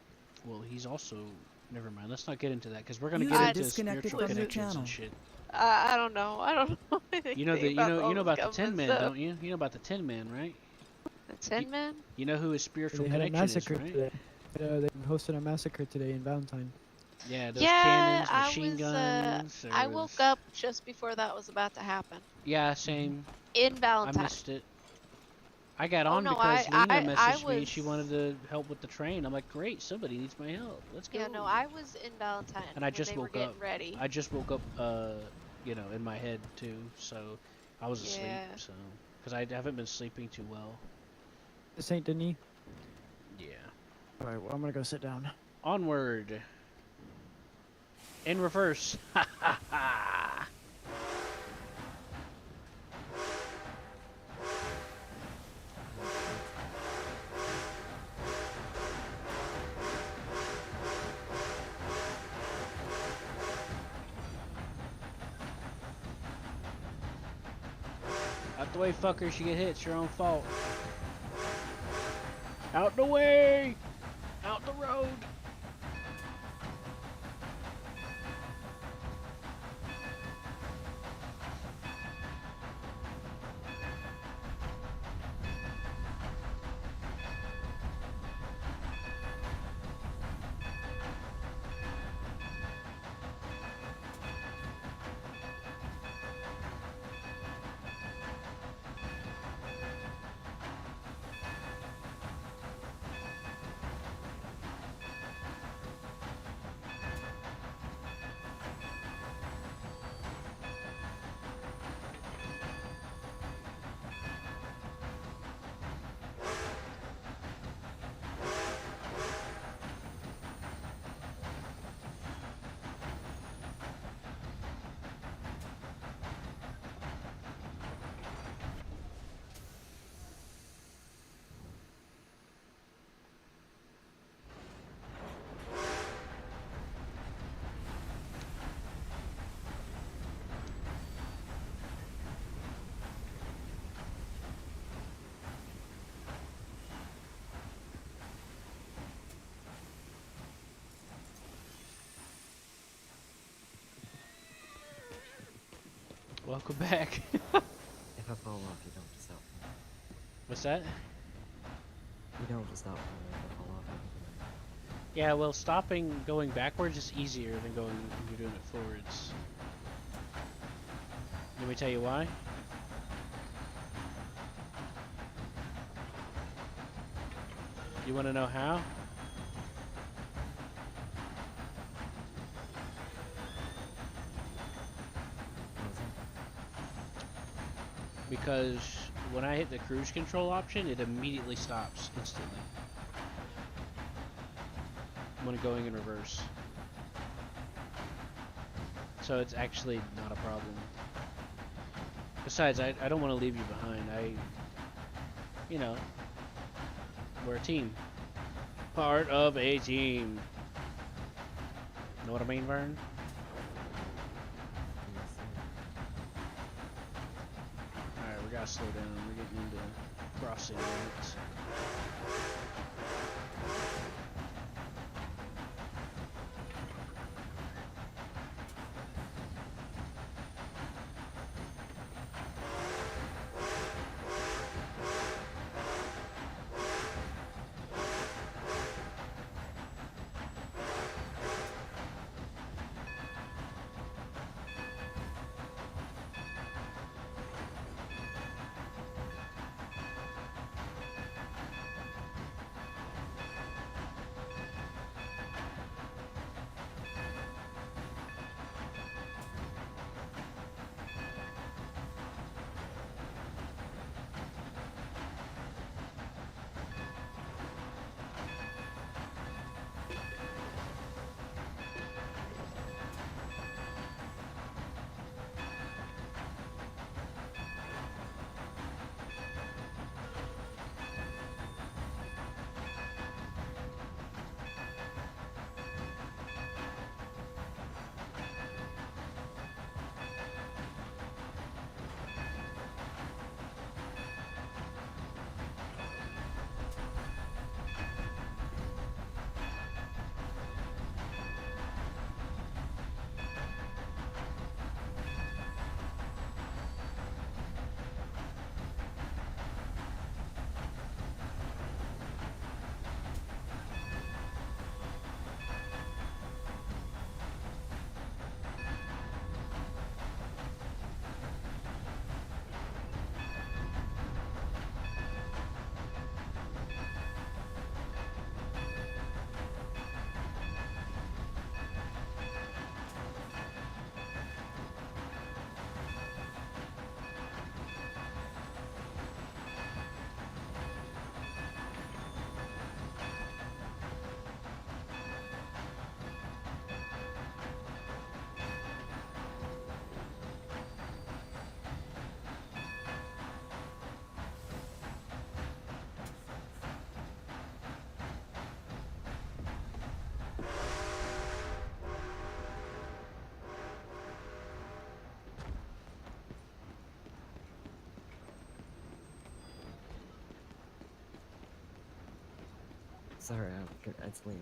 Well, he's also. Never mind. Let's not get into that because we're gonna User get into disconnected spiritual from your connections and channel. shit. I don't know. I don't know anything You know about the all this Tin Man, government don't you? You know about the Tin Man, right? stuff. The Tin Man? You know who his spiritual They had a connection is, massacre right? today. They hosted a massacre today in Valentine. Yeah, those Yeah, cannons, I machine was. guns. I there woke was- up just before that was about to happen. Yeah, same. In I Valentine. missed it. I got Oh, on no, because I Lena messaged me and was- she wanted to help with the train. I'm like, great, somebody needs my help. Let's go. Yeah, no, I was in Valentine. And I when just they were woke getting up. ready. I just woke up, in my head too. So I was asleep. Yeah. So because I haven't been sleeping too well. Saint Denis. Yeah. All right, well I'm gonna go sit down. Onward. In reverse. Ha ha ha. Out the way, fuckers. You get hit. It's your own fault. Out the way! Out the road! Welcome back. If I fall off, you don't just stop me. What's that? You don't just stop me if I fall off. Yeah, well, stopping going backwards is easier than going when you're doing it forwards. Let me tell you why. You want to know how? Because when I hit the cruise control option, it immediately stops instantly when going in reverse. So it's actually not a problem. Besides, I don't want to leave you behind. You know, we're a team. Part of a team. Know what I mean, Vern? Alright, we gotta slow down. We're getting into crossing limits. Sorry, it's Lena.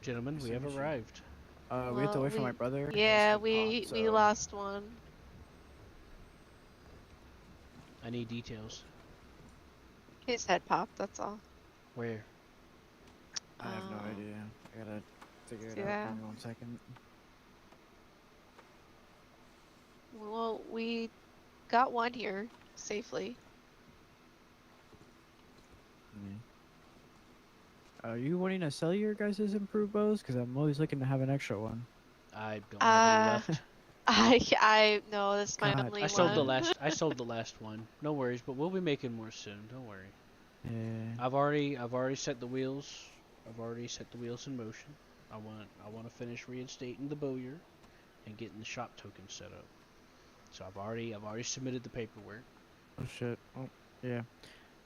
Gentlemen, we have arrived. We have to wait for my brother. Yeah, He's we popped, so- lost one. I need details. His head popped. That's all. Where? I have no idea. I gotta figure it Yeah. out. Give me 1 second. Well, we got one here safely. Are you wanting to sell your guys' improved bows? Because I'm always looking to have an extra one. I don't have any left. I no, this is my God. only I sold the one. last. I sold the last one. No worries, but we'll be making more soon. Don't worry. Yeah. I've already set the wheels. I've already set the wheels in motion. I want to finish reinstating the bowyer and getting the shop token set up. So I've already submitted the paperwork. Oh shit. Oh yeah.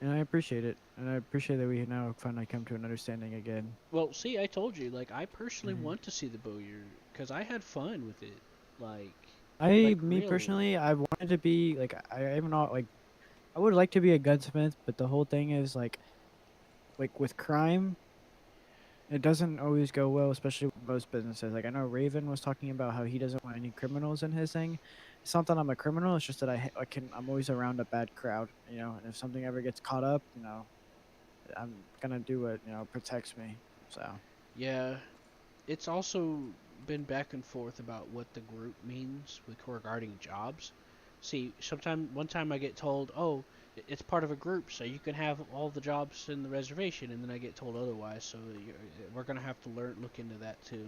And I appreciate it. And I appreciate that we now finally come to an understanding again. Well, see, I told you, like, I personally want to see the bowyer because I had fun with it. Like Me real. personally, I wanted to be like I even not like I would like to be a gunsmith, but the whole thing is like with crime, it doesn't always go well, especially with most businesses. Like I know Raven was talking about how he doesn't want any criminals in his thing, it's not that I'm a criminal. It's just that I'm always around a bad crowd, you know. And if something ever gets caught up, you know, I'm gonna do what protects me. So Yeah, it's also been back and forth about what the group means with regarding jobs. See, one time I get told, "Oh, it's part of a group, so you can have all the jobs in the reservation," and then I get told otherwise. So we're gonna have to look into that too.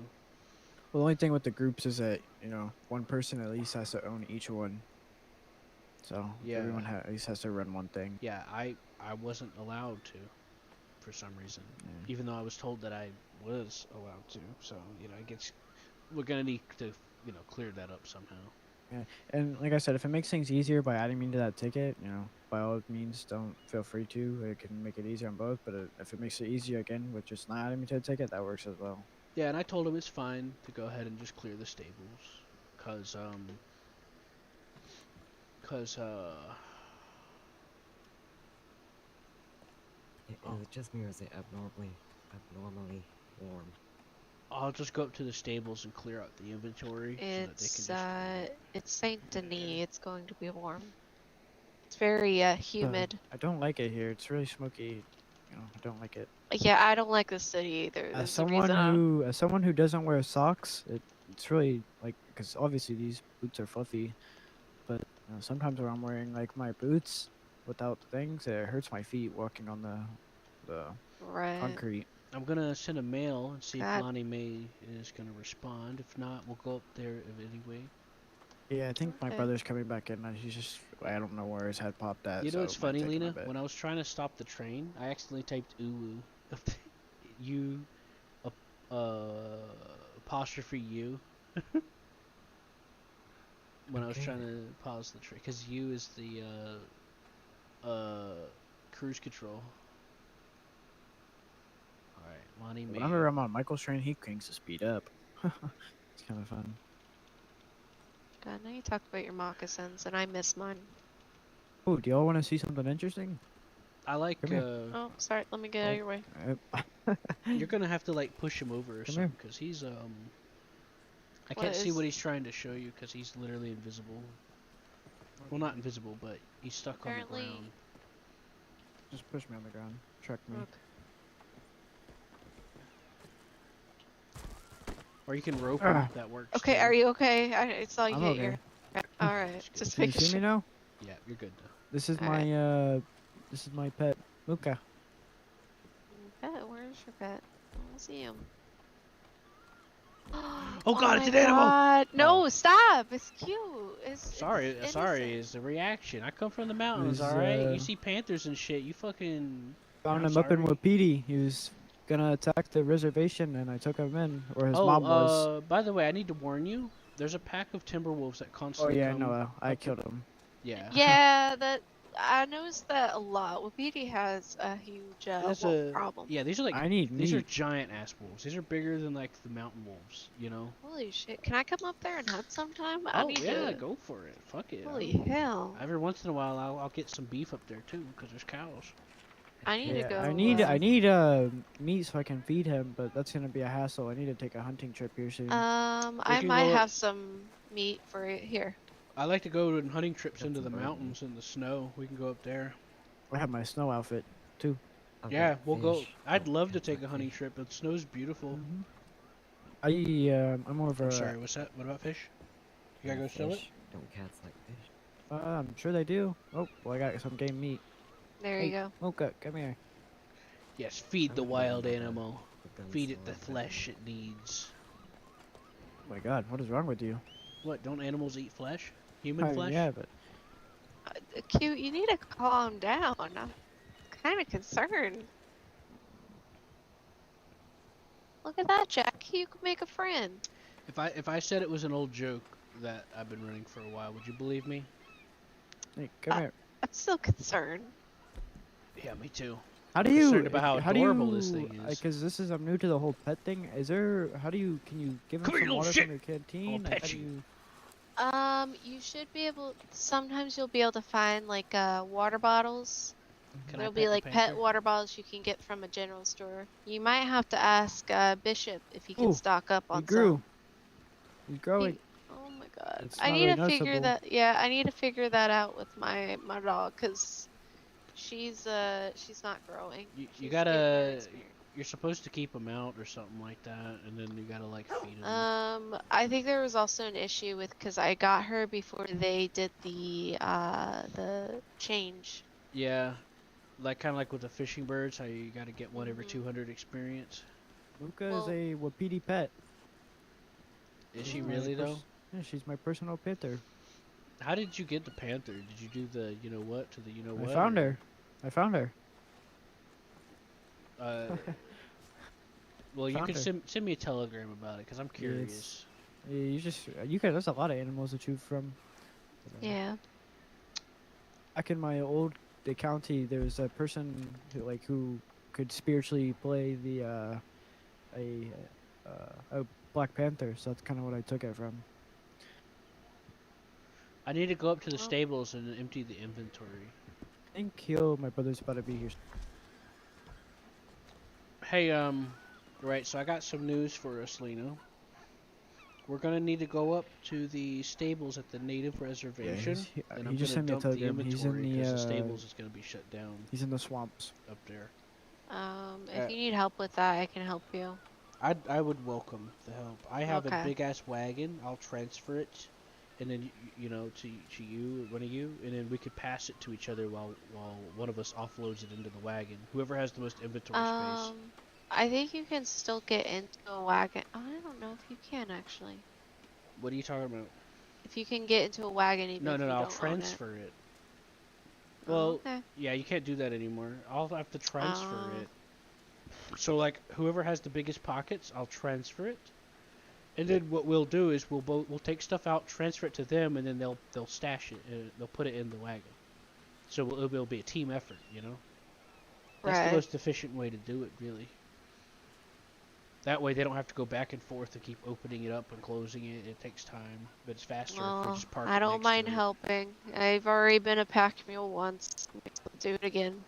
well, the only thing with the groups is that one person at least has to own each one. So Yeah. everyone at least has to run one thing. Yeah, I wasn't allowed to, for some reason, even though I was told that I was allowed to. So we're gonna need to clear that up somehow. Yeah, and like I said, if it makes things easier by adding me to that ticket, by all means, don't feel free to. It can make it easier on both, but if it makes it easier again with just not adding me to the ticket, that works as well. Yeah, and I told him it's fine to go ahead and just clear the stables, cause Is it just me or is it abnormally warm? I'll just go up to the stables and clear out the inventory. It's it's Saint Denis. It's going to be warm. It's very humid. I don't like it here. It's really smoky. I don't like it. Yeah, I don't like this city either. As someone who doesn't wear socks, it's really because obviously these boots are fluffy, but sometimes when I'm wearing my boots without things, it hurts my feet walking on the concrete. I'm gonna send a mail and see if Lonnie Mae is gonna respond. If not, we'll go up there anyway. Yeah, I think my brother's coming back in. He's just, I don't know where his head popped at. You know what's funny, Lena? When I was trying to stop the train, I accidentally typed uwu. U apostrophe U. When I was trying to pause the train, because U is the cruise control. Alright, Lonnie Mae. Whenever I'm on Michael's train, he cranks the speed up. It's kind of fun. God, now you talked about your moccasins, and I miss mine. Oh, do y'all want to see something interesting? I like. Oh, sorry. Let me get out of your way. You're gonna have to push him over or something, because he's I can't see what he's trying to show you because he's literally invisible. Well, not invisible, but he's stuck on the ground. Just push me on the ground. Track me. Okay. Or you can rope him if that works. Okay, too. are you okay? I saw you I'm hit okay. your... Alright, just Can you making see sure. me now? Yeah, you're good though. This is this is my pet, Luca. Pet? Where's your pet? I don't see him. Oh God, it's my an animal! God. No, stop! It's cute. Sorry, it's a reaction. I come from the mountains, He's, alright? You see panthers and shit, you fucking... Found I'm him up in sorry. Wapiti. He was gonna attack the reservation, and I took him in, or his mom was. By the way, I need to warn you. There's a pack of timber wolves that Oh constantly yeah, come no, I up killed him. Yeah. Yeah, I noticed that a lot. Wapiti has a huge wolf problem. Yeah, these are I need these are meat. giant ass wolves. These are bigger than the mountain wolves, you know? Holy shit. Can I come up there and hunt sometime? Oh yeah, go for it. Fuck it. Holy hell. Every once in a while I'll get some beef up there too, because there's cows. I need to go. I need meat so I can feed him, but that's gonna be a hassle. I need to take a hunting trip here soon. I might have some meat for it here. I like to go on hunting trips into the mountains in the snow. We can go up there. I have my snow outfit too. Yeah, we'll go. I'd love to take a hunting trip, but snow's beautiful. I'm more of a. I'm sorry, what's that? What about fish? You gotta go sell it? Don't cats like fish? I'm sure they do. Oh, well, I got some game meat. There you go. Mocha, come here. Yes, feed the wild animal. Feed it the flesh it needs. Oh my God, what is wrong with you? What, don't animals eat flesh? Human flesh? Yeah, but... Cute, you need to calm down. I'm kind of concerned. Look at that, Jackie. You could make a friend. If I said it was an old joke that I've been running for a while, would you believe me? Hey, come here. I'm still concerned. Yeah, me too. How do I'm you? concerned about how adorable this thing is. Because I'm new to the whole pet thing. Is there? Can you give him some water from your canteen? I'll pet you. You should be able. Sometimes you'll be able to find water bottles. There'll be pet water bottles you can get from a general store. You might have to ask Bishop if he can stock up on He grew. some. He's growing. Oh my god. It's I not need really to figure noticeable. that. Yeah, I need to figure that out with my dog, cause she's not growing. You She's getting her gotta. experience. You're supposed to keep them out or something like that, and then you gotta like feed them. I think there was also an issue with because I got her before they did the change. Yeah, like kind of like with the fishing birds, how you gotta get one every 200 experience. Luca is Well- a Wapiti pet. Is She's she my really though? Yeah, she's my personal panther. How did you get the panther? Did you do the you know what to the you know what? I found or- her. I found her. Well, you Found could her. send me a telegram about it because I'm curious. Yeah, you can. There's a lot of animals to choose from. Yeah. Back in my the county, there was a person who could spiritually play a Black Panther, so that's kind of what I took it from. I need to go up to the Well- stables and empty the inventory. I think my brother's about to be here. Hey, right, so I got some news for us, Lena. We're gonna need to go up to the stables at the native reservation, and he I'm just gonna sent me a dump the telegram. He's in inventory the because the stables is gonna be shut down He's in the swamps. up there. If you need help with that, I can help you. I would welcome the help. I have a Okay. big ass wagon. I'll transfer it, and then you know to you, one of you, and then we could pass it to each other while one of us offloads it into the wagon. Whoever has the most inventory space. I think you can still get into a wagon. I don't know if you can actually. What are you talking about? If you can get into a wagon, even No, if no, you no. I'll don't own transfer it. Oh, Well, okay. yeah, you can't do that anymore. I'll have to transfer Oh. it. So like, whoever has the biggest pockets, I'll transfer it. And then what we'll do is we'll take stuff out, transfer it to them, and then they'll stash it. They'll put it in the wagon. So it'll be a team effort, you know. That's Right. the most efficient way to do it, really. That way they don't have to go back and forth and keep opening it up and closing it. It takes time, but it's faster if we Well, just park I it don't next mind to it. helping. I've already been a pack mule once. I'll do it again.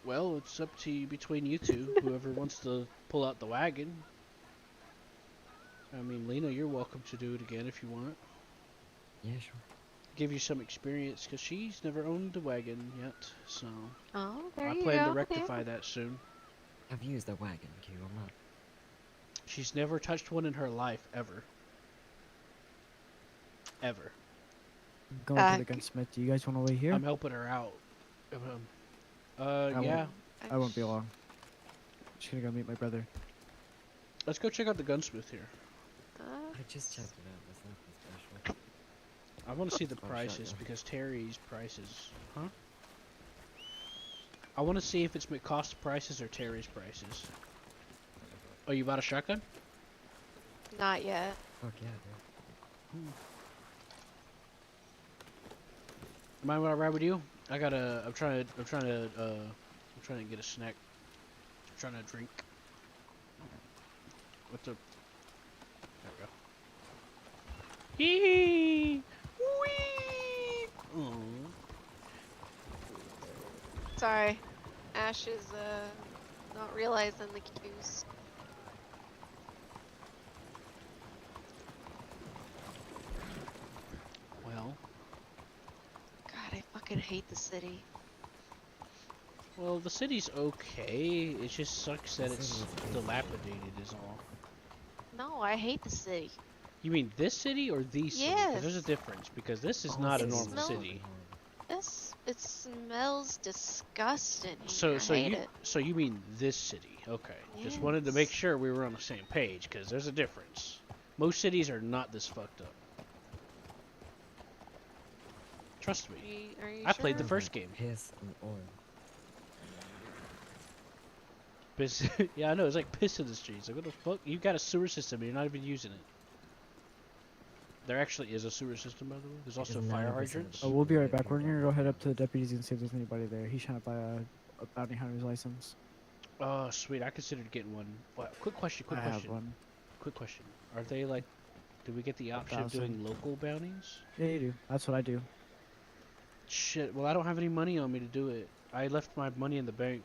Well, it's up to you, between you two. Whoever wants to pull out the wagon. I mean, Lena, you're welcome to do it again if you want. Yeah, sure. Give you some experience, because she's never owned a wagon yet, so Oh, there I you plan go. to rectify that soon. I've used a wagon, Q. I'm not. She's never touched one in her life, ever. Ever. I'm going to the gunsmith. Do you guys want to wait here? I'm helping her out. I Yeah. I won't be long. Just gonna go meet my brother. Let's go check out the gunsmith here. I just checked it out. There's nothing special. I want to see the Oh, prices, shotgun. because Terry's prices... Huh? I want to see if it's cost prices or Terry's prices. Oh, you bought a shotgun? Not yet. Fuck yeah, dude. Mind when I ride with you? I'm trying to get a snack. I'm trying to drink. What's up? There we go. Hee wee. Oh. Sorry. Ash is not realizing the cues. Well. God, I fucking hate the city. Well, the city's okay. It just sucks that The it's city is big. dilapidated is all. No, I hate the city. You mean this city or the city? 'Cause there's a Yes. difference, because this is All not a cities normal are Smell- city. It smells disgusting. So I so hate you it. so you mean this city? Okay. Just wanted to make sure we were on the same page, because there's a difference. Most cities are not this fucked up. Trust me. Are you I played the sure? first game. Piss and oil. Piss. Yeah, I know. It's like piss in the streets. Like, what the fuck? You've got a sewer system and you're not even using it. There actually is a sewer system, by the way. There's also fire 90% of hydrants. Oh, we'll be right back. We're gonna go head up to the deputies and see if there's anybody there. He's trying to buy a bounty hunter's license. Oh, sweet. I considered getting one. What? Quick question. I have one. Quick question. Are they like? Do we get the option of doing 1,000. local bounties? Yeah, you do. That's what I do. Shit. Well, I don't have any money on me to do it. I left my money in the bank.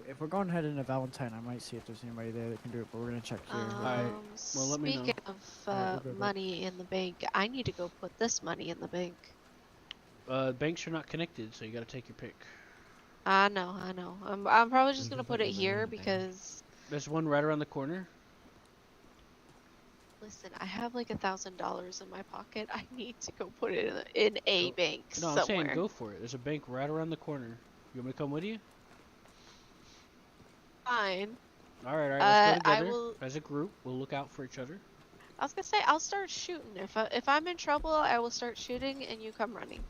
If we're going ahead into Valentine, I might see if there's anybody there that can do it, but we're gonna check here. Alright, well, let me know. Speaking of we'll go back. money in the bank, I need to go put this money in the bank. Banks are not connected, so you gotta take your pick. I know. I'm probably just You gonna can put put it your money in here the bank. because There's one right around the corner. listen, I have like $1,000 in my pocket. I need to go put it in a bank No, I'm somewhere. saying go for it. There's a bank right around the corner. You want me to come with you? Fine. Alright, let's go I together. will. As a group, we'll look out for each other. I was gonna say I'll start shooting. If I'm in trouble, I will start shooting, and you come running.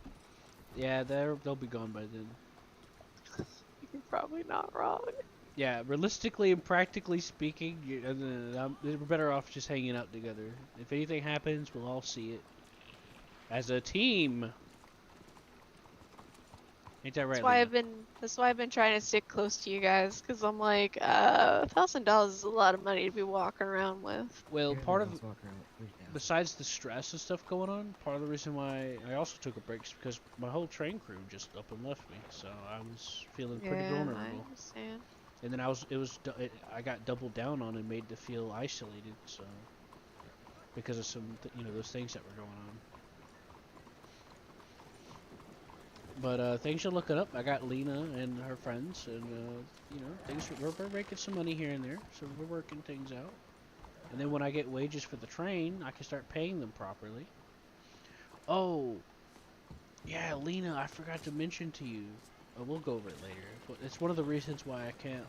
Yeah, they'll be gone by then. You're probably not wrong. Yeah, realistically and practically speaking, we're better off just hanging out together. If anything happens, we'll all see it. As a team. Ain't that right, Lena? That's why I've been trying to stick close to you guys, cause I'm like, $1,000 is a lot of money to be walking around with. Well, Yeah, part of everyone's walking around with 3,000. besides the stress and stuff going on, part of the reason why I also took a break is because my whole train crew just up and left me, so I was feeling pretty Yeah, vulnerable. I understand. And then I got doubled down on and made to feel isolated, so because of some those things that were going on. But things are looking up. I got Lena and her friends, and things we're making some money here and there, so we're working things out. And then when I get wages for the train, I can start paying them properly. Oh, yeah, Lena, I forgot to mention to you. We'll go over it later. But it's one of the reasons why I can't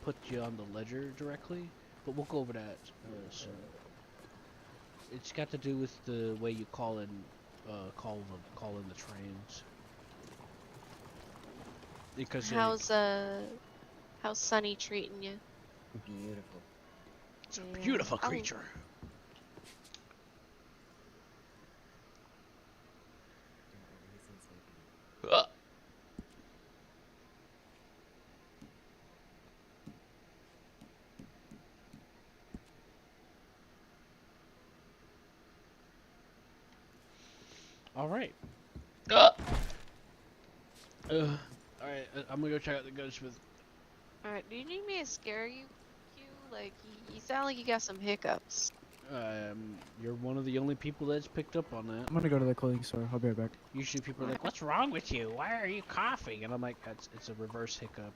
put you on the ledger directly. But we'll go over that soon. It's got to do with the way you call in the trains. Because How's Sunny treating you? Beautiful. It's a beautiful creature. All right. All right. I'm gonna go check out the gunsmith. All right. Do you need me to scare you? Like you sound like you got some hiccups. You're one of the only people that's picked up on that. I'm gonna go to the clothing store. I'll be right back. Usually people are like, "What's wrong with you? Why are you coughing?" And I'm like, "It's a reverse hiccup.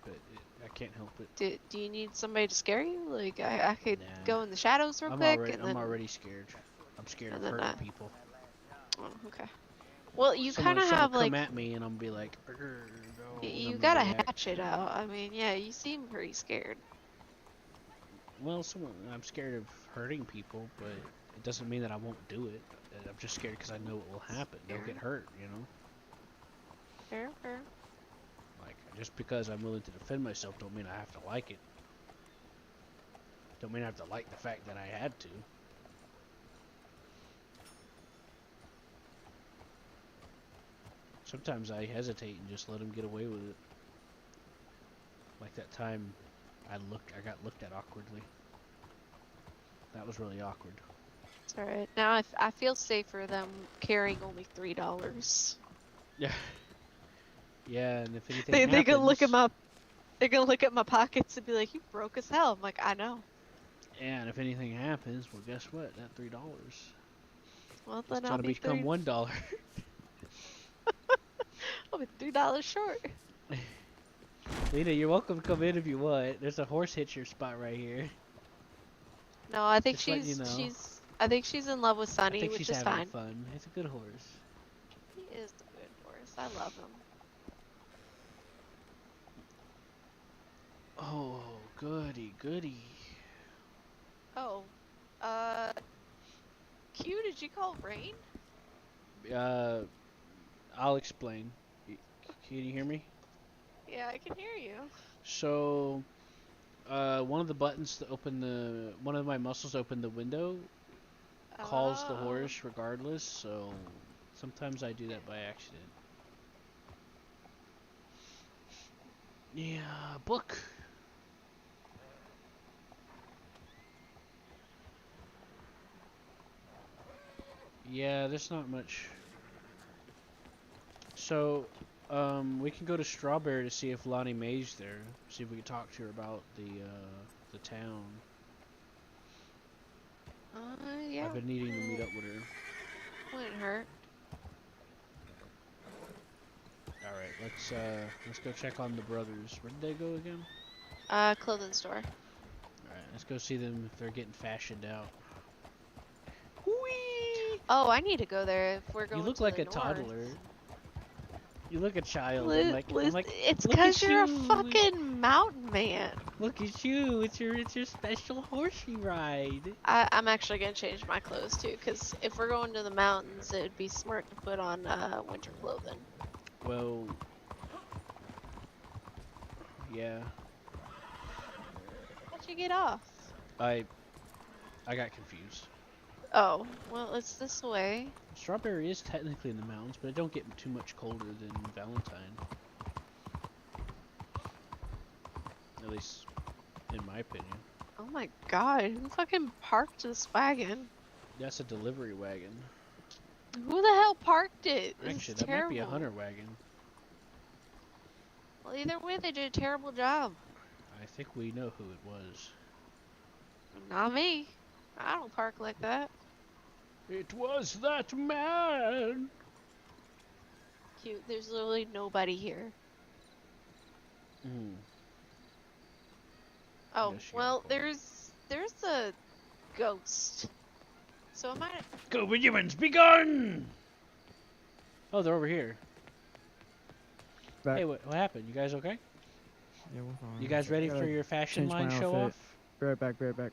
I can't help it." Do you need somebody to scare you? Like I could go in the shadows real I'm quick. I'm already scared. I'm scared of hurting people. Oh, okay. Well, you kind of Someone have come like. at me and I'm gonna be like, no. You gotta hatch it out. I mean, yeah, you seem pretty scared. Well, I'm scared of hurting people, but it doesn't mean that I won't do it. I'm just scared because I know it will happen. They'll get hurt, Fair. Like, just because I'm willing to defend myself don't mean I have to like it. Don't mean I have to like the fact that I had to. Sometimes I hesitate and just let them get away with it. Like that time I got looked at awkwardly. That was really awkward. It's alright. Now I feel safer than carrying only $3. Yeah. Yeah, and if anything They're gonna look happens- at my they're gonna look at my pockets and be like, "You broke as hell." I'm like, "I know." Yeah, and if anything happens, well, guess what? That $3. Well, It's then I'll gonna be become $1. I'll be $3 short. Lena, you're welcome to come in if you want. There's a horse hitcher spot right here. No, I think Just letting you know. I think she's in love with I Sunny, think which she's is having fine. fun. It's a good horse. He is a good horse. I love him. Oh, goody. Oh, Q, did you call Rain? I'll explain. Can you hear me? Yeah, I can hear you. So, one of the buttons to open one of my muscles open the window calls the horse regardless, so sometimes I do that by accident. Yeah, book. Yeah, there's not much. So, We can go to Strawberry to see if Lonnie Mae's there. See if we can talk to her about the town. Yeah. I've been needing to meet up with her. Wouldn't hurt. All right, let's go check on the brothers. Where did they go again? Clothing store. All right, let's go see them if they're getting fashioned out. Oh, I need to go there if we're going. You look to like the a north. toddler. You look a child. I'm like, It's look because at you're a you. fucking mountain man. Look at you. It's your special horse you ride. I'm actually gonna change my clothes too, because if we're going to the mountains, it'd be smart to put on winter clothing. Well, yeah. How'd you get off? I got confused. Oh, well, it's this way. Strawberry is technically in the mountains, but it don't get too much colder than Valentine. At least, in my opinion. Oh my god, who fucking parked this wagon? That's a delivery wagon. Who the hell parked it? This Actually, is that terrible. might be a hunter wagon. Well, either way, they did a terrible job. I think we know who it was. Not me. I don't park like that. It was that man! Cute, there's literally nobody here. Oh, Yes, you well, there's a ghost. So I might. Go, humans, be gone! Oh, they're over here. Back. Hey, what happened? You guys okay? Yeah, we're fine. You guys ready for Gotta your fashion change my line show outfit. off? Be right back, be right back.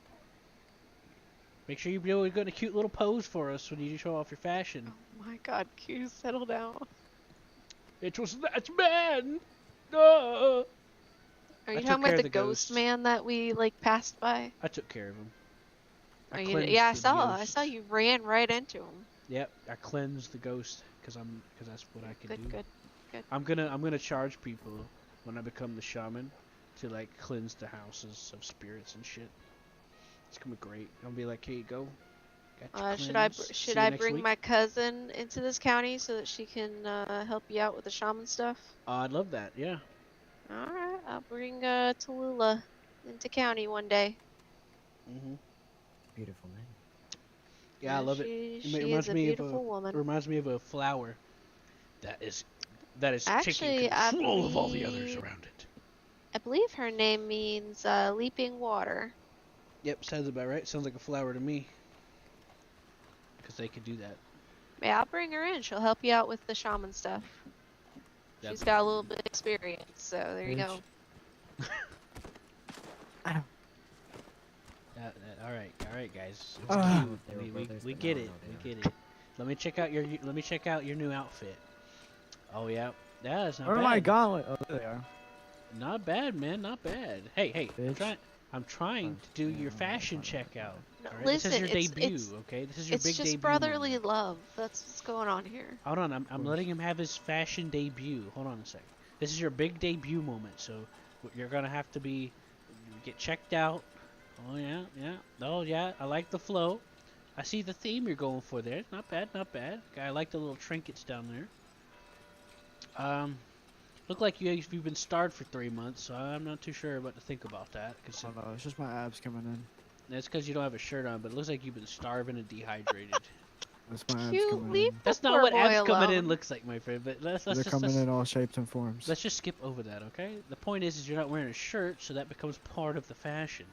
Make sure you do a good, cute little pose for us when you show off your fashion. Oh my god, Q, settle down. It was that man! No! Are you talking about the ghost man that we like passed by? I took care of him. Yeah, I saw you ran right into him. Yep, I cleansed the ghost because that's what I can do. Good. I'm gonna charge people when I become the shaman to like cleanse the houses of spirits and shit. It's gonna be great. I'll be like, here you go. Should I bring my cousin into this county so that she can help you out with the shaman stuff? I'd love that. Yeah. All right, I'll bring Tallulah into county one day. Beautiful name. Yeah, I love it. She It reminds is a me beautiful woman. It reminds me of a flower that is Actually, taking control of all the others around it. I believe her name means leaping water. Yep, sounds about right. Sounds like a flower to me. Because they could do that. Yeah, I'll bring her in. She'll help you out with the shaman stuff. She's got a little bit of experience, so there you go. All right, guys. We get it. We get it. Let me check out your new outfit. Oh yeah, that's not Where bad. am I gone? Oh, there they are. Not bad, man. Not bad. Hey, I'm trying to do your fashion checkout. No, all right? listen, this is your it's debut, okay? This is your big It's just debut. brotherly love. That's what's going on here. Hold on, I'm letting him have his fashion debut. Hold on a second. This is your big debut moment, so you're gonna have to get checked out. Oh yeah, yeah. Oh yeah, I like the flow. I see the theme you're going for there. Not bad, not bad. I like the little trinkets down there. Look like you've been starved for 3 months, so I'm not too sure what to think about that. Oh no, it's just my abs coming in. That's because you don't have a shirt on, but it looks like you've been starving and dehydrated. That's my abs coming in. That's not what abs coming in looks like, my friend. But They're coming in all shapes and forms. Let's just skip over that, okay? The point is you're not wearing a shirt, so that becomes part of the fashion.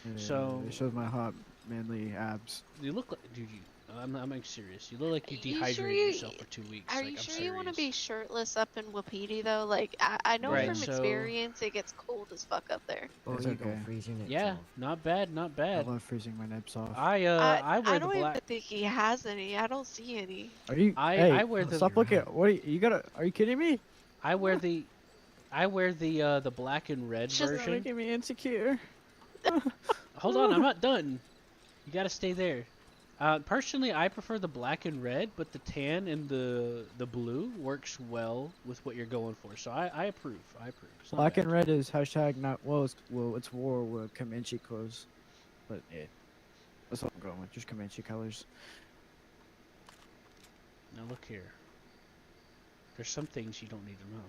Yeah, So it shows my hot, manly abs. you look like, dude. I'm serious. You look like you Are you dehydrated sure yourself for 2 weeks. Are like, you I'm sure you want to serious. be shirtless up in Wapiti though? Like I know Right, from so- experience it gets cold as fuck up there. Or It's you okay. gonna freeze your nips Yeah, off. not bad, not I bad. love freezing my nips off. I I wear the don't black. even think he has any. I don't see any. Are you? I hey, wear the. Stop looking. What? You gotta? Are you kidding me? I wear the black and red It's just version. Making me insecure. Hold on, I'm not done. You gotta stay there. Personally, I prefer the black and red, but the tan and the blue works well with what you're going for. So I approve. I approve. It's not Black bad. and red is hashtag not it's war with Comanche clothes, but yeah, that's what I'm going with. Just Comanche colors. Now look here. There's some things you don't need to know.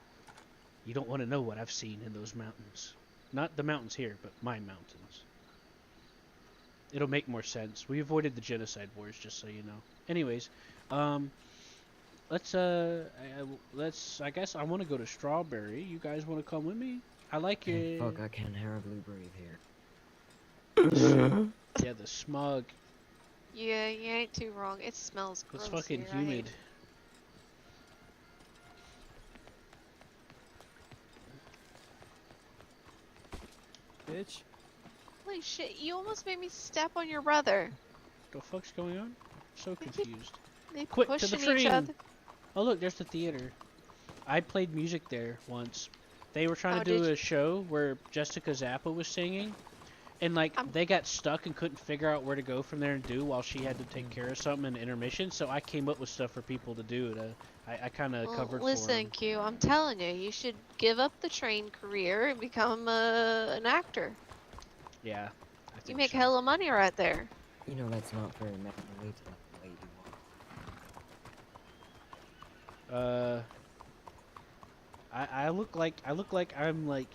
You don't want to know what I've seen in those mountains. Not the mountains here, but my mountains. It'll make more sense. We avoided the genocide wars, just so you know. Anyways, let's I guess I want to go to Strawberry. You guys want to come with me? I like Hey, your fuck, I can't horribly breathe here. yeah, the smog. Yeah, you ain't too wrong. It smells gross. It's fucking here. humid. Bitch. Holy shit! You almost made me step on your brother. What the fuck's going on? I'm so confused. They Quick to the pushing each train. other. Oh look, there's the theater. I played music there once. They were trying Oh, to do did a you? show where Jessica Zappa was singing, and like they got stuck and couldn't figure out where to go from there and do while she had to take care of something in intermission. So I came up with stuff for people to do. I kind of Well, covered for listen, them. Q. I'm telling you, you should give up the train career and become an actor. Yeah. You make hella money right there. You know that's not very manly to let the lady walk. I look like I'm like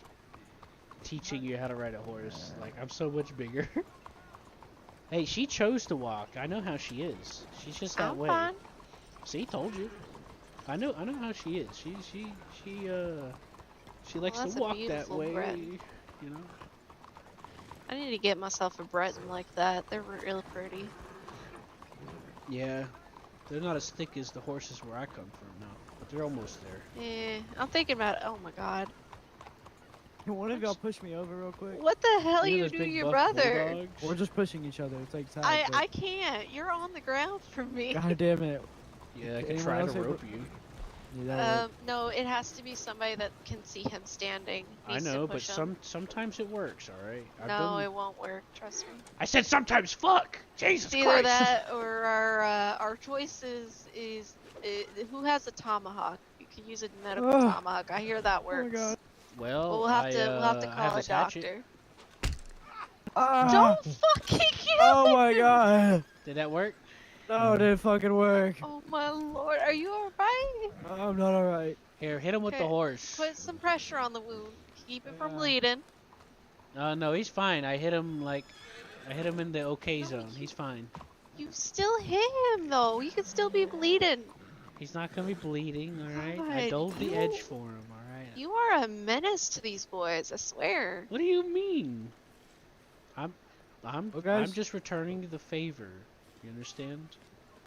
teaching you how to ride a horse. Like I'm so much bigger. Hey, she chose to walk. I know how she is. She's just that I'm way. fine. See, told you. I know how she is. She likes that's to a walk that beautiful way. bred. You know. I need to get myself a Breton like that. They're really pretty. Yeah. They're not as thick as the horses where I come from now, but they're almost there. Eh, I'm thinking about. Oh my god. Can one of y'all push me over real quick? What the hell You know you those do to big your buff brother? bulldogs? We're just pushing each other. It's like tag. I can't. You're on the ground from me. God damn it. Yeah, I could Anyone try to else able- rope you. Yeah, that would- No, it has to be somebody that can see him standing. I Needs to know, but push him. sometimes it works. All right. No, it won't work. Trust me. I said sometimes. Fuck. Jesus It's either Christ. that or our choice is who has a tomahawk. You can use a medical Ugh. tomahawk. I hear that Oh my works. god. Well, But we'll have to I call have a this hatchet. doctor. Ah! Don't fucking get Oh my god. Did that work? No, it didn't fucking work. Oh my lord, are you alright? I'm not alright. Here, hit him with the Okay, horse. Put some pressure on the wound. Keep it from bleeding. No, he's fine. I hit him in the okay zone. He's fine. You still hit him though. You could still be bleeding. He's not gonna be bleeding. All right. I God, doled the edge for him. All right. You are a menace to these boys. I swear. What do you mean? I'm guys? just returning the favor. You understand?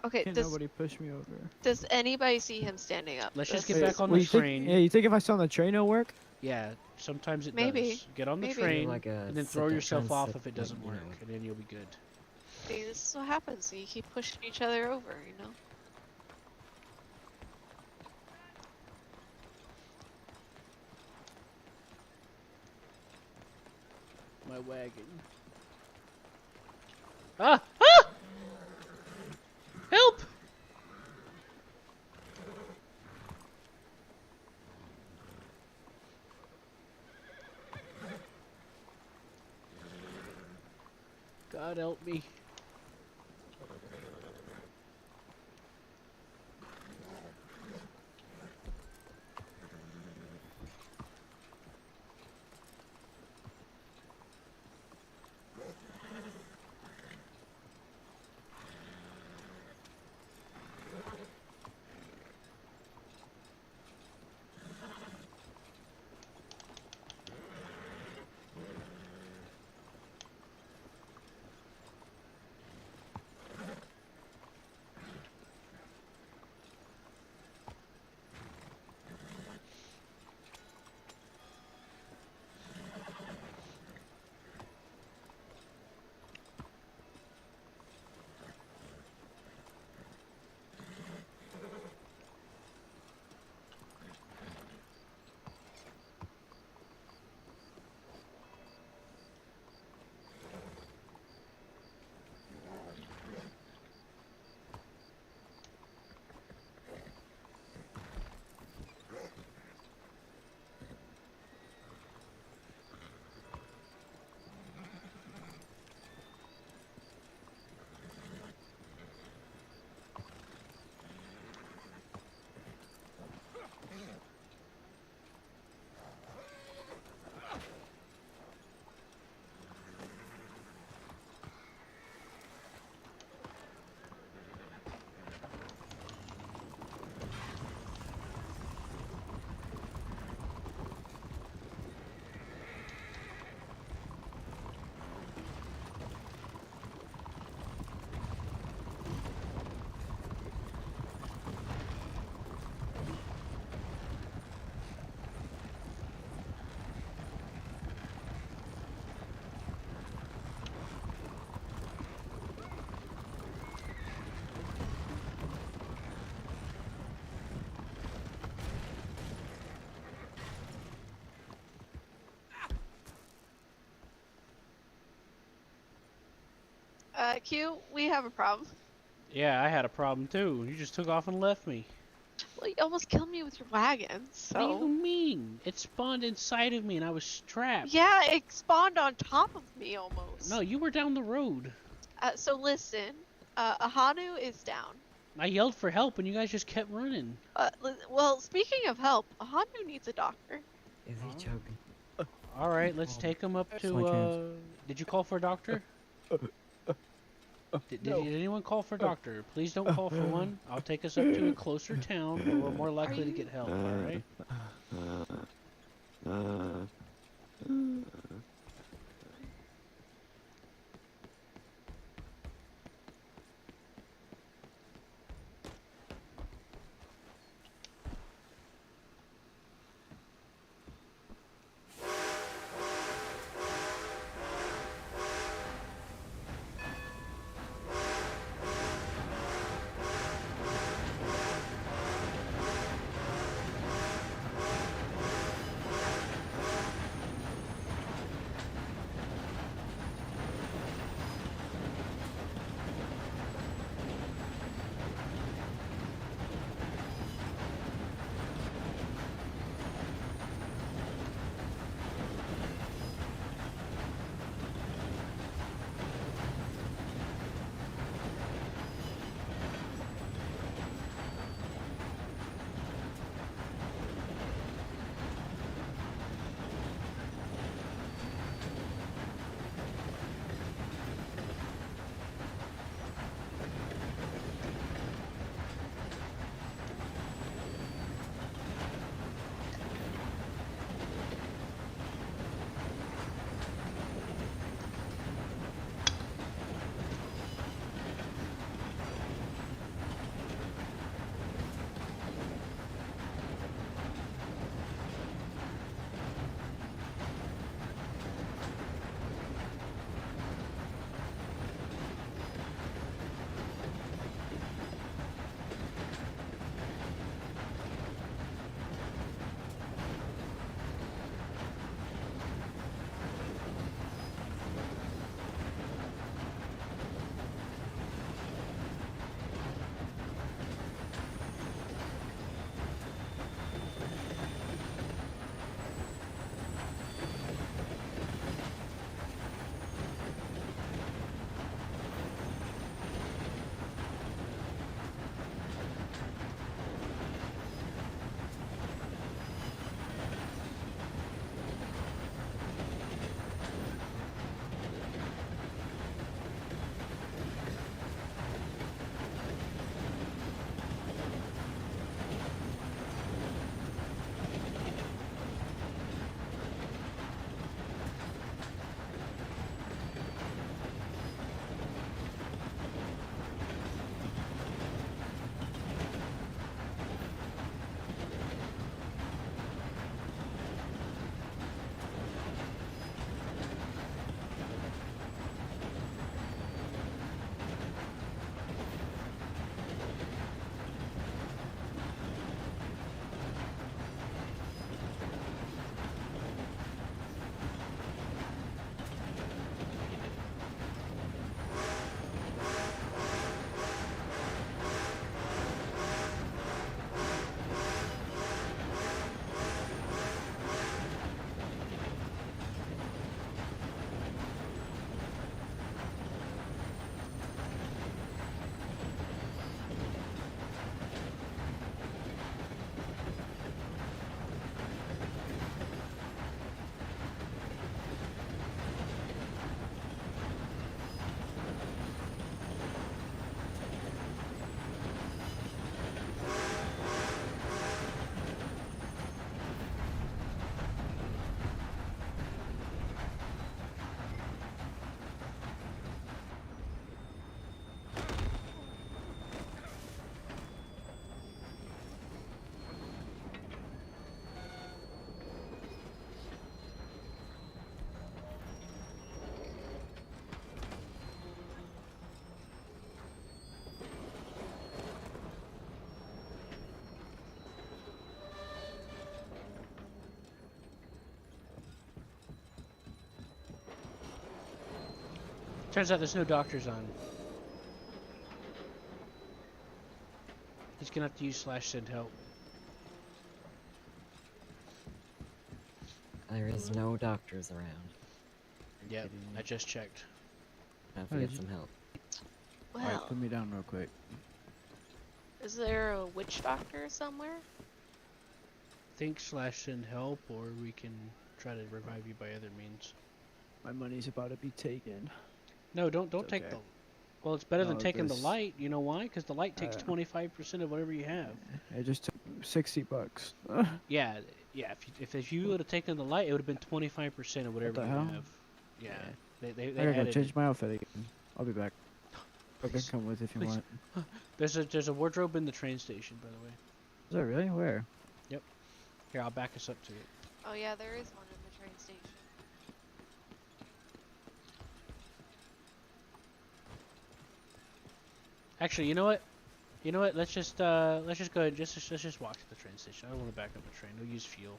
Okay. Can't Does nobody push me over. does anybody see him standing up? Let's just That's- get back on Well, the you think- train. yeah, you think if I stay on the train it'll work? Yeah, sometimes it Maybe. does. Get on the Maybe. train Like a and then throw second yourself chance off at, if it like, doesn't you work, know. and then you'll be good. See, this is what happens. So you keep pushing each other over. You know. My wagon. Ah! Ah! Help! God help me. Q, we have a problem. Yeah, I had a problem too. You just took off and left me. Well, you almost killed me with your wagon, What do so... you mean? It spawned inside of me and I was strapped. Yeah, it spawned on top of me almost. No, you were down the road. So listen, Ahanu is down. I yelled for help and you guys just kept running. Well, speaking of help, Ahanu needs a doctor. Is he choking? Alright, let's take him up That's my chance. to, Did you call for a doctor? Did anyone call for a doctor? Please don't call for one. I'll take us up to a closer town where we're more likely to get help, alright? Turns out there's no doctors on. He's gonna have to use /send help. There is no doctors around. Yep, I just checked. I have Oh, to did get you- some help. Alright, Well, put me down real quick. is there a witch doctor somewhere? Think /send help, or we can try to revive you by other means. My money's about to be taken. No, don't It's take okay. the. Well, it's better than No, taking the this- light. You know why? Because the light takes Uh, 25% of whatever you have. It just took $60. Yeah, yeah. If you would have taken the light, it would have been 25% of whatever the you hell? have. Yeah, they I gotta go added change it. my outfit again. I'll be back. I can come with if you Please. want. There's a wardrobe in the train station, by the way. Is that really? Where? Yep. Here, I'll back us up to it. Oh yeah, there is one in the train station. Actually, you know what? You know what? Let's just go ahead. Let's just walk to the train station. I don't want to back up the train. We'll use fuel.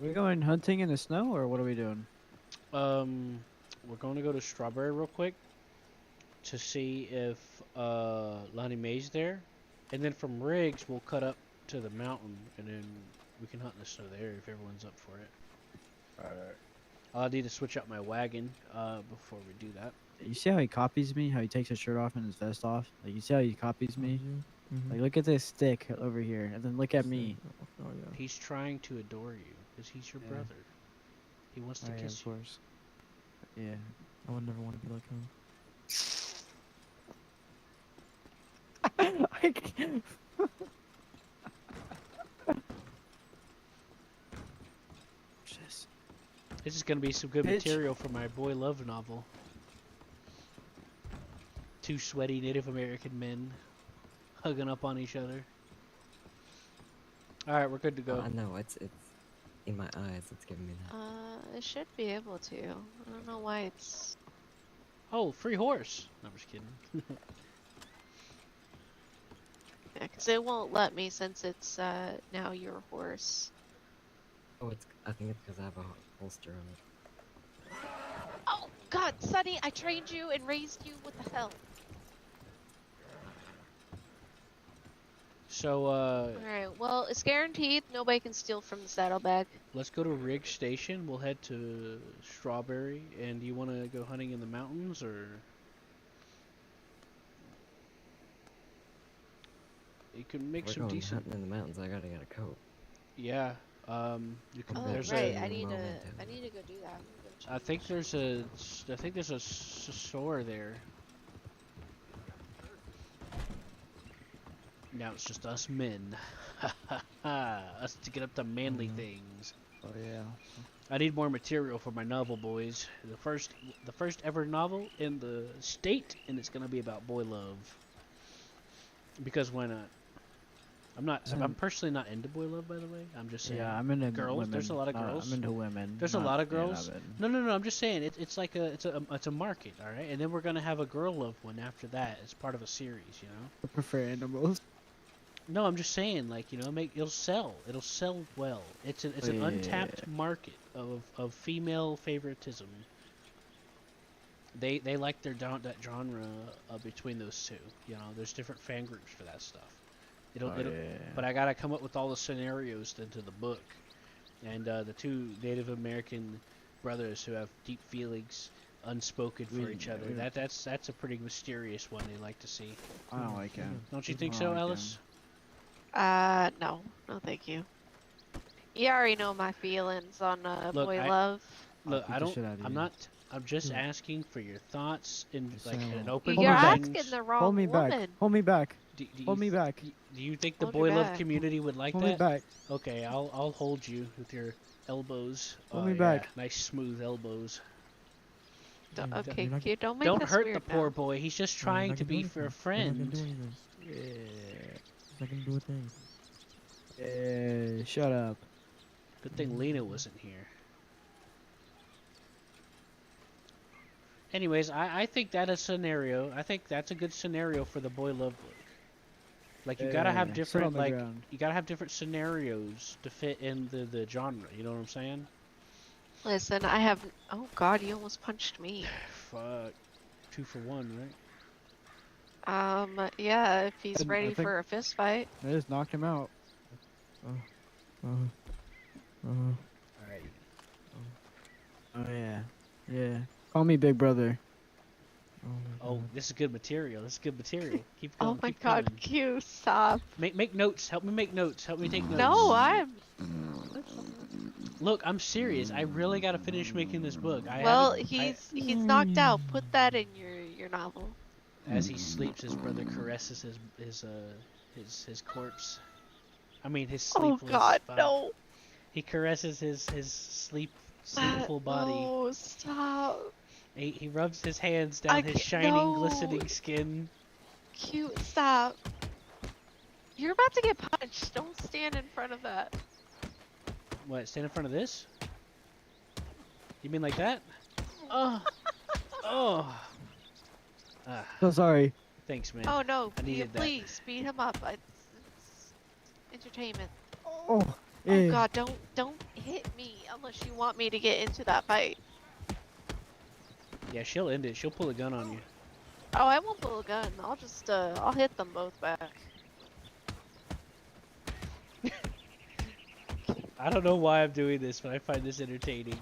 Are we going hunting in the snow, or what are we doing? We're going to go to Strawberry real quick to see if Lonnie Mae's there, and then from Riggs we'll cut up to the mountain, and then we can hunt in the snow there if everyone's up for it. Alright. I'll need to switch out my wagon before we do that. You see how he copies me? How he takes his shirt off and his vest off? Like, you see how he copies me? Mm-hmm. Like, look at this stick over here, and then look at me. Oh yeah. He's trying to adore you because he's your Yeah. brother. He wants to Oh, yeah, kiss of you. course. Yeah. I would never want to be like him. I can't. Just- This is gonna be some good Bitch. material for my boy love novel. Two sweaty Native American men hugging up on each other. All right, we're good to go. I know it's in my eyes. It's giving me that. It should be able to. I don't know why it's. Oh, free horse. No, I'm just kidding. Yeah, because it won't let me since it's now your horse. Oh, I think it's because I have a holster on it. Oh God, Sonny! I trained you and raised you. What the hell? So, Alright, well, it's guaranteed nobody can steal from the saddlebag. let's go to Riggs Station. We'll head to Strawberry. And do you want to go hunting in the mountains, or you can make We're some going decent? hunting in the mountains. I gotta get a coat. Yeah. You can. Oh, There's right. a. I need to. moment. I need to go do that. I think there's a. I think there's a store there. Now it's just us men. Us to get up to manly things. Oh yeah. I need more material for my novel, boys. The first ever novel in the state, and it's gonna be about boy love. Because why not? I'm personally not into boy love, by the way. I'm just saying. Yeah, I'm into girls. women. There's a lot of girls. I'm into women. There's a not- lot of yeah, not girls. men. No. I'm just saying it's like it's a market, all right. And then we're gonna have a girl love one after that as part of a series, you know. I prefer animals. No, I'm just saying, like, you know, it'll sell. It'll sell well. It's an untapped market of female favoritism. They like that genre between those two. You know, there's different fan groups for that stuff. But I gotta come up with all the scenarios into the book, and the two Native American brothers who have deep feelings, unspoken for each other. That's a pretty mysterious one they like to see. I don't like him. Don't you think I so, don't like Ellis? No, thank you. You already know my feelings on boy love. Look, beat the shit out of you. I'm just asking for your thoughts in like an You're open mind. asking the wrong Hold me woman. back. Hold me back. Hold me back. Do you think the Hold your boy love back. community would like Hold that? me back. Okay, I'll hold you with your elbows. Hold me Yeah, back. nice smooth elbows. Okay, kid, don't make Don't this hurt weird the poor now. boy. He's just trying to be for a friend. Yeah. Yeah. Shut up. Good thing Lena wasn't here. Anyways, I think that a scenario. I think that's a good scenario for the boy love book. Like you gotta have Sit on different the ground. you gotta have different scenarios to fit in the genre. You know what I'm saying? Listen, I have. Oh God, you almost punched me. Fuck, 2 for 1, right? Yeah, if he's I ready think- for a fist fight. I just knocked him out. Alright. Oh yeah. Yeah. Call me Big Brother. Oh, this is good material. This is good material. Keep going. Oh my keep God, coming. Q, stop. Make notes. Help me make notes. Help me take notes. No, I'm. Look, I'm serious. I really gotta finish making this book. Well, he's knocked out. Put that in your novel. As he sleeps, his brother caresses his corpse. I mean, his Oh sleepless God, body. no. He caresses his sleepful body. No, stop. He rubs his hands down his shining, glistening skin. Cute, stop. You're about to get punched. Don't stand in front of that. What? Stand in front of this? You mean like that? Oh, oh. Ah, So sorry. thanks, man. Oh no, I needed that. please speed him up. It's entertainment. Oh. Oh Yeah. God, don't hit me unless you want me to get into that fight. Yeah, she'll end it. She'll pull a gun on you. Oh, I won't pull a gun. I'll just I'll hit them both back. I don't know why I'm doing this, but I find this entertaining.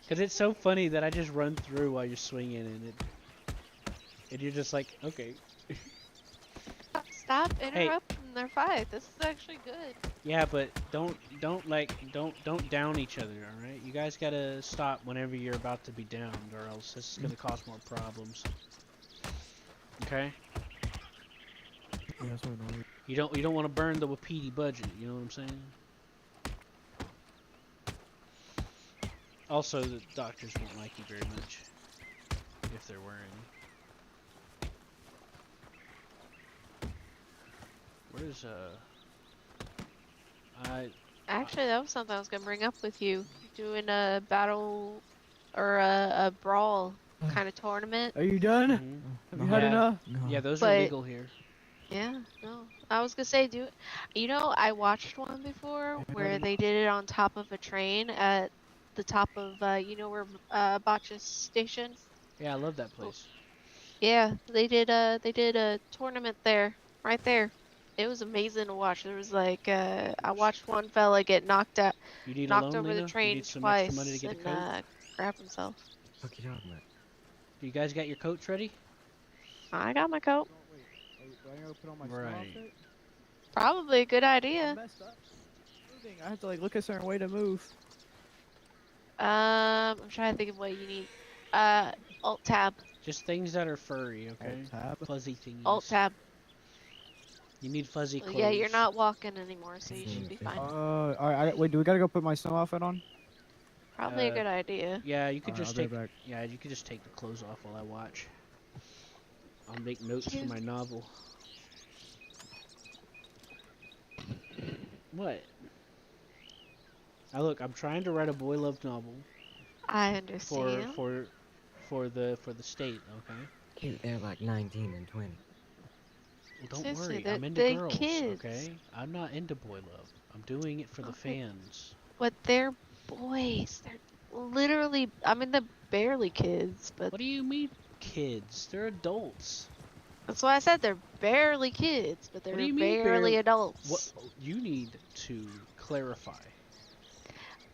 Cause it's so funny that I just run through while you're swinging, and you're just like, okay. Stop interrupting their fight. This is actually good. Yeah, but don't down each other, all right? You guys gotta stop whenever you're about to be downed, or else this is gonna cause more problems. Okay? Yeah, that's what I know. You don't want to burn the Wapiti budget. You know what I'm saying? Also, the doctors won't like you very much if there were any. Where's Actually, that was something I was gonna bring up with you. Doing a battle or a brawl kind of tournament. Are you done? Have you had enough? Yeah, those are But- legal here. Yeah, no. I was gonna say, you know, I watched one before where they did it on top of a train at the top of, you know where Botch's station? Yeah, I love that place. Yeah, they did a tournament there, right there. It was amazing to watch. There was like, I watched one fella get knocked out, You need a knocked loan, over Lena? the You train need some twice extra money to get a and coat? grab himself. Fuck you talking about? Do you guys got your coats ready? I got my coat. Do I gotta put on my snow Right. outfit? Probably a good I'm idea. messed up. Moving. I have to like look a certain way to move. I'm trying to think of what you need. Alt tab. Just things that are furry, okay? Tab. Fuzzy things. Alt tab. You need fuzzy clothes. Yeah, you're not walking anymore, so you should be fine. All right. Wait, do we gotta go put my snow outfit on? Probably a good idea. Yeah, you could Alright, just I'll be take. right back. Yeah, you could just take the clothes off while I watch. I'll make notes for my novel. What? Now look, I'm trying to write a boy love novel I understand. for the state, okay? Cute, they're like 19 and 20. Well, don't Seriously, worry. they're, I'm into they're girls, kids. okay? I'm not into boy love. I'm doing it for the Okay. fans. But they're boys. They're literally, I mean, they're barely kids, but What do you mean, kids? They're adults. that's why I said they're barely kids, but What do they're you mean, barely What? adults. You need to clarify.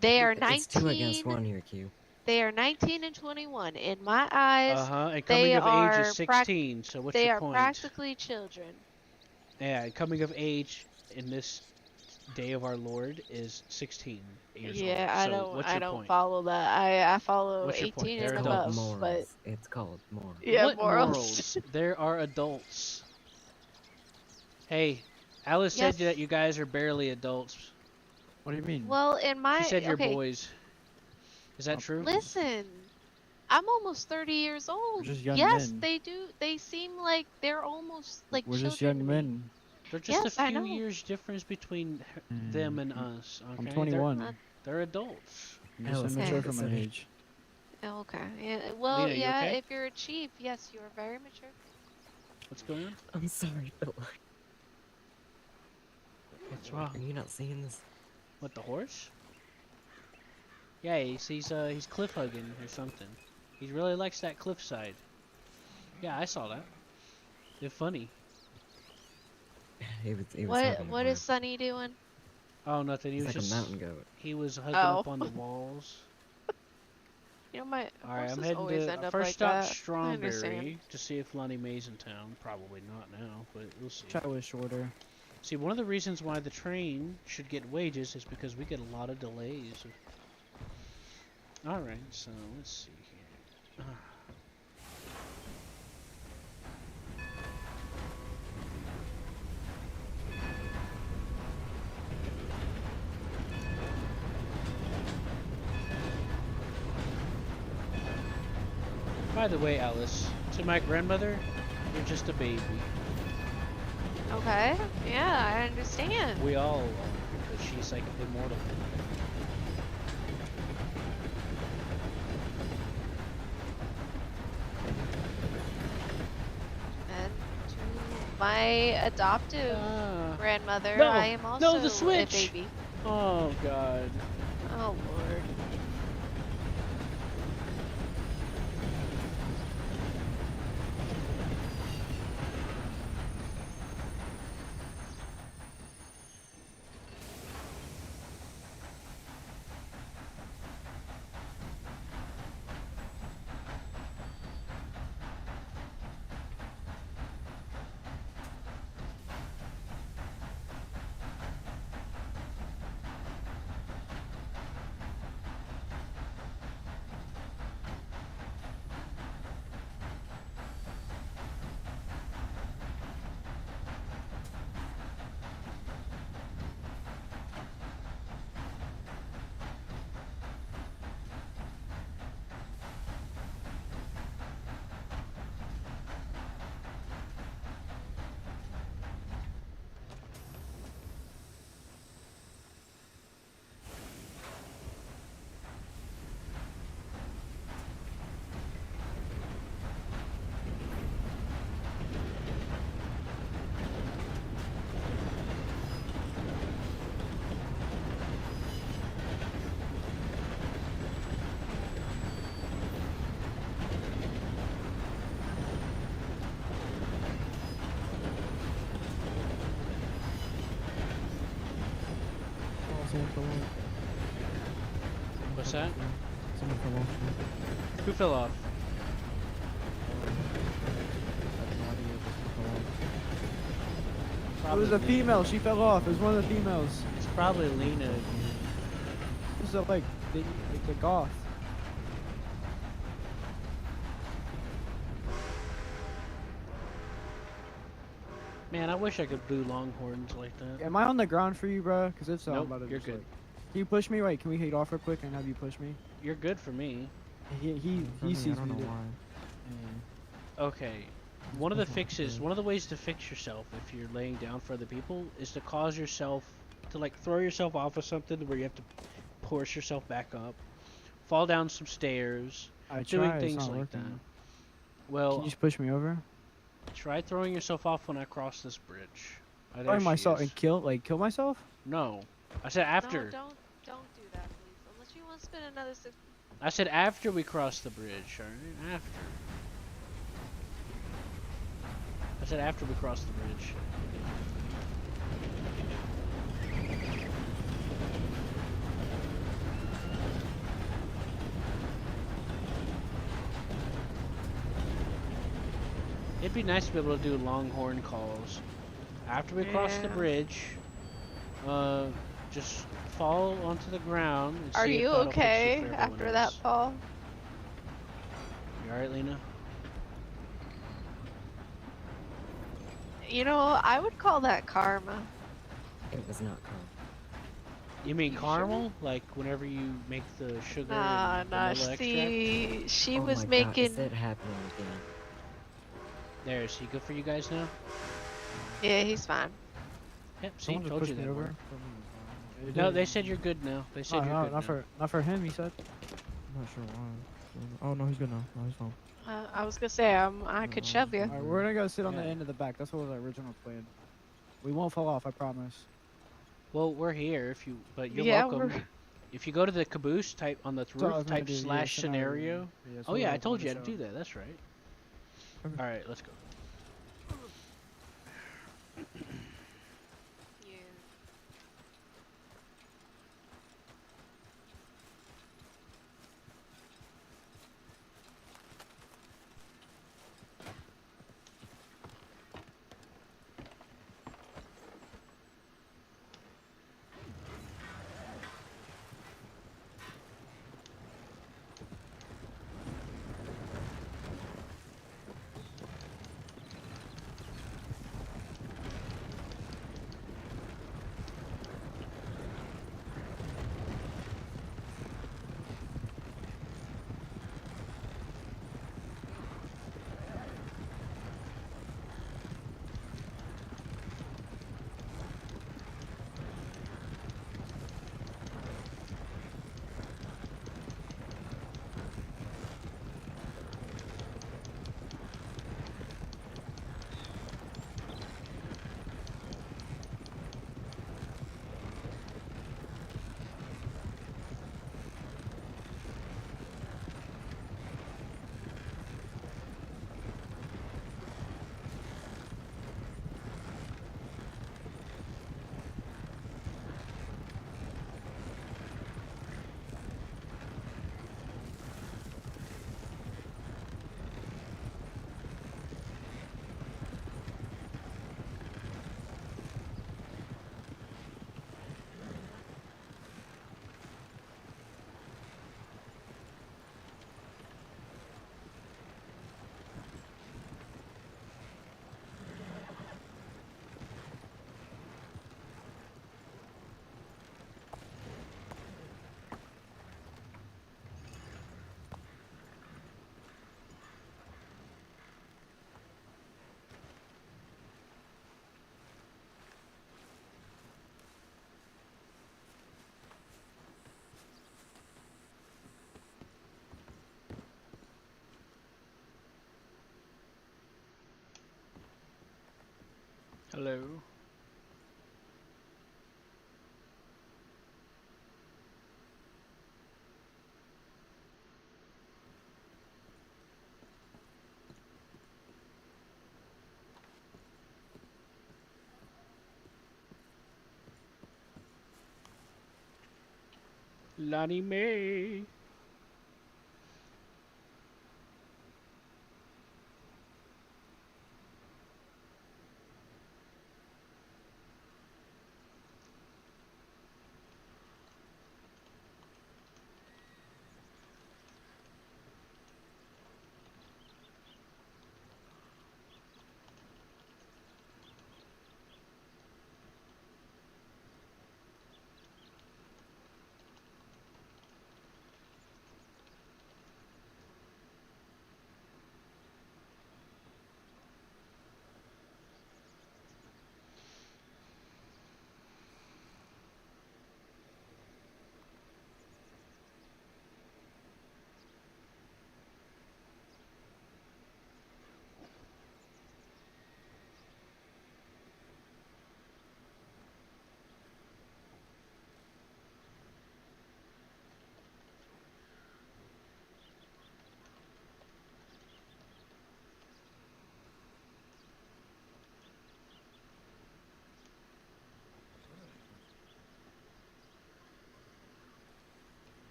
They are It's 2 against 19. 1 here, Q. They are 19 and 21. In my eyes, And they coming of age are is 16. So what's they your are point? practically children. Yeah, and coming of age in this day of our Lord is 16 years Yeah, old. I So don't what's I your don't point? follow that. I follow What's your point? 18 They're and It's called above, adults. but morals. It's called morals. yeah, What morals. morals? There are adults. Hey, Alice Yes. said that you guys are barely adults. What do you mean? Well, in my She said you're okay, boys. Is that true? listen. I'm almost 30 years old. just young Yes, men. they do. They seem like they're almost like We're just children young to me. men. They're just Yes, a I few know. years difference between them and us. Okay? I'm 21. They're adults. I'm just Alice, immature okay. for my age. Okay. Yeah, well, Lena, you yeah, okay? if you're a chief, yes, you are very mature. What's going on? I'm sorry, but What's wrong? are you not seeing this? What, the horse? Yeah, he's cliff hugging or something. He really likes that cliffside. Yeah, I saw that. It's funny. He was What hugging what the is Sunny doing? Oh, nothing. He He's was like a just mountain goat. He was hugging Oh. up on the walls. You know, my All right, I'm horses heading always to end up first like stop that. I Strawberry understand. to see if Lonnie Mae's in town. Probably not now, but we'll see. Try was shorter. See, one of the reasons why the train should get wages is because we get a lot of delays. All right, so let's see here. By the way, Alice, to my grandmother, you're just a baby. Okay. Yeah, I understand. We all are, because she's like immortal. And to my adoptive grandmother, No! I am also No, the switch! a baby. Oh, God. Oh, Lord. What's that? Someone fell off. Who fell off? It was a Lena. female. She fell off. It was one of the females. It's probably Lena. It was like the goth. Man, I wish I could do longhorns like that. Am I on the ground for you, bro? Because if so, Nope, I'm about to you're just, good. like- Can you push me? Wait, can we hit off real quick and have you push me? You're good for me. He sees me. dude. Okay. One of the fixes, one of the ways to fix yourself if you're laying down for other people is to cause yourself to like throw yourself off of something where you have to push yourself back up, fall down some stairs, I doing tried, it's things not like working. that. Well, Can you just push me over? Try throwing yourself off when I cross this bridge. Oh, there Throwing she myself is. and kill myself? No, I said after. No, don't do that, please. Unless you want to spend another 6. I said after we cross the bridge. Alright, after. I said after we cross the bridge. It'd be nice to be able to do longhorn calls. After we cross the Yeah. bridge, just fall onto the ground and Are see if you that'll fix it okay for everyone after that else. fall? You alright, Lena? You know, I would call that karma. It was not calm. You mean You caramel? Like whenever you make the sugar Nah, and nah. vanilla extract? See, she Oh was my God, making. is that happening again? There, is he good for you guys now? Yeah, he's fine. Yep, see, Someone just told pushed you me that over. worked. It No, did. they said you're good now. They said you're good now. Not for him. He said. I'm not sure why. Oh no, he's good now. No, he's fine. I was gonna say I could shove you. Alright, we're gonna go sit on the Yeah. end of the back. That's what was our original plan. We won't fall off. I promise. Well, we're here if you, but you're Yeah, welcome. we're- if you go to the caboose, type on the That's what I roof, was gonna type do, yeah, slash scenario. Yeah, that's Oh what yeah, I was told you gonna how to show. do that. That's right. Okay. All right, let's go. Hello. Lonnie Mae.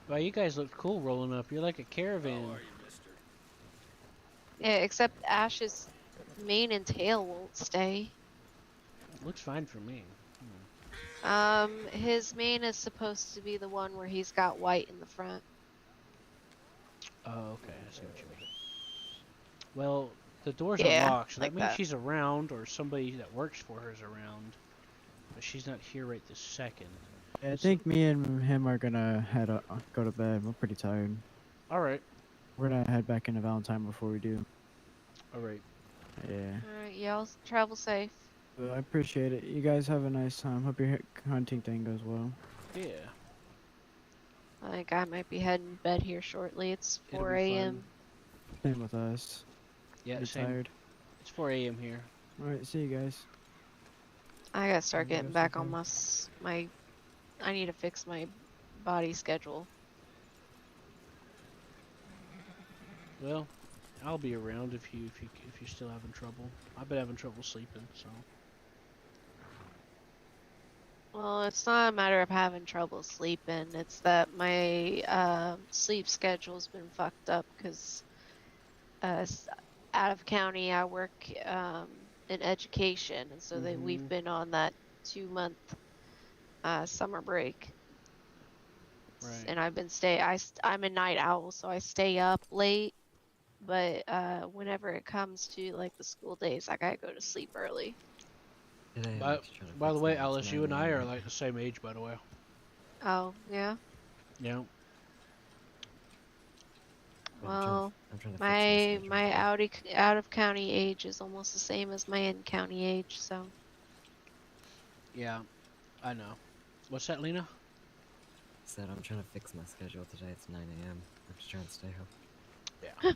Well, you guys look cool rolling up. You're like a caravan. Yeah, except Ash's mane and tail won't stay. Looks fine for me. His mane is supposed to be the one where he's got white in the front. Oh, okay. I see what you mean. Well, the doors are Yeah, locked, so like that means that. she's around, or somebody that works for her is around. But she's not here right this second. I think me and him are gonna go to bed. We're pretty tired. All right. We're gonna head back into Valentine before we do. All right. Yeah. Alright, y'all travel safe. Well, I appreciate it. You guys have a nice time. Hope your hunting thing goes well. Yeah. I think I might be heading to bed here shortly. It's It'll 4 be fun. a.m. Same with us. Yeah, Pretty same. tired. It's 4 a.m. here. All right. See you guys. I gotta start You getting guys back okay? on my. I need to fix my body schedule. Well, I'll be around if you're still having trouble. I've been having trouble sleeping, so. Well, it's not a matter of having trouble sleeping. It's that my sleep schedule's been fucked up because out of county I work in education, and so we've been on that 2-month summer break. Right. And I've been I'm a night owl, so I stay up late. But whenever it comes to like the school days, I gotta go to sleep early. By the way, Alice, you and I are like the same age, by the way. Oh, yeah? Yeah. Well, I'm trying to fix my out of county age is almost the same as my in county age, so. Yeah, I know. What's that, Lena? Said I'm trying to fix my schedule today. It's 9 a.m. I'm just trying to stay up. Yeah.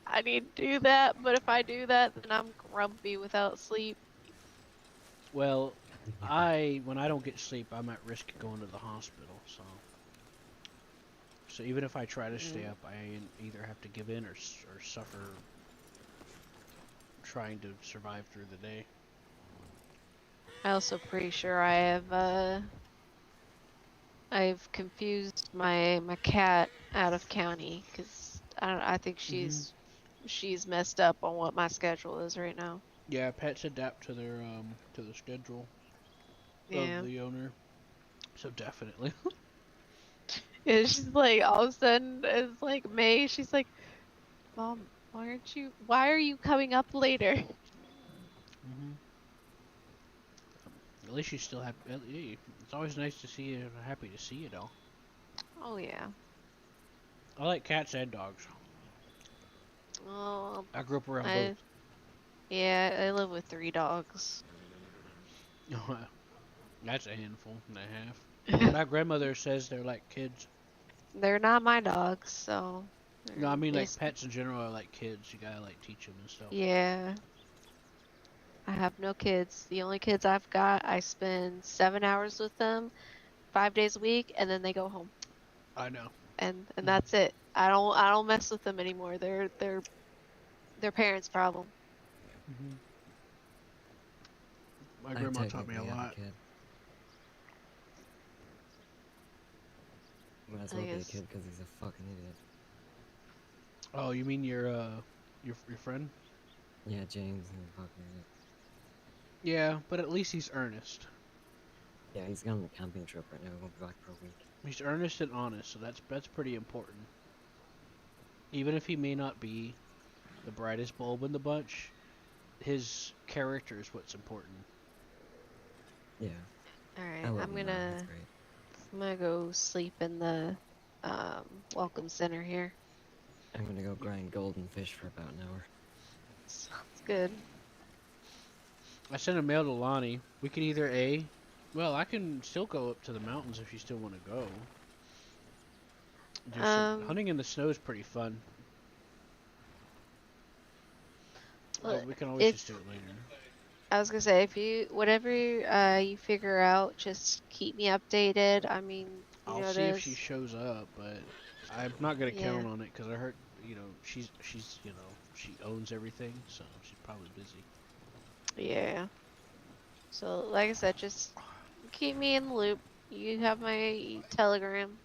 I need to do that, but if I do that, then I'm grumpy without sleep. Well, when I don't get sleep, I'm at risk of going to the hospital, so. So even if I try to stay up, I either have to give in or suffer trying to survive through the day. I also pretty sure I've confused my cat out of county because I think she's messed up on what my schedule is right now. Yeah, pets adapt to their to the schedule Yeah. of the owner. So definitely. It's just like all of a sudden it's like May. She's like, "Mom, why are you coming up later?" At least she's still happy. It's always nice to see you. Happy to see you, though. Oh yeah. I like cats and dogs. Oh. I grew up around both. Yeah, I live with 3 dogs. That's a handful and a half. My grandmother says they're like kids. They're not my dogs, so. No, I mean like pets in general are like kids. You gotta like teach them and stuff. Yeah. I have no kids. The only kids I've got, I spend 7 hours with them, 5 days a week, and then they go home. I know. And that's it. I don't mess with them anymore. They're their parents' problem. My grandma taught me a lot. Might as well be a kid because he's a fucking idiot. Oh, you mean your friend? Yeah, James is a fucking idiot. Yeah, but at least he's earnest. Yeah, he's gone on a camping trip right now. He won't be back for a week. He's earnest and honest, so that's pretty important. Even if he may not be the brightest bulb in the bunch, his character is what's important. Yeah. Alright, I'm gonna go sleep in the welcome center here. I'm gonna go grind golden fish for about an hour. Sounds good. I sent a mail to Lonnie. We can either well, I can still go up to the mountains if you still want to go. Hunting in the snow is pretty fun. We can always just do it later. I was gonna say, whatever you figure out, just keep me updated. I mean, I'll see if she shows up, but I'm not gonna count on it because I heard, she's she owns everything, so she's probably busy. Yeah. So, like I said, just keep me in the loop. You have my Telegram.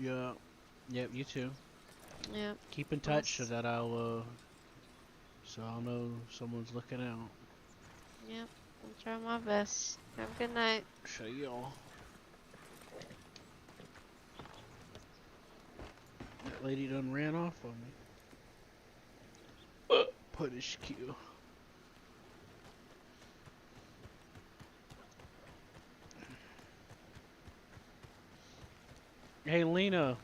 Yeah. Yep, you too. Yep. Keep in touch so that I'll know someone's looking out. Yep. I'll try my best. Have a good night. Show y'all. That lady done ran off on me. Punish Q. Hey, Lena.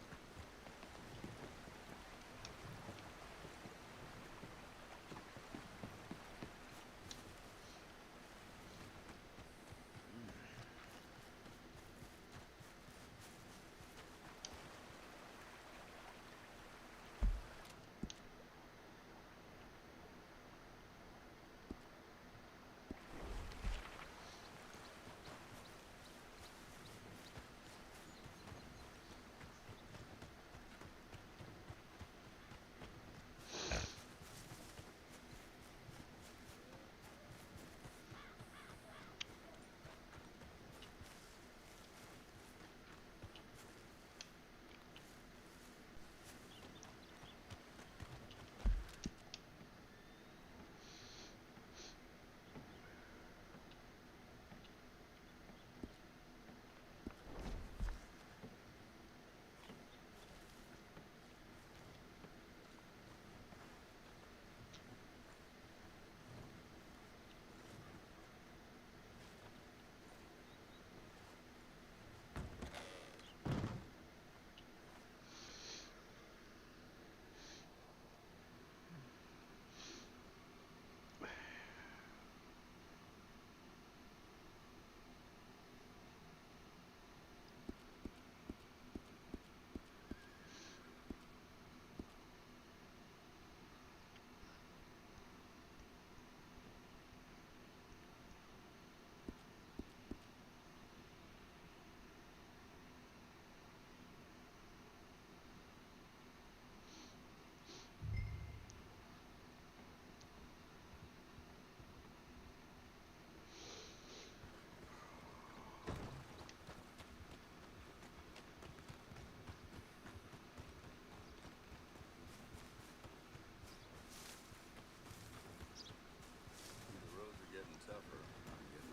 The roads are getting tougher. I'm getting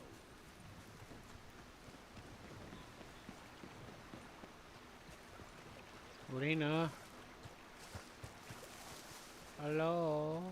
older. Lena. Hello.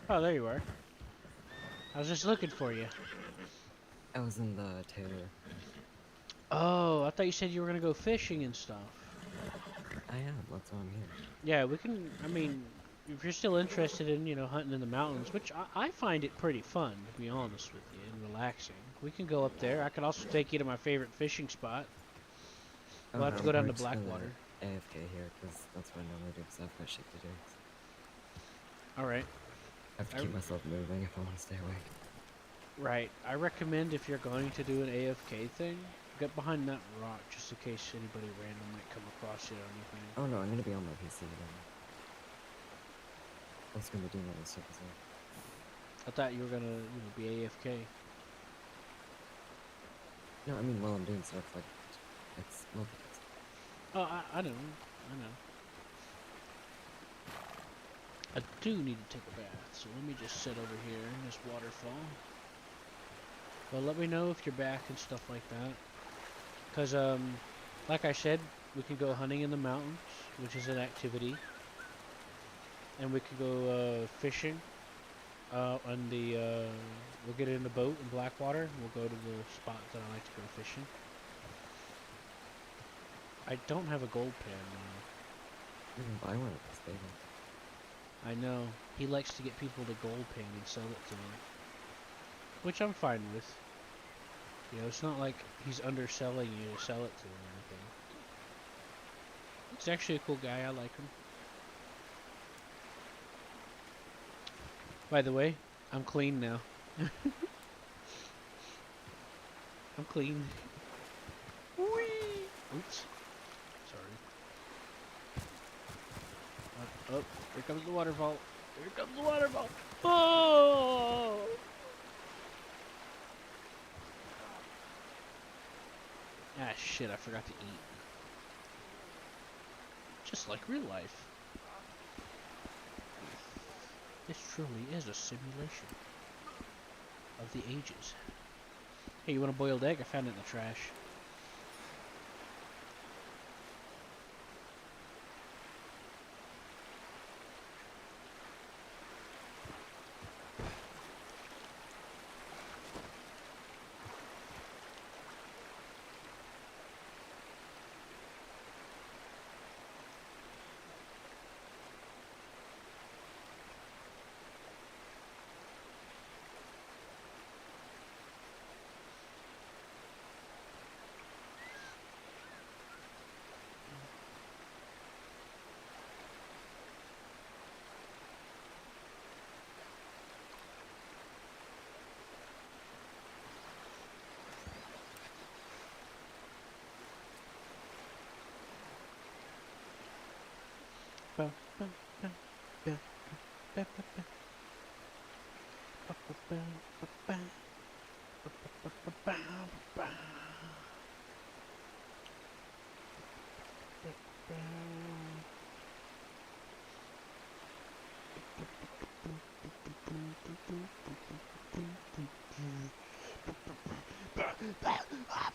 Oh, there you are. I was just looking for you. I was in the Taylor. Oh, I thought you said you were gonna go fishing and stuff. I am. That's why I'm here. Yeah, we can. I mean, if you're still interested in, hunting in the mountains, which I find it pretty fun, to be honest with you, and relaxing. We can go up there. I could also take you to my favorite fishing spot. We'll have to go down to We're just gonna Blackwater. AFK here, because that's what I normally do, because I've got shit to do. Alright. I have to keep myself moving if I want to stay awake. Right. I recommend if you're going to do an AFK thing, get behind that rock just in case anybody random might come across you or anything. Oh no, I'm gonna be on my PC again. I was gonna be doing all this stuff as well. I thought you were gonna, be AFK. No, I mean while I'm doing stuff like it's multitasking. Oh, I know. I know. I do need to take a bath, so let me just sit over here in this waterfall. Well, let me know if you're back and stuff like that. Because, like I said, we can go hunting in the mountains, which is an activity. And we could go fishing on the, we'll get in the boat in Blackwater, and we'll go to the spot that I like to go fishing. I don't have a gold pan now. You can buy one at the stable. I know. He likes to get people to gold pan and sell it to them. Which I'm fine with. You know, it's not like he's underselling you to sell it to him or anything. He's actually a cool guy. I like him. By the way, I'm clean now. I'm clean. Whee! Oops. Sorry. Oh, here comes the waterfall. Here comes the waterfall. Oh! Ah, shit, I forgot to eat. Just like real life. This truly is a simulation of the ages. Hey, you want a boiled egg? I found it in the trash. Oh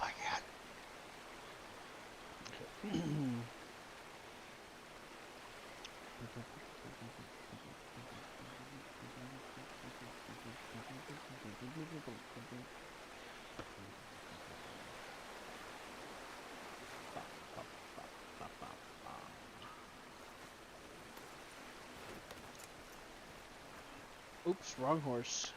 my god. Oops, wrong horse.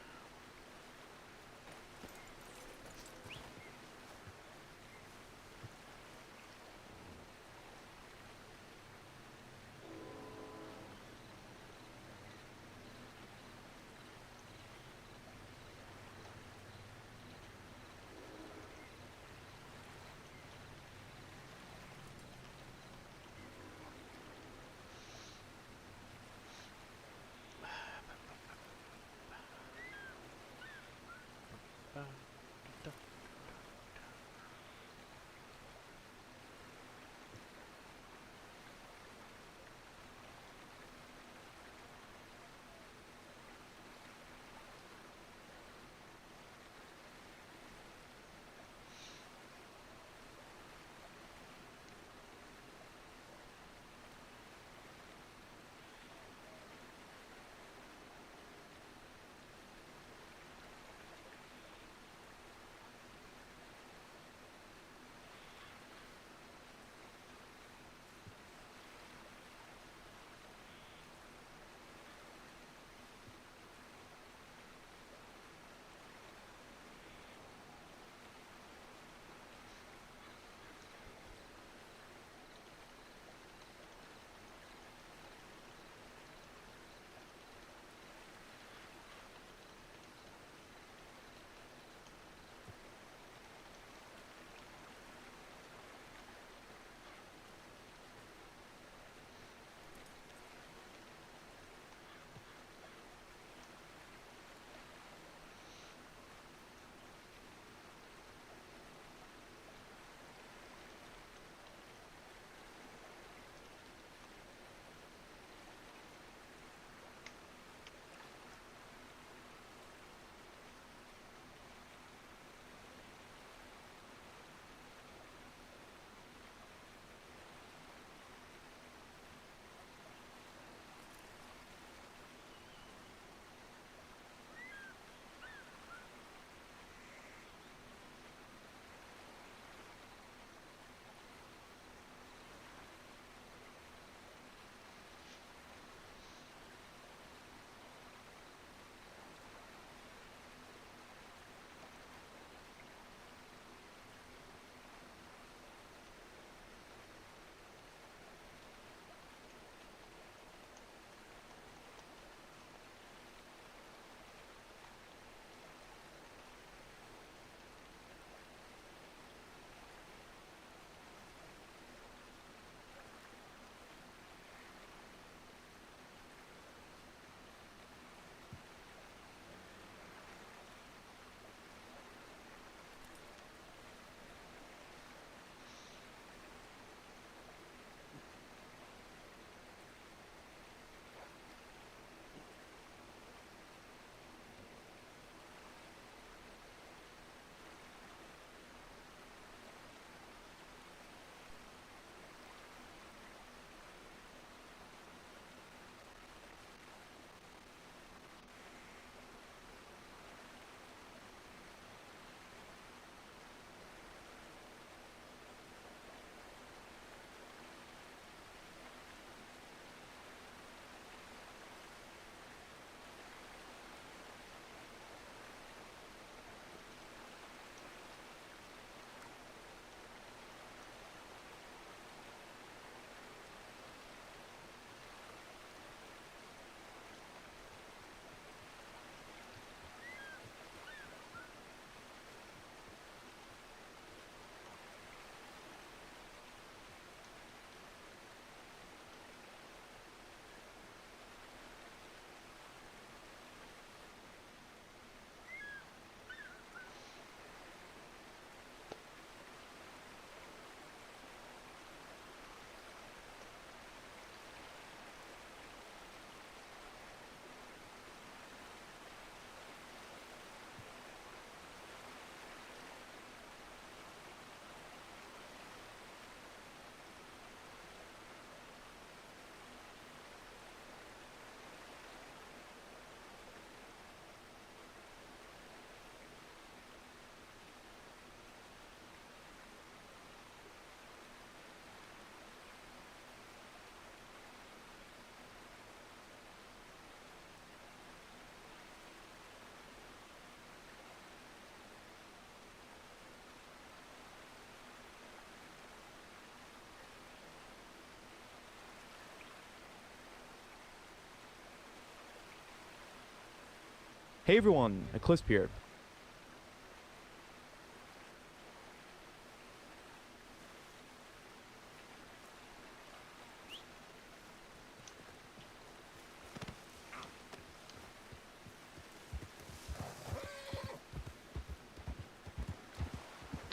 Hey everyone, Eclipse here.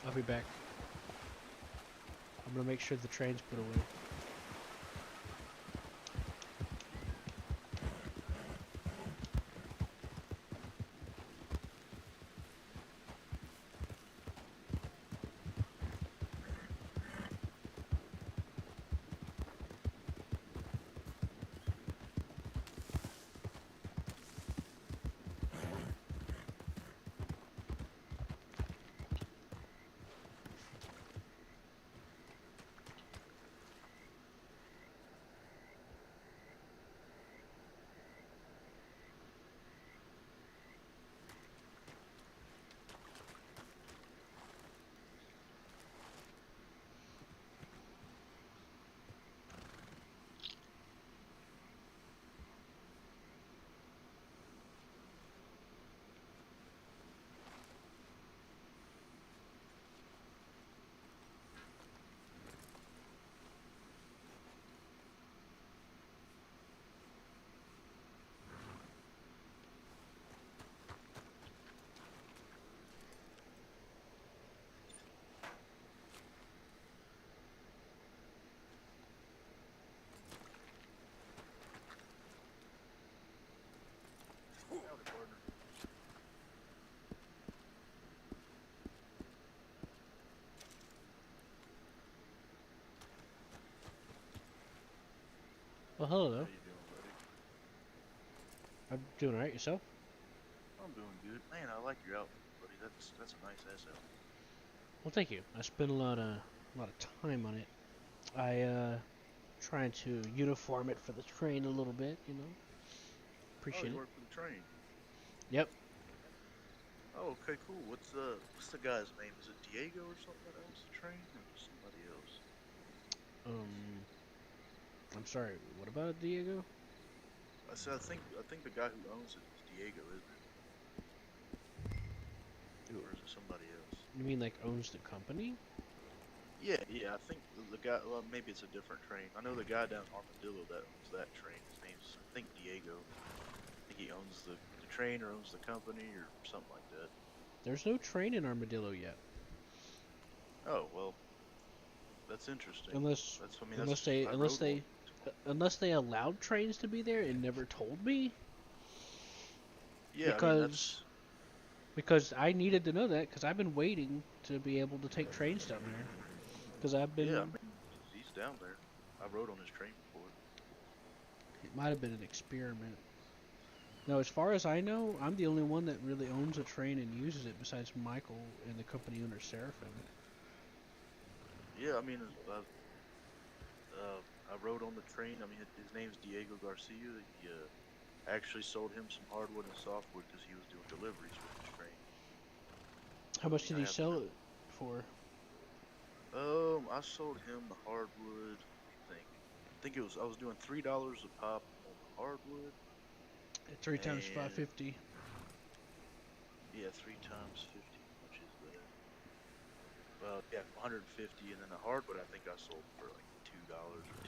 I'll be back. I'm gonna make sure the train's put away. Well, hello. How you doing, buddy? I'm doing alright. Yourself? I'm doing good. Man, I like your outfit, buddy. That's a nice ass outfit. Well, thank you. I spent a lot of time on it. I trying to uniform it for the train a little bit, you know. Oh, Appreciate you it. work for the train. Yep. Oh, okay, cool. What's the guy's name? Is it Diego or something that owns the train, or somebody else? I'm sorry. What about it, Diego? I said I think the guy who owns it is Diego, isn't it? Or is it somebody else? You mean like owns the company? Yeah, I think the guy. Well, maybe it's a different train. I know the guy down in Armadillo that owns that train. His name's, I think, Diego. I think he owns the train or owns the company or something like that. There's no train in Armadillo yet. Oh well, that's interesting. Unless I mean, unless they allowed trains to be there and never told me. Yeah, I mean Because I needed to know that because I've been waiting to be able to take trains down there. Because I've been. Yeah, I mean, he's down there. I rode on his train before. It might have been an experiment. Now, as far as I know, I'm the only one that really owns a train and uses it besides Michael and the company owner Seraphim. Yeah, I mean, I rode on the train. I mean, his name's Diego Garcia. He actually sold him some hardwood and softwood because he was doing deliveries with his train. How much did he sell it for? I sold him the hardwood. I think it was. I was doing $3 a pop on the hardwood. 3 times 550. Yeah, 3 times 50. How much is that? Well, yeah, 150, and then the hardwood I think I sold for like $2 or $2.50.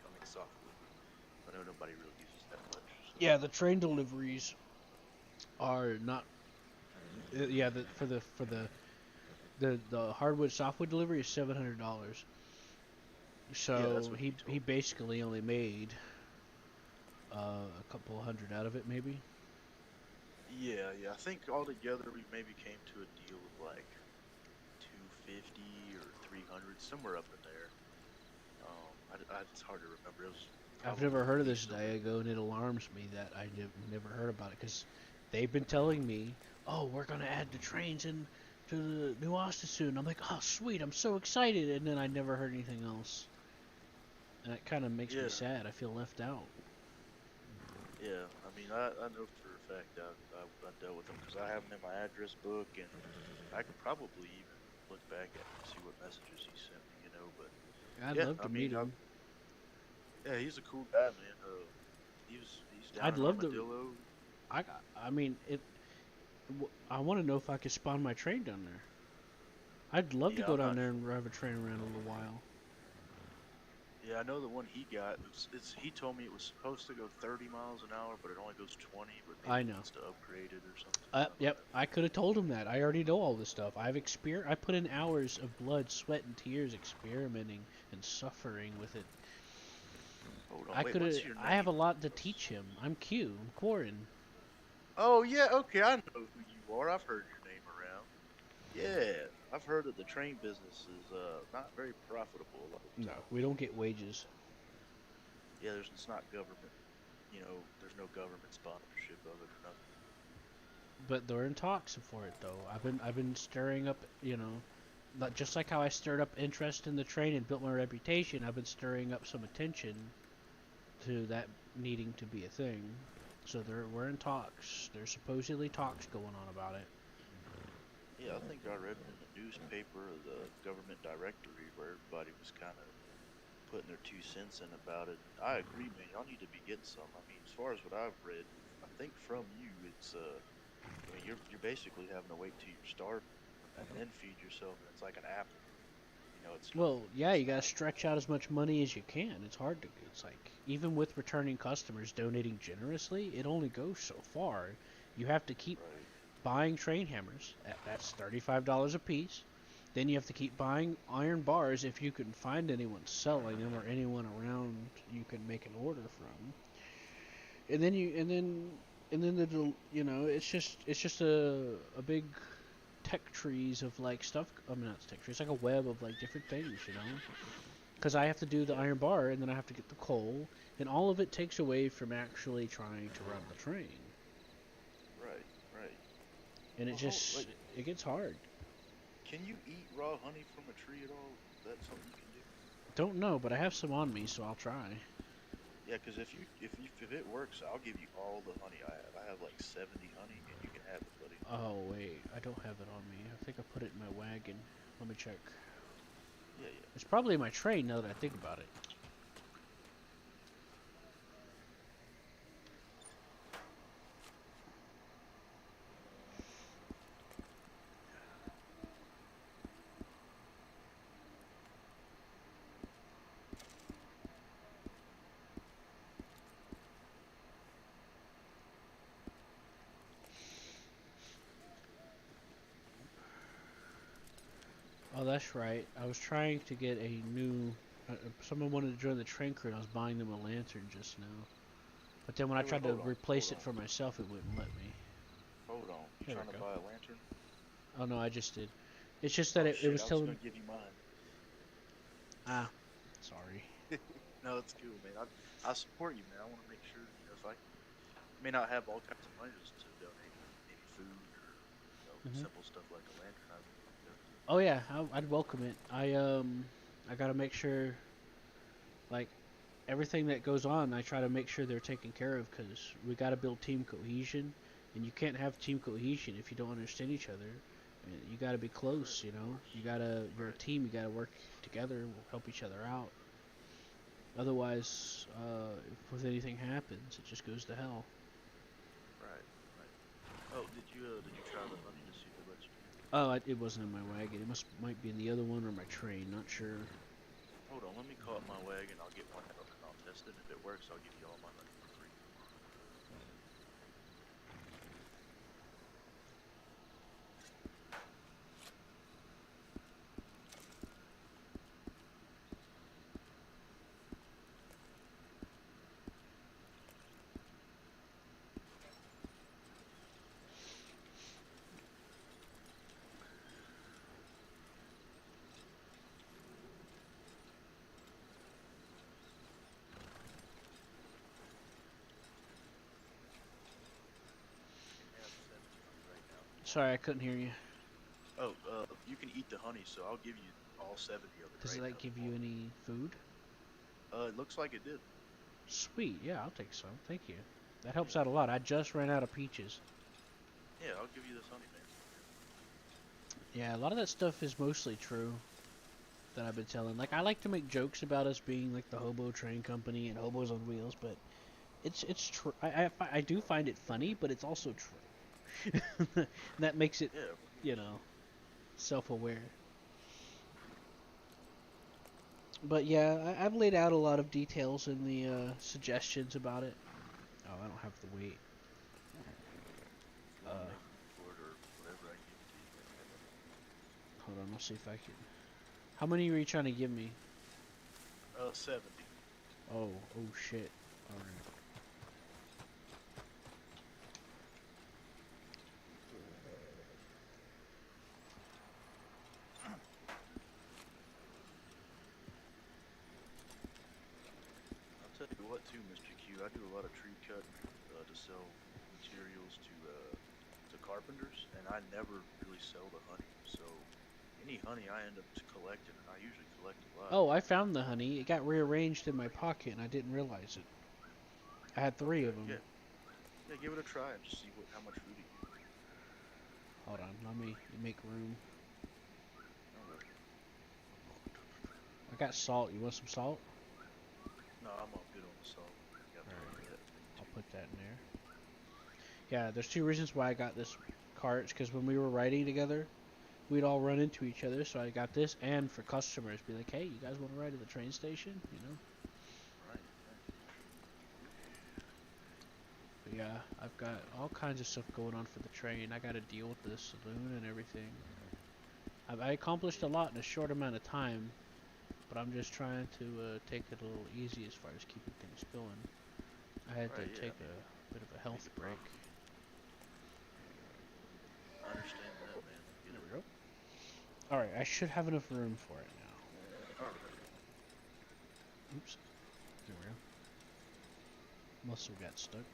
I mean, softwood. I know nobody really uses that much. So. Yeah, the train deliveries are not. Yeah, for the hardwood softwood delivery is $700. So yeah, he basically only made a couple hundred out of it, maybe. Yeah. I think altogether we maybe came to a deal of like 250 or 300, somewhere up in there. It's hard to remember. It was. I've never heard of this Diego, and it alarms me that I never heard about it because they've been telling me, "Oh, we're gonna add the trains in to the new Austin soon." I'm like, "Oh, sweet! I'm so excited!" And then I never heard anything else, and that kind of makes me sad. I feel left out. Yeah, I mean, I know for a fact I dealt with them because I have them in my address book, and I could probably even look back at and see what messages he sent me, you know. But I'd love to meet him. Yeah, he's a cool guy, man. He's down I'd in love Armadillo. I mean, I want to know if I could spawn my train down there. I'd love to Yeah, go I'm down not there and drive a train around a little while. Yeah, I know the one he got. He told me it was supposed to go 30 miles an hour, but it only goes 20. But maybe I he know. needs to upgrade it or something. I don't Yep, know. I could have told him that. I already know all this stuff. I put in hours of blood, sweat, and tears experimenting and suffering with it. Hold on, wait. What's your I have name? a lot to teach him. I'm Q. I'm Corin. Oh yeah, okay. I know who you are. I've heard your name around. Yeah, I've heard that the train business is not very profitable a lot of the No, time. we don't get wages. Yeah, it's not government. There's no government sponsorship of it or nothing. But they're in talks for it though. I've been stirring up, just like how I stirred up interest in the train and built my reputation. I've been stirring up some attention to that needing to be a thing. So we're in talks. There's supposedly talks going on about it. Yeah, I think I read in the newspaper or the government directory where everybody was kind of putting their 2 cents in about it. And I agree, man. Y'all need to be getting some. I mean, as far as what I've read, I think from you, I mean, you're basically having to wait till you're starving and then feed yourself, and it's like an apple. It's Well, yeah, it's you gotta not stretch out as much money as you can. It's hard to. It's like even with returning customers donating generously, it only goes so far. You have to keep right. buying train hammers. That's $35 a piece. Then you have to keep buying iron bars if you can find anyone selling them or anyone around you can make an order from. And then it's just a big tech trees of like stuff. I mean, not tech trees. It's like a web of like different things. Because I have to do the Yeah, iron bar and then I have to get the coal, and all of it takes away from actually trying to run the train. right, right. And Well, it gets hard. can you eat raw honey from a tree at all? Is that something you can do? Don't know, but I have some on me, so I'll try. Yeah, because if it works, I'll give you all the honey I have. I have like 70 honey, and you can have it, buddy. Oh wait, I don't have it on me. I think I put it in my wagon. Let me check. Yeah, yeah. It's probably in my train now that I think about it. Oh, that's right. I was trying to get a new. Someone wanted to join the train crew, and I was buying them a lantern just now. But then when I Wait, tried to hold on, replace it for myself, it wouldn't let me. hold on. You There trying we to go. buy a lantern? Oh no, I just did. It's just that Oh it shit, was I was telling. gonna give you mine. Ah, sorry. No, it's cool, man. I support you, man. I want to make sure, if I may not have all kinds of money just to donate, maybe food or simple stuff like a lantern. Oh yeah, I'd welcome it. I gotta make sure, like, everything that goes on, I try to make sure they're taken care of because we gotta build team cohesion, and you can't have team cohesion if you don't understand each other. I mean, you gotta be close, you're a team, you gotta work together, help each other out. Otherwise, if anything happens, it just goes to hell. Right, right. Oh, did you try the honey to see if it lets you? Oh, it wasn't in my wagon. Might be in the other one or my train. Not sure. Hold on, let me call up my wagon. I'll get one out and I'll test it. If it works, I'll give you all my honey for free. You can have 70 honey right now. Sorry, I couldn't hear you. Oh, you can eat the honey, so I'll give you all 70 of it Does right it now. like give you any food? It looks like it did. Sweet. Yeah, I'll take some. Thank you. That helps out a lot. I just ran out of peaches. Yeah, I'll give you this honey, man. Yeah, a lot of that stuff is mostly true that I've been telling. Like, I like to make jokes about us being like the hobo train company and hobos on wheels, but it's true. I do find it funny, but it's also true. That makes it, Yeah. you know, self-aware. But yeah, I've laid out a lot of details in the suggestions about it. Oh, I don't have the weight. If you want to make room for it or whatever, I can give it to you. Hold on, I'll see if I can. How many were you trying to give me? 70. Oh shit. All right. I'll tell you what, too, Mr. Q. I do a lot of tree cutting to sell materials to carpenters, and I never really sell the honey. So any honey I end up collecting, and I usually collect a lot. Oh, I found the honey. It got rearranged in my pocket, and I didn't realize it. I had 3 of them. Yeah, give it a try and just see how much fruit it gives. Hold on, let me make room. I got salt. You want some salt? No, I'm all good on the salt. Alright, I'll put that in there. Yeah, there's 2 reasons why I got this cart. Because when we were riding together, we'd all run into each other. So I got this, and for customers, be like, hey, you guys want to ride to the train station? You know? Right. But yeah, I've got all kinds of stuff going on for the train. I got to deal with the saloon and everything. I accomplished a lot in a short amount of time, but I'm just trying to take it a little easy as far as keeping things going. I had to take a bit of a health break. I understand that, man. There we go. Alright, I should have enough room for it now. Oops. There we go. Muscle got stuck.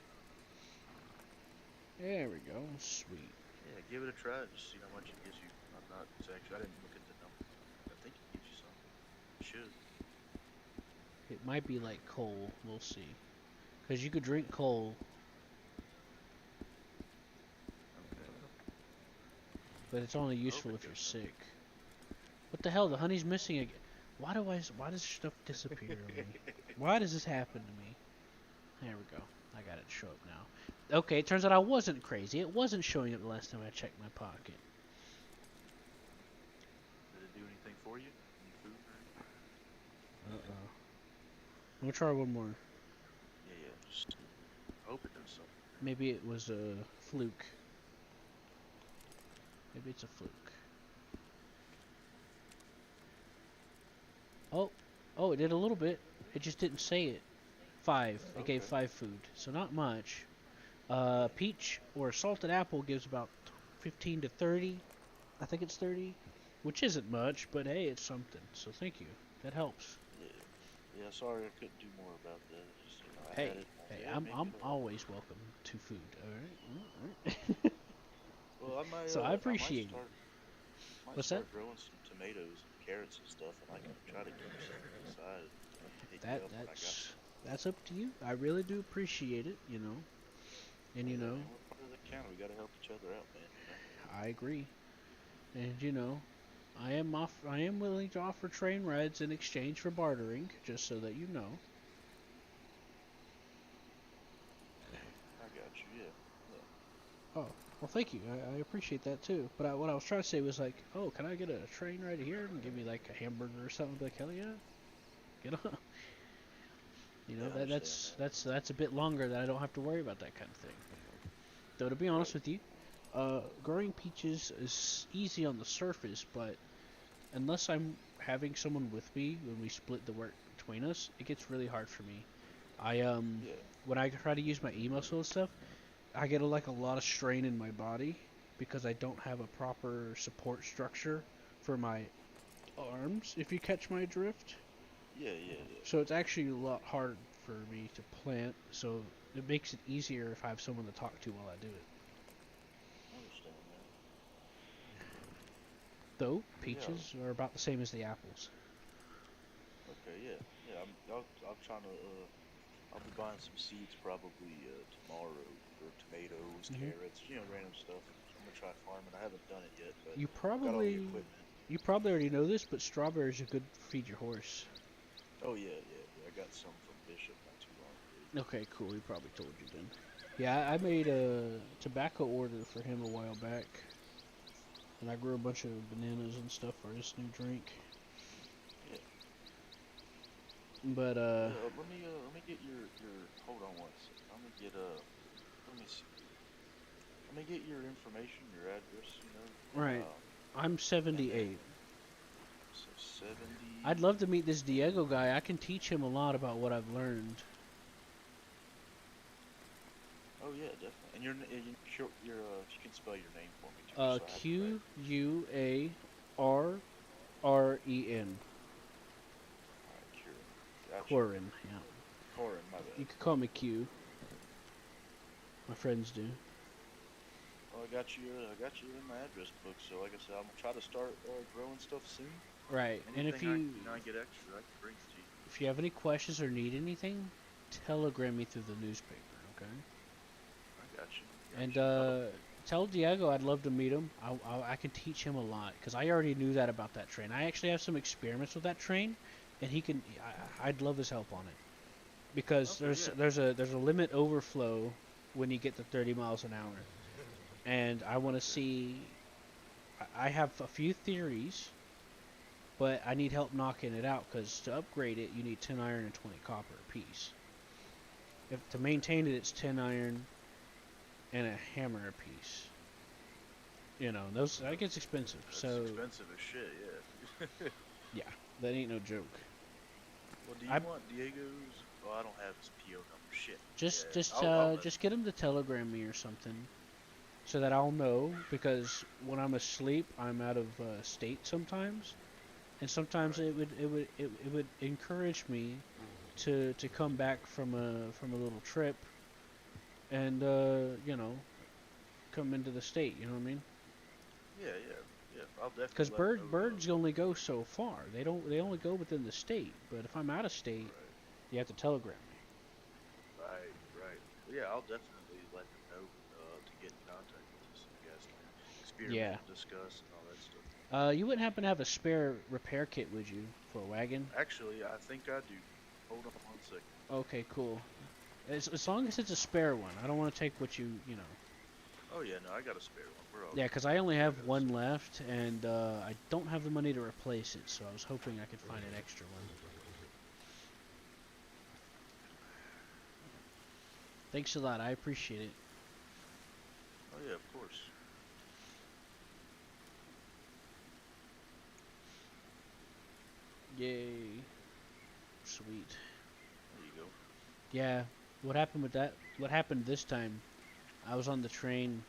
There we go. Sweet. Yeah, give it a try. Just see how much it gives you. I'm not exactly. I didn't look at the number. I think it gives you some. It should. It might be like coal. We'll see. Because you could drink coal. But it's only useful if you're sick. What the hell? The honey's missing again. Why does stuff disappear on me? Why does this happen to me? There we go. I got it show up now. Okay, it turns out I wasn't crazy. It wasn't showing up the last time I checked my pocket. Did it do anything for you? Any food or anything? Uh-oh. I'm gonna try one more. Yeah. Just hope it does something. Maybe it was a fluke. Maybe it's a fluke. Oh, it did a little bit. It just didn't say it. 5. It gave 5 food, so not much. Peach or salted apple gives about 15 to 30. I think it's 30, which isn't much, but hey, it's something. So thank you. That helps. Yeah. Sorry, I couldn't do more about that. Just, I had it. I'm always welcome to food. All right. Well, I might. So I appreciate it. What's start that? growing some tomatoes and carrots and stuff, and I can try to keep some aside. That's up to you. I really do appreciate it, you know. And you know, we're part of the county. We gotta help each other out, man. You know? I agree. And you know, I am willing to offer train rides in exchange for bartering, just so that you know. I got you. Yeah. Oh, well, thank you. I appreciate that too. But what I was trying to say was like, oh, can I get a train ride here and give me like a hamburger or something? Like, hell yeah, get on. You know, that's a bit longer that I don't have to worry about that kind of thing. Though to be honest with you, growing peaches is easy on the surface, but unless I'm having someone with me when we split the work between us, it gets really hard for me. When I try to use my e-muscle and stuff, I get a lot of strain in my body because I don't have a proper support structure for my arms, if you catch my drift. Yeah. So it's actually a lot harder for me to plant, so it makes it easier if I have someone to talk to while I do it. I understand that. Though, peaches are about the same as the apples. Okay, yeah. I'm trying to. I'll be buying some seeds probably tomorrow for tomatoes, carrots, random stuff. I'm gonna try farming. I haven't done it yet, but You got all the probably equipment. already know this, but strawberries are good to feed your horse. Oh yeah. I got some from Bishop not too long ago. Okay, cool. He probably told you then. Yeah, I made a tobacco order for him a while back, and I grew a bunch of bananas and stuff for his new drink. Yeah. But Let me get your hold on one second. Let me see. Let me get your information, your address, right, I'm and then 78. so 70. I'd love to meet this Diego guy. I can teach him a lot about what I've learned. Oh yeah, definitely. And if you can spell your name for me too, so I have it right. Quarren. Alright, Kieran. Gotcha. Quarren, yeah. Corin, my You bad. could call me Q. My friends do. Well, I got you in my address book. So like I said, I'm gonna try to start growing stuff soon. Right, and if Anything I get extra, I can bring it to you. if you have any questions or need anything, telegram me through the newspaper, okay? I got you. And tell Diego I'd love to meet him. I can teach him a lot because I already knew that about that train. I actually have some experiments with that train, and he can. I'd love his help on it because Okay, there's a limit overflow when you get to 30 miles an hour, and I want to see. I have a few theories, but I need help knocking it out because to upgrade it you need 10 iron and 20 copper a piece. If to maintain it, it's 10 iron and a hammer a piece. You know, that gets expensive. That's so expensive as shit, yeah. yeah, that ain't no joke. Well, do you want Diego's? Oh, I don't have his PO number. Shit. Just I'll just get him to telegram me or something, so that I'll know. Because when I'm asleep, I'm out of state sometimes, and sometimes it would encourage me to come back from a little trip, and you know, come into the state. You know what I mean? Yeah. I'll definitely. Because let him know, birds only go so far. They only go within the state. But if I'm out of state, you have to telegram me. Right. Well, yeah, I'll definitely let him know to get in contact with you so you guys can experiment Yeah. and discuss and all that stuff. You wouldn't happen to have a spare repair kit, would you, for a wagon? Actually, I think I do. Hold on one second. Okay, cool. As long as it's a spare one. I don't want to take what you know. Oh yeah, no, I got a spare one. We're all Yeah, because I only have one left, and I don't have the money to replace it, so I was hoping I could find an extra one. Thanks a lot. I appreciate it. Oh yeah, of course. Yay. Sweet. There you go. Yeah, what happened with that? What happened this time? I was on the train,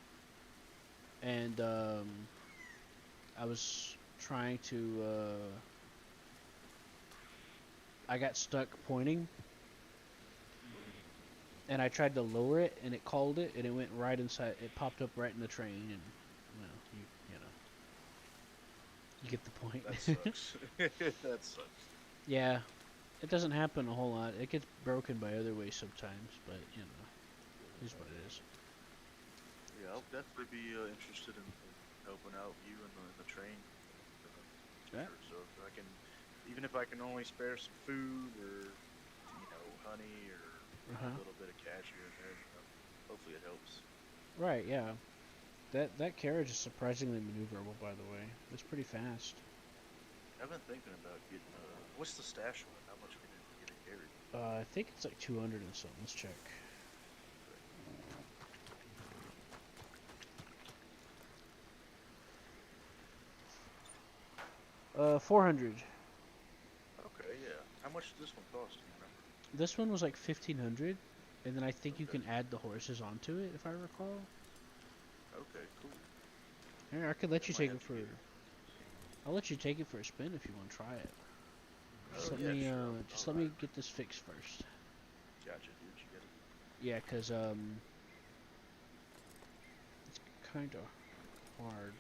and I was trying to. I got stuck pointing, and I tried to lower it, and it called it, and it went right inside. It popped up right in the train, and well, you know, you get the point. That sucks. That sucks. Yeah, it doesn't happen a whole lot. It gets broken by other ways sometimes, but you know, it is what it is. Yeah, I'll definitely be interested in helping out you in the train. Yeah. So if I can, even if I can only spare some food or honey or a little bit of cash here and there, hopefully it helps. Right. Yeah. That carriage is surprisingly maneuverable, by the way. It's pretty fast. I've been thinking about getting what's the stash one? How much can it carry? I think it's like 200 and something. Let's check. 400. Okay, yeah. How much does this one cost? Do you remember? This one was like 1500, and then I think you can add the horses onto it, if I recall. Okay, cool. Here, I could let you take it for. I'll let you take it for a spin if you want to try it. Just let me get this fixed first. Gotcha, dude. You get it. Yeah, cause it's kind of hard.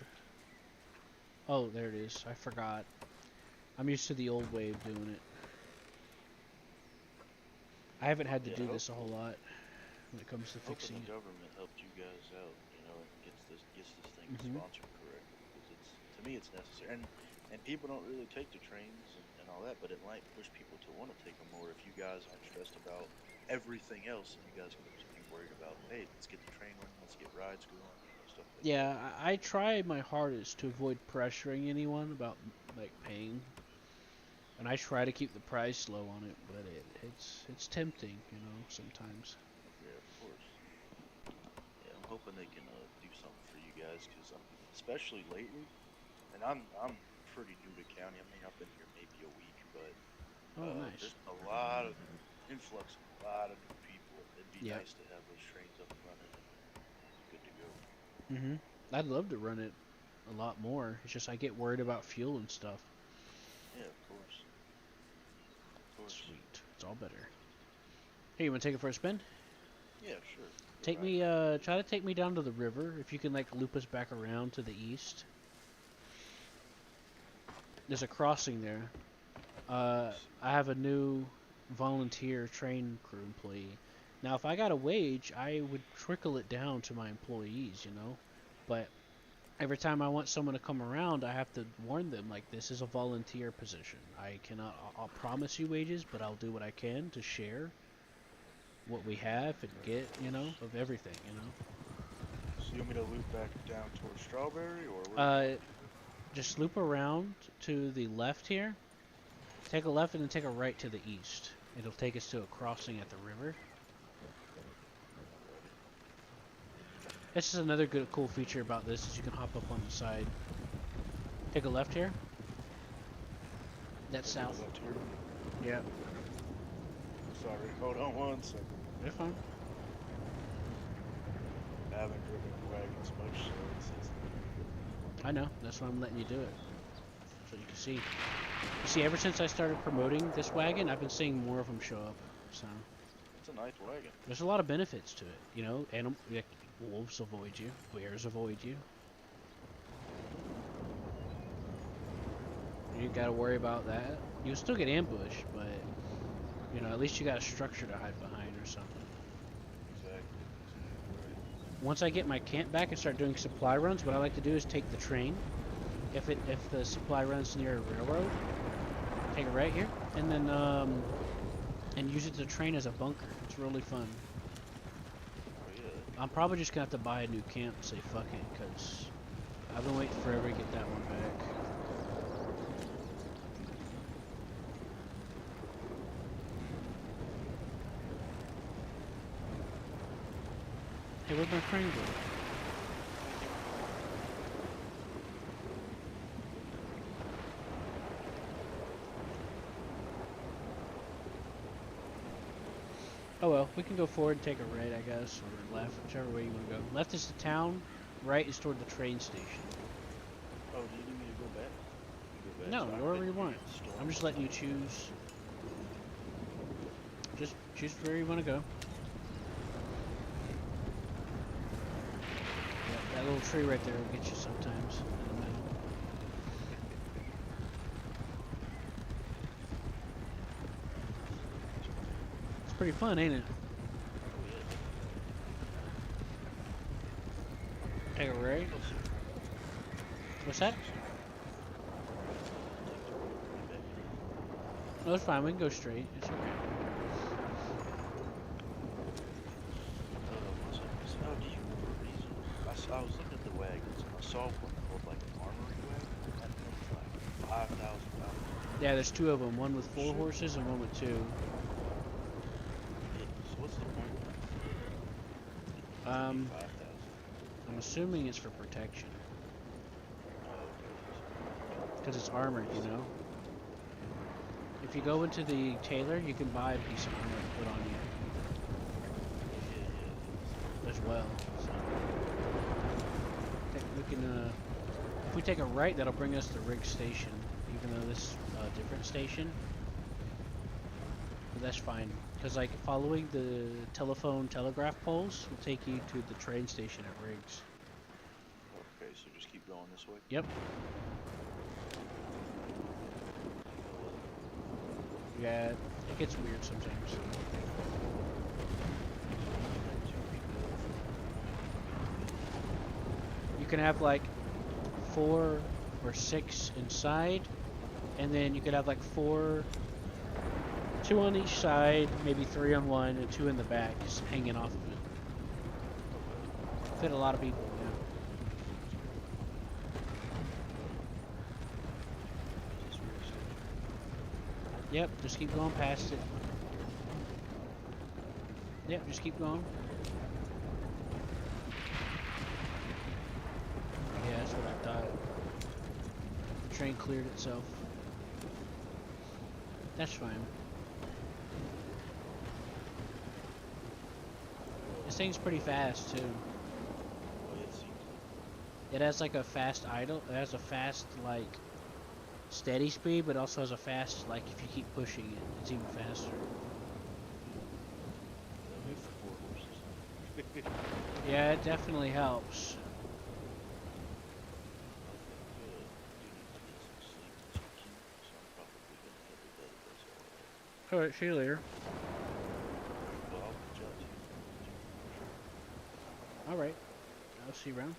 Oh, there it is. I forgot. I'm used to the old way of doing it. I haven't had to do this a whole lot when it comes to fixing the it. government helped you guys out, and gets this thing sponsored correctly, because to me it's necessary, and people don't really take the trains and all that, but it might push people to want to take them more if you guys aren't stressed about everything else, and you guys can just be worried about, hey, let's get the train running, let's get rides going, stuff like that. Yeah, I try my hardest to avoid pressuring anyone about like paying, and I try to keep the price low on it, but it's tempting, you know, sometimes. Yeah, of course. Yeah, I'm hoping they can do something for you guys, because especially lately, and I'm pretty new to county. I mean, I've been here maybe a week, but Nice. there's a lot of influx of a lot of new people. It'd be Yep. nice to have those trains up and running and good to go. I'd love to run it a lot more. It's just I get worried about fuel and stuff. Yeah, of course. Sweet. It's all better. Hey, you wanna take it for a spin? Yeah, sure. Take me, try to take me down to the river. If you can, like, loop us back around to the east. There's a crossing there. I have a new volunteer train crew employee. Now, if I got a wage, I would trickle it down to my employees, you know? But every time I want someone to come around, I have to warn them, like, this is a volunteer position. I cannot, I'll promise you wages, but I'll do what I can to share what we have and get, you know, of everything, you know? So you want me to loop back down towards Strawberry, or where? Just loop around to the left here. Take a left and then take a right to the east. It'll take us to a crossing at the river. This is another cool feature about this is you can hop up on the side. Take a left here. That's south. Left here? Yeah. Sorry, hold on one second. You're fine. I haven't driven wagons much, so it's I know. That's why I'm letting you do it. So you can see. You see, ever since I started promoting this wagon, I've been seeing more of them show up. So. it's a nice wagon. There's a lot of benefits to it. You know, like, wolves avoid you. Bears avoid you. You gotta worry about that. You'll still get ambushed, but you know, at least you got a structure to hide behind or something. Exactly. Once I get my camp back and start doing supply runs, what I like to do is take the train. If the supply runs near a railroad, take it right here, and then and use it to train as a bunker. It's really fun. I'm probably just gonna have to buy a new camp and say fuck it, because I've been waiting forever to get that one back. Hey, where'd my train go? Oh well, we can go forward and take a right, I guess, or left, whichever way you want to go. Left is the town, right is toward the train station. Oh, do you need me to go back? Go back No, so I wherever can you get want. the storm? I'm just letting you choose. Just choose where you want to go. Yeah, that little tree right there will get you sometimes in the middle. It's pretty fun, ain't it? Take a right. What's that? No, it's fine. We can go straight. It's okay. Oh, do you remember a reason? I was looking at the wagons and I saw one called like an armory wagon. That thing was like $5,000. Yeah, there's two of them. One with 4 horses and one with 2. So what's the point? I'm 5,000. assuming it's for protection. Because it's armored, you know? If you go into the tailor, you can buy a piece of armor to put on you. As well. So. We can, if we take a right, that'll bring us to Rig Station. Even though this is a different station. But that's fine. Because, like, following the telegraph poles will take you to the train station at Riggs. Okay, so just keep going this way? Yep. Yeah, it gets weird sometimes. You can have like 4 or 6 inside, and then you could have like 4, 2 on each side, maybe 3 on one, and 2 in the back, just hanging off of it. Fit a lot of people. Yeah. Yep, just keep going past it. Yep, just keep going. Yeah, that's what I thought. The train cleared itself. That's fine. This thing's pretty fast too. It has like a fast idle. It has a fast like steady speed, but also has a fast like if you keep pushing it, it's even faster. Yeah, it definitely helps. Alright, see you later. Alright, I'll see you around.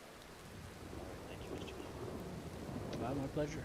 Bye, my pleasure.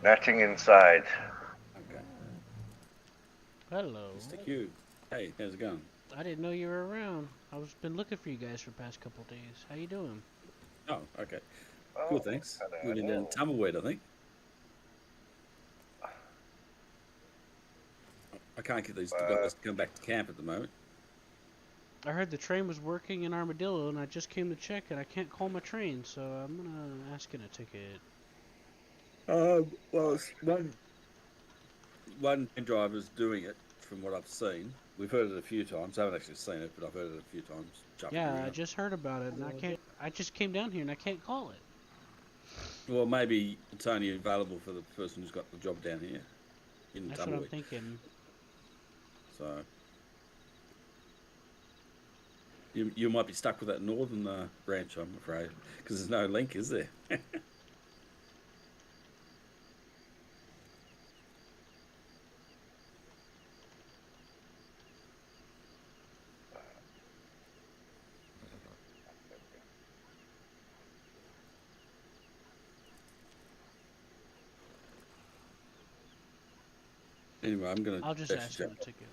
Nothing inside. Okay. Hello. Mr. Q. Hey, how's it going? I didn't know you were around. I was been looking for you guys for the past couple of days. How you doing? Oh, okay. Oh, Cool, thanks. hello, We've been doing hello. tumbleweed, I think. I can't get these guys to come back to camp at the moment. I heard the train was working in Armadillo, and I just came to check, and I can't call my train, so I'm gonna ask in a ticket. Well, it's one driver's doing it, from what I've seen. We've heard it a few times. I haven't actually seen it, but I've heard it a few times. Jumping Yeah, I around. just heard about it, and I can't. I just came down here, and I can't call it. Well, maybe it's only available for the person who's got the job down here in That's what I'm Tumbleweed. thinking. So you might be stuck with that northern branch, I'm afraid, because there's no link, is there? Anyway, I'm gonna. I'll just actually ask him jump a ticket.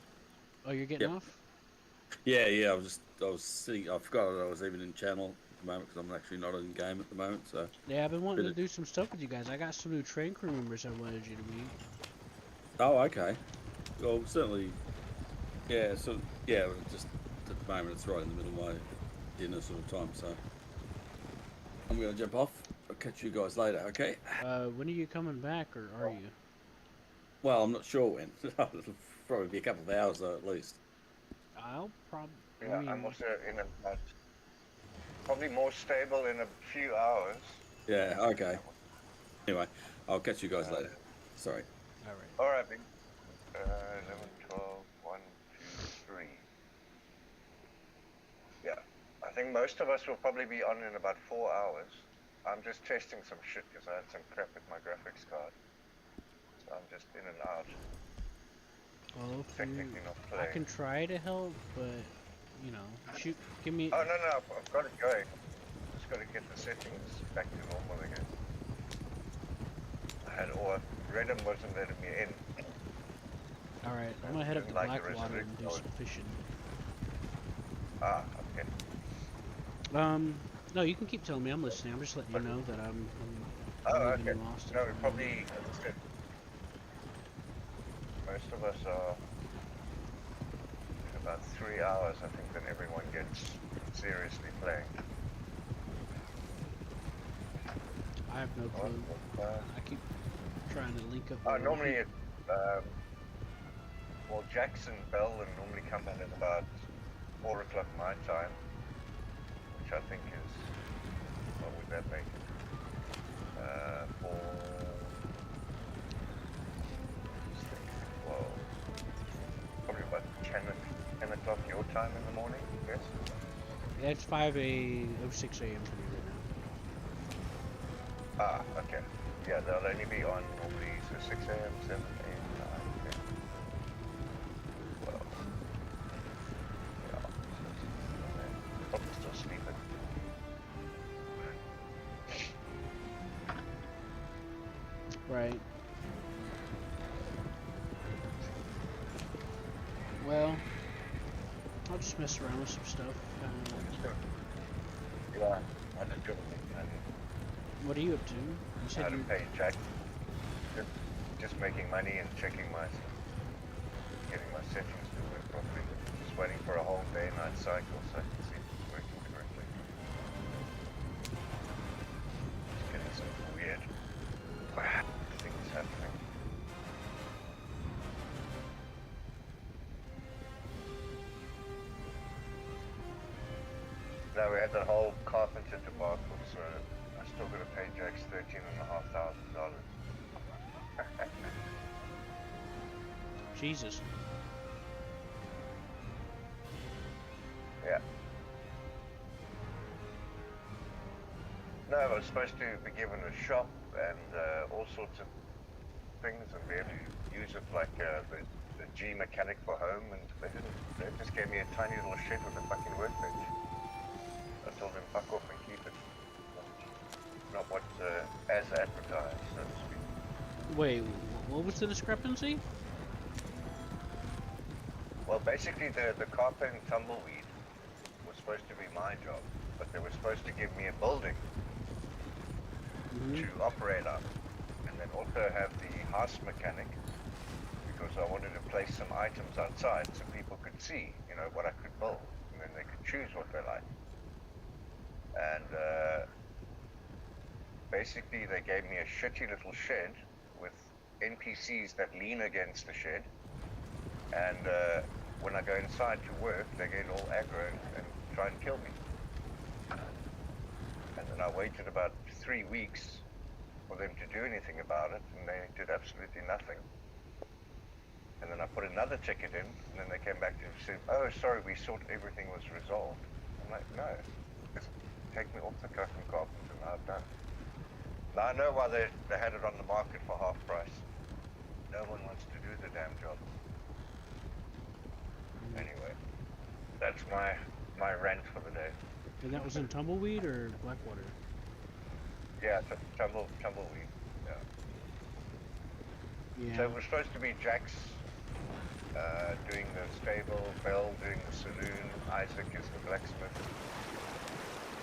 Oh, you're getting Yep. off? Yeah. I was sitting. I forgot that I was even in channel at the moment because I'm actually not in game at the moment. So Yeah, I've been wanting to Bit do some stuff with you guys. I got some new train crew members I wanted you to meet. Oh, okay. Well, certainly. Yeah. So yeah, just at the moment it's right in the middle of my dinner sort of time. So I'm gonna jump off. I'll catch you guys later. Okay. When are you coming back, or are you? Well, I'm not sure when. It'll probably be a couple of hours though, at least. I'll probably. Yeah, I'm also in about probably more stable in a few hours. Yeah. Okay. Anyway, I'll catch you guys later. Sorry. All right. All right, big. 11, 12, 1, 2, 3. Yeah, I think most of us will probably be on in about 4 hours. I'm just testing some shit because I had some crap with my graphics card. So I'm just in and out. Well, if you, Technically not I playing. can try to help, but you know, shoot, give me. Oh no, I've got it going. Just got to get the settings back to normal again. I had Redham wasn't letting me in. All right, I'm gonna head up to Like the Blackwater and do resolution. some fishing. Ah, okay. No, you can keep telling me. I'm listening. I'm just letting you know that I'm Oh, leaving okay. you lost. No, we probably, as I said, most of us are in about 3 hours, I think, then everyone gets seriously playing. I have no clue. I keep trying to link up. with Normally people. it, well, Jackson Bell and normally come in at about 4 o'clock my time, which I think is, what would that make it? 4, 6, 12, probably about 10 o'clock your time in the morning, yes? Yeah, it's 6 a.m. for me right now. Ah, okay. Yeah, they'll only be on normally, so 6 a.m., 7 a.m., 9, 10, 12. Yeah, probably still sleeping. Right. Well, I'll just mess around with some stuff. Yeah, I just do it. What are you up to? You How said to you. pay Jack. Just making money and checking getting my settings to work properly. Just waiting for a whole day-night cycle so I can see if it's working correctly. Just getting some weird things happening. Now we had the whole carpenter debacle, so I still got to pay Jack's $13,500. Jesus. Yeah. No, I was supposed to be given a shop and all sorts of things, and be able to use it like the G mechanic for home, and they didn't. They just gave me a tiny little shed with a fucking workbench. I told them fuck off and keep it. Not what as advertised, so to speak. Wait, what was the discrepancy? Well, basically, the carpet and tumbleweed was supposed to be my job, but they were supposed to give me a building to operate on, and then also have the house mechanic, because I wanted to place some items outside so people could see, you know, what I could build, and then they could choose what they like. And basically, they gave me a shitty little shed with NPCs that lean against the shed, and when I go inside to work, they get all aggro and try and kill me. And then I waited about 3 weeks for them to do anything about it, and they did absolutely nothing. And then I put another ticket in, and then they came back to say, "Oh, sorry, we thought everything was resolved." I'm like, "No, just take me off the custom carpenter, now I'm done." Now I know why they had it on the market for half price. No one wants to do the damn job. Anyway, that's my rant for the day. And that was in Tumbleweed or Blackwater? Yeah, tumbleweed. Yeah. Yeah. So it was supposed to be Jack's doing the stable, Bell doing the saloon, Isaac is the blacksmith.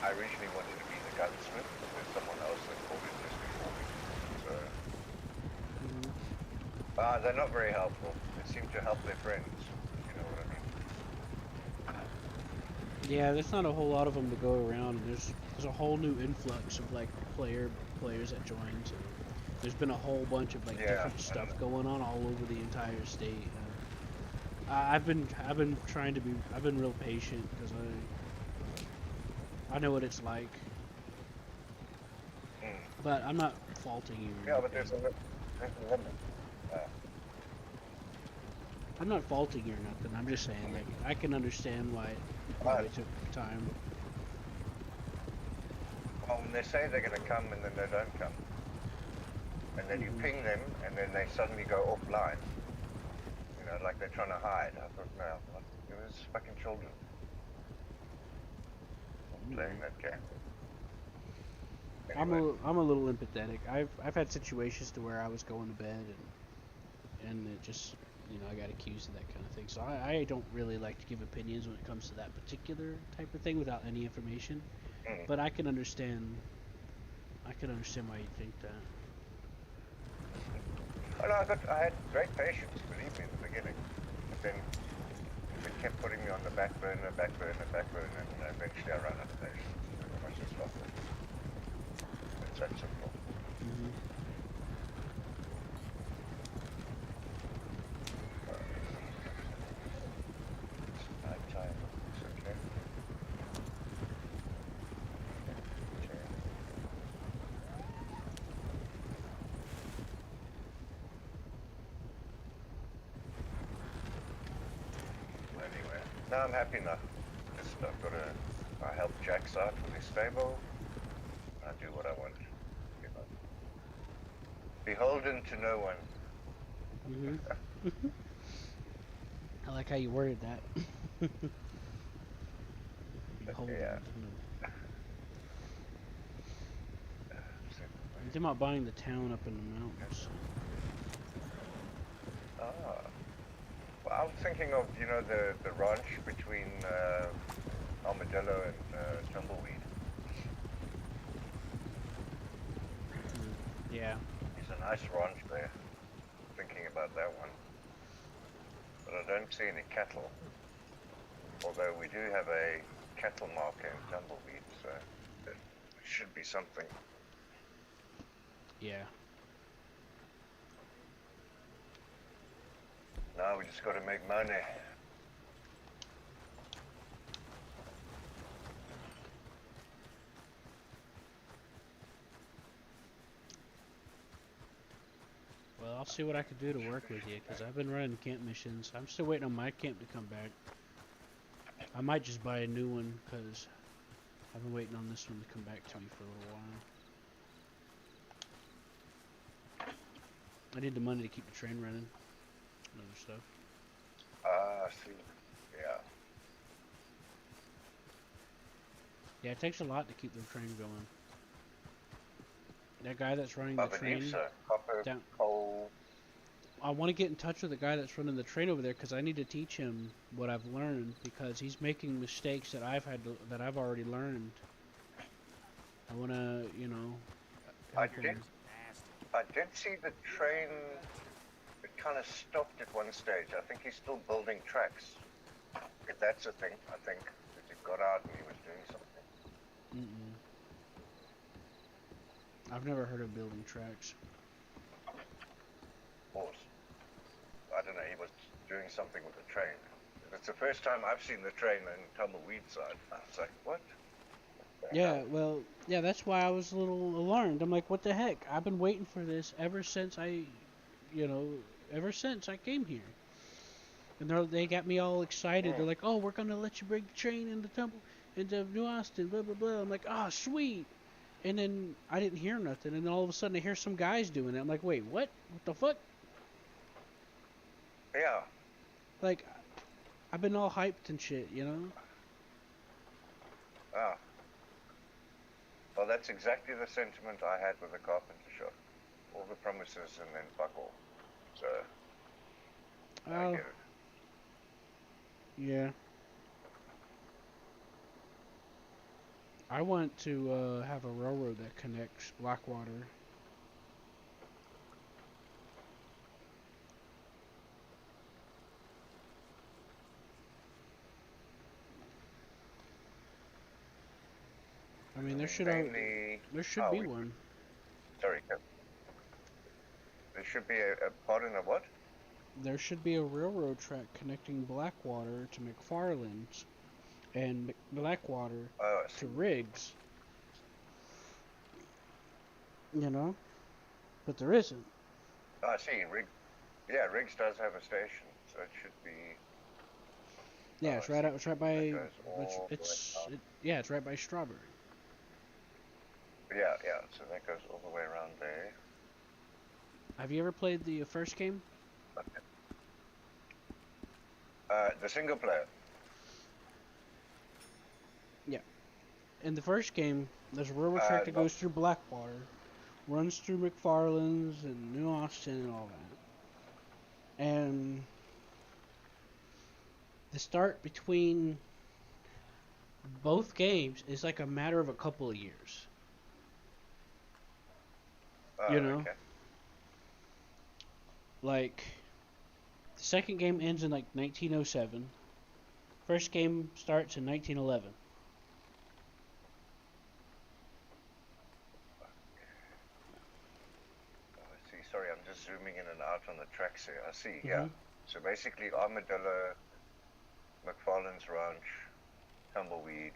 I originally wanted to be the gunsmith, but there's someone else that called it just before me. So they're not very helpful. They seem to help their friends. You know what I mean? Yeah, there's not a whole lot of them to go around. There's a whole new influx of like players that joined. So there's been a whole bunch of like different stuff going on all over the entire state. I've been trying to be. I've been real patient because I know what it's like. But I'm not faulting you. Yeah, but there's a limit. I'm not faulting you or nothing. I'm just saying, like, I can understand why it took time. Well, when they say they're going to come and then they don't come, and then you ping them and then they suddenly go offline, you know, like they're trying to hide. I thought, no, it was fucking children. I'm playing that game. Anyway. I'm a little empathetic. I've had situations to where I was going to bed and it just, you know, I got accused of that kind of thing. So I don't really like to give opinions when it comes to that particular type of thing without any information. But I can understand why you think that. Oh, no, I had great patience, believe me, in the beginning. But then they kept putting me on the back burner, and eventually I ran out of patience. I must just stop it. It's that simple. It's night time. It's okay. Anyway, now I'm happy enough. Just I help Jack's out with his stable. I do what I want. You know. Beholden to no one. I like how you worded that. Beholden. Yeah. I'm thinking about buying the town up in the mountains. Well, I'm thinking of, you know, the ranch between Armadillo and Tumbleweed. Yeah. It's a nice ranch there. Thinking about that one. But I don't see any cattle. Although we do have a cattle marker in Tumbleweed, so there should be something. Yeah. Now we just got to make money. Well, I'll see what I can do to work with you, because I've been running camp missions. I'm still waiting on my camp to come back. I might just buy a new one, because I've been waiting on this one to come back to me for a little while. I need the money to keep the train running and other stuff. I see. Yeah. Yeah, it takes a lot to keep the train going. That guy that's running I the believe train so. Copper, down. coal. I want to get in touch with the guy that's running the train over there because I need to teach him what I've learned because he's making mistakes that I've already learned. I want to, help him. I did see the train. It kind of stopped at one stage. I think he's still building tracks. If that's a thing, I think that he got out and he was doing something. I've never heard of building tracks. Of course. I don't know. He was doing something with the train. It's the first time I've seen the train in Tumbleweed side. I was like, what? Yeah, well, yeah, that's why I was a little alarmed. I'm like, what the heck? I've been waiting for this ever since ever since I came here. And they got me all excited. They're like, oh, we're gonna let you bring the train into New Austin, blah blah blah. I'm like, oh, sweet. And then I didn't hear nothing, and then all of a sudden I hear some guys doing it. I'm like, wait, what? What the fuck? Yeah. Like, I've been all hyped and shit, you know? Ah. Well, that's exactly the sentiment I had with the carpenter shop. All the promises and then fuck all. So, I get it. Yeah. I want to have a railroad that connects Blackwater. I mean, there should be one. Sorry, Kev. There should be a pardon of what? There should be a railroad track connecting Blackwater to McFarland's and Blackwater to Riggs. You know? But there isn't. I see. Riggs does have a station, so it should be. Yeah, it's right by. It's right by Strawberry. Yeah, so that goes all the way around there. Have you ever played the first game? Okay. The single player. Yeah. In the first game, there's a railroad track that goes through Blackwater, runs through McFarland's and New Austin and all that. And the start between both games is like a matter of a couple of years. You know? Okay. Like, the second game ends in like 1907. First game starts in 1911. I see. Sorry, I'm just zooming in and out on the tracks here. I see. Yeah. So basically, Armadillo, McFarland's Ranch, Tumbleweed,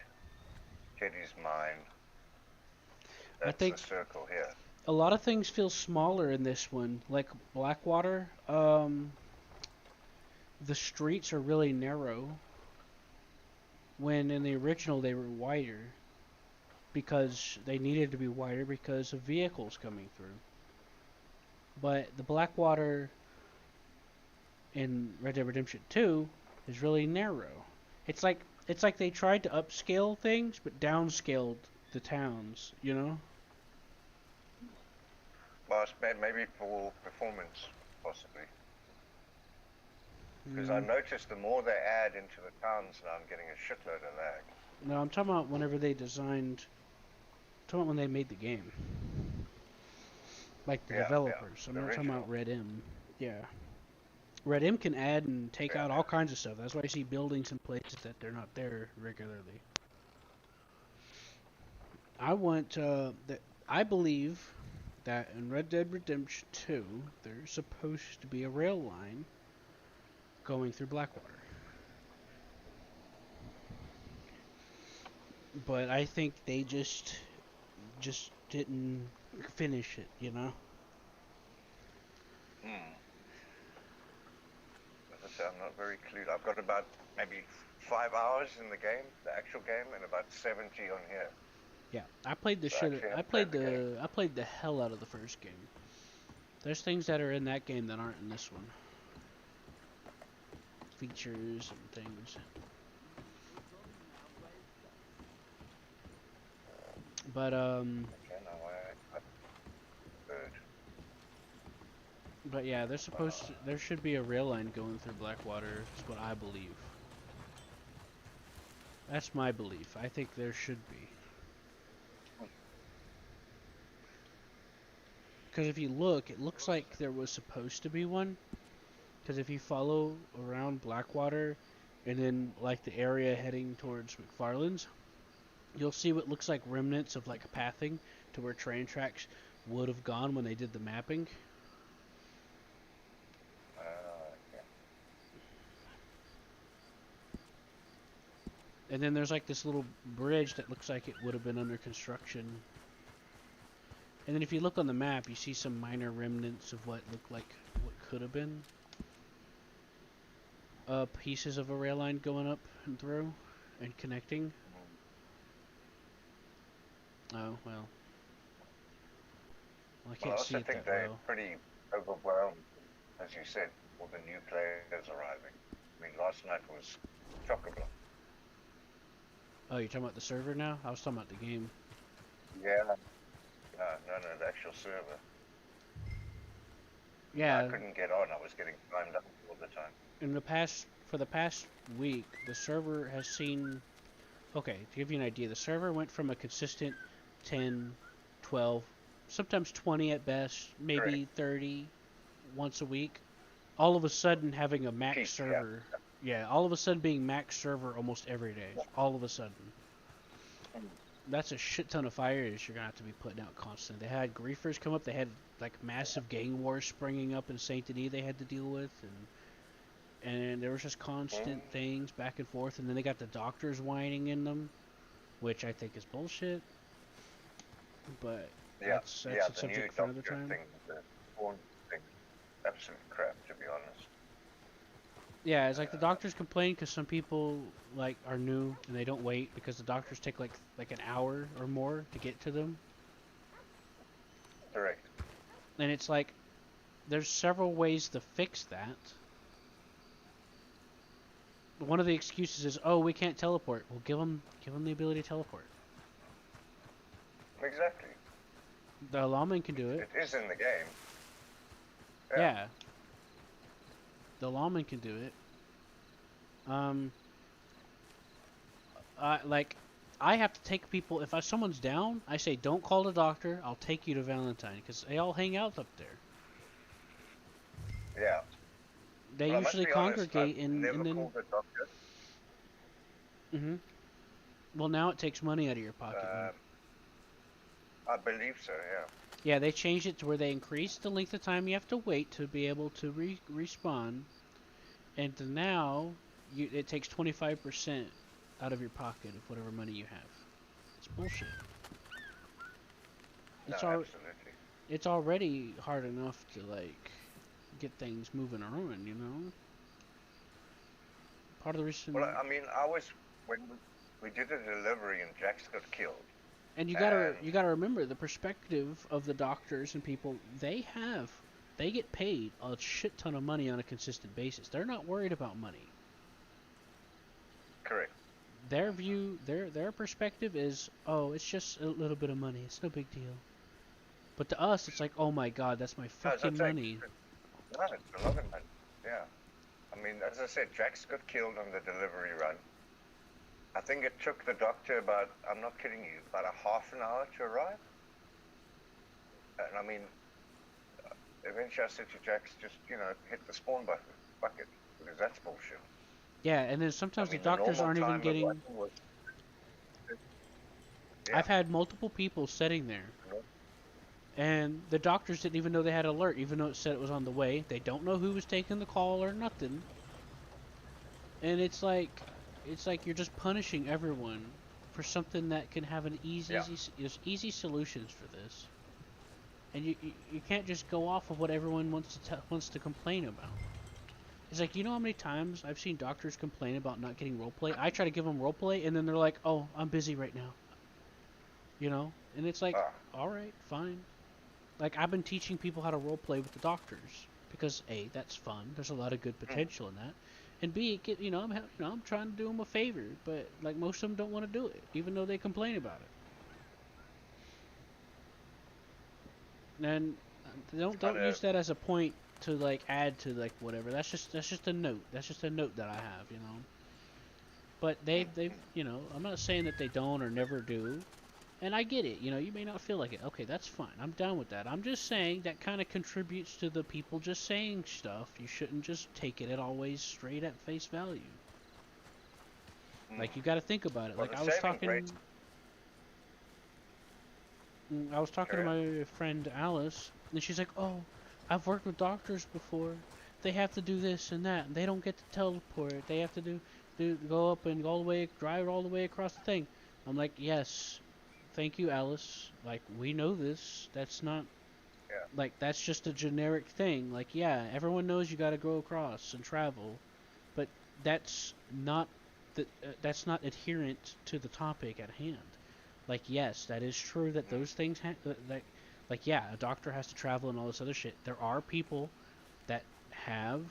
Teddy's Mine. That's the circle here. A lot of things feel smaller in this one, like Blackwater. The streets are really narrow, when in the original they were wider, because they needed to be wider because of vehicles coming through. But the Blackwater in Red Dead Redemption 2 is really narrow. It's like they tried to upscale things but downscaled the towns, you know? Well, maybe for performance, possibly. Because I noticed the more they add into the towns now, I'm getting a shitload of lag. No, I'm talking about whenever they designed... I'm talking about when they made the game. Like the developers. I'm not talking about Red M. Yeah. Red M can add and take out all kinds of stuff. That's why you see buildings in places that they're not there regularly. I believe that in Red Dead Redemption 2, there's supposed to be a rail line going through Blackwater. But I think they just didn't finish it, you know? As I say, I'm not very clued. I've got about maybe 5 hours in the game, the actual game, and about 70 on here. Yeah, I played the I played the hell out of the first game. There's things that are in that game that aren't in this one. Features and things. But But yeah, they're supposed to, there should be a rail line going through Blackwater, is what I believe. That's my belief. I think there should be. Because if you look, it looks like there was supposed to be one. Because if you follow around Blackwater, and then like the area heading towards McFarland's, you'll see what looks like remnants of like pathing to where train tracks would have gone when they did the mapping. And then there's like this little bridge that looks like it would have been under construction. And then if you look on the map, you see some minor remnants of what looked like what could have been pieces of a rail line going up and through and connecting. Oh, well. I can't see also it think that they're well. pretty overwhelmed, as you said, with the new players arriving. I mean, last night was chock-a-block. Oh, you're talking about the server now? I was talking about the game. Yeah. No, the actual server. Yeah. I couldn't get on. I was getting timed up all the time. For the past week, the server has seen... Okay, to give you an idea, the server went from a consistent 10, 12, sometimes 20 at best, maybe 30 once a week. All of a sudden having a max server. Yeah, all of a sudden being max server almost every day. All of a sudden. That's a shit ton of fires you're going to have to be putting out constantly. They had griefers come up. They had like massive gang wars springing up in Saint Denis they had to deal with. And there was just constant things back and forth. And then they got the doctors whining in them, which I think is bullshit. But that's a subject for another time. The spawn thing, absolute crap, to be honest. Yeah, it's like the doctors complain because some people like are new and they don't wait because the doctors take like an hour or more to get to them. Correct. And it's like there's several ways to fix that. One of the excuses is, "Oh, we can't teleport." Well, give them the ability to teleport. Exactly. The lawman can do it. It is in the game. Yeah. The lawman can do it. I have to take people, if someone's down, I say, don't call the doctor, I'll take you to Valentine, because they all hang out up there. Yeah. They usually congregate and then... Called the doctor. Mm-hmm. Well, now it takes money out of your pocket. I believe so, yeah. Yeah, they changed it to where they increased the length of time you have to wait to be able to respawn. And now, it takes 25% out of your pocket of whatever money you have. It's bullshit. Absolutely. It's already hard enough to, like, get things moving around, you know? Part of the reason... Well, I mean, when we did a delivery and Jax got killed. And you gotta remember the perspective of the doctors and people. They get paid a shit ton of money on a consistent basis. They're not worried about money. Correct. Their view, their perspective is, oh, it's just a little bit of money. It's no big deal. But to us, it's like, oh my god, that's my fucking money. No, it's a lot of money. Yeah. I mean, as I said, Jax got killed on the delivery run. I think it took the doctor about, I'm not kidding you, about a half an hour to arrive. And I mean, eventually I said to Jax, just, hit the spawn bucket, because that's bullshit. Yeah, and then sometimes the doctors aren't even getting... I've had multiple people sitting there, and the doctors didn't even know they had alert, even though it said it was on the way. They don't know who was taking the call or nothing. And it's like you're just punishing everyone for something that can have an easy solutions for this. And you can't just go off of what everyone wants to complain about. It's like, you know how many times I've seen doctors complain about not getting roleplay? I try to give them roleplay, and then they're like, "Oh, I'm busy right now." You know, and it's like, all right, fine. Like, I've been teaching people how to roleplay with the doctors because A, that's fun. There's a lot of good potential in that. And B, I'm trying to do them a favor, but like most of them don't want to do it, even though they complain about it. And don't use that as a point to like add to like whatever. That's just a note. That's just a note that I have, you know. But they you know, I'm not saying that they don't or never do. And I get it, you know, you may not feel like it. Okay, that's fine. I'm down with that. I'm just saying that kind of contributes to the people just saying stuff. You shouldn't just take it at always straight at face value. Like, you got to think about it. Well, Like, the I was saving talking grace- to my friend Alice, and she's like, "Oh, I've worked with doctors before. They have to do this and that, and they don't get to teleport. They have to go up and go all the way, drive all the way across the thing." I'm like, "Yes, thank you, Alice. Like, we know this. That's not, like, that's just a generic thing. Like, yeah, everyone knows you got to go across and travel, but that's not that's not adherent to the topic at hand. Like, yes, that is true that those things like, yeah, a doctor has to travel and all this other shit. There are people that have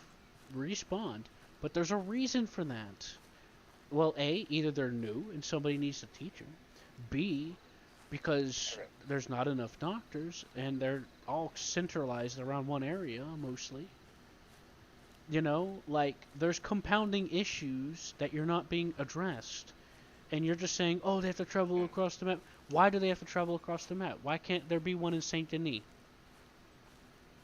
respawned, but there's a reason for that. Well, A, either they're new and somebody needs to teach them. B, because there's not enough doctors and they're all centralized around one area mostly. You know, like, there's compounding issues that you're not being addressed. And you're just saying, oh, they have to travel across the map. Why do they have to travel across the map? Why can't there be one in Saint Denis?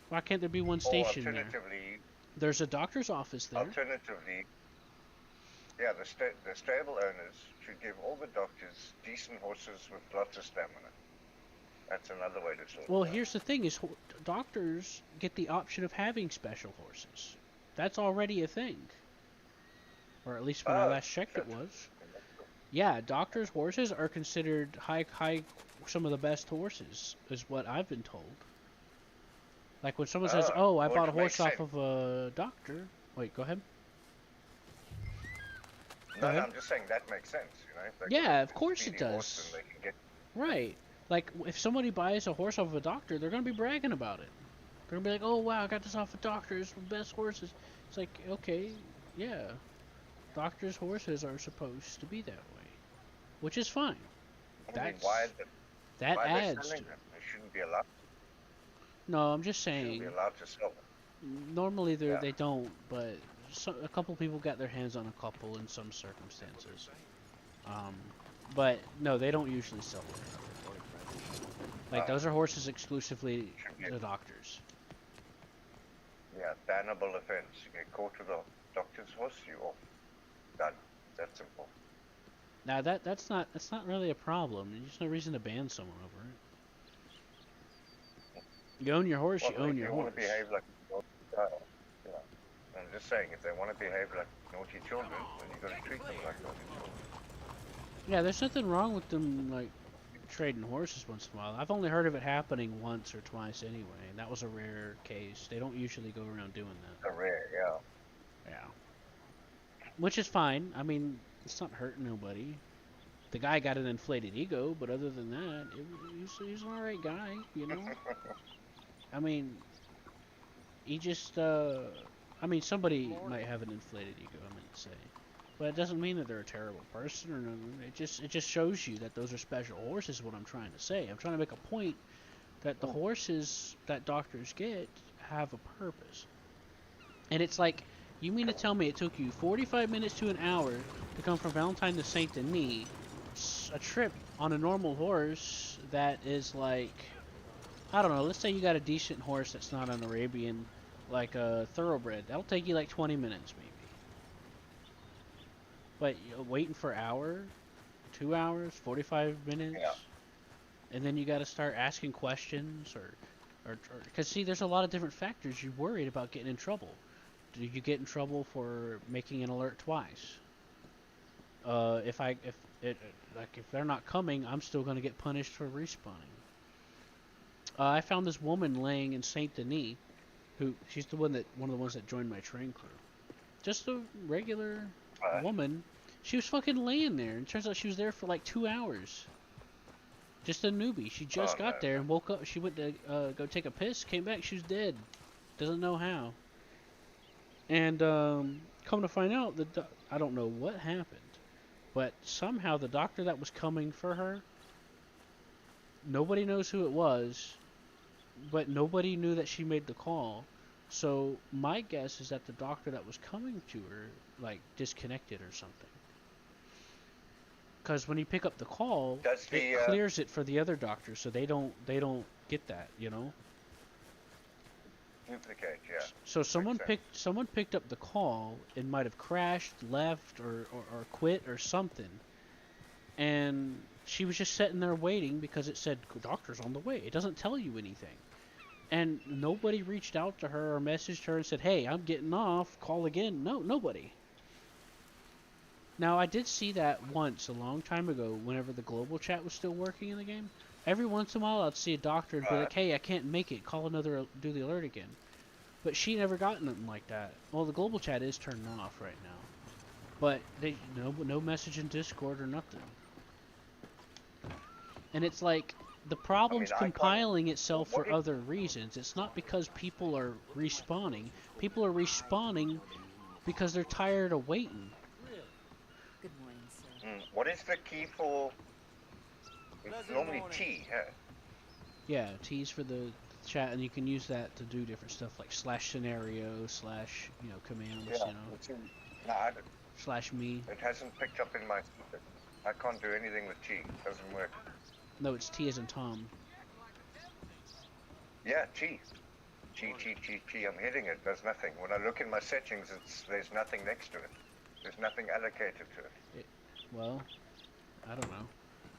Why can't there be one stationed there? Alternatively, There's a doctor's office there. Alternatively, yeah, the stable owners should give all the doctors decent horses with lots of stamina. That's another way to sort Well, it out. here's the thing: is doctors get the option of having special horses. That's already a thing, or at least when I last checked, it was. Yeah, doctors' horses are considered some of the best horses, is what I've been told. Like when someone says, "Oh, I bought a horse off of a doctor." Wait, go ahead. No, I'm just saying that makes sense, you know. If they Yeah, got of a course speedy it does. horse, then they can get Right. Like, if somebody buys a horse off of a doctor, they're going to be bragging about it. They're going to be like, oh, wow, I got this off a doctor. It's the best horses. It's like, okay, yeah. Doctors' horses are supposed to be that way. Which is fine. I mean, That's, why that why adds they to selling them? They shouldn't be allowed. No, I'm just Shouldn't saying, be allowed to sell them. normally they don't, but a couple people got their hands on a couple in some circumstances. But no, they don't usually sell them. Like, those are horses exclusively to doctors. Yeah, bannable offense. You get caught with a doctor's horse, you off. Done. That simple. Now that's not really a problem. There's no reason to ban someone over it. You own your horse, Well, you own if your they horse. want to behave like a naughty child, yeah. I'm just saying, if they want to behave like naughty children, then you got to treat them like naughty children. Yeah, there's nothing wrong with them like trading horses once in a while. I've only heard of it happening once or twice anyway, and that was a rare case. They don't usually go around doing that. A rare, yeah. Yeah. Which is fine. I mean, it's not hurting nobody. The guy got an inflated ego, but other than that, he's an alright guy, you know? I mean, he just, I mean, somebody might have an inflated ego, I meant to say. But it doesn't mean that they're a terrible person or nothing. It just shows you that those are special horses, is what I'm trying to say. I'm trying to make a point that the horses that doctors get have a purpose. And it's like, you mean to tell me it took you 45 minutes to an hour to come from Valentine to Saint Denis, a trip on a normal horse that is like, I don't know, let's say you got a decent horse that's not an Arabian, like a thoroughbred. That'll take you like 20 minutes maybe. But you're waiting for an hour, 2 hours, 45 minutes, and then you got to start asking questions or because see, there's a lot of different factors. You're worried about getting in trouble. Do you get in trouble for making an alert twice? If they're not coming, I'm still going to get punished for respawning. I found this woman laying in Saint Denis, she's one of the ones that joined my train crew. Just a regular woman. She was fucking laying there, and it turns out she was there for like 2 hours. Just a newbie. She just got there and woke up. She went to go take a piss, came back, she was dead. Doesn't know how. And come to find out, I don't know what happened, but somehow the doctor that was coming for her, nobody knows who it was, but nobody knew that she made the call. So my guess is that the doctor that was coming to her, like, disconnected or something. Because when you pick up the call, it clears it for the other doctors, so they don't get that, you know. Duplicate, yeah. So someone picked up the call and might have crashed, left, or quit or something, and she was just sitting there waiting because it said doctor's on the way. It doesn't tell you anything, and nobody reached out to her or messaged her and said, "Hey, I'm getting off. Call again." No, nobody. Now I did see that once a long time ago, whenever the global chat was still working in the game. Every once in a while, I'd see a doctor and be like, "Hey, I can't make it. Call another. Do the alert again." But she never got nothing like that. Well, the global chat is turned off right now, but no message in Discord or nothing. And it's like the problem's compiling itself for other reasons. It's not because people are respawning. People are respawning because they're tired of waiting. Good morning, sir. What is the key for? It's normally T, huh? Yeah, T's for the chat, and you can use that to do different stuff like /scenario, commands, /me. It hasn't picked up in my system. I can't do anything with T. It doesn't work. No, it's T as in Tom. Yeah, T. T. I'm hitting it. Does nothing. When I look in my settings, there's nothing next to it. There's nothing allocated to it. Well, I don't know.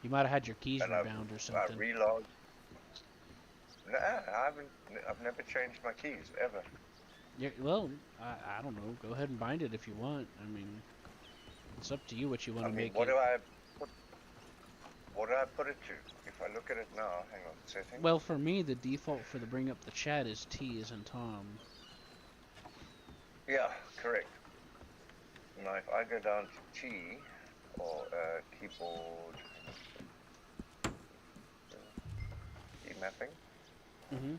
You might have had your keys rebound or something. I reload. Nah, I've never changed my keys ever. Yeah, well, I don't know. Go ahead and bind it if you want. I mean, it's up to you what you want to make what it. What do I put it to? If I look at it now, hang on, settings. Well, for me, the default for the bring up the chat is T as in Tom. Yeah, correct. Now, if I go down to T, or keyboard, key mapping. Mm-hmm.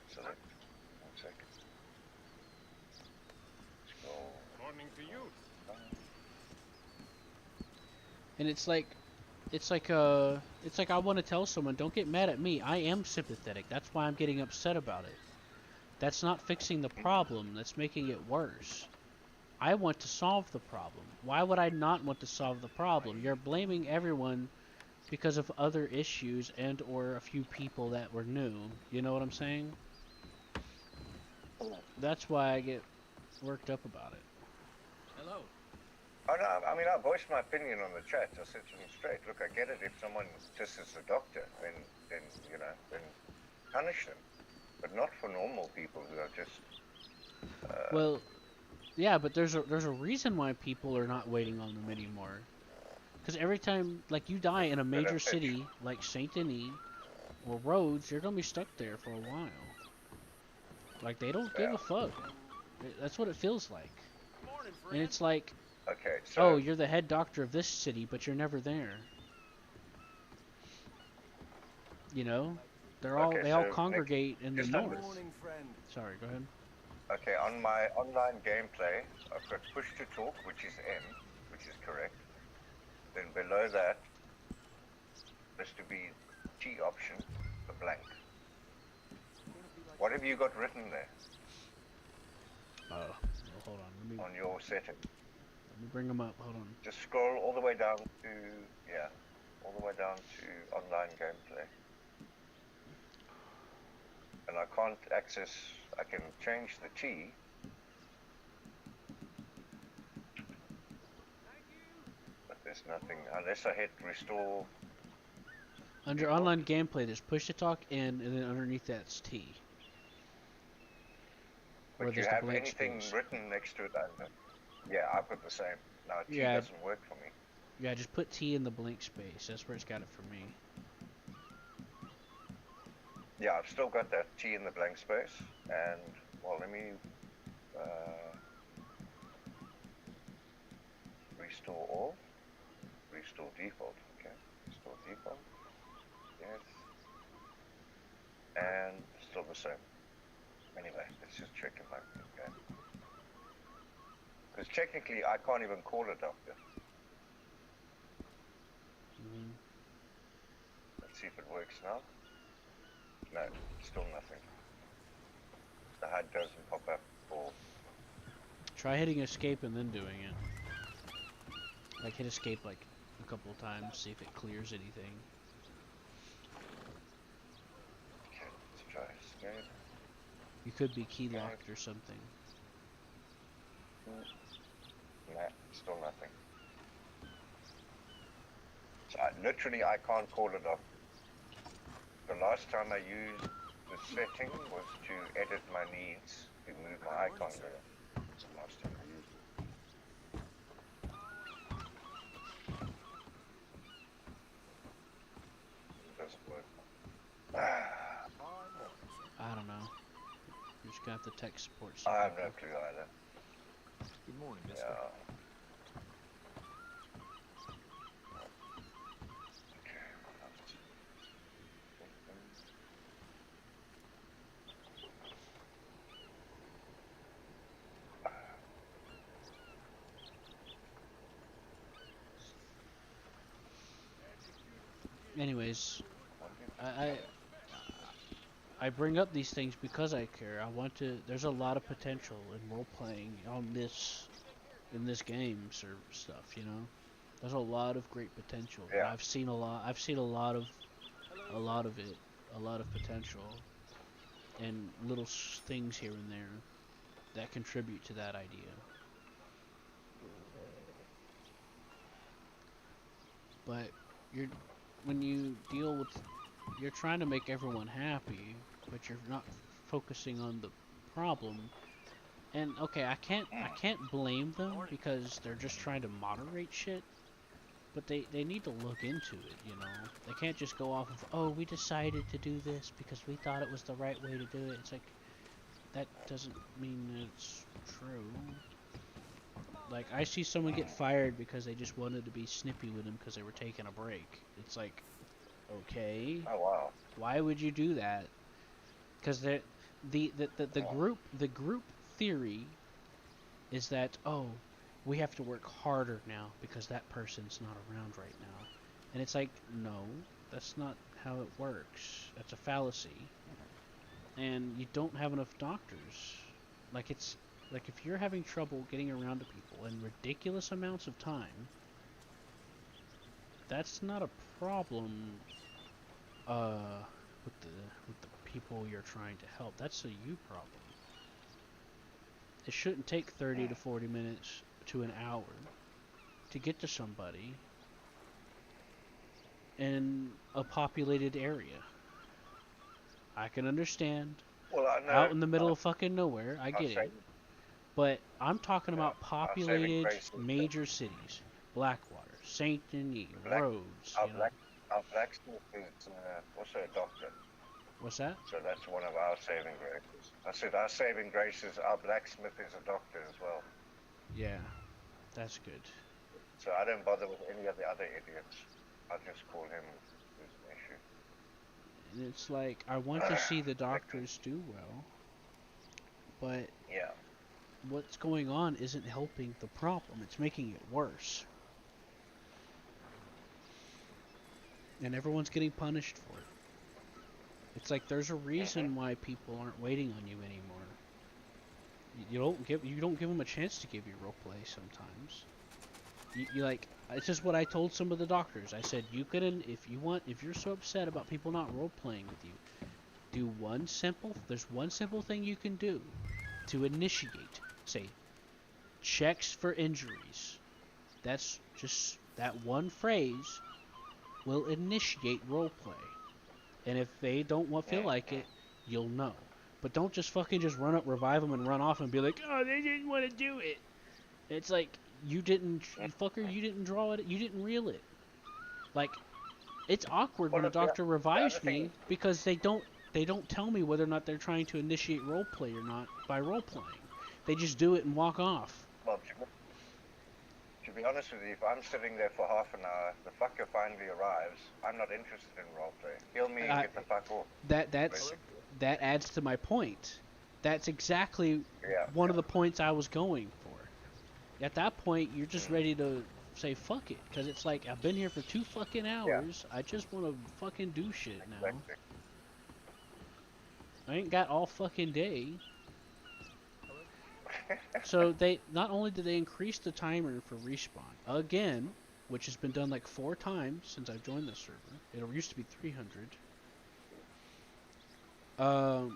Select. 1 second. Scroll. Morning to you. And it's like I want to tell someone, don't get mad at me. I am sympathetic. That's why I'm getting upset about it. That's not fixing the problem. That's making it worse. I want to solve the problem. Why would I not want to solve the problem? You're blaming everyone because of other issues and or a few people that were new. You know what I'm saying? That's why I get worked up about it. Hello. Oh, no, I mean, I voiced my opinion on the chat. I said to them straight, look, I get it. If someone disses the doctor, then punish them. But not for normal people who are just... well, yeah, but there's a reason why people are not waiting on them anymore. Because every time, like, you die in a major city like Saint Denis or Rhodes, you're gonna be stuck there for a while. Like, they don't give a fuck. That's what it feels like. And it's like, okay, so... oh, you're the head doctor of this city, but you're never there. You know? They all congregate in the north. Sorry, go ahead. Okay, on my online gameplay, I've got push to talk, which is M, which is correct. Then below that, there's to be T option, the blank. What have you got written there? Oh, well, hold on. On your setting. Let me bring them up. Hold on. Just scroll all the way down to, all the way down to online gameplay. And I can't access, I can change the T. But there's nothing, unless I hit restore. Under online gameplay, there's push to talk in, and then underneath that's T. But you have anything written next to it? Yeah, I've got the same. No, T doesn't work for me. Yeah, just put T in the blank space. That's where it's got it for me. Yeah, I've still got that T in the blank space, and, well, let me, restore all, restore default, okay, restore default, yes, and still the same. Anyway, let's just check if I can, because technically I can't even call a doctor. Let's see if it works now. No, still nothing. doesn't pop up. Or Try hitting escape and then doing it. Like hit escape like a couple of times, see if it clears anything. okay, let's try escape. You could be key locked or something. Nah, still nothing. So literally, I can't call it off. The last time I used the setting was to edit my needs to move my icon there. It's the last time I used it. It doesn't work. I don't know. You just got the tech support. I have no clue either. Good morning, mister. Yeah. Anyways, I bring up these things because I care. I want to. There's a lot of potential in role playing on this, in this game or stuff. You know, there's a lot of great potential. Yeah. I've seen a lot. I've seen a lot of it, a lot of potential, and little things here and there that contribute to that idea. But when you deal with, you're trying to make everyone happy, but you're not focusing on the problem. And okay, I can't blame them because they're just trying to moderate shit. But they need to look into it, you know. They can't just go off of, oh, we decided to do this because we thought it was the right way to do it. It's like, that doesn't mean that it's true. Like, I see someone get fired because they just wanted to be snippy with him because they were taking a break. It's like, okay. Oh wow. Why would you do that? Because the group theory is that, oh, we have to work harder now because that person's not around right now. And it's like, no, that's not how it works. That's a fallacy. And you don't have enough doctors. Like, it's like if you're having trouble getting around to people in ridiculous amounts of time, that's not a problem with the people you're trying to help. That's a you problem. It shouldn't take 30 to 40 minutes to an hour to get to somebody in a populated area. I can understand. Well, I know, out in the middle of fucking nowhere, I get it. But I'm talking about saving populated grace major cities. Blackwater, Saint Denis, Rhodes, you know. Our blacksmith is also a doctor. What's that? So that's one of our saving graces. I said our saving grace is our blacksmith is a doctor as well. Yeah, that's good. So I don't bother with any of the other idiots. I just call him who's an issue. And it's like, I want to see the doctors do well, but yeah, what's going on isn't helping the problem. It's making it worse. And everyone's getting punished for it. It's like there's a reason why people aren't waiting on you anymore. You don't give them a chance to give you roleplay sometimes. You like, it's just what I told some of the doctors. I said, if you're so upset about people not roleplaying with you, there's one simple thing you can do to initiate. Say, checks for injuries. That's just, that one phrase will initiate roleplay. And if they don't feel like it, you'll know. But don't just fucking just run up, revive them, and run off and be like, oh, they didn't want to do it. It's like, you didn't draw it, you didn't reel it. Like, it's awkward when a doctor revives me because they don't tell me whether or not they're trying to initiate roleplay or not by roleplaying. They just do it and walk off. Well, to be honest with you, if I'm sitting there for half an hour, the fucker finally arrives, I'm not interested in roleplay. Kill me and get the fuck off. That adds to my point. That's exactly one of the points I was going for. At that point, you're just ready to say fuck it, because it's like, I've been here for 2 fucking hours, I just want to fucking do shit now. I ain't got all fucking day. So they not only did they increase the timer for respawn again, which has been done like 4 times since I've joined this server. It used to be 300.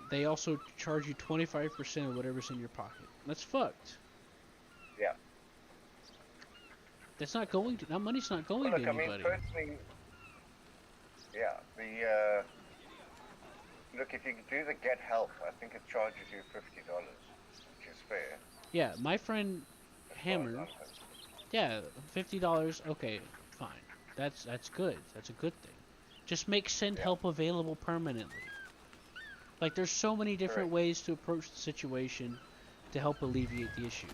They also charge you 25% of whatever's in your pocket. That's fucked. Yeah. That's not going to. That money's not going Well, look, to I mean, anybody. personally, yeah, look, if you do the get help, I think it charges you $50, which is fair. Yeah, my friend Hammer. Yeah, $50. Okay, fine. That's good. That's a good thing. Just make send help available permanently. Like, there's so many different ways to approach the situation to help alleviate the issue.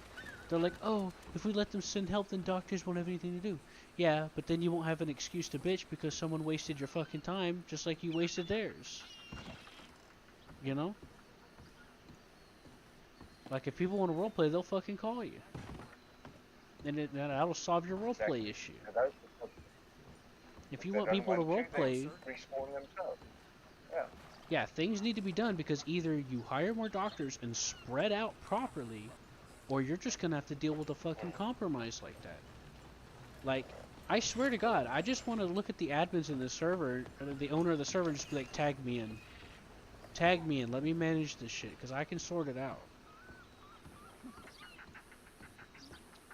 They're like, oh, if we let them send help, then doctors won't have anything to do. Yeah, but then you won't have an excuse to bitch because someone wasted your fucking time just like you wasted theirs. You know? Like, if people want to roleplay, they'll fucking call you. And that'll solve your roleplay issue. If you want people to roleplay... Respawn themselves. Yeah. Yeah, things need to be done because either you hire more doctors and spread out properly, or you're just gonna have to deal with a fucking compromise like that. Like, I swear to God, I just want to look at the admins in the server, or the owner of the server, and just be like, tag me in. Tag me in, let me manage this shit, because I can sort it out.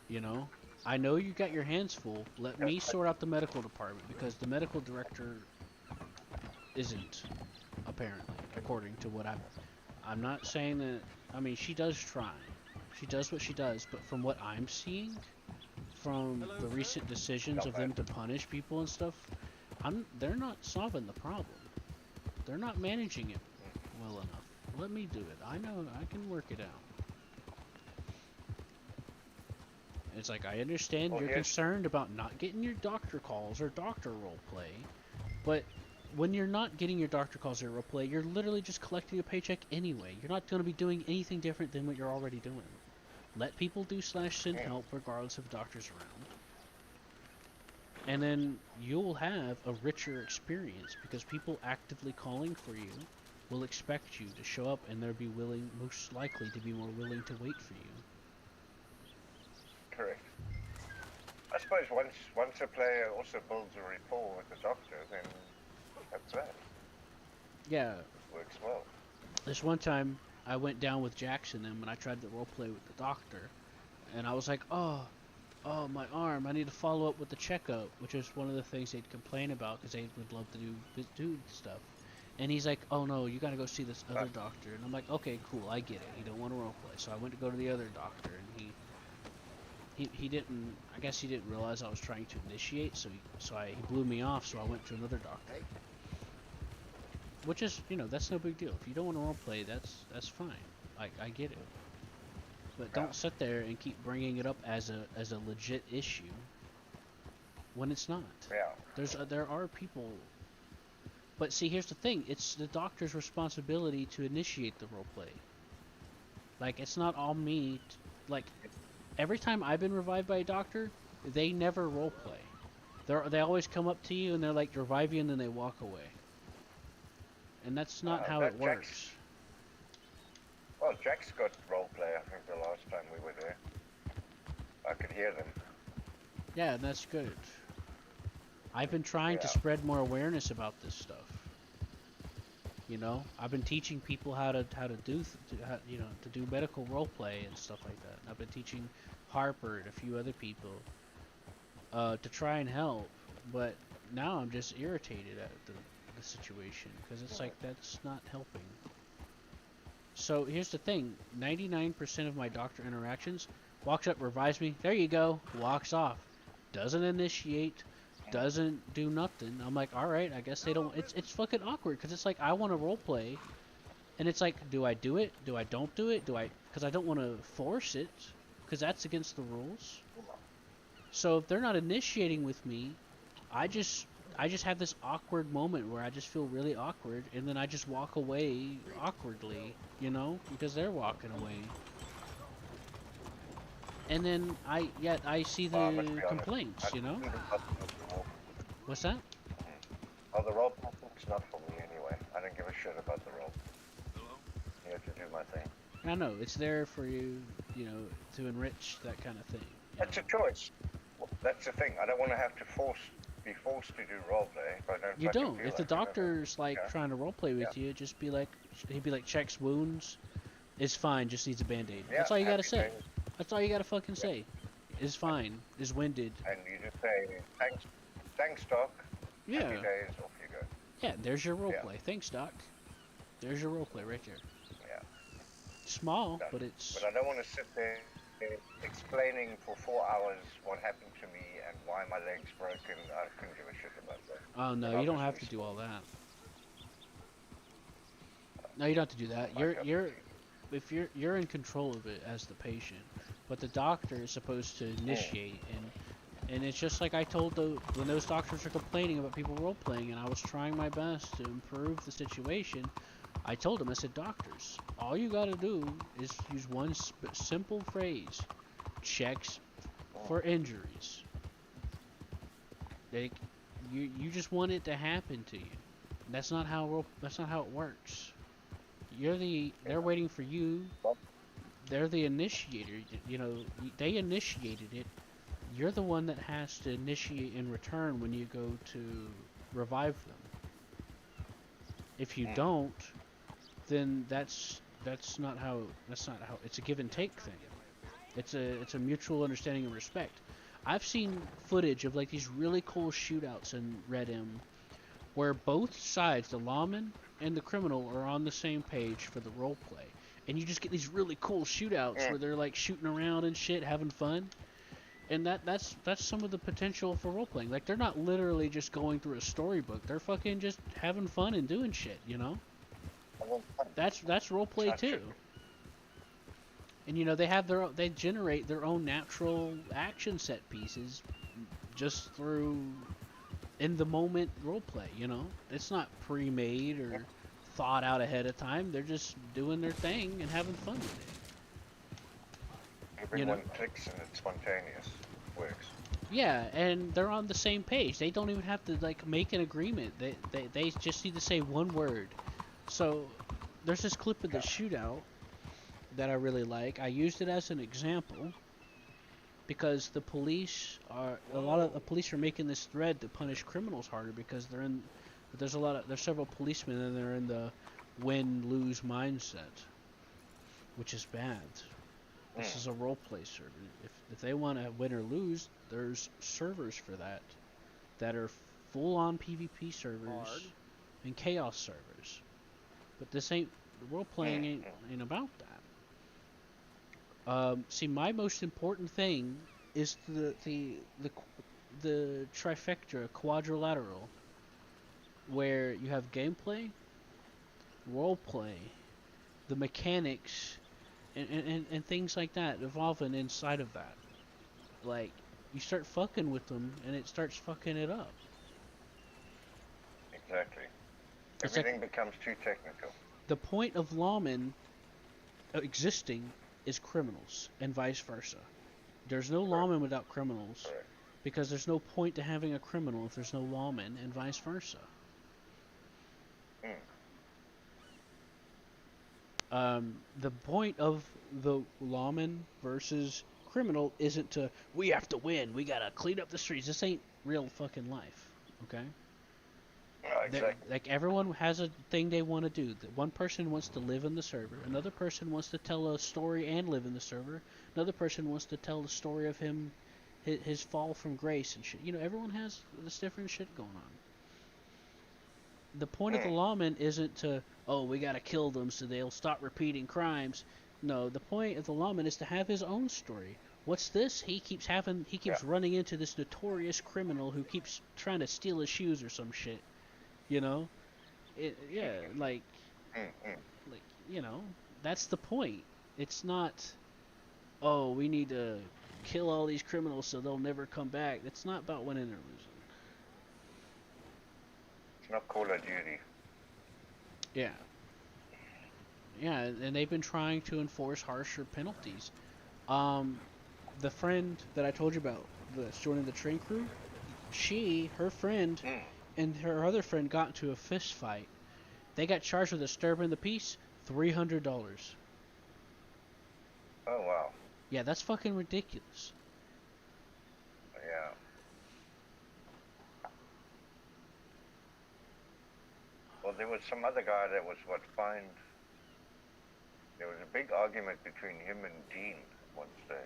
You know? I know you got your hands full, let me sort out the medical department, because the medical director isn't, apparently, according to what I'm not saying that, I mean, she does try. She does what she does, but from what I'm seeing, from the recent decisions of them to punish people and stuff, they're not solving the problem. They're not managing it well enough. Let me do it. I know I can work it out. It's like, I understand you're concerned about not getting your doctor calls or doctor roleplay, but when you're not getting your doctor calls or roleplay, you're literally just collecting a paycheck anyway. You're not going to be doing anything different than what you're already doing. Let people do /send help regardless of doctors around. And then you'll have a richer experience because people actively calling for you will expect you to show up, and they'll be willing, most likely to be more willing to wait for you. Correct. I suppose once a player also builds a rapport with the doctor, then that's that. Yeah. Works well. This one time, I went down with Jackson and when I tried to roleplay with the doctor, and I was like, oh, my arm, I need to follow up with the checkup, which is one of the things they'd complain about because they would love to do stuff. And he's like, oh no, you gotta go see this other doctor. And I'm like, okay, cool, I get it. You don't want to roleplay. So I went to go to the other doctor, and he didn't, I guess he didn't realize I was trying to initiate, so he blew me off, so I went to another doctor. Which is, you know, that's no big deal. If you don't want to roleplay, that's fine. I get it. But don't sit there and keep bringing it up as a legit issue when it's not. Yeah. There are people. But see, here's the thing. It's the doctor's responsibility to initiate the roleplay. Like, it's not all me. Like, every time I've been revived by a doctor, they never roleplay. They always come up to you and they're like, revive you, and then they walk away. And that's not how it works. Well, Jack's got roleplay, I think, the last time we were there. I could hear them. Yeah, and that's good. I've been trying to spread more awareness about this stuff. You know, I've been teaching people how to do medical roleplay and stuff like that. I've been teaching Harper and a few other people to try and help, but now I'm just irritated at the situation because it's like that's not helping. So here's the thing: 99% of my doctor interactions, walks up, revives me, there you go, walks off, doesn't initiate, doesn't do nothing. I'm like, all right, I guess they don't. It's fucking awkward because it's like I want to roleplay, and it's like, do I do it? Do I don't do it? Because I don't want to force it, because that's against the rules. So if they're not initiating with me, I just have this awkward moment where I just feel really awkward, and then I just walk away awkwardly, you know, because they're walking away. And then I see the complaints, you know. What's that? Oh, the roleplay is not for me anyway. I don't give a shit about the role. Here to do my thing. I know it's there for you, you know, to enrich that kind of thing. That's a choice. That's the thing. I don't want to have to be forced to do roleplay if I don't You fucking don't. feel If the like it. doctor's like Yeah. trying to roleplay with you, just be like, he'd be like, checks wounds, is fine, just needs a band-aid. Yeah, That's all you gotta happy say. days. That's all you gotta fucking say. Is fine, is winded. And you just say, thanks, Doc. Yeah. Happy days, off you go. Yeah, there's your Yeah. roleplay. Thanks, Doc. There's your roleplay right there. Yeah. Small, Done. but it's. But I don't want to sit there explaining for 4 hours what happened to me and why my leg's broken. I couldn't give a shit about that. Oh no, But you don't obviously have to do all that. No, you don't have to do that. You're in control of it as the patient, but the doctor is supposed to initiate, and it's just like I told when those doctors were complaining about people role playing, and I was trying my best to improve the situation. I told them, I said, doctors, all you gotta do is use one simple phrase: checks for injuries. Like, you just want it to happen to you. That's not how it works. They're waiting for you. They're the initiator. You know, they initiated it. You're the one that has to initiate in return when you go to revive them. If you don't, then that's not how it's a give and take thing. It's a mutual understanding and respect. I've seen footage of like these really cool shootouts in Red M where both sides, the lawman and the criminal, are on the same page for the role play. And you just get these really cool shootouts where they're like shooting around and shit, having fun. And that's some of the potential for role playing. Like, they're not literally just going through a storybook. They're fucking just having fun and doing shit, you know? That's role play too. And you know, they generate their own natural action set pieces just through in the moment role play, you know? It's not pre-made or thought out ahead of time. They're just doing their thing and having fun with it. Everyone clicks and it's spontaneous. Works. Yeah, and they're on the same page. They don't even have to like make an agreement. They just need to say one word. So there's this clip of the shootout that I really like. I used it as an example because the police are the police are making this thread to punish criminals harder because there's several policemen and they're in the win-lose mindset, which is bad. This is a roleplay server. If they want to win or lose, there's servers for that are full-on PvP servers and chaos servers. But this ain't role-playing ain't about that. See, my most important thing is the trifecta, quadrilateral, where you have gameplay, roleplay, the mechanics, and things like that evolving inside of that. Like, you start fucking with them, and it starts fucking it up. Exactly. It's Everything becomes too technical. The point of lawmen existing is criminals, and vice versa. There's no lawmen without criminals, because there's no point to having a criminal if there's no lawmen, and vice versa. The point of the lawman versus criminal isn't to, we have to win, we gotta clean up the streets. This ain't real fucking life, okay? Exactly. Like, everyone has a thing they want to do. One person wants to live in the server, another person wants to tell a story and live in the server, another person wants to tell the story of his fall from grace and shit. You know, everyone has this different shit going on. The point of the lawman isn't to, oh, we gotta kill them so they'll stop repeating crimes. No, the point of the lawman is to have his own story. What's this? He keeps running into this notorious criminal who keeps trying to steal his shoes or some shit. You know? Like, you know, that's the point. It's not, oh, we need to kill all these criminals so they'll never come back. It's not about winning or losing. It's not Call of Duty. Yeah. Yeah, and they've been trying to enforce harsher penalties. The friend that I told you about that's joining the train crew, her friend, and her other friend got into a fist fight. They got charged with disturbing the peace, $300. Oh wow. Yeah, that's fucking ridiculous. Yeah. Well, there was some other guy that was fined. There was a big argument between him and Dean at one stage.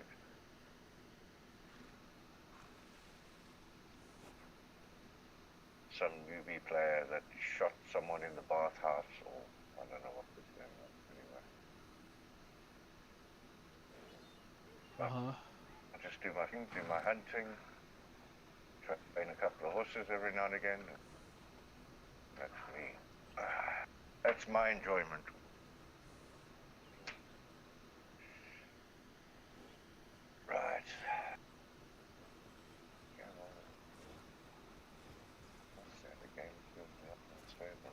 Some UV player that shot someone in the bathhouse, or I don't know what his name was. Anyway. I just do my thing, do my hunting, train a couple of horses every now and again. That's me. That's my enjoyment. Right. The game fills me up and stay there.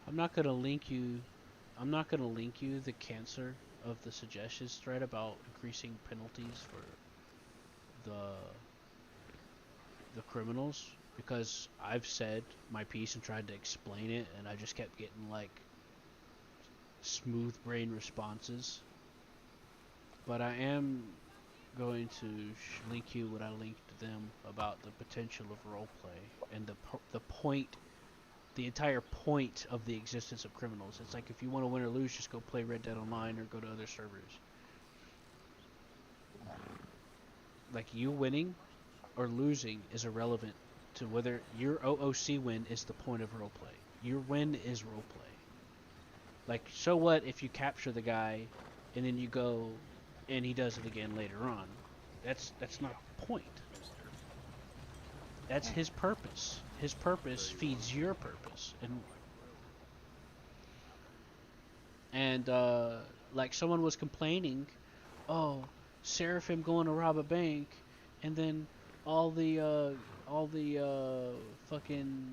I'm not gonna link you. I'm not gonna link you the cancer of the suggestions thread about increasing penalties for the criminals, because I've said my piece and tried to explain it, and I just kept getting like smooth brain responses. But I am going to link you what I linked them about the potential of roleplay and the point, the entire point of the existence of criminals. It's like, if you want to win or lose, just go play Red Dead Online or go to other servers. Like, you winning or losing is irrelevant to whether your OOC win is the point of roleplay. Your win is roleplay. Like, so what if you capture the guy and then you go and he does it again later on? That's not the point. That's his purpose. His purpose feeds your purpose. And like, someone was complaining, oh, Seraphim going to rob a bank, and then all the fucking,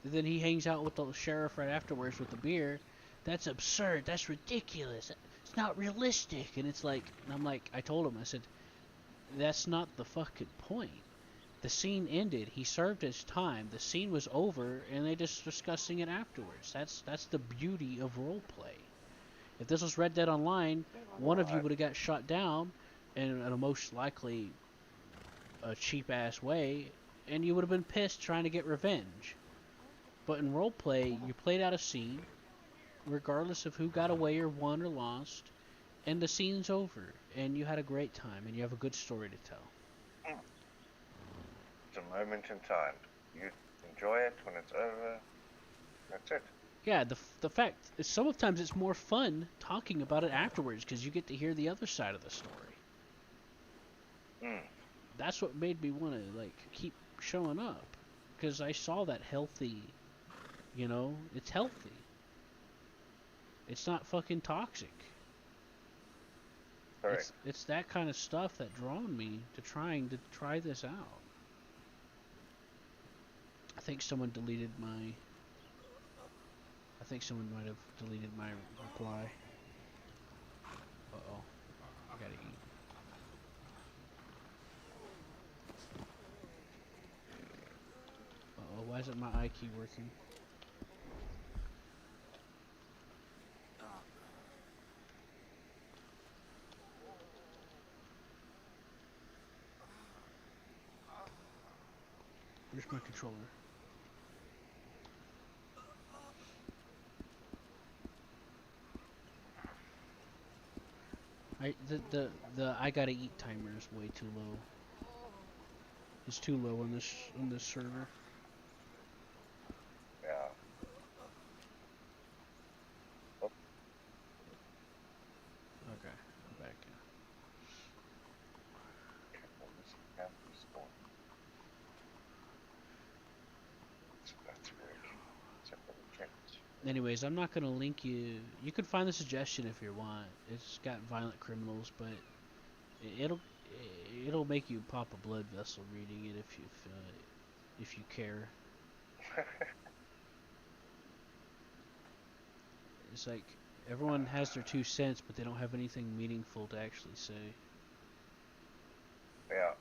then he hangs out with the sheriff right afterwards with the beer. That's absurd. That's ridiculous. It's not realistic. And it's like, and I'm like, I told him, I said, that's not the fucking point. The scene ended. He served his time. The scene was over, and they just discussing it afterwards. That's the beauty of roleplay. If this was Red Dead Online, one of you would have got shot down, in a most likely a cheap ass way, and you would have been pissed trying to get revenge. But in roleplay, you played out a scene, regardless of who got away or won or lost, and the scene's over, and you had a great time, and you have a good story to tell. It's a moment in time. You enjoy it when it's over. That's it. Yeah, the fact is, sometimes it's more fun talking about it afterwards, because you get to hear the other side of the story. That's what made me want to, like, keep showing up, because I saw that healthy, you know, it's healthy. It's not fucking toxic. Correct. It's that kind of stuff that drawn me to trying to try this out. I think someone deleted my... I think someone might have deleted my reply. Uh-oh. I gotta eat. Uh-oh, why isn't my I key working? Where's my controller? The I gotta eat timer is way too low. It's too low on this server. Yeah. Okay. Anyways, I'm not gonna link you. You can find the suggestion if you want. It's got violent criminals, but it'll it'll make you pop a blood vessel reading it if you care. It's like everyone has their 2 cents, but they don't have anything meaningful to actually say. Yeah.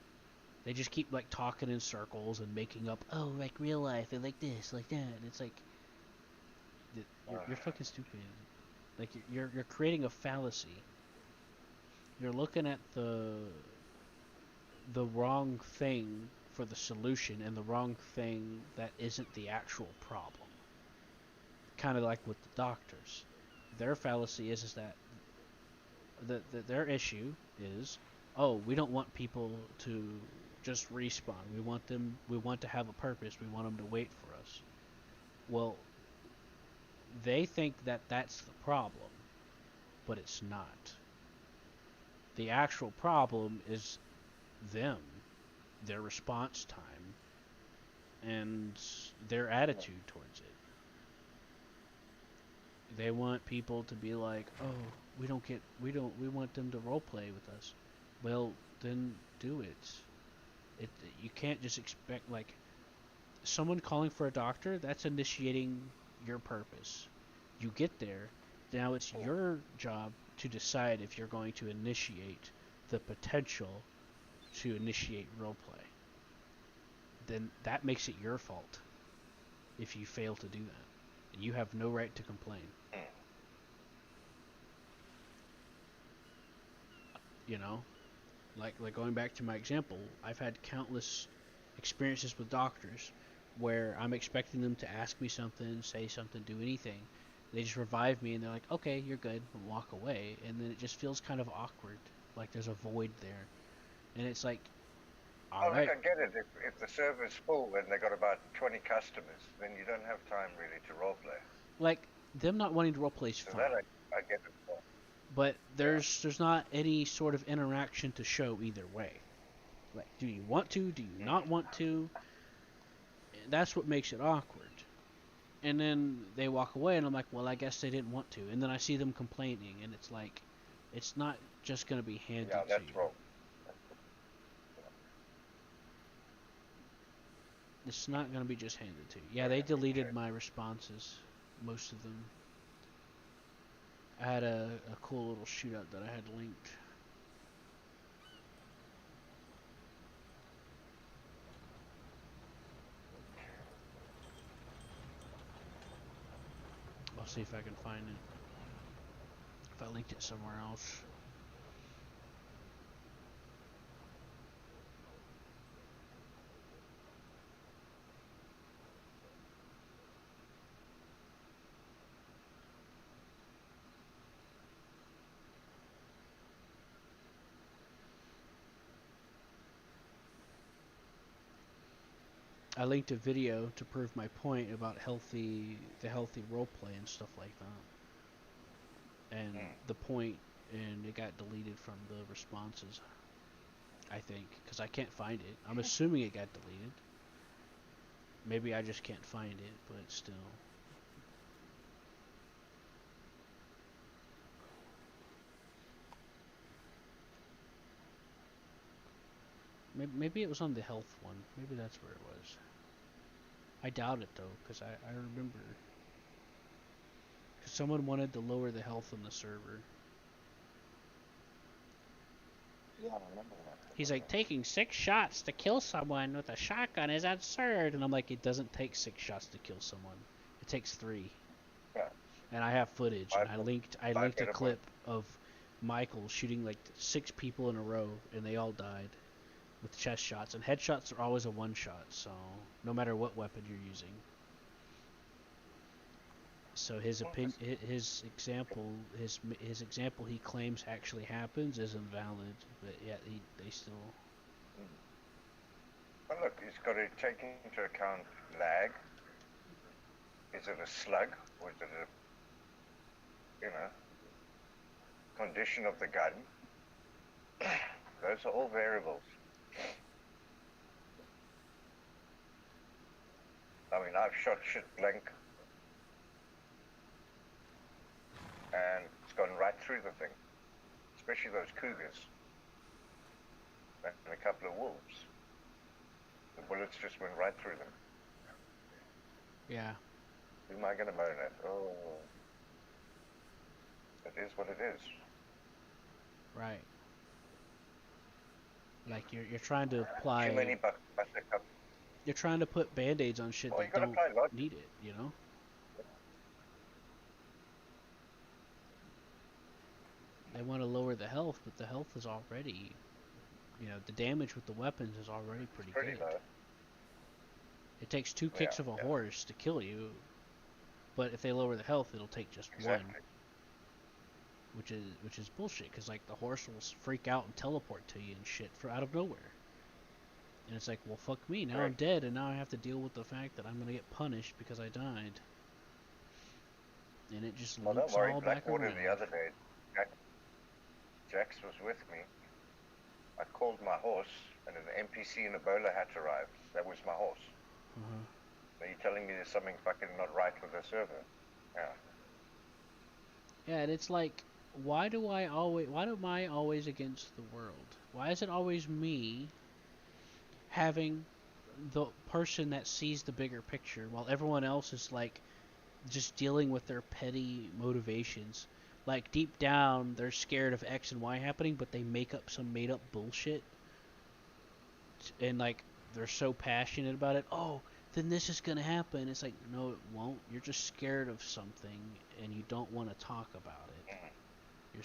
They just keep like talking in circles and making up, oh, like real life, and like this, like that. And it's like, you're fucking stupid. Like you're creating a fallacy. You're looking at the wrong thing for the solution and the wrong thing that isn't the actual problem. Kind of like with the doctors. Their fallacy is that their issue is, oh, we don't want people to just respawn. We want to have a purpose. We want them to wait for us. Well, they think that that's the problem, but it's not. The actual problem is them, their response time, and their attitude towards it. They want people to be like, oh, we want them to roleplay with us. Well, then do it. You can't just expect, like, someone calling for a doctor, that's initiating your purpose. You get there, now it's your job to decide if you're going to initiate the potential to initiate roleplay. Then that makes it your fault if you fail to do that. You have no right to complain. You know? Like going back to my example, I've had countless experiences with doctors where I'm expecting them to ask me something, say something, do anything. They just revive me and they're like, okay, you're good, and walk away. And then it just feels kind of awkward. Like there's a void there. And it's like, Oh, alright. look, I get it. If the server's full and they got about 20 customers, then you don't have time really to roleplay. Like, them not wanting to roleplay is So fine. that I get it. But there's not any sort of interaction to show either way. Like, do you want to? Do you not want to? That's what makes it awkward. And then they walk away, and I'm like, well, I guess they didn't want to. And then I see them complaining, and it's like, it's not just going to be handed to you. Yeah, that's wrong. It's not going to be just handed to you. Yeah, they deleted my responses, most of them. I had a cool little shootout that I had linked. I'll see if I can find it. If I linked it somewhere else. I linked a video to prove my point about the healthy roleplay and stuff like that. And the point, and it got deleted from the responses, I think, because I can't find it. I'm assuming it got deleted. Maybe I just can't find it, but still. Maybe it was on the health one. Maybe that's where it was. I doubt it, though, because I remember. Because someone wanted to lower the health on the server. Yeah, I remember that. He's like, taking 6 shots to kill someone with a shotgun is absurd. And I'm like, it doesn't take 6 shots to kill someone. It takes 3. Yeah. And I have footage. And I linked a clip of Michael shooting like 6 people in a row, and they all died with chest shots. And headshots are always a one-shot, so no matter what weapon you're using. So his example he claims actually happens is invalid, but yet they still. Well, look, it's got to take into account lag. Is it a slug, or is it a, condition of the gun? Those are all variables. I mean, I've shot shit blank and it's gone right through the thing, especially those cougars and a couple of wolves. The bullets just went right through them. Yeah. Who am I going to moan at? Oh, it is what it is. Right. Like you're trying to apply. Too many buttercup. You're trying to put band-aids on shit Well, you that gotta don't apply logic. need it, you know? They want to lower the health, but the health is already, the damage with the weapons is already pretty good. Low. It takes 2 kicks of a horse to kill you, but if they lower the health, it'll take just one. Which is bullshit, because like the horse will freak out and teleport to you and shit for out of nowhere. And it's like, well, fuck me, now I'm dead, and now I have to deal with the fact that I'm gonna get punished because I died. And it just loops don't worry, all back Blackwater around. the other day, Jax was with me. I called my horse, and an NPC and a bowler had to arrive. That was my horse. Are you telling me there's something fucking not right with the server? Yeah. Yeah, and it's like, why am I always against the world? Why is it always me having the person that sees the bigger picture while everyone else is like just dealing with their petty motivations? Like deep down they're scared of X and Y happening, but they make up some made up bullshit. And like they're so passionate about it. Oh, then this is gonna happen. It's like, no, it won't. You're just scared of something and you don't want to talk about it. You're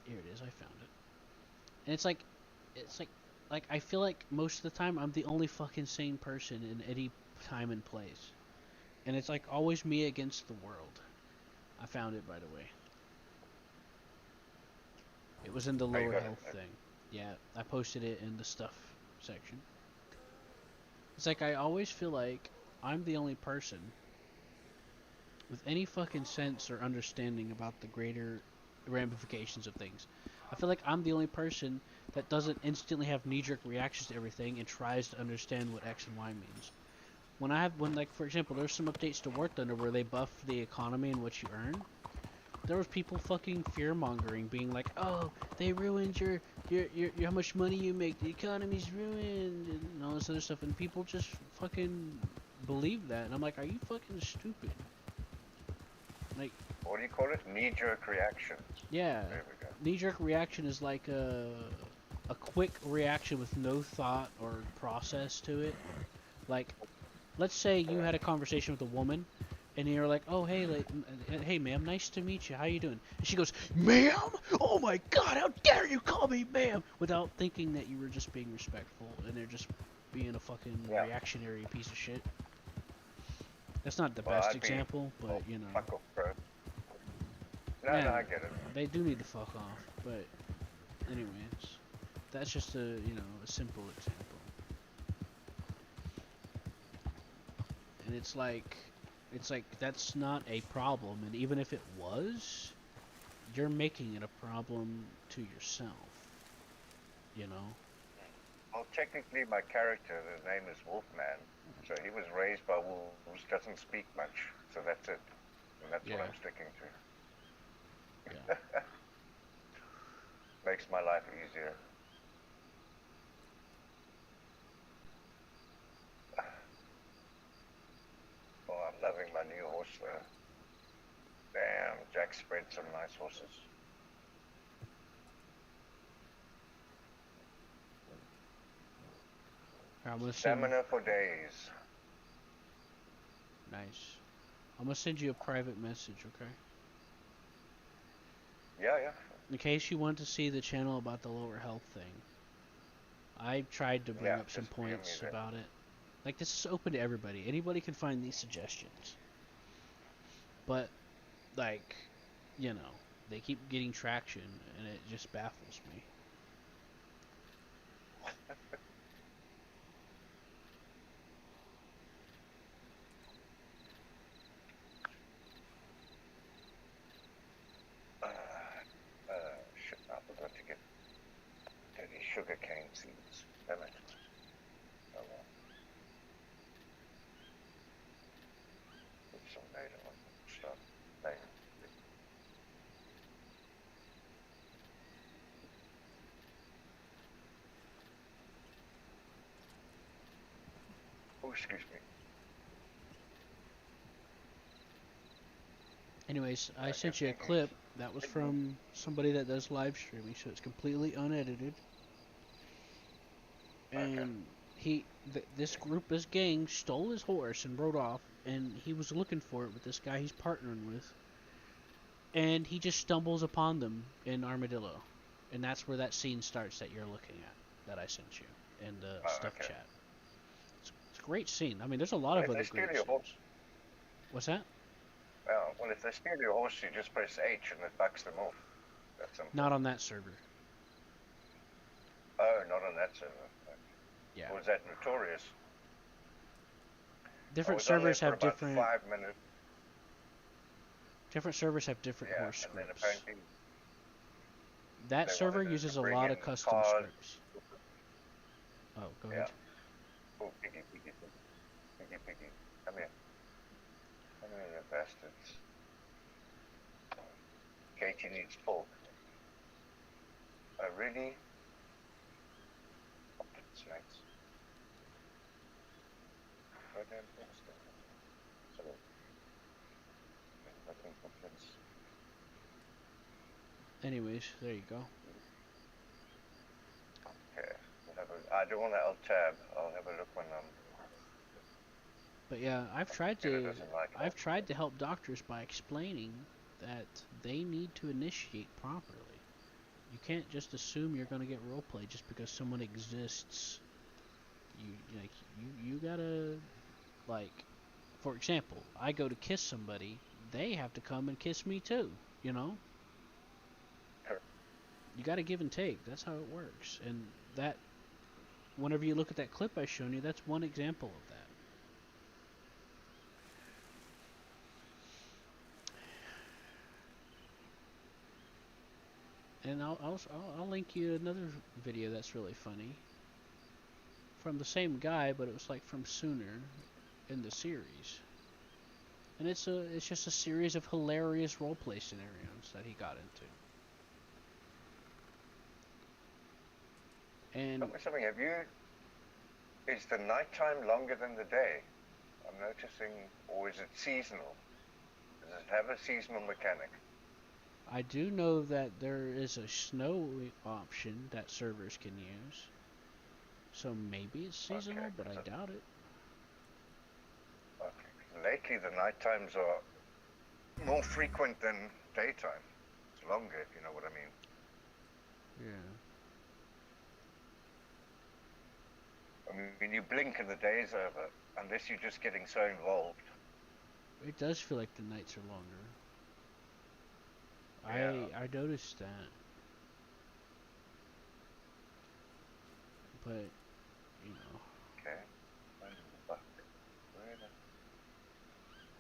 here it is. I found it. And it's like I feel like most of the time I'm the only fucking sane person in any time and place. And it's like always me against the world. I found it, by the way. It was in the lower health thing. Yeah, I posted it in the stuff section. It's like I always feel like I'm the only person with any fucking sense or understanding about the greater ramifications of things. I feel like I'm the only person that doesn't instantly have knee-jerk reactions to everything and tries to understand what X and Y means. When like for example, there's some updates to War Thunder where they buff the economy and what you earn. There was people fucking fear-mongering, being like, "Oh, they ruined your how much money you make. The economy's ruined," and all this other stuff. And people just fucking believe that. And I'm like, "Are you fucking stupid?" Like, what do you call it? Knee-jerk reaction. Yeah. There we go. Knee-jerk reaction is like a quick reaction with no thought or process to it. Like, let's say you had a conversation with a woman, and you're like, "Oh, hey, ma'am, nice to meet you. How you doing?" And she goes, "Ma'am? Oh my God, how dare you call me ma'am?" Without thinking that you were just being respectful, and they're just being a fucking reactionary piece of shit. That's not the best example, but you know. Fuck off, bro. No, I get it. They do need to fuck off, but anyways, that's just a a simple example. And it's like that's not a problem, and even if it was, you're making it a problem to yourself. You know? Well, technically my character, his name is Wolfman, so he was raised by wolves, doesn't speak much, so that's it. And that's what I'm sticking to. Makes my life easier. Oh, I'm loving my new horse though. Damn, Jack spread some nice horses. Stamina for days. Nice. I'm gonna send you a private message, okay? Yeah. In case you want to see the channel about the lower health thing, I tried to bring up some points about it. Like, this is open to everybody. Anybody can find these suggestions. But, like, they keep getting traction, and it just baffles me. Shit, I forgot to get any sugar cane seeds. Damn it. Oh Oh, excuse me. Anyways, I sent you a clip that was from somebody that does live streaming, so it's completely unedited. And this gang stole his horse and rode off, and he was looking for it with this guy he's partnering with, and he just stumbles upon them in Armadillo, and that's where that scene starts that you're looking at, that I sent you in the stuff chat. It's a great scene. I mean, there's a lot of other great scenes. What's that? Well, if they steal your horse, you just press H and it backs them off. That's simple. Not on that server. Oh, not on that server. Yeah. Or was that notorious? Different servers have different. 5 minutes. Different servers have different horse and then scripts. apparently That server uses a lot of custom scripts. Oh, go ahead. Oh, piggy, piggy, piggy, piggy. Come here. Come here, you bastards. Katie needs pork. Oh, really? Snakes. Goddamn bastard. So, nothing complaints. Anyways, there you go. Okay. I do want to alt tab. I'll have a look when I'm. But yeah, I've tried to help doctors by explaining that they need to initiate properly. You can't just assume you're going to get roleplay just because someone exists. You gotta, like, for example, I go to kiss somebody, they have to come and kiss me too, you know? You gotta give and take, that's how it works. And that, whenever you look at that clip I shown you, that's one example of that. And I'll link you another video that's really funny. From the same guy, but it was like from sooner in the series. And it's just a series of hilarious roleplay scenarios that he got into. And Tell me something, is the nighttime longer than the day? I'm noticing, or is it seasonal? Does it have a seasonal mechanic? I do know that there is a snow option that servers can use. So maybe it's seasonal, but I doubt it. Okay. Lately, the night times are more frequent than daytime. It's longer, if you know what I mean. Yeah. I mean, you blink and the day's over, unless you're just getting so involved. It does feel like the nights are longer. Yeah. I noticed that. But, you know. Okay. Where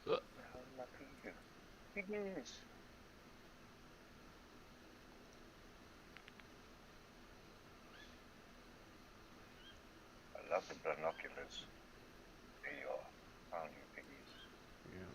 the hell am I piggies? I love the binoculars. There you are. Found you, piggies. Yeah.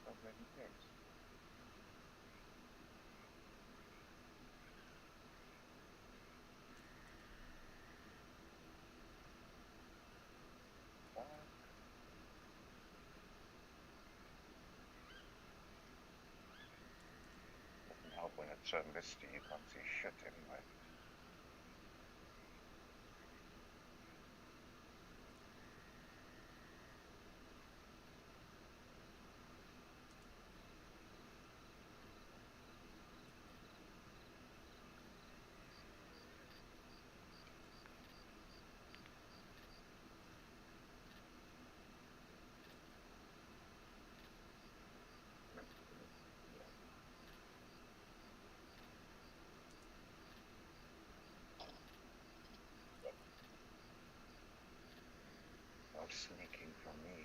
So many things. Doesn't help when it's so misty, you can't see shit anyway. sneaking from me.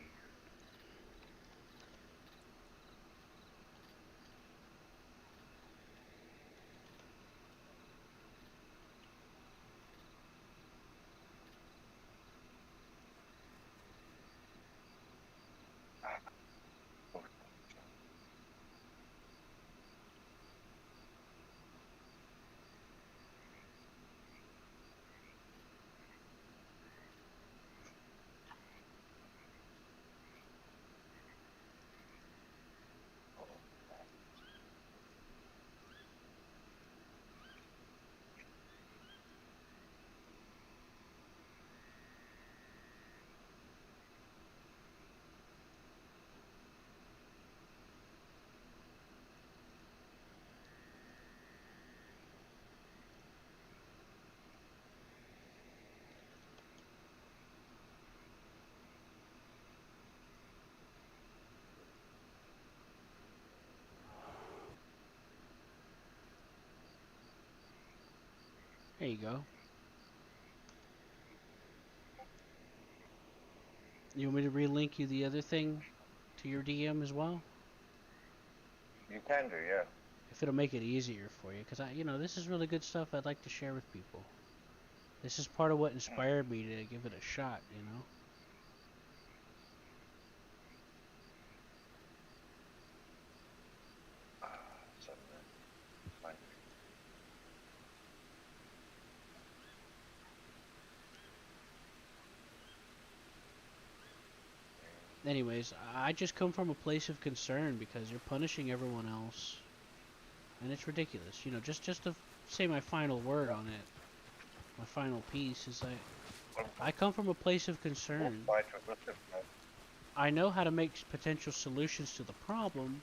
There you go. You want me to relink you the other thing to your DM as well? You can do, yeah. If it'll make it easier for you, because this is really good stuff I'd like to share with people. This is part of what inspired me to give it a shot, Anyways, I just come from a place of concern because you're punishing everyone else. And it's ridiculous. Just to say my final word on it, my final piece is I come from a place of concern. I know how to make potential solutions to the problem,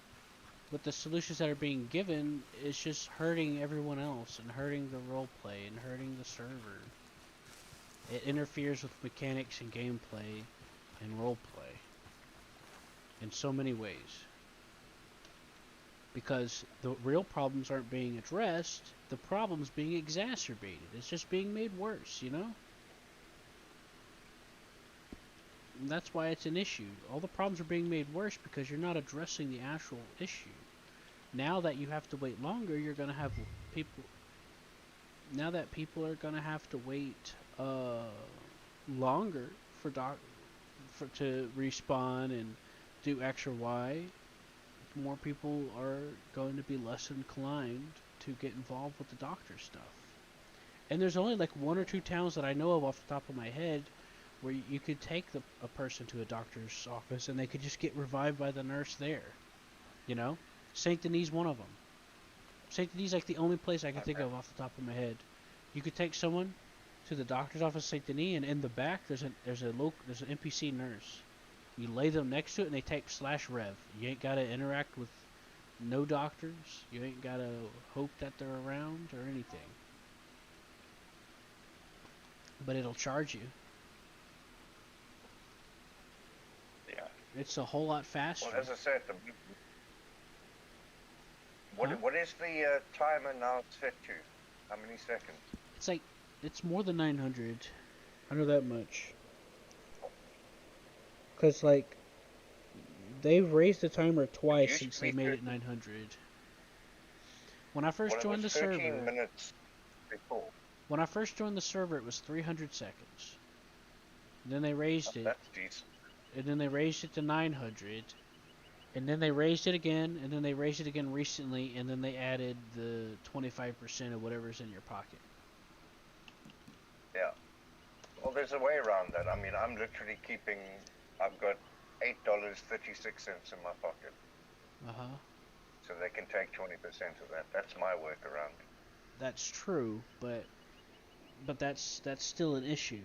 but the solutions that are being given is just hurting everyone else and hurting the roleplay and hurting the server. It interferes with mechanics and gameplay and roleplay in so many ways. Because the real problems aren't being addressed, the problem's being exacerbated. It's just being made worse, And that's why it's an issue. All the problems are being made worse because you're not addressing the actual issue. Now that you have to wait longer, you're going to have people... Now that people are going to have to wait longer to respawn and do X or Y, more people are going to be less inclined to get involved with the doctor stuff. And there's only like 1 or 2 towns that I know of off the top of my head where you could take a person to a doctor's office and they could just get revived by the nurse there. Saint Denis one of them. Saint Denis is like the only place I can think of off the top of my head. You could take someone to the doctor's office, Saint Denis, and in the back there's an NPC nurse. You lay them next to it and they type /rev. You ain't gotta interact with no doctors. You ain't gotta hope that they're around or anything. But it'll charge you. Yeah. It's a whole lot faster. Well, as I said, what is the timer now set to? How many seconds? It's more than 900. I know that much. Because, they've raised the timer twice since they made it 900. When I first joined the server... 13 minutes before. When I first joined the server, it was 300 seconds. And then they raised it. That's decent. And then they raised it to 900. And then they raised it again, and then they raised it again recently, and then they added the 25% of whatever's in your pocket. Yeah. Well, there's a way around that. I mean, I'm literally I've got $8.36 in my pocket. Uh-huh. So they can take 20% of that. That's my workaround. That's true, but that's still an issue.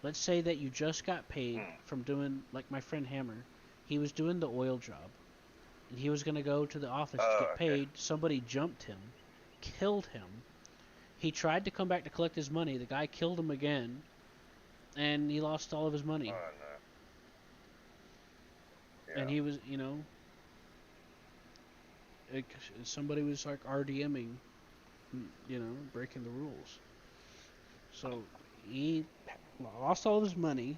Let's say that you just got paid from doing, like my friend Hammer, he was doing the oil job. And he was going to go to the office to get paid. Okay. Somebody jumped him, killed him. He tried to come back to collect his money. The guy killed him again, and he lost all of his money. Oh, no. Yeah. And he was, somebody was like RDMing, breaking the rules. So he lost all of his money.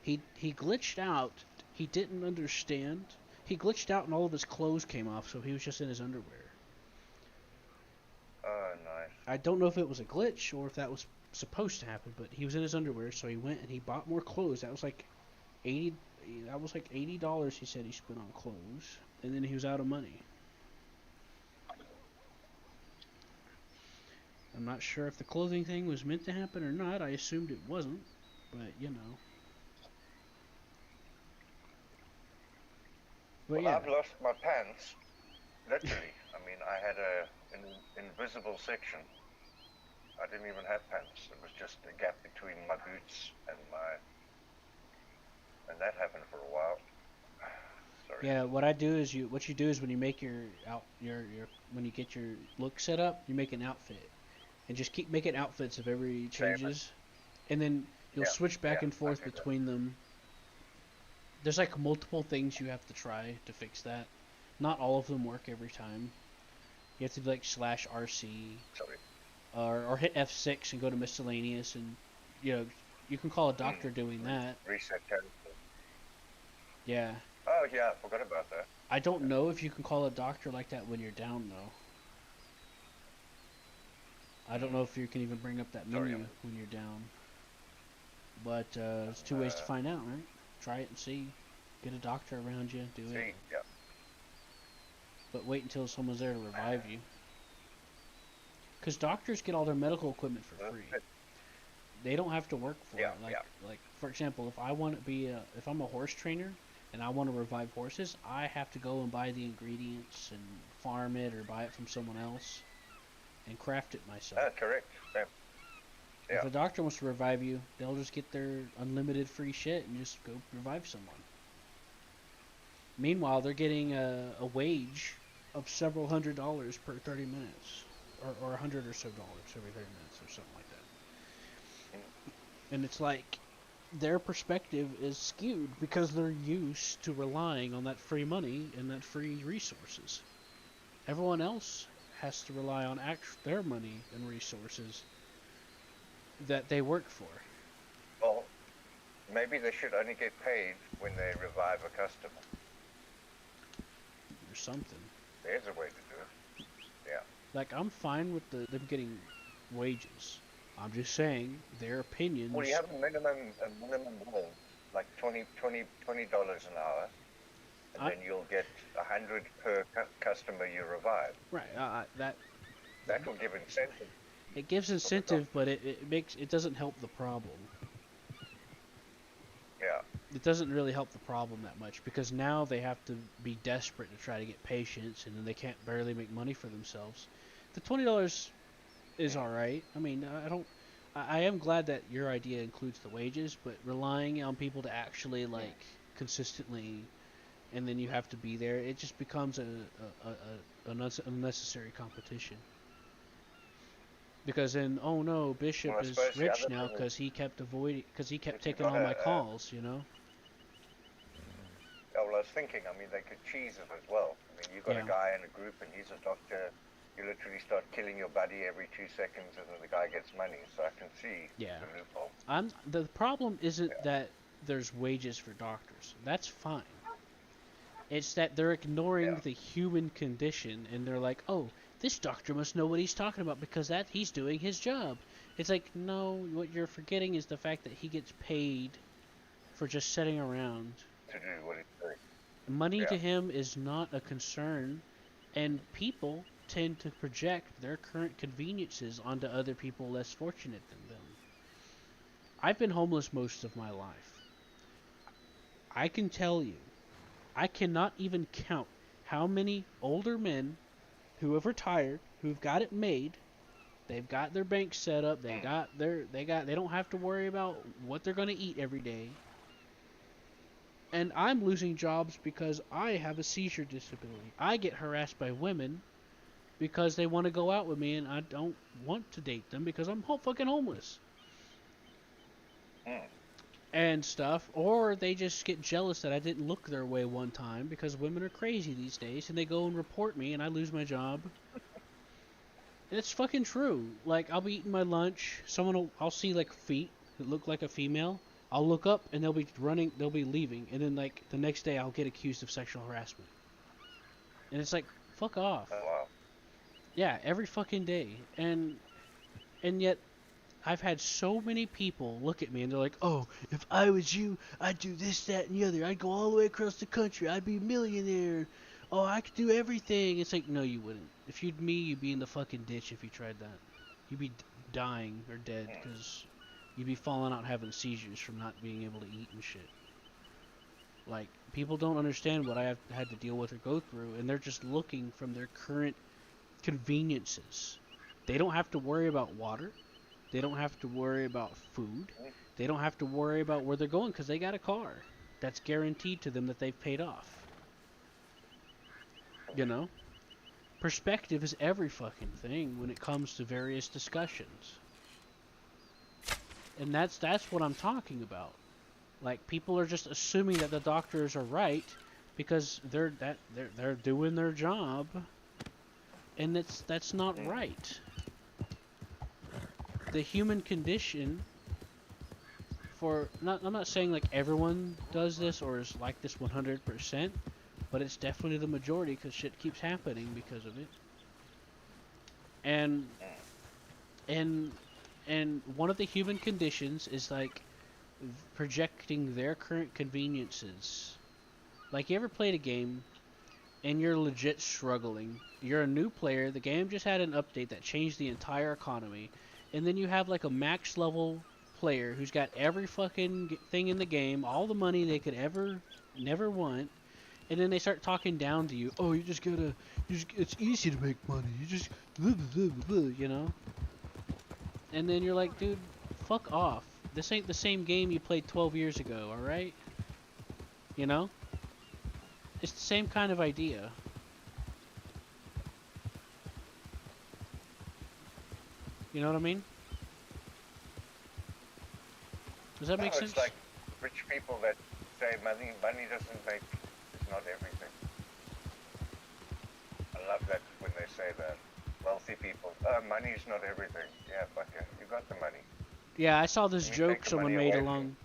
He glitched out. He didn't understand. He glitched out and all of his clothes came off, so he was just in his underwear. Oh, nice. I don't know if it was a glitch or if that was supposed to happen, but he was in his underwear, so he went and he bought more clothes. That was like $80. He said he spent on clothes, and then he was out of money. I'm not sure if the clothing thing was meant to happen or not. I assumed it wasn't, but you know. But Well, yeah. I've lost my pants, literally. I mean, I had an invisible section. I didn't even have pants. It was just a gap between my boots and and that happened for a while. Sorry. Yeah, what you do is when you make when you get your look set up, you make an outfit, and just keep making outfits of every changes, and then you'll switch back and forth between them. There's like multiple things you have to try to fix that. Not all of them work every time. You have to do like /RC, or hit F6 and go to miscellaneous, and you can call a doctor doing that. Reset character. Yeah. Oh yeah, I forgot about that. I don't know if you can call a doctor like that when you're down though. I don't know if you can even bring up that menu when you're down. But there's two ways to find out, right? Try it and see. Get a doctor around you, do it. Yeah. But wait until someone's there to revive you. Because doctors get all their medical equipment for free. They don't have to work for it. Like for example, if I want to be if I'm a horse trainer and I want to revive horses, I have to go and buy the ingredients and farm it or buy it from someone else and craft it myself. Correct. Yeah. If a doctor wants to revive you, they'll just get their unlimited free shit and just go revive someone. Meanwhile, they're getting a wage of several $100s per 30 minutes, or $100 or so every 30 minutes or something like that. And it's like their perspective is skewed because they're used to relying on that free money and that free resources. Everyone else has to rely on their money and resources that they work for. Well, maybe they should only get paid when they revive a customer. Or something. There's a way to do it. Yeah. Like, I'm fine with them getting wages. I'm just saying their opinions. Well, you have a minimum wage, like $20 an hour, and then you'll get 100 per customer you revive. Right. That will give incentive. It gives incentive, but it doesn't help the problem. Yeah. It doesn't really help the problem that much because now they have to be desperate to try to get patients, and then they can't barely make money for themselves. The $20 is all right. I mean, I am glad that your idea includes the wages, but relying on people to actually like consistently, and then you have to be there, it just becomes an unnecessary competition. Because then, oh no, Bishop is rich now because he kept taking all my calls, you know. Oh, well, I was thinking, I mean, they could cheese it as well. I mean, you've got a guy in a group and he's a doctor. You literally start killing your buddy every 2 seconds and then the guy gets money. So I can see the loophole. The problem isn't that there's wages for doctors. That's fine. It's that they're ignoring the human condition and they're like, oh, this doctor must know what he's talking about because he's doing his job. It's like, no, what you're forgetting is the fact that he gets paid for just sitting around. To do what he's doing. Money to him is not a concern, and people tend to project their current conveniences onto other people less fortunate than them. I've been homeless most of my life. I can tell you, I cannot even count how many older men who have retired, who've got it made, they've got their bank set up, they don't have to worry about what they're going to eat every day. And I'm losing jobs because I have a seizure disability. I get harassed by women because they want to go out with me and I don't want to date them because I'm fucking homeless. And stuff, or they just get jealous that I didn't look their way one time because women are crazy these days and they go and report me and I lose my job. It's fucking true. Like, I'll be eating my lunch, I'll see like feet that look like a female, I'll look up and they'll be running, they'll be leaving, and then like the next day I'll get accused of sexual harassment. And it's like, fuck off. Oh, wow. Yeah, every fucking day. And yet I've had so many people look at me and they're like, oh, if I was you, I'd do this, that, and the other. I'd go all the way across the country. I'd be a millionaire. Oh, I could do everything. It's like, no, you wouldn't. If you'd me, you'd be in the fucking ditch if you tried that. You'd be dying or dead because you'd be falling out having seizures from not being able to eat and shit. Like, people don't understand what I have had to deal with or go through, and they're just looking from their current conveniences. They don't have to worry about water. They don't have to worry about food. They don't have to worry about where they're going because they got a car that's guaranteed to them that they've paid off. You know? Perspective is every fucking thing when it comes to various discussions. And that's what I'm talking about. Like, people are just assuming that the doctors are right because they're doing their job, and that's not right. The human condition I'm not saying like everyone does this or is like this 100%, but it's definitely the majority because shit keeps happening because of it. And one of the human conditions is like projecting their current conveniences. Like, you ever played a game and you're legit struggling? You're a new player, the game just had an update that changed the entire economy, and then you have like a max level player who's got every fucking thing in the game, all the money they could ever never want, and then they start talking down to you. Oh, it's easy to make money. You just blah, blah, blah, blah, you know? And then you're like, dude, fuck off. This ain't the same game you played 12 years ago, alright? You know? It's the same kind of idea. You know what I mean? Does that make sense? It's like rich people that say money doesn't make, is not everything. I love that when they say that. Wealthy people, money is not everything. Yeah, but you got the money. Yeah, I saw this You joke take the someone money made away along.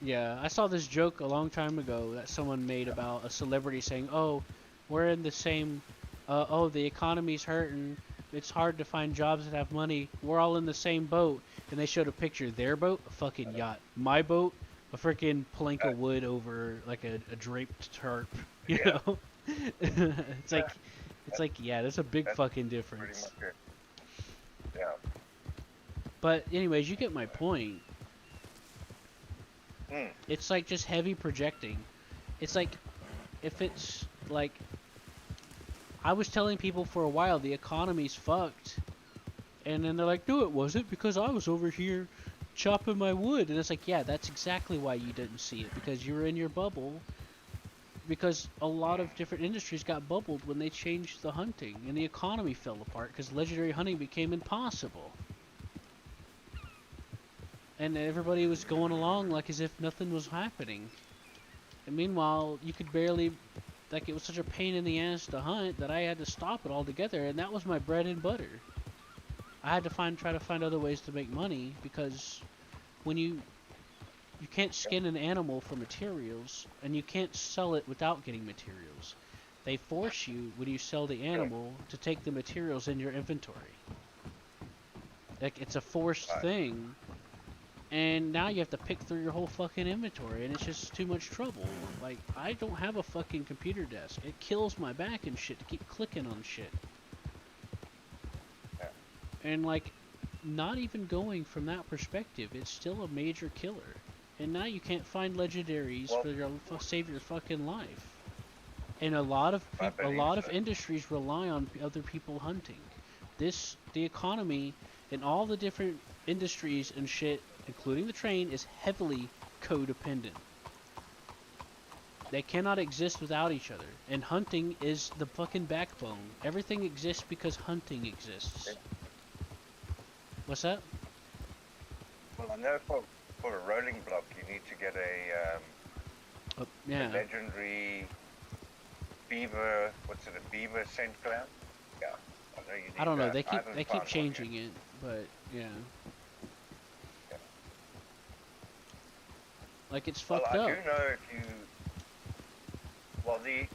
Yeah, I saw this joke a long time ago that someone made about a celebrity saying, "Oh, we're in the same. Oh, the economy's hurting. It's hard to find jobs that have money. We're all in the same boat." And they showed a picture of their boat, a fucking yacht. My boat, a freaking plank of wood over like a draped tarp. You know? It's like yeah, there's a big fucking difference. Pretty much it. Yeah. But anyways, you get my point. It's like just heavy projecting. It's like, if it's like, I was telling people for a while the economy's fucked, and then they're like, no, it wasn't, because I was over here chopping my wood. And it's like, yeah, that's exactly why you didn't see it, because you were in your bubble. Because a lot of different industries got bubbled when they changed the hunting, and the economy fell apart because legendary hunting became impossible. And everybody was going along like as if nothing was happening. And meanwhile, you could barely, like, it was such a pain in the ass to hunt that I had to stop it altogether, and that was my bread and butter. I had to try to find other ways to make money, because when you can't skin an animal for materials, and you can't sell it without getting materials. They force you, when you sell the animal, to take the materials in your inventory. Like, it's a forced thing. And now you have to pick through your whole fucking inventory, and it's just too much trouble. Like, I don't have a fucking computer desk. It kills my back and shit to keep clicking on shit. And, like, not even going from that perspective, it's still a major killer. And now you can't find legendaries for save your fucking life. And a lot of industries rely on other people hunting. The economy and all the different industries and shit, including the train, is heavily codependent. They cannot exist without each other. And hunting is the fucking backbone. Everything exists because hunting exists. What's that? Well, I know for a rolling block you need to get a legendary beaver. What's it? A beaver scent cloud? Yeah. I know you need I don't know. that. They keep changing it, but yeah. Like, it's Well, fucked I up. do know if you. Well, the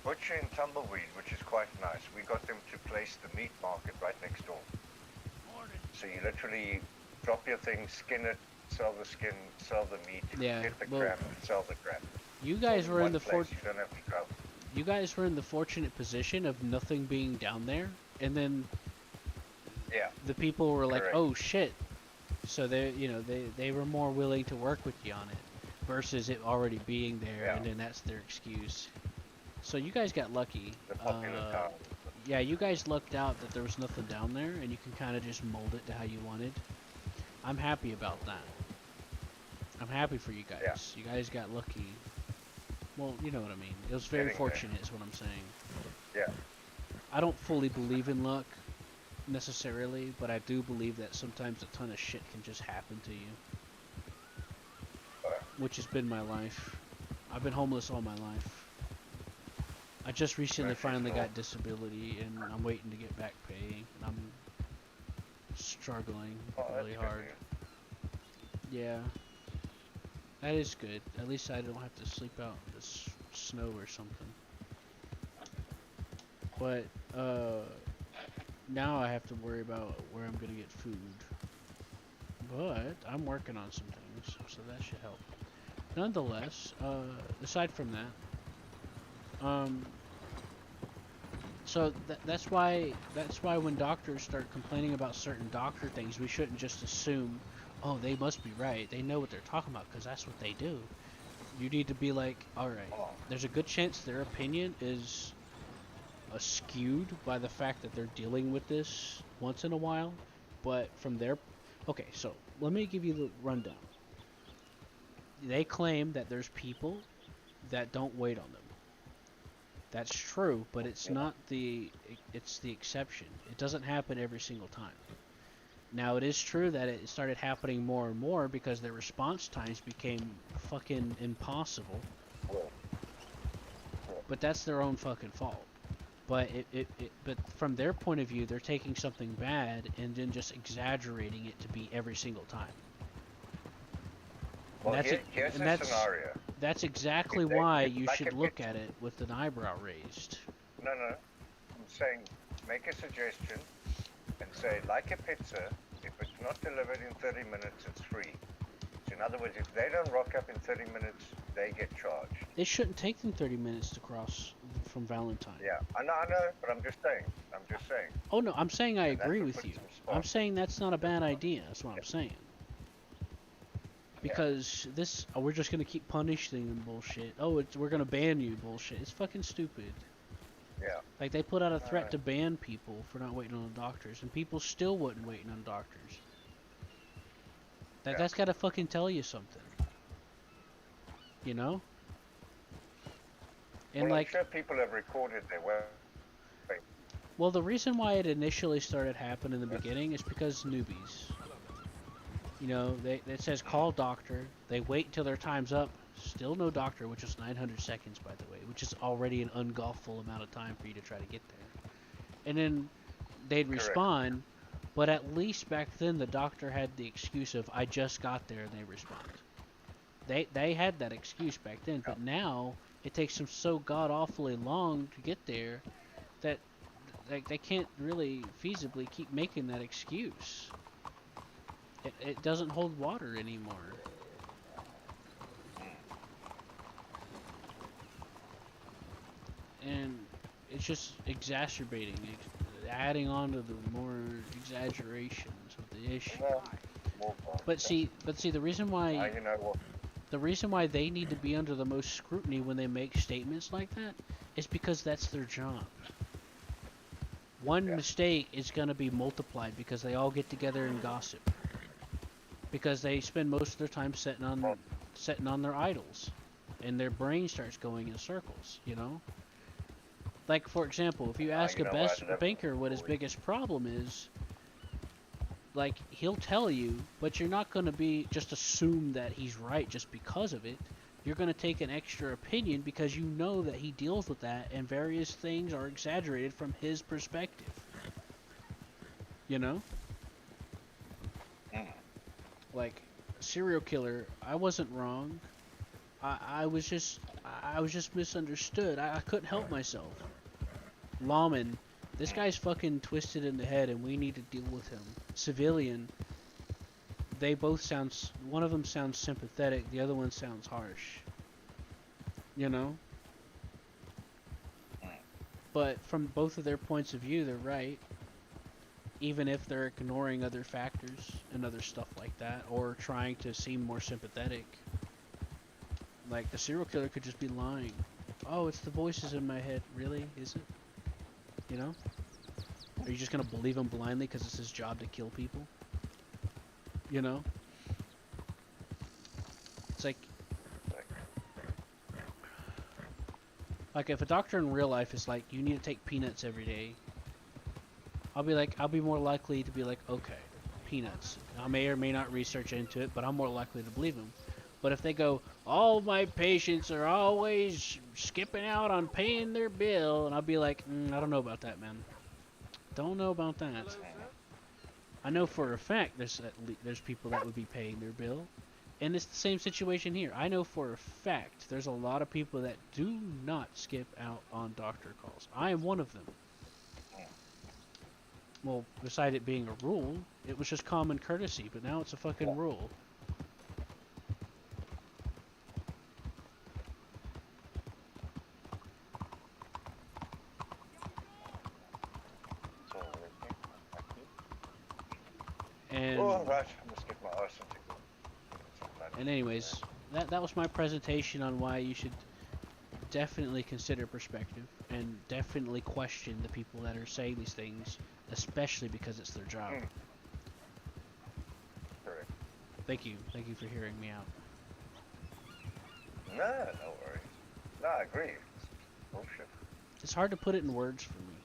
butcher in Tumbleweed, which is quite nice, we got them to place the meat market right next door. So you literally drop your thing, skin it, sell the skin, sell the meat, Yeah, get the well, crab, and sell the crab. You guys were in the place. You don't have to travel. You guys were in the fortunate position of nothing being down there, and then Yeah. the people were like, Correct. "Oh shit!" So they were more willing to work with you on it, versus it already being there, and then that's their excuse. So you guys got lucky. The popular town. Yeah, you guys lucked out that there was nothing down there, and you can kind of just mold it to how you wanted. I'm happy about that. I'm happy for you guys. Yeah. You guys got lucky. Well, you know what I mean. It was very Getting there. fortunate, is what I'm saying. Yeah. I don't fully believe in luck, necessarily, but I do believe that sometimes a ton of shit can just happen to you. Which has been my life. I've been homeless all my life. I just recently finally got disability, and I'm waiting to get back pay. And I'm struggling really hard. Yeah. That is good. At least I don't have to sleep out in the snow or something. But, now I have to worry about where I'm gonna get food. But, I'm working on some things, so that should help. Nonetheless, aside from that, so that's why when doctors start complaining about certain doctor things, we shouldn't just assume, oh, they must be right. They know what they're talking about because that's what they do. You need to be like, all right, there's a good chance their opinion is skewed by the fact that they're dealing with this once in a while, but from their... Okay, so let me give you the rundown. They claim that there's people that don't wait on them. That's true, but it's not it's the exception. It doesn't happen every single time. Now, it is true that it started happening more and more because their response times became fucking impossible. But that's their own fucking fault. But but from their point of view, they're taking something bad and then just exaggerating it to be every single time. Well, here's the scenario. That's exactly why you should look at it with an eyebrow raised. No. I'm saying make a suggestion and say, like a pizza, if it's not delivered in 30 minutes, it's free. So in other words, if they don't rock up in 30 minutes, they get charged. It shouldn't take them 30 minutes to cross from Valentine. Yeah, I know, but I'm just saying. Oh no, I'm saying I agree with you. I'm saying that's not a bad idea. That's what I'm saying. Because we're just gonna keep punishing them bullshit. Oh, we're gonna ban you bullshit. It's fucking stupid. Yeah. Like, they put out a threat to ban people for not waiting on doctors, and people still wasn't waiting on doctors. That's gotta fucking tell you something. You know? And well, I'm sure people have recorded their wait. Well, the reason why it initially started happening in the beginning is because newbies. You know, it says call doctor. They wait until their time's up. Still no doctor, which was 900 seconds, by the way, which is already an ungulful amount of time for you to try to get there. And then they'd respond, but at least back then the doctor had the excuse of, I just got there, and they respond. They had that excuse back then, but now it takes them so god-awfully long to get there that they can't really feasibly keep making that excuse. It doesn't hold water anymore. And it's just exacerbating, adding on to the more exaggerations of the issue. But see, the reason why they need to be under the most scrutiny when they make statements like that is because that's their job. One mistake is going to be multiplied because they all get together and gossip. Because they spend most of their time sitting on their idols, and their brain starts going in circles, you know? Like, for example, if you ask a banker what his biggest problem is, like, he'll tell you, but you're not going to just assume that he's right just because of it. You're going to take an extra opinion because you know that he deals with that, and various things are exaggerated from his perspective. You know? Like, serial killer, I wasn't wrong. I was just misunderstood. I couldn't help myself. Lawman, this guy's fucking twisted in the head, and we need to deal with him. Civilian, they both sound. One of them sounds sympathetic. The other one sounds harsh. You know. But from both of their points of view, they're right. Even if they're ignoring other factors and other stuff like that, or trying to seem more sympathetic. Like, the serial killer could just be lying. Oh, it's the voices in my head. Really? Is it? You know? Are you just gonna believe him blindly because it's his job to kill people? You know? It's like if a doctor in real life is like, you need to take peanuts every day, I'll be more likely to be like, okay, peanuts. I may or may not research into it, but I'm more likely to believe him. But if they go, all my patients are always skipping out on paying their bill, and I'll be like, I don't know about that, man. Don't know about that. I know for a fact there's people that would be paying their bill, and it's the same situation here. I know for a fact there's a lot of people that do not skip out on doctor calls. I am one of them. Well, beside it being a rule, it was just common courtesy, but now it's a fucking rule. And right, I must get my arse into and anyways, that was my presentation on why you should definitely consider perspective and definitely question the people that are saying these things, especially because it's their job. Correct. Thank you for hearing me out. No worries. No, I agree. It's bullshit. It's hard to put it in words for me.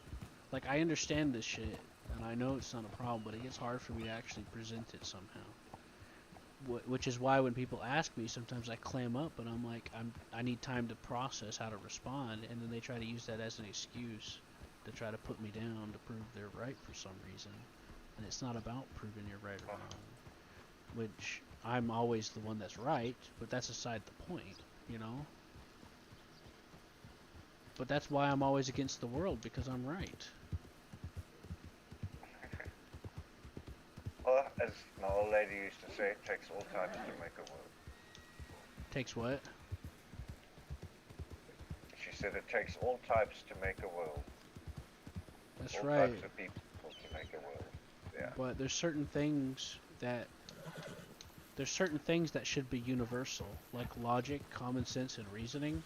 Like, I understand this shit, and I know it's not a problem, but it gets hard for me to actually present it somehow. Which is why when people ask me, sometimes I clam up, and I'm like, I need time to process how to respond, and then they try to use that as an excuse to try to put me down to prove they're right for some reason. And it's not about proving you're right or wrong. Which, I'm always the one that's right, but that's aside the point, you know? But that's why I'm always against the world, because I'm right. Well, as my old lady used to say, it takes all types to make a world. Takes what? She said it takes all types to make a world. That's all right. types of people to make a world. Yeah. But there's certain things that should be universal, like logic, common sense, and reasoning.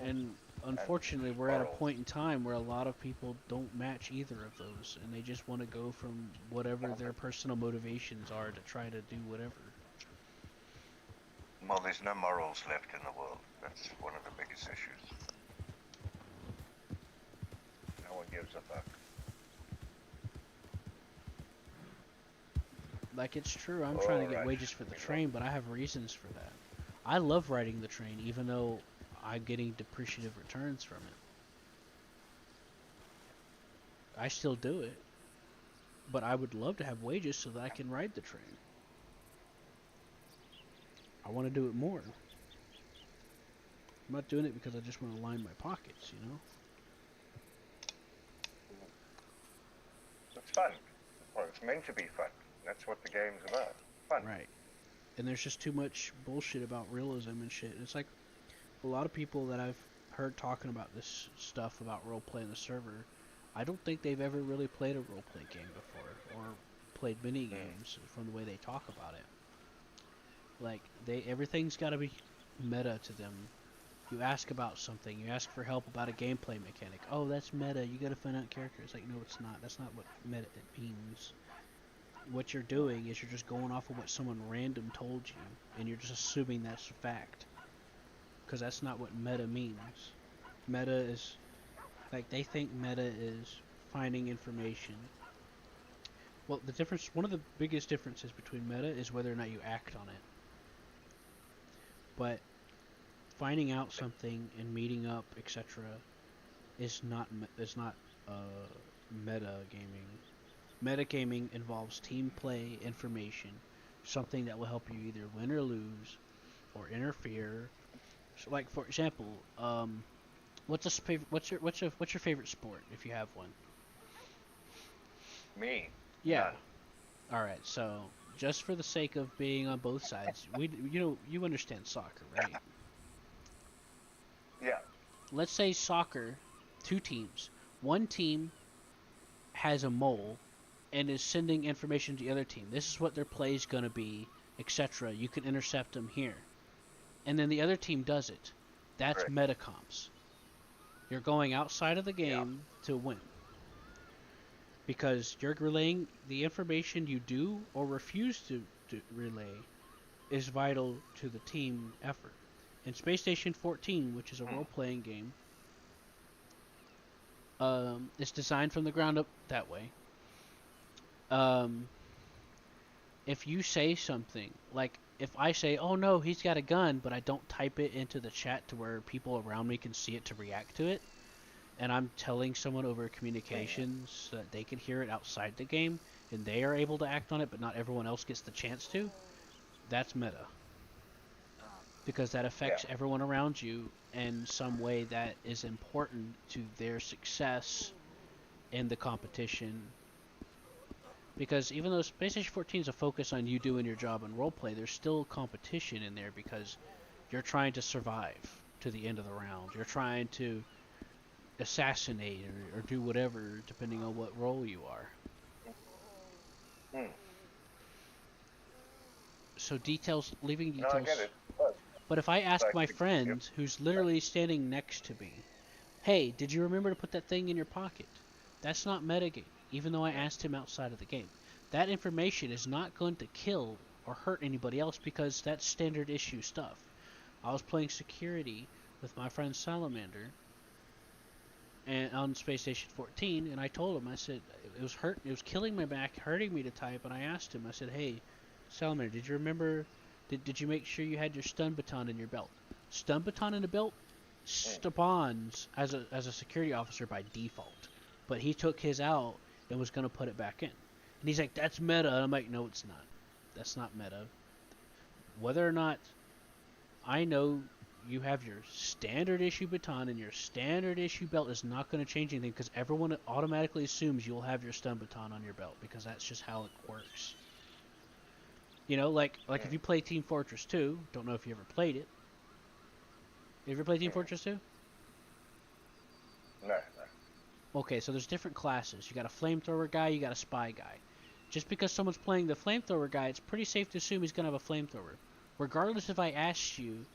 And unfortunately, we're at a point in time where a lot of people don't match either of those, and they just want to go from whatever their personal motivations are to try to do whatever. Well, there's no morals left in the world. That's one of the biggest issues. No one gives a fuck. Like, it's true, I'm trying to get wages for the train, but I have reasons for that. I love riding the train, even though I'm getting depreciative returns from it. I still do it. But I would love to have wages so that I can ride the train. I want to do it more. I'm not doing it because I just want to line my pockets, you know? It's fun. Well, it's meant to be fun. That's what the game's about. Fun. Right. And there's just too much bullshit about realism and shit. It's like a lot of people that I've heard talking about this stuff about roleplay in the server, I don't think they've ever really played a roleplay game before or played mini games from the way they talk about it. Like, everything's got to be meta to them. You ask about something, you ask for help about a gameplay mechanic. Oh, that's meta, you gotta find out characters. Like, no, it's not. That's not what meta means. What you're doing is you're just going off of what someone random told you, and you're just assuming that's a fact. Because that's not what meta means. Meta is, like, they think meta is finding information. Well, one of the biggest differences between meta is whether or not you act on it. But finding out something and meeting up, etc., is not meta gaming. Meta gaming involves team play, information, something that will help you either win or lose, or interfere. So, like for example, what's your favorite sport if you have one? Me? Yeah. All right. So just for the sake of being on both sides, you understand soccer, right? Yeah. Let's say soccer, two teams. One team has a mole and is sending information to the other team. This is what their play is going to be, etc. You can intercept them here. And then the other team does it. That's metacomps. You're going outside of the game to win. Because you're relaying the information you do or refuse to relay is vital to the team effort. In Space Station 14, which is a role-playing game, it's designed from the ground up that way. If you say something, like if I say, oh no, he's got a gun, but I don't type it into the chat to where people around me can see it to react to it, and I'm telling someone over communications so that they can hear it outside the game, and they are able to act on it, but not everyone else gets the chance to, that's meta. Because that affects everyone around you in some way that is important to their success in the competition. Because even though Space Station 14 is a focus on you doing your job in roleplay, there's still competition in there because you're trying to survive to the end of the round. You're trying to assassinate or do whatever depending on what role you are. So leaving details. No, I get it. But if I ask my friend who's literally standing next to me, hey, did you remember to put that thing in your pocket? That's not metagaming, even though I asked him outside of the game. That information is not going to kill or hurt anybody else because that's standard issue stuff. I was playing security with my friend Salamander and on Space Station 14, and I told him, I said, it was killing my back, hurting me to type, and I asked him, I said, hey, Salamander, did you remember, did you make sure you had your stun baton in your belt? Stun baton in the belt spawns as a security officer by default, but he took his out and was going to put it back in. And he's like, that's meta. And I'm like, no, it's not. That's not meta. Whether or not I know you have your standard issue baton and your standard issue belt is not going to change anything because everyone automatically assumes you'll have your stun baton on your belt because that's just how it works. You know, like if you play Team Fortress 2, don't know if you ever played it. You ever played Team Fortress 2? No. Okay, so there's different classes. You got a flamethrower guy, you got a spy guy. Just because someone's playing the flamethrower guy, it's pretty safe to assume he's going to have a flamethrower. Regardless if I ask you,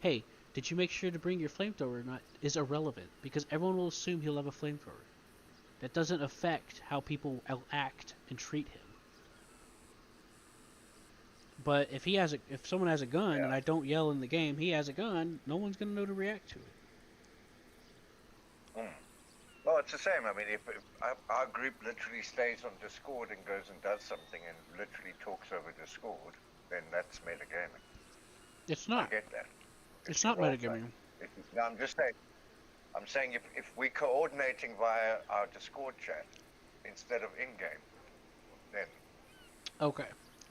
hey, did you make sure to bring your flamethrower or not, is irrelevant. Because everyone will assume he'll have a flamethrower. That doesn't affect how people act and treat him. But if someone has a gun and I don't yell in the game, he has a gun, no one's going to know to react to it. Well, it's the same. I mean, if our group literally stays on Discord and goes and does something and literally talks over Discord, then that's metagaming. It's not. I get that. It's not metagaming. No, I'm just saying. I'm saying if we're coordinating via our Discord chat instead of in-game, then... Okay.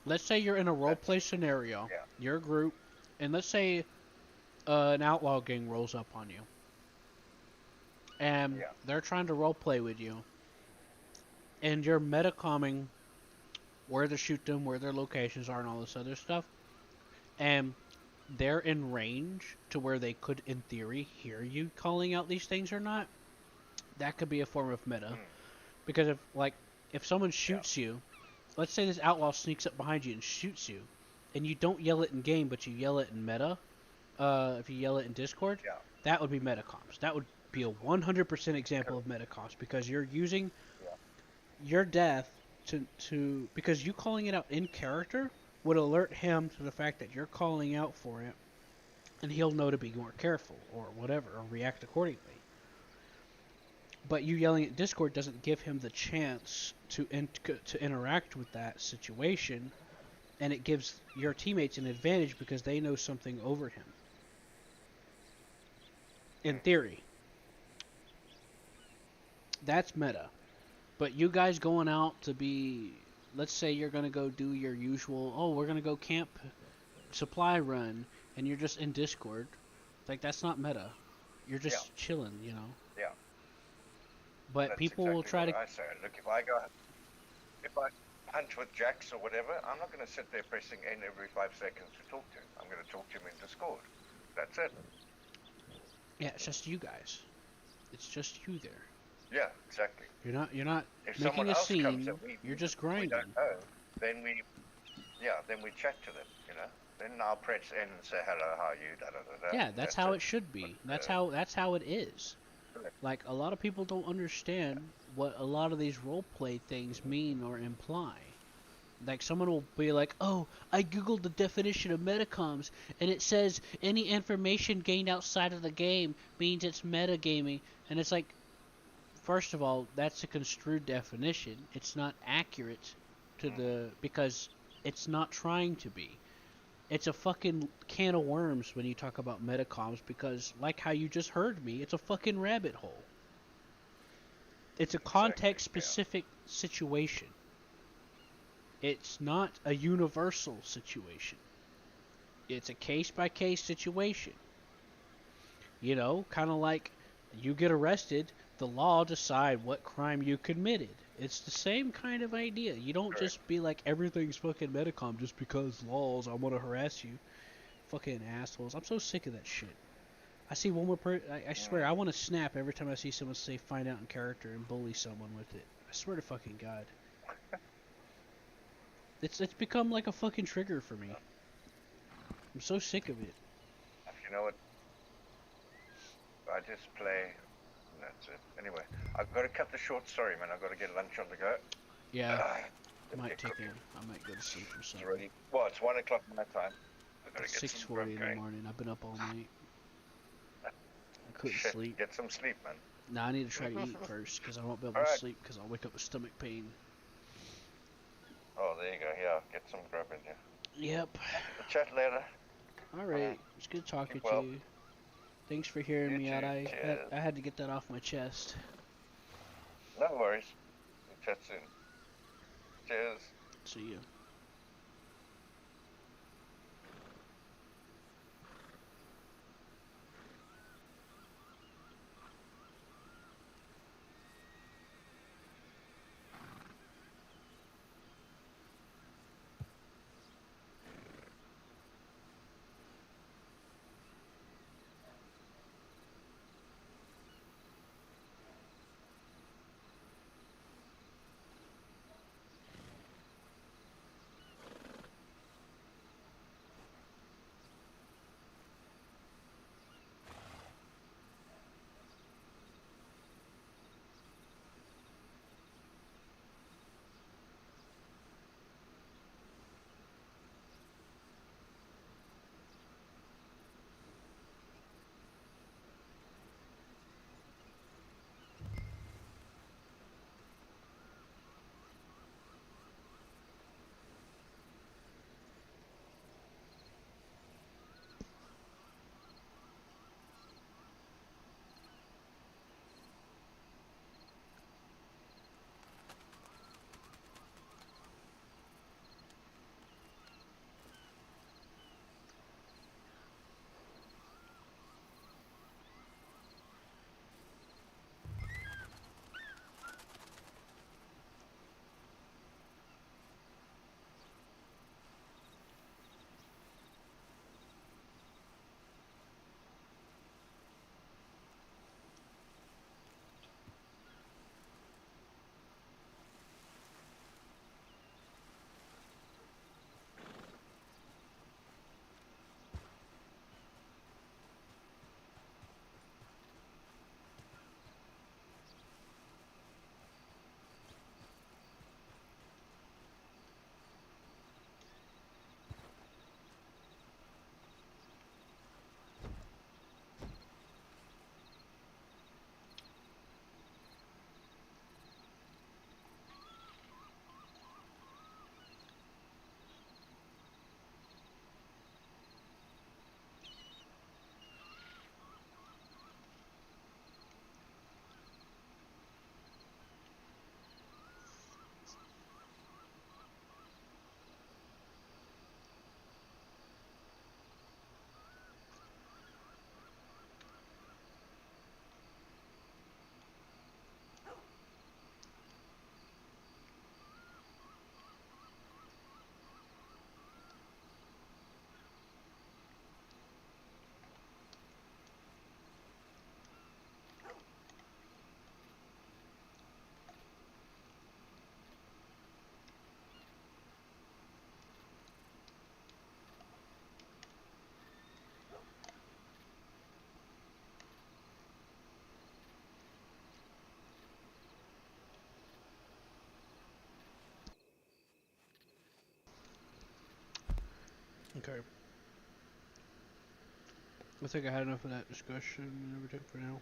Let's say you're in a roleplay scenario, your group, and let's say an outlaw gang rolls up on you. And they're trying to roleplay with you. And you're metacomming where to shoot them, where their locations are, and all this other stuff. And they're in range to where they could, in theory, hear you calling out these things or not. That could be a form of meta. Because if someone shoots you, let's say this outlaw sneaks up behind you and shoots you, and you don't yell it in game, but you yell it in meta. If you yell it in Discord, that would be metacomps. That would be a 100% example of metacomps because you're using your death to because you calling it out in character would alert him to the fact that you're calling out for it, and he'll know to be more careful or whatever or react accordingly. But you yelling at Discord doesn't give him the chance to interact with that situation, and it gives your teammates an advantage because they know something over him. In theory. That's meta. But you guys going out to be let's say you're gonna go do your usual. Oh, we're gonna go camp, supply run, and you're just in Discord. Like that's not meta. You're just chilling, you know. Yeah. But That's people will exactly try to. what I say. Look, if I hunt with Jax or whatever, I'm not going to sit there pressing N every 5 seconds to talk to him. I'm going to talk to him in Discord. That's it. Yeah, it's just you guys. It's just you there. Yeah, exactly. You're not If making someone a else comes scene. that we You're just we grinding. don't know, then we chat to them. You know, then I'll press N and say hello, how are you? Da da da da. Yeah, that's how it should be. That's how it is. Like a lot of people don't understand what a lot of these roleplay things mean or imply. Like someone will be like, "Oh, I googled the definition of metacoms and it says any information gained outside of the game means it's metagaming." And it's like, first of all, that's a construed definition. It's not accurate to because it's not trying to be. It's a fucking can of worms when you talk about metacoms because, like how you just heard me, it's a fucking rabbit hole. It's a context-specific situation. It's not a universal situation. It's a case-by-case situation. You know, kind of like you get arrested, the law decide what crime you committed. It's the same kind of idea. You don't just be like, everything's fucking metacom just because laws, I want to harass you. Fucking assholes. I'm so sick of that shit. I see one more I swear, I want to snap every time I see someone say find out in character and bully someone with it. I swear to fucking God. It's become like a fucking trigger for me. I'm so sick of it. You know what? I just play. And that's it. Anyway, I've got to cut this short. Sorry, man. I've got to get lunch on the go. Yeah. I might go to sleep or something. It's already. Well, it's 1 o'clock my time. I've got to It's get 6:40 in the morning. I've been up all night. I couldn't sleep. Get some sleep, man. Nah, I need to try to eat first because I won't be able to sleep because I'll wake up with stomach pain. Oh, there you go. Yeah, get some grub in here. Yep. We'll chat later. Alright, it's good talking well. to you. Thanks for hearing me out. Cheers. I had to get that off my chest. No worries. We'll chat soon. Cheers. See you. Okay. I think I had enough of that discussion and everything for now.